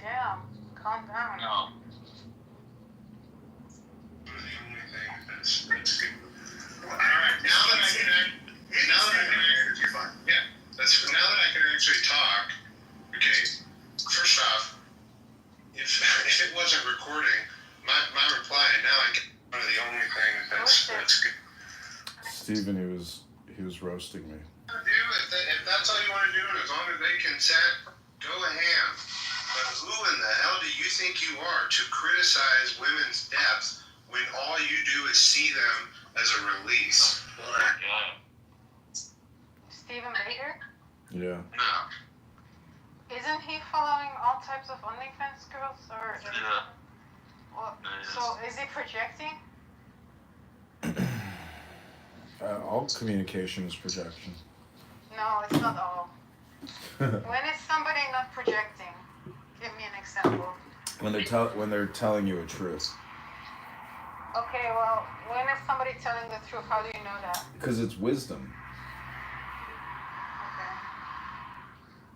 Damn, calm down. No. Now that I can actually talk, okay, first off, if it wasn't recording, my reply, now I get one of the only things that's good. Steven, he was roasting me. If that's all you want to do, and as long as they consent, go ahead. But who in the hell do you think you are to criticize women's depths when all you do is see them as a release. Yeah. Stephen Baker? Yeah. No. Isn't he following all types of OnlyFans girls? Or Yeah. well, so is he projecting? All communication is projection. No, it's not all. When is somebody not projecting? Give me an example. When they're telling you a truth. Okay, well, when is somebody telling the truth? How do you know that? Because it's wisdom. Okay.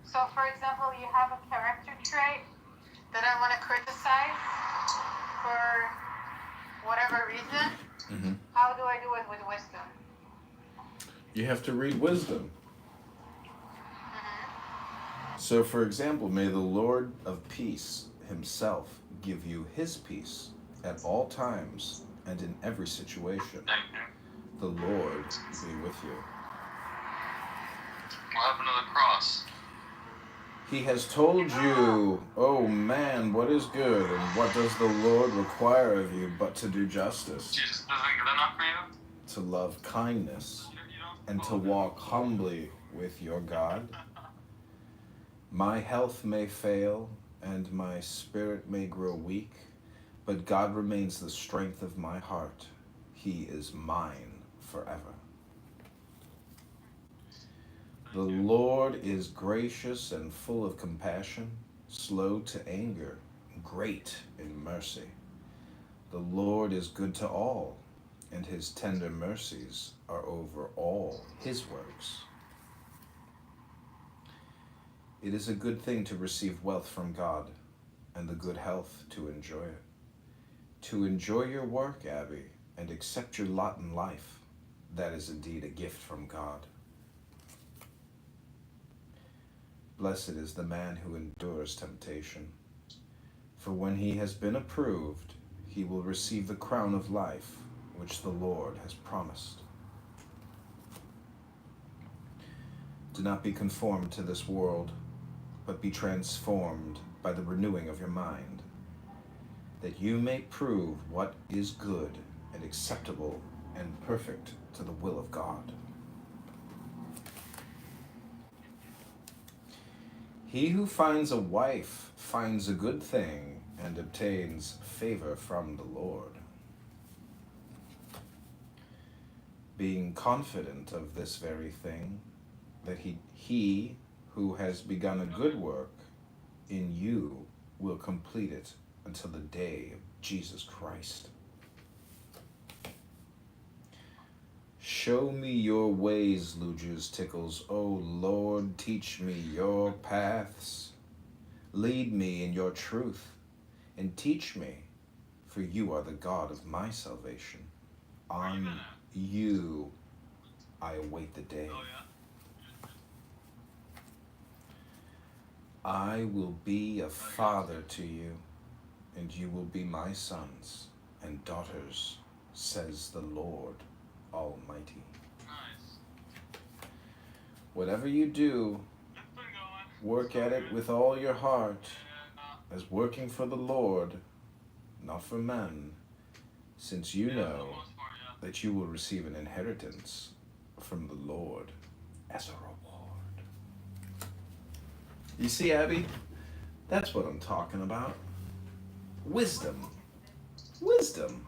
So, for example, you have a character trait that I want to criticize for whatever reason. Mm-hmm. How do I do it with wisdom? You have to read wisdom. Mm-hmm. So, for example, may the Lord of peace himself give you his peace at all times and in every situation. The Lord be with you. What happened to the cross? He has told you, oh man, what is good, and what does the Lord require of you but to do justice, Jesus isn't good enough for you? to love kindness, and to walk humbly with your God? My health may fail, and my spirit may grow weak, but God remains the strength of my heart. He is mine forever. The Lord is gracious and full of compassion, slow to anger, great in mercy. The Lord is good to all, and his tender mercies are over all his works. It is a good thing to receive wealth from God, and the good health to enjoy it. To enjoy your work, Abby, and accept your lot in life, that is indeed a gift from God. Blessed is the man who endures temptation, for when he has been approved, he will receive the crown of life which the Lord has promised. Do not be conformed to this world, but be transformed by the renewing of your mind, that you may prove what is good and acceptable and perfect to the will of God. He who finds a wife finds a good thing and obtains favor from the Lord. Being confident of this very thing, that he who has begun a good work in you will complete it until the day of Jesus Christ. Show me your ways, Luge's Tickles. O Lord, teach me your paths. Lead me in your truth, and teach me, for you are the God of my salvation. On you I await the day. I will be a father to you, and you will be my sons and daughters, says the Lord Almighty. Whatever you do, work at it with all your heart, as working for the Lord, not for men, since you know that you will receive an inheritance from the Lord as a reward. You see, Abby, that's what I'm talking about. Wisdom. Wisdom.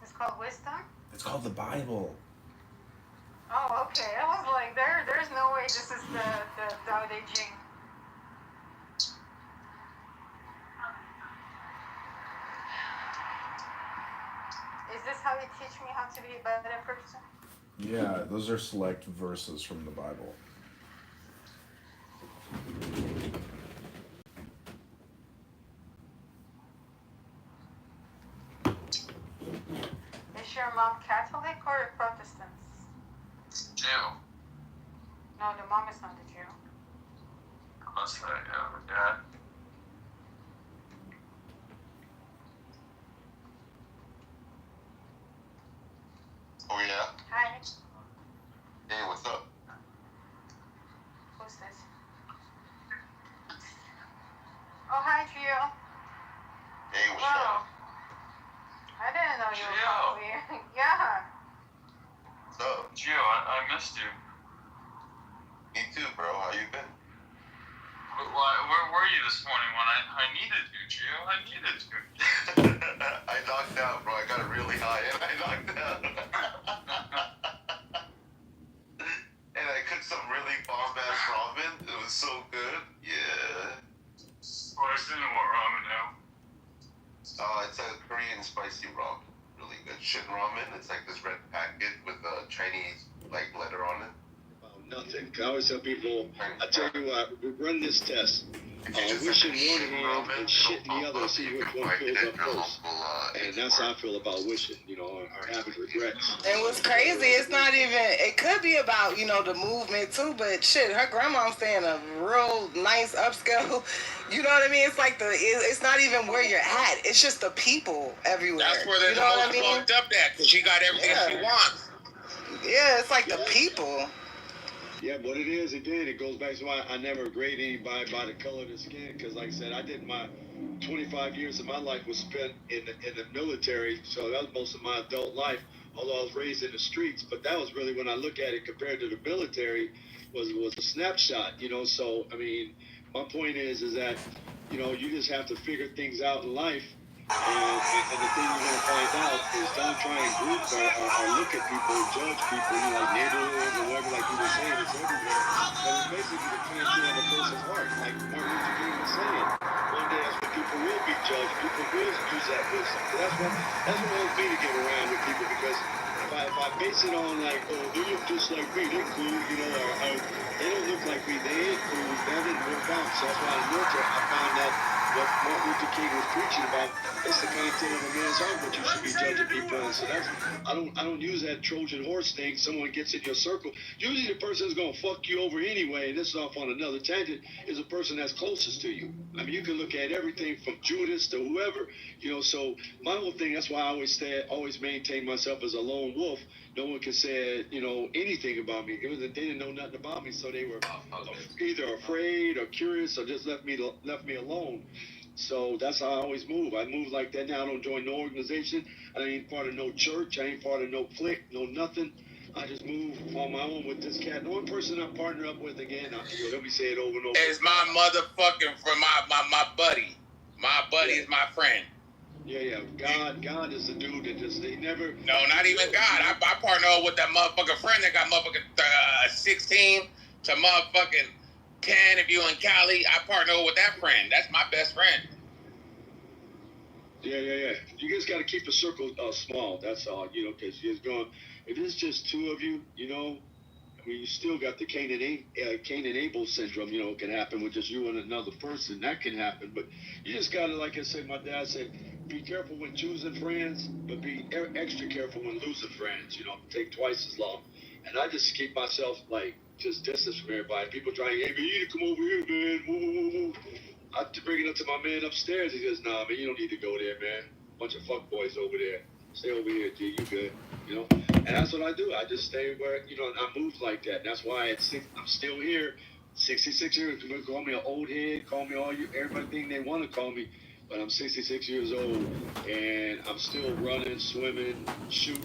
It's called wisdom? It's called the Bible. Oh, okay. I was like, there's no way this is the Tao Te Ching. Is this how you teach me how to be a better person? Yeah, those are select verses from the Bible. Is your mom Catholic or Protestant? Jew. No, the mom is not a Jew. What's that? Yeah, the dad. Oh yeah? Hi. Hey, what's up? Who's this? Oh, hi, Gio. Hey, what's Wow. up? I didn't know missed you. Me too, bro. How you been? Where were you this morning when I needed you, Gio? I needed you. I knocked out, bro. I got it really high and I knocked out. And I cooked some really bomb-ass ramen. It was so good. Yeah. Well, I still know what ramen now. It's a Korean spicy ramen. Really good. Shin ramen. It's like this red packet with a Chinese like letter on it. Nothing. I always tell people, I tell you what, we run this test. Wishing one hand and shitting the other, see which one fills up first. And that's how I feel about wishing, or having regrets. And what's crazy, it's not even, it could be about, the movement too, but shit, her grandma's staying a real nice upscale, you know what I mean? It's like it's not even where you're at, it's just the people everywhere. That's where they're the most fucked up at, because she got everything she wants. Yeah, it's like the people. Yeah, but it is, again, it goes back to why I never grade anybody by the color of the skin, because like I said, I did my 25 years of my life was spent in the military, so that was most of my adult life, although I was raised in the streets, but that was really, when I look at it compared to the military, was a snapshot, so, I mean, my point is that, you just have to figure things out in life. And the thing you're going to find out is don't try and group or look at people, judge people, like neighborhoods or whatever, like you were saying, it's everywhere. But it's basically the cancer of a person's heart. Like Martin Luther King was saying, one day that's when people will be judged, people will use that wisdom. So that's what holds me to get around with people, because if I base it on like, oh, they look just like me, they're cool, or they don't look like me, they ain't cool, that didn't work out. So that's why in the military I found that what Martin Luther King was preaching about, it's the content of a man's heart what you should be judging people on. So that's, I don't use that Trojan horse thing. Someone gets in your circle. Usually the person that's gonna fuck you over anyway, and this is off on another tangent, is the person that's closest to you. I mean, you can look at everything from Judas to whoever, so my whole thing, that's why I always maintain myself as a lone wolf. No one can say, anything about me. They didn't know nothing about me, so they were either afraid or curious or just left me alone. So that's how I always move. I move like that now. I don't join no organization. I ain't part of no church. I ain't part of no clique, no nothing. I just move on my own with this cat. The one person I partner up with, again, let me say it over and over. It's my motherfucking friend, my buddy. My buddy is my friend. Yeah. God is the dude that just, they never... No, not even God. I partner up with that motherfucking friend that got motherfucking 16 to motherfucking 10 if you in Cali. I partner with that friend. That's my best friend. Yeah. You just got to keep the circle small. That's all, because you're going... If it's just two of you, I mean, you still got the Cain and Abel syndrome, can happen with just you and another person. That can happen. But you just got to, like I said, my dad said, be careful when choosing friends, but be extra careful when losing friends. Take twice as long. And I just keep myself, just distance from everybody. People trying, hey, man, you need to come over here, man. Woo. I bring it up to my man upstairs. He goes, nah, man, you don't need to go there, man. Bunch of fuckboys over there. Stay over here, G. You good, And that's what I do. I just stay where, I move like that. That's why I'm still here, 66 years. Call me an old head. Call me everything they want to call me. But I'm 66 years old, and I'm still running, swimming, shooting.